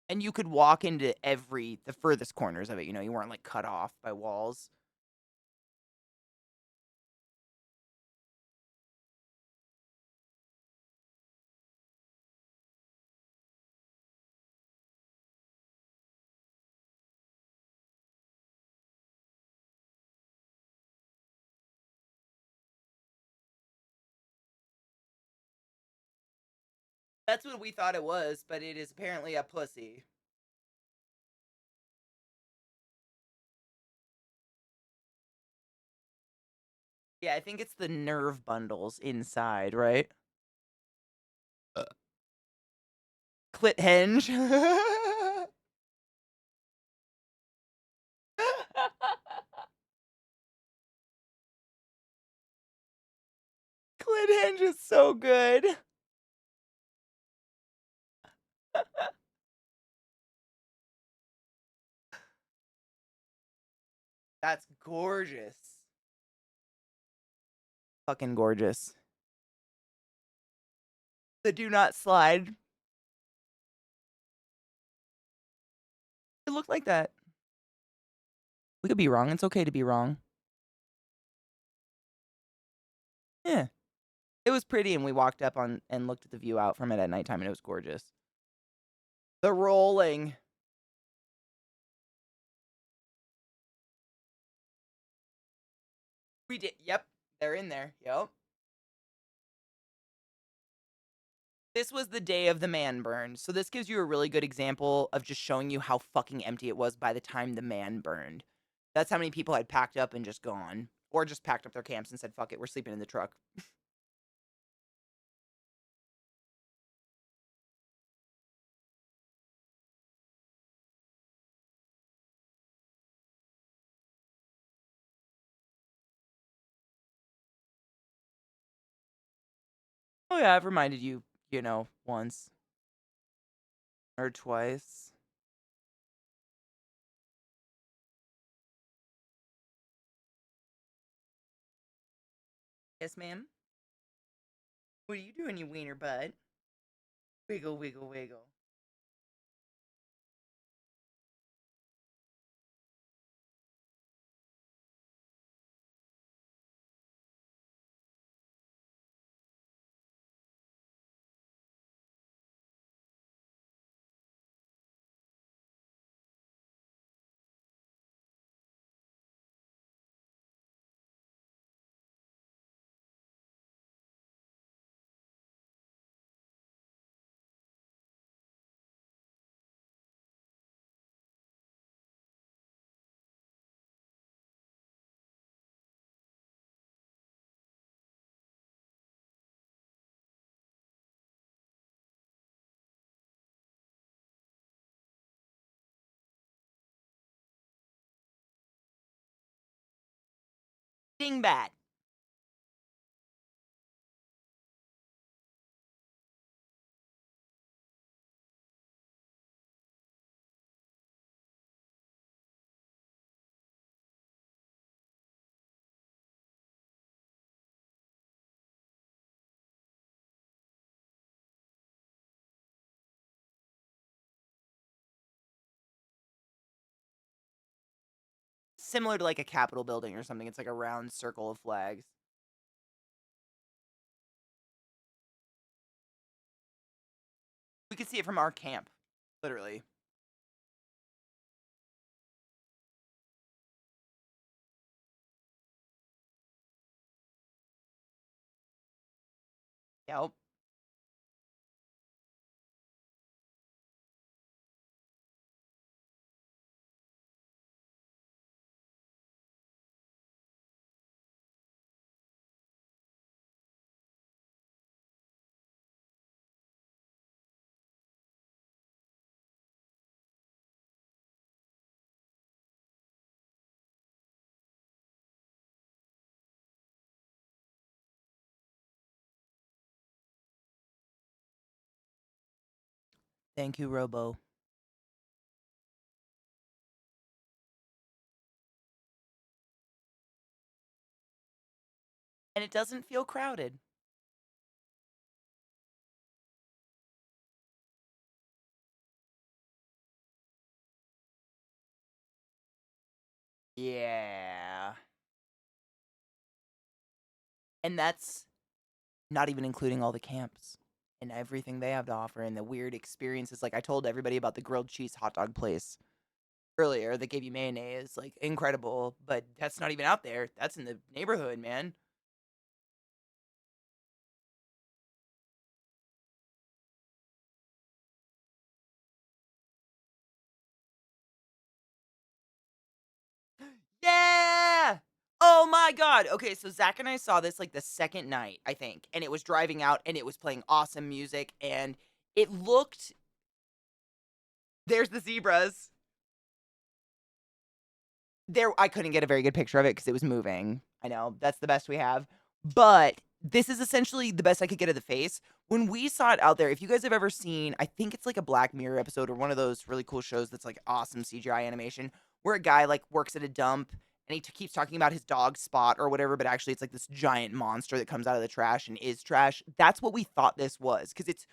And you could walk into the furthest corners of it, you know, you weren't like cut off by walls. That's what we thought it was, but it is apparently a pussy. Yeah, I think it's the nerve bundles inside, right? Clit henge. Clit henge is so good. That's gorgeous. Fucking gorgeous. The do not slide. It looked like that. We could be wrong. It's okay to be wrong. Yeah. It was pretty, and we walked up on and looked at the view out from it at nighttime, and it was gorgeous. The rolling. We did. Yep. They're in there. Yep. This was the day of the man burn. So this gives you a really good example of just showing you how fucking empty it was by the time the man burned. That's how many people had packed up and just gone. Or just packed up their camps and said, fuck it, we're sleeping in the truck. Oh yeah, I've reminded you, you know, once. Or twice. Yes, ma'am? What are you doing, you wiener butt? Wiggle, wiggle, wiggle. Dingbat. Similar to like a Capitol building or something. It's like a round circle of flags. We could see it from our camp, literally. Yep. Thank you, Robo. And it doesn't feel crowded. Yeah. And that's not even including all the camps and everything they have to offer and the weird experiences. Like I told everybody about the grilled cheese hot dog place earlier that gave you mayonnaise, like incredible, but that's not even out there. That's in the neighborhood, man. Yeah. Oh my god. Okay, so Zach and I saw this like the second night, I think, and it was driving out and it was playing awesome music and it looked there's the zebras. There I couldn't get a very good picture of it because it was moving. I know, that's the best we have. But this is essentially the best I could get of the face. When we saw it out there, if you guys have ever seen, I think it's like a Black Mirror episode or one of those really cool shows that's like awesome CGI animation, where a guy like works at a dump and he keeps talking about his dog Spot or whatever, but actually it's like this giant monster that comes out of the trash and is trash. That's what we thought this was because it's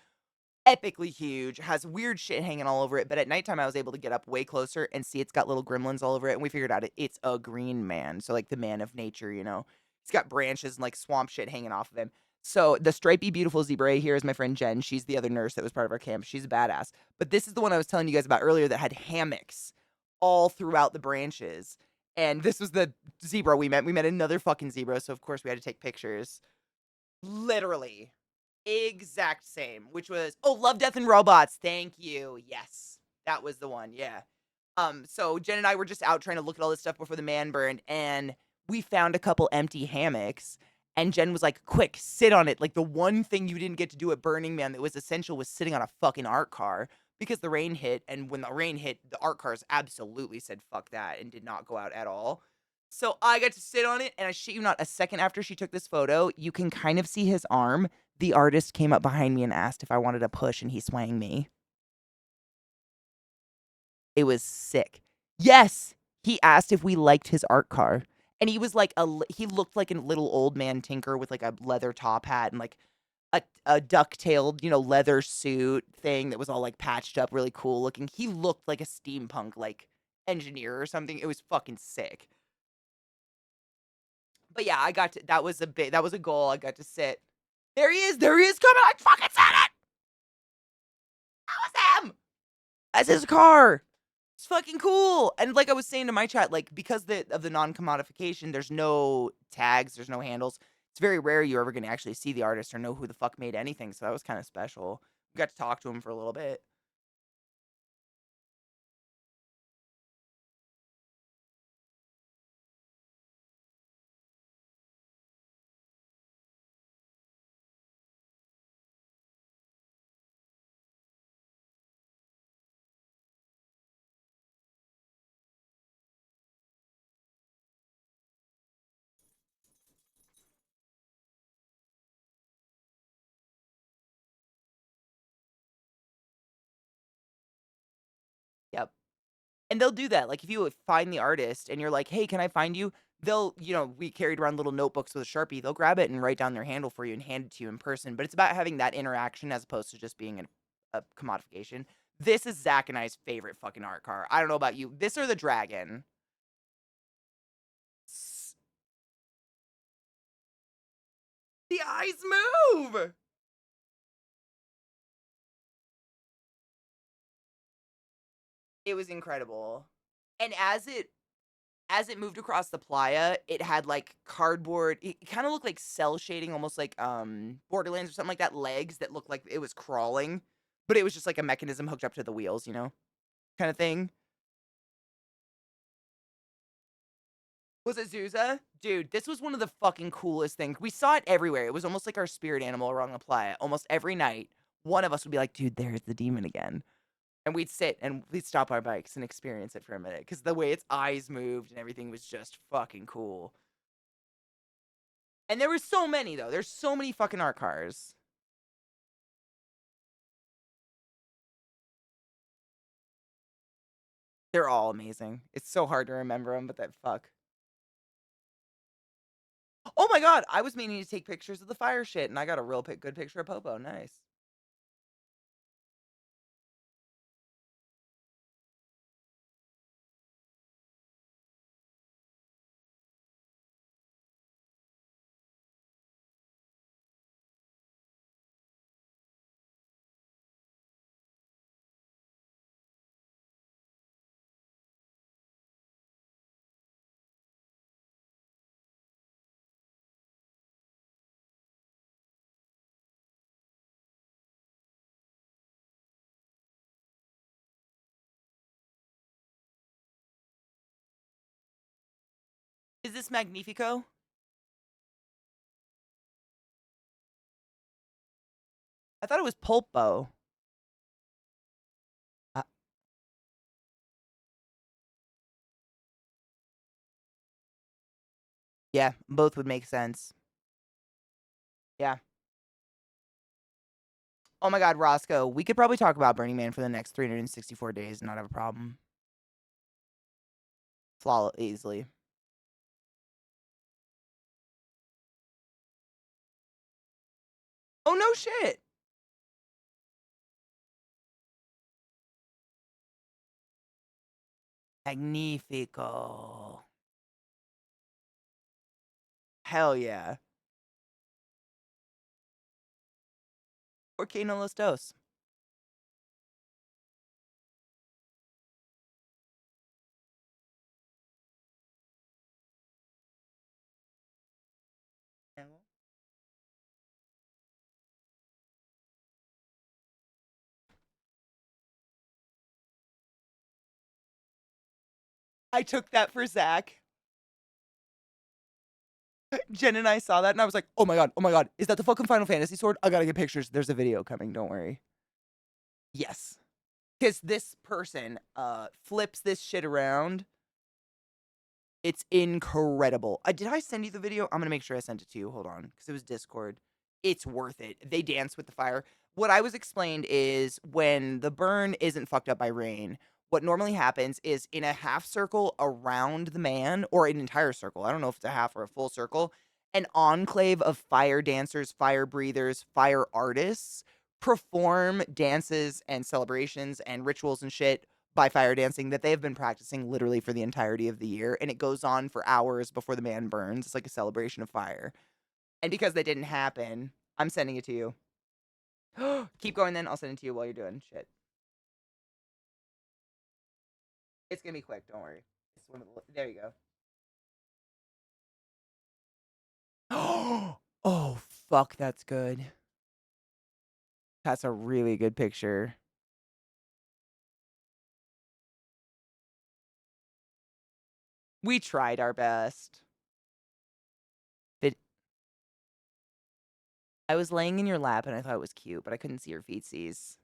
epically huge, has weird shit hanging all over it. But at nighttime, I was able to get up way closer and see it's got little gremlins all over it. And we figured out it's a green man. So, like the man of nature, you know, he's got branches and like swamp shit hanging off of him. So, the stripy, beautiful zebra here is my friend Jen. She's the other nurse that was part of our camp. She's a badass. But this is the one I was telling you guys about earlier that had hammocks all throughout the branches. And this was the zebra we met. We met another fucking zebra. So, of course, we had to take pictures. Literally. Exact same, which was Love, Death, and Robots. Thank you. Yes. That was the one. Yeah. So Jen and I were just out trying to look at all this stuff before the man burned, and we found a couple empty hammocks. And Jen was like, quick, sit on it. Like the one thing you didn't get to do at Burning Man that was essential was sitting on a fucking art car because the rain hit. And when the rain hit, the art cars absolutely said fuck that and did not go out at all. So I got to sit on it, and I shit you not, a second after she took this photo, you can kind of see his arm. The artist came up behind me and asked if I wanted a push, and he swang me. It was sick. Yes, he asked if we liked his art car, and he was like he looked like a little old man tinker with like a leather top hat and like a duck-tailed, leather suit thing that was all like patched up, really cool looking. He looked like a steampunk like engineer or something. It was fucking sick. But yeah, I got to that was a goal. I got to sit. There he is. There he is coming. I fucking said it. That was him. That's his car. It's fucking cool. And like I was saying to my chat, like because of the non-commodification, there's no tags, there's no handles. It's very rare you're ever going to actually see the artist or know who the fuck made anything. So that was kind of special. We got to talk to him for a little bit. And they'll do that. Like, if you find the artist and you're like, hey, can I find you? They'll, we carried around little notebooks with a Sharpie. They'll grab it and write down their handle for you and hand it to you in person. But it's about having that interaction as opposed to just being a commodification. This is Zach and I's favorite fucking art car. I don't know about you. This or the dragon. The eyes move! It was incredible. And as it moved across the playa, it had like cardboard. It kind of looked like cell shading, almost like Borderlands or something like that. Legs that looked like it was crawling, but it was just like a mechanism hooked up to the wheels, kind of thing. Was it Zuza? Dude, this was one of the fucking coolest things. We saw it everywhere. It was almost like our spirit animal along the playa. Almost every night, one of us would be like, dude, there's the demon again. And we'd sit and we'd stop our bikes and experience it for a minute because the way its eyes moved and everything was just fucking cool. And there were so many, though. There's so many fucking art cars. They're all amazing. It's so hard to remember them, but that fuck. Oh my god, I was meaning to take pictures of the fire shit, and I got a real good picture of Popo. Nice. Is this Magnifico? I thought it was Pulpo. Yeah, both would make sense. Yeah. Oh my god, Roscoe, we could probably talk about Burning Man for the next 364 days and not have a problem. Flawless, easily. Oh, no shit! Magnifico. Hell yeah. Por qué no los dos? I took that for Zach. Jen and I saw that and I was like, oh my god, is that the fucking Final Fantasy sword? I gotta get pictures. There's a video coming, don't worry. Yes. Because this person flips this shit around. It's incredible. Did I send you the video? I'm gonna make sure I sent it to you. Hold on, because it was Discord. It's worth it. They dance with the fire. What I was explained is when the burn isn't fucked up by rain, what normally happens is in a half circle around the man, or an entire circle, I don't know if it's a half or a full circle, an enclave of fire dancers, fire breathers, fire artists perform dances and celebrations and rituals and shit by fire dancing that they have been practicing literally for the entirety of the year. And it goes on for hours before the man burns. It's like a celebration of fire. And because that didn't happen, I'm sending it to you. Keep going then. I'll send it to you while you're doing shit. It's going to be quick. Don't worry. It's one of there you go. Oh, fuck. That's good. That's a really good picture. We tried our best. I was laying in your lap and I thought it was cute, but I couldn't see your feetsies.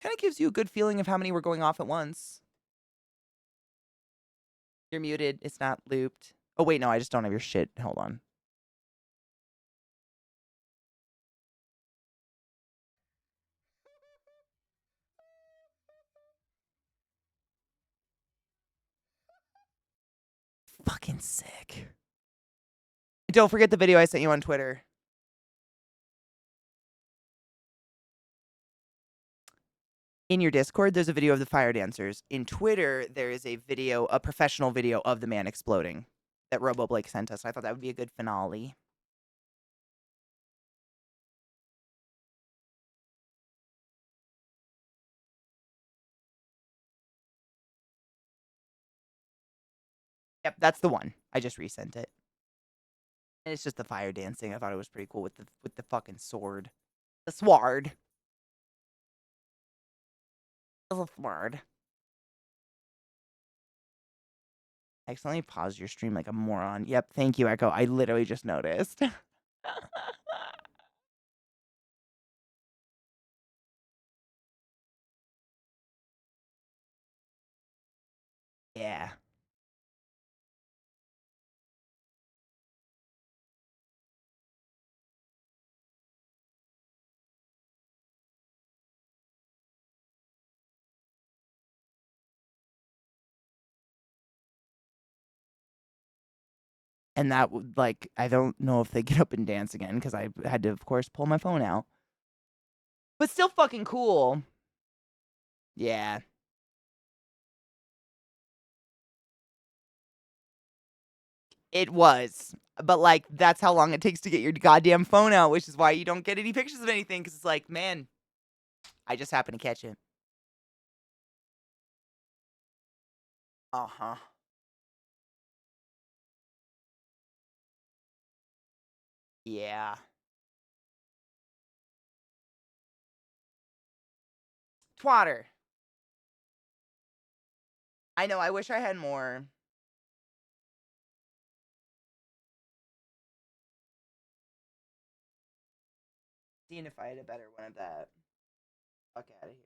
Kind of gives you a good feeling of how many were going off at once. You're muted. It's not looped. Oh, wait, no, I just don't have your shit. Hold on. fucking sick. Don't forget the video I sent you on Twitter. In your Discord, there's a video of the fire dancers. In Twitter, there is a video, a professional video of the man exploding that Robo Blake sent us. I thought that would be a good finale. Yep, that's the one. I just resent it. And it's just the fire dancing. I thought it was pretty cool with the fucking sword. The sword. The sword. Accidentally paused your stream like a moron. Yep, thank you, Echo. I literally just noticed. Yeah. And that would, like, I don't know if they get up and dance again because I had to, of course, pull my phone out. But still fucking cool. Yeah. It was. But, like, that's how long it takes to get your goddamn phone out, which is why you don't get any pictures of anything because it's like, man, I just happened to catch it. Uh-huh. Yeah. Twatter. I know, I wish I had more. Seeing if I had a better one of that. Fuck out of here.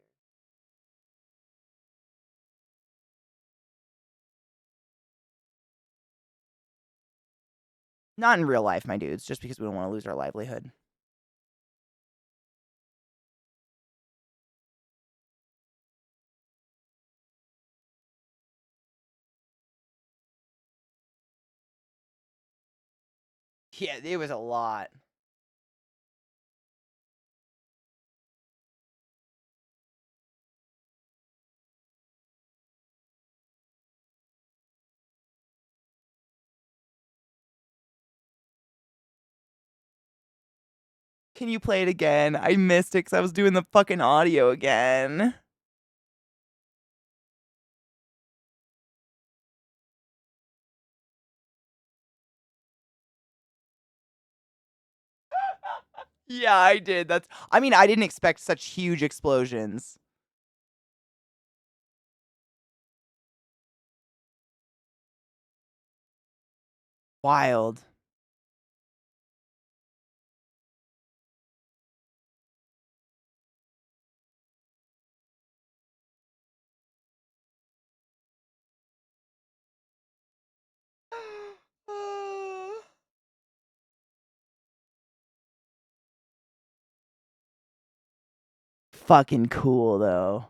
Not in real life, my dudes, just because we don't want to lose our livelihood. Yeah, it was a lot. Can you play it again? I missed it because I was doing the fucking audio again. Yeah, I did. I mean, I didn't expect such huge explosions. Wild. Fucking cool, though.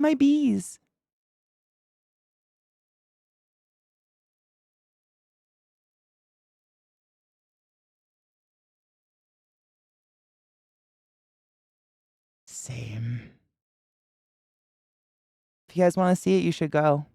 My bees. Same. If you guys want to see it, you should go.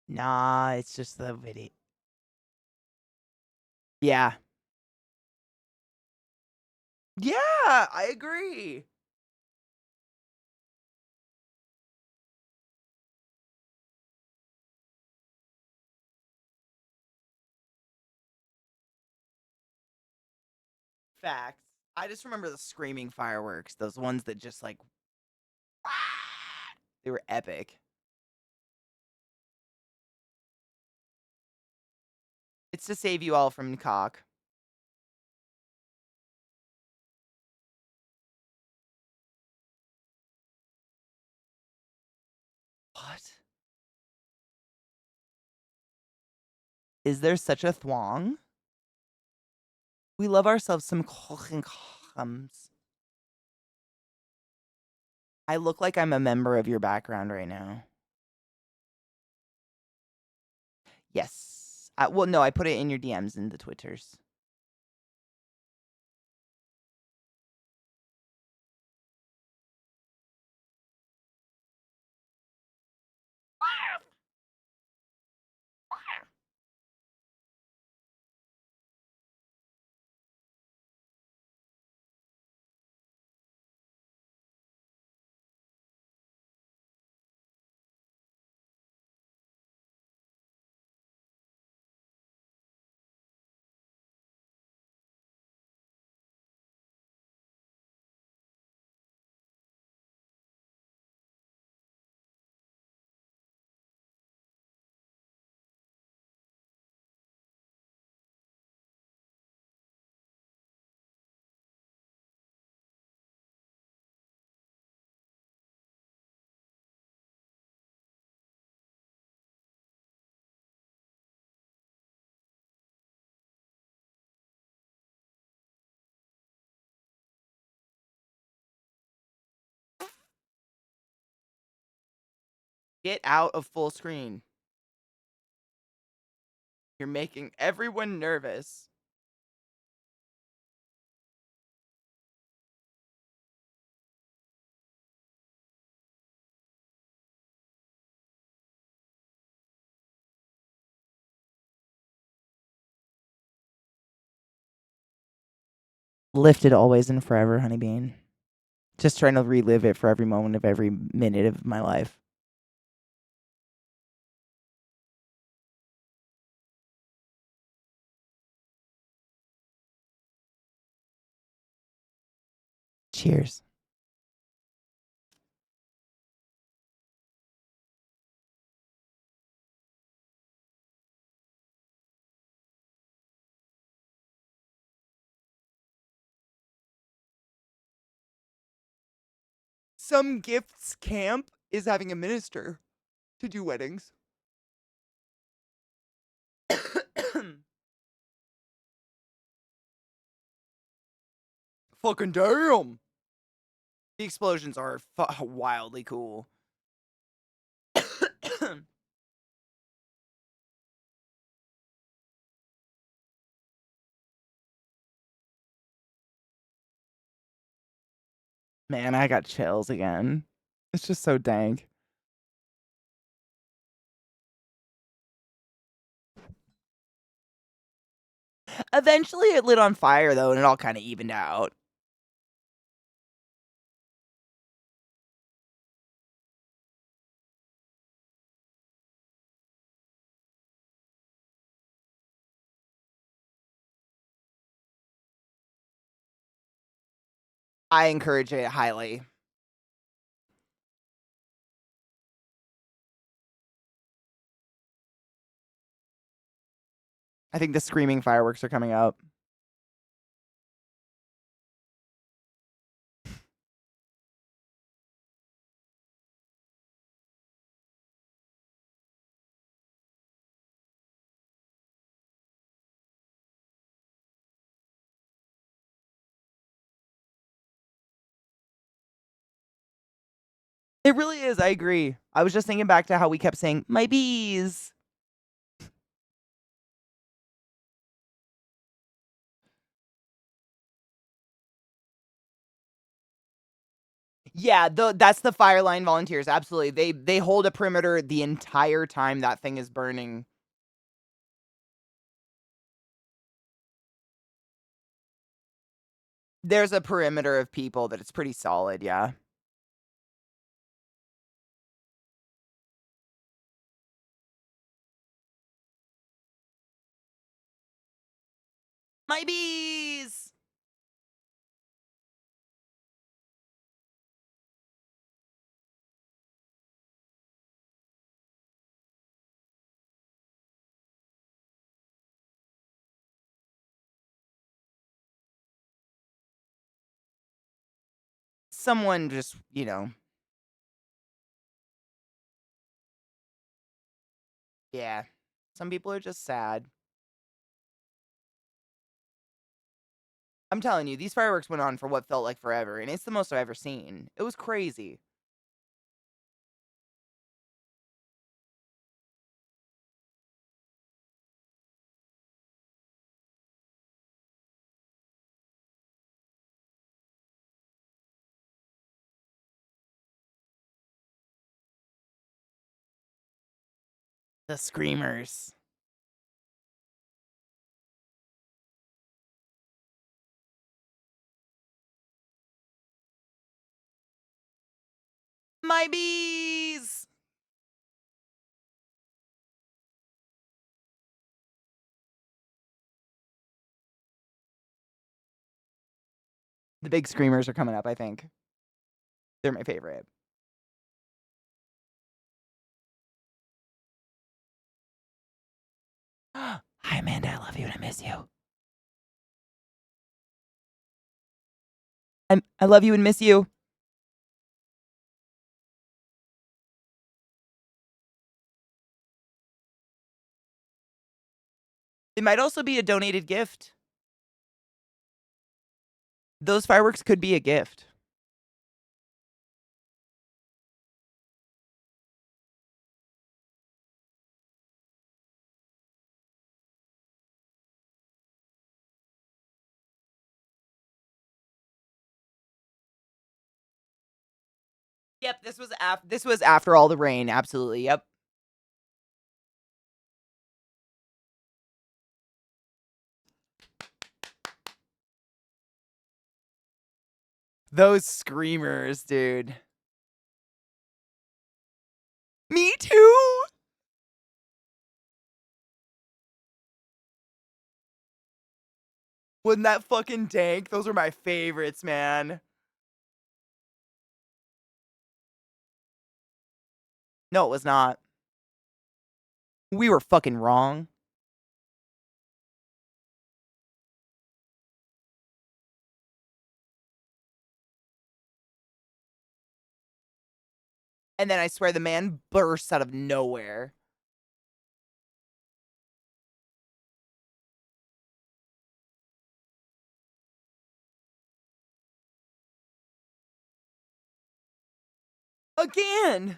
Nah, it's just the video. Yeah. Yeah, I agree. Facts. I just remember the screaming fireworks, those ones that just like they were epic. It's to save you all from cock. Is there such a thwong? We love ourselves some comes. I look like I'm a member of your background right now. Yes. Well, no, I put it in your DMs in the Twitters. Get out of full screen. You're making everyone nervous. Lifted always and forever, Honeybean. Just trying to relive it for every moment of every minute of my life. Cheers. Some gifts camp is having a minister to do weddings. Fucking damn. The explosions are wildly cool. Man, I got chills again. It's just so dank. Eventually it lit on fire though, and it all kind of evened out. I encourage it highly. I think the screaming fireworks are coming up. It really is. I agree. I was just thinking back to how we kept saying, my bees. Yeah, that's the Fireline volunteers. Absolutely. They hold a perimeter the entire time that thing is burning. There's a perimeter of people that it's pretty solid, yeah. My bees! Someone just, yeah. Some people are just sad. I'm telling you, these fireworks went on for what felt like forever, and it's the most I've ever seen. It was crazy. The screamers. My bees! The big screamers are coming up, I think. They're my favorite. Hi, Amanda. I love you and I miss you. I love you and miss you. It might also be a donated gift. Those fireworks could be a gift. Yep, this was after all the rain. Absolutely. Yep. Those screamers, dude. Me too. Wasn't that fucking dank? Those are my favorites, man. No, it was not. We were fucking wrong. And then I swear the man bursts out of nowhere. Again.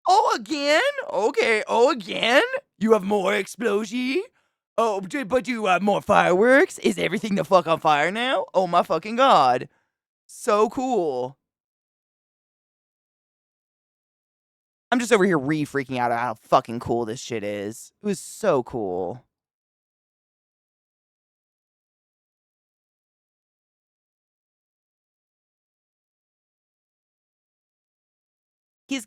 Oh, again? Okay. Oh, again? You have more explosion? Oh, but you have more fireworks? Is everything the fuck on fire now? Oh my fucking god. So cool. I'm just over here freaking out about how fucking cool this shit is. It was so cool. He's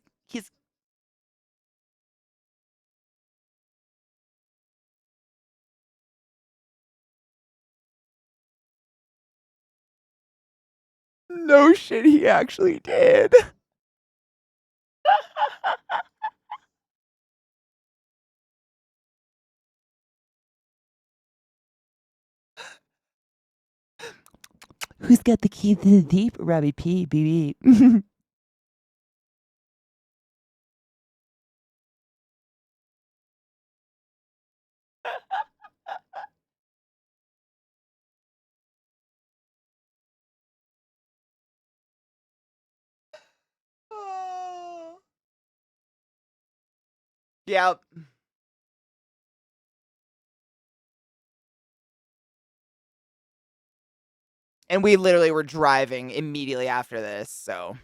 no shit, he actually did. Who's got the key to the deep? Robbie P. BB. Oh. Yep. And we literally were driving immediately after this, so.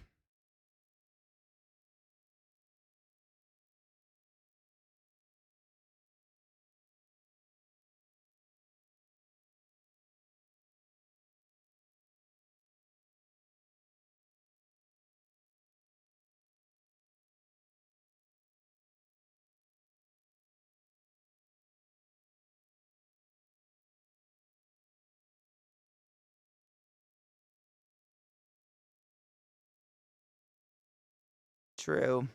True.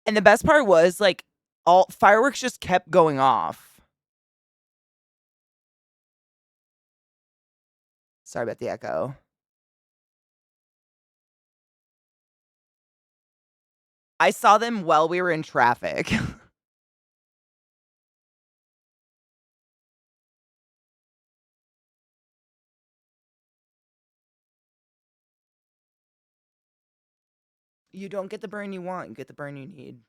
And the best part was, like, all fireworks just kept going off. Sorry about the echo. I saw them while we were in traffic. You don't get the burn you want, you get the burn you need.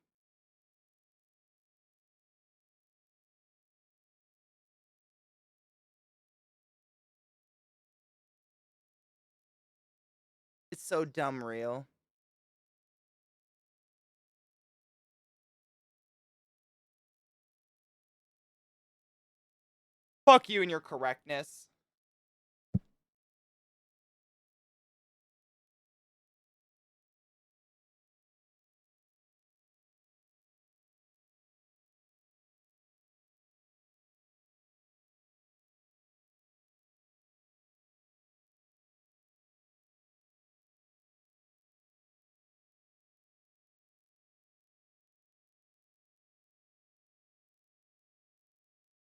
It's so dumb real. Fuck you and your correctness.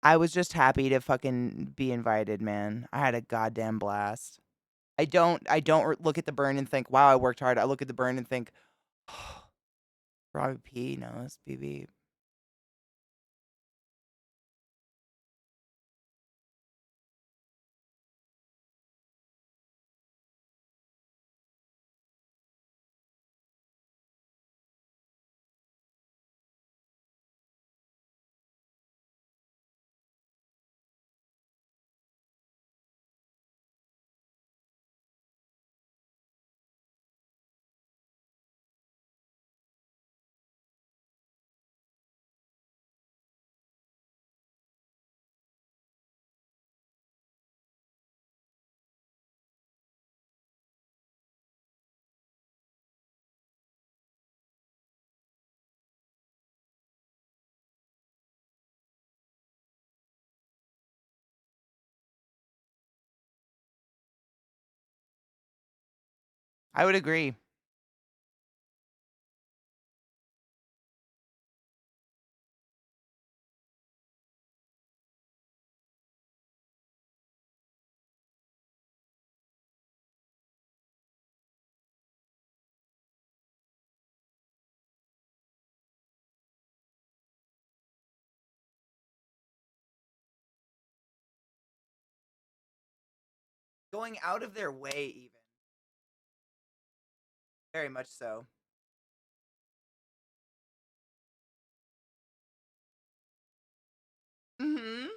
I was just happy to fucking be invited, man. I had a goddamn blast. I don't look at the burn and think, wow, I worked hard. I look at the burn and think, Robbie P knows, BB. I would agree. Going out of their way, even. Very much so. Mm-hmm.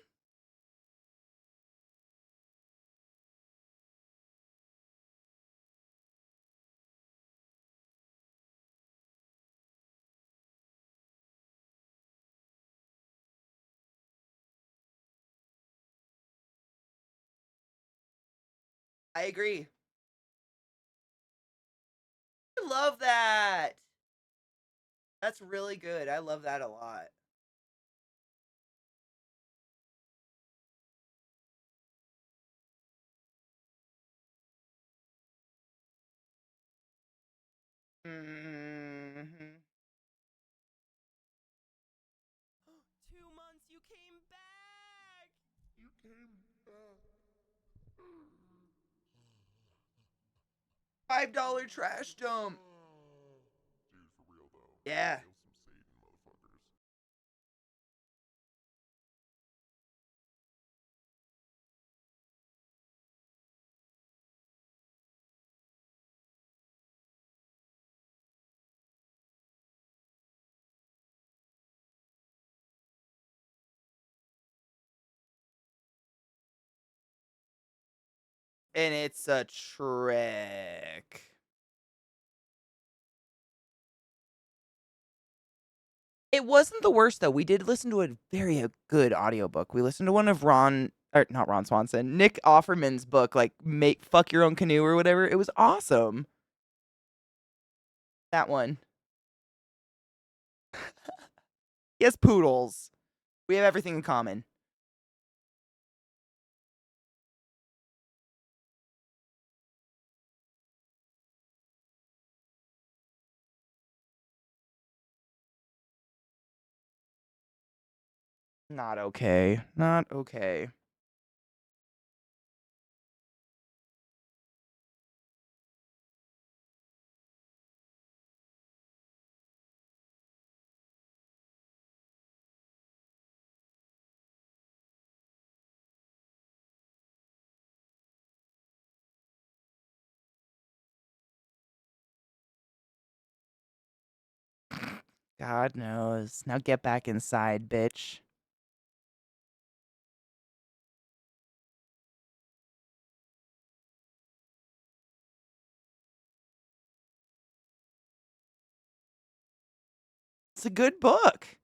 I agree. I love that. That's really good. I love that a lot. Mm-hmm. 2 months, you came back. You came back. $5 trash dump. Dude, for real though. Yeah. Kill some Satan motherfuckers. And it's a trick. It wasn't the worst though. We did listen to a very good audiobook. We listened to one of Ron or not Ron Swanson, Nick Offerman's book, like make fuck your own canoe or whatever. It was awesome. That one. He has poodles. We have everything in common. Not okay. Not okay. God knows. Now get back inside, bitch. It's a good book.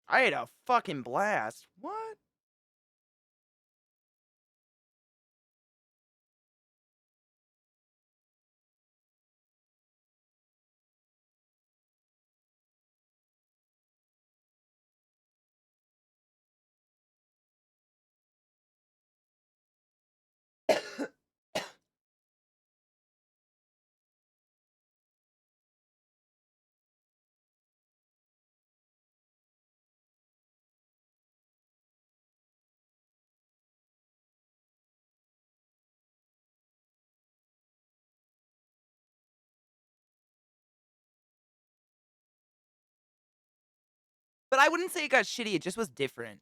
I had a fucking blast. What? But I wouldn't say it got shitty, it just was different.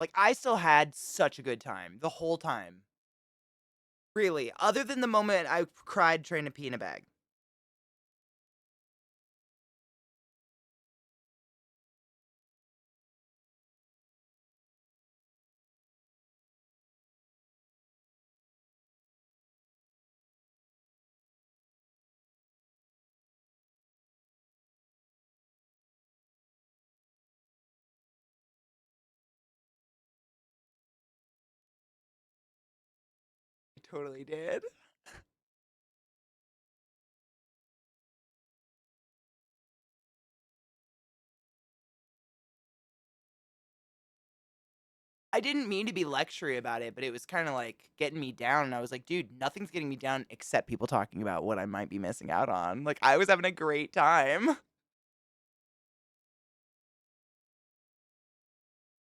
Like, I still had such a good time the whole time. Really, other than the moment I cried trying to pee in a bag. I totally did. I didn't mean to be lectury about it, but it was kind of like getting me down. And I was like, dude, nothing's getting me down except people talking about what I might be missing out on. Like, I was having a great time.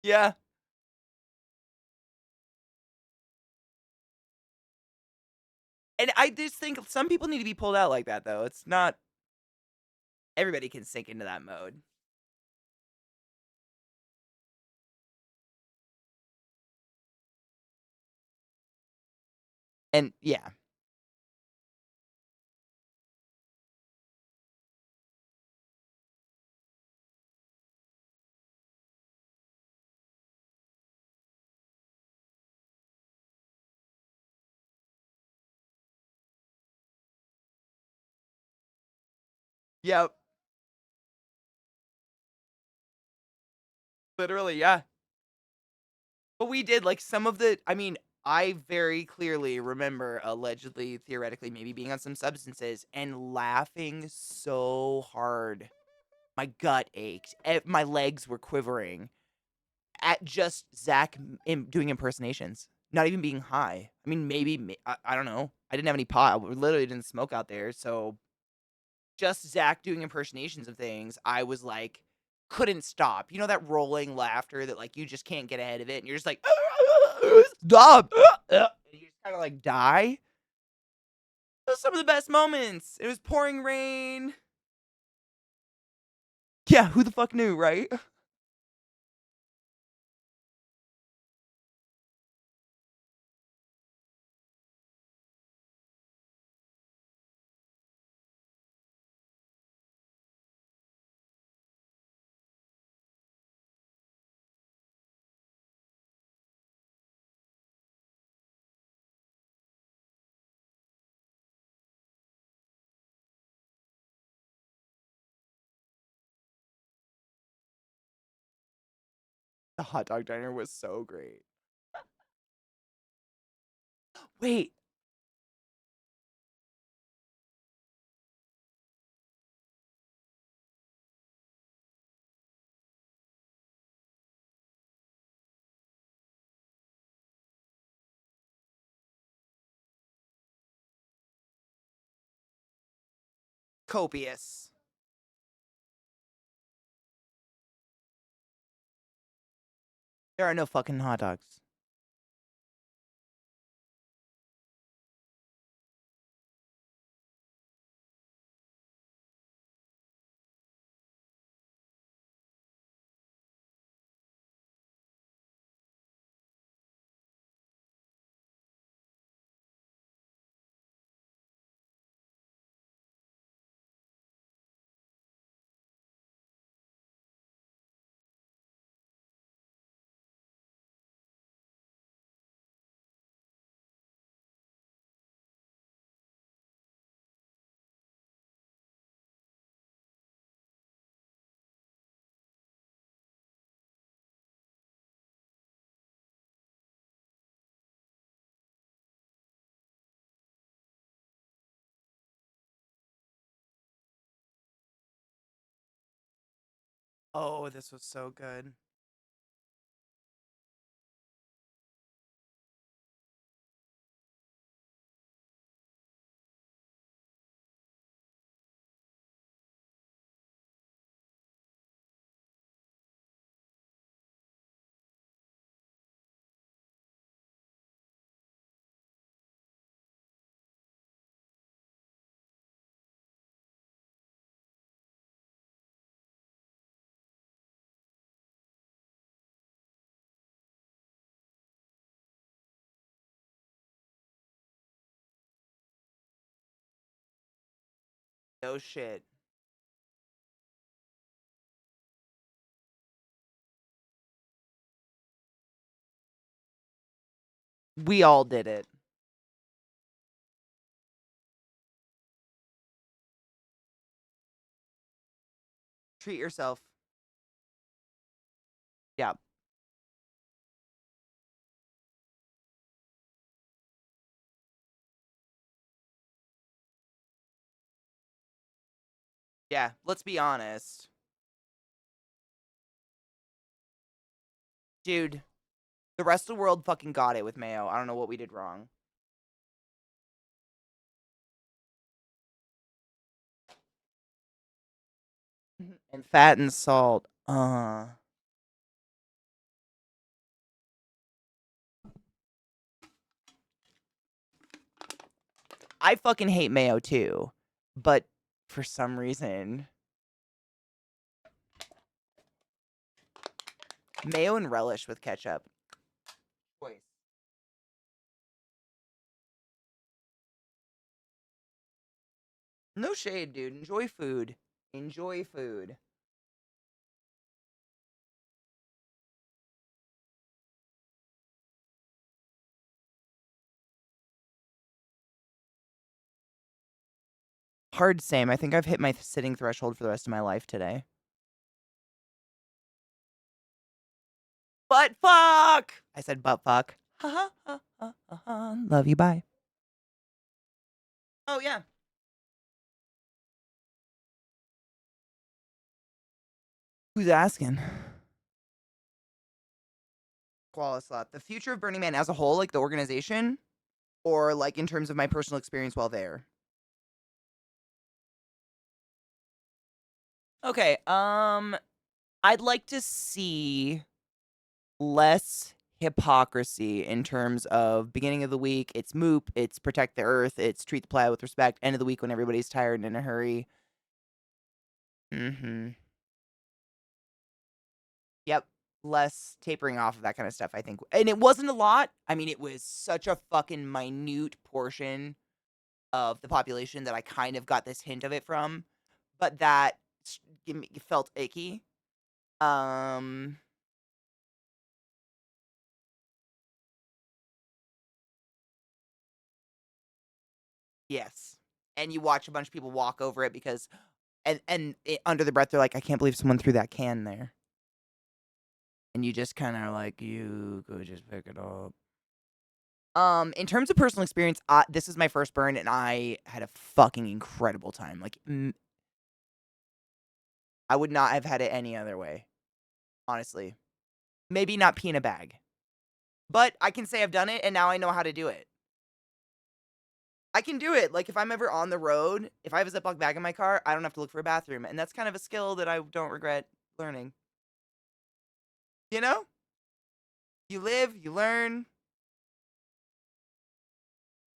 Yeah. And I just think some people need to be pulled out like that, though. It's not everybody can sink into that mode. And yeah. Yep. Literally, yeah. But we did like some of the I mean, I very clearly remember allegedly, theoretically, maybe being on some substances and laughing so hard. My gut ached. My legs were quivering at just Zach doing impersonations. Not even being high. I mean, maybe I don't know. I didn't have any pot. I literally didn't smoke out there, so just Zach doing impersonations of things, I was like, couldn't stop. You know that rolling laughter that like you just can't get ahead of it, and you're just like, stop. And you just kind of like die. Those are some of the best moments. It was pouring rain. Yeah, who the fuck knew, right? The hot dog diner was so great. Wait, copious. There are no fucking hot dogs. Oh, this was so good. No shit. We all did it. Treat yourself. Yeah. Yeah, let's be honest. Dude, the rest of the world fucking got it with mayo. I don't know what we did wrong. And fat and salt. I fucking hate mayo too. But for some reason, mayo and relish with ketchup. Choice. No shade, dude. Enjoy food. Enjoy food. Hard same. I think I've hit my sitting threshold for the rest of my life today. Butt fuck! I said butt fuck. Ha ha ha ha ha. Love you, bye. Oh, yeah. Who's asking? Koala Slot. The future of Burning Man as a whole, like the organization, or like in terms of my personal experience while there? Okay, I'd like to see less hypocrisy in terms of beginning of the week, it's moop, it's protect the earth, it's treat the planet with respect, end of the week when everybody's tired and in a hurry. Mm-hmm. Yep. Less tapering off of that kind of stuff, I think. And it wasn't a lot. I mean, it was such a fucking minute portion of the population that I kind of got this hint of it from, but that felt icky. Um, yes. And you watch a bunch of people walk over it because, under the breath, they're like, I can't believe someone threw that can there. And you just kind of like, you go just pick it up. In terms of personal experience, this is my first burn, and I had a fucking incredible time. Like, I would not have had it any other way, honestly. Maybe not pee in a bag, but I can say I've done it, and now I know how to do it. I can do it. Like, if I'm ever on the road, if I have a Ziploc bag in my car, I don't have to look for a bathroom, and that's kind of a skill that I don't regret learning. You know? You live, you learn.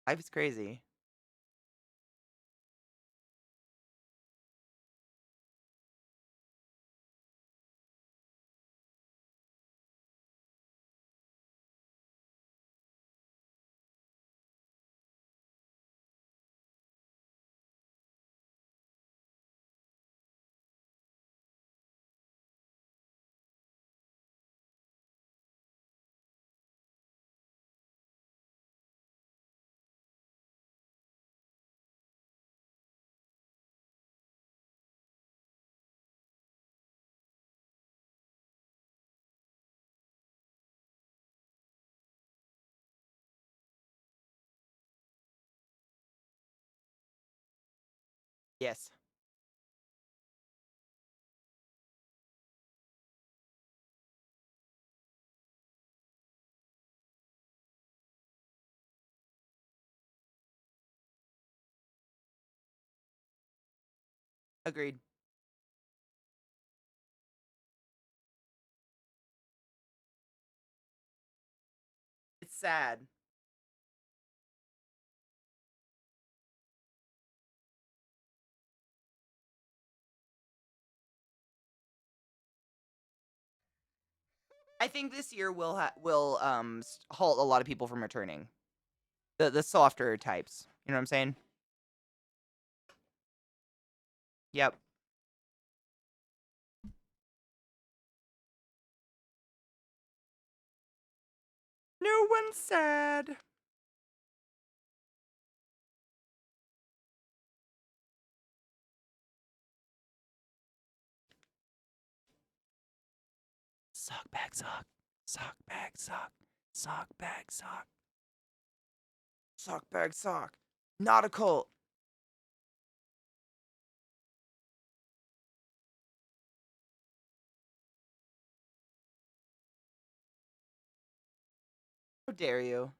Life is crazy. Yes. Agreed. It's sad. I think this year will halt a lot of people from returning. The softer types. You know what I'm saying? Yep. No one's sad. Sock bag sock. Sock bag sock. Sock bag sock. Sock bag sock. Not a cult. How dare you?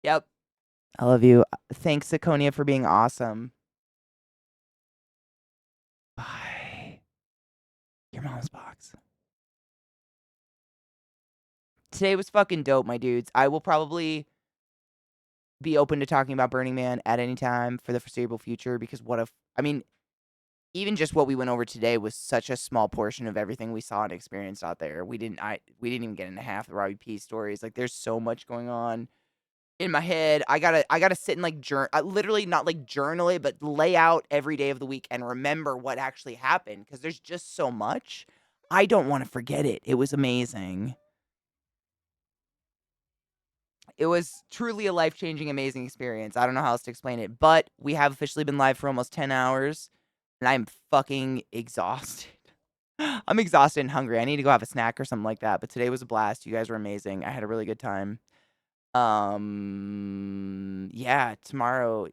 Yep. I love you. Thanks, Sakonia, for being awesome. Bye. Your mom's box. Today was fucking dope, my dudes. I will probably be open to talking about Burning Man at any time for the foreseeable future because I mean, even just what we went over today was such a small portion of everything we saw and experienced out there. We didn't even get into half the Robbie P stories. Like there's so much going on in my head. I gotta sit and like literally not like journal it, but lay out every day of the week and remember what actually happened because there's just so much. I don't want to forget it. It was amazing. It was truly a life-changing, amazing experience. I don't know how else to explain it, but we have officially been live for almost 10 hours, and I'm fucking exhausted. I'm exhausted and hungry. I need to go have a snack or something like that, but today was a blast. You guys were amazing. I had a really good time. Yeah, tomorrow,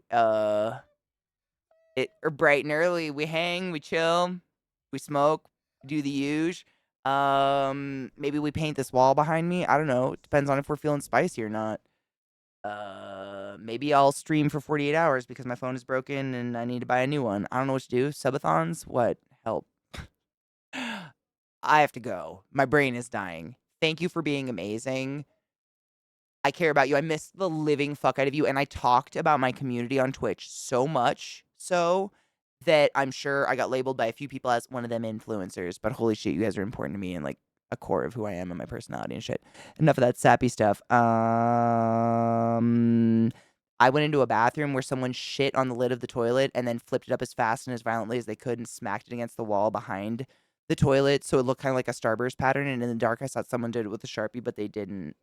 bright and early, we hang, we chill, we smoke, do the usual. Maybe we paint this wall behind me. I don't know. It depends on if we're feeling spicy or not. Maybe I'll stream for 48 hours because my phone is broken and I need to buy a new one. I don't know what to do. Subathons? What? Help. I have to go. My brain is dying. Thank you for being amazing. I care about you. I miss the living fuck out of you. And I talked about my community on Twitch so much so that I'm sure I got labeled by a few people as one of them influencers. But holy shit, you guys are important to me and like a core of who I am and my personality and shit. Enough of that sappy stuff. I went into a bathroom where someone shit on the lid of the toilet and then flipped it up as fast and as violently as they could and smacked it against the wall behind the toilet so it looked kind of like a starburst pattern. And in the dark, I thought someone did it with a Sharpie, but they didn't.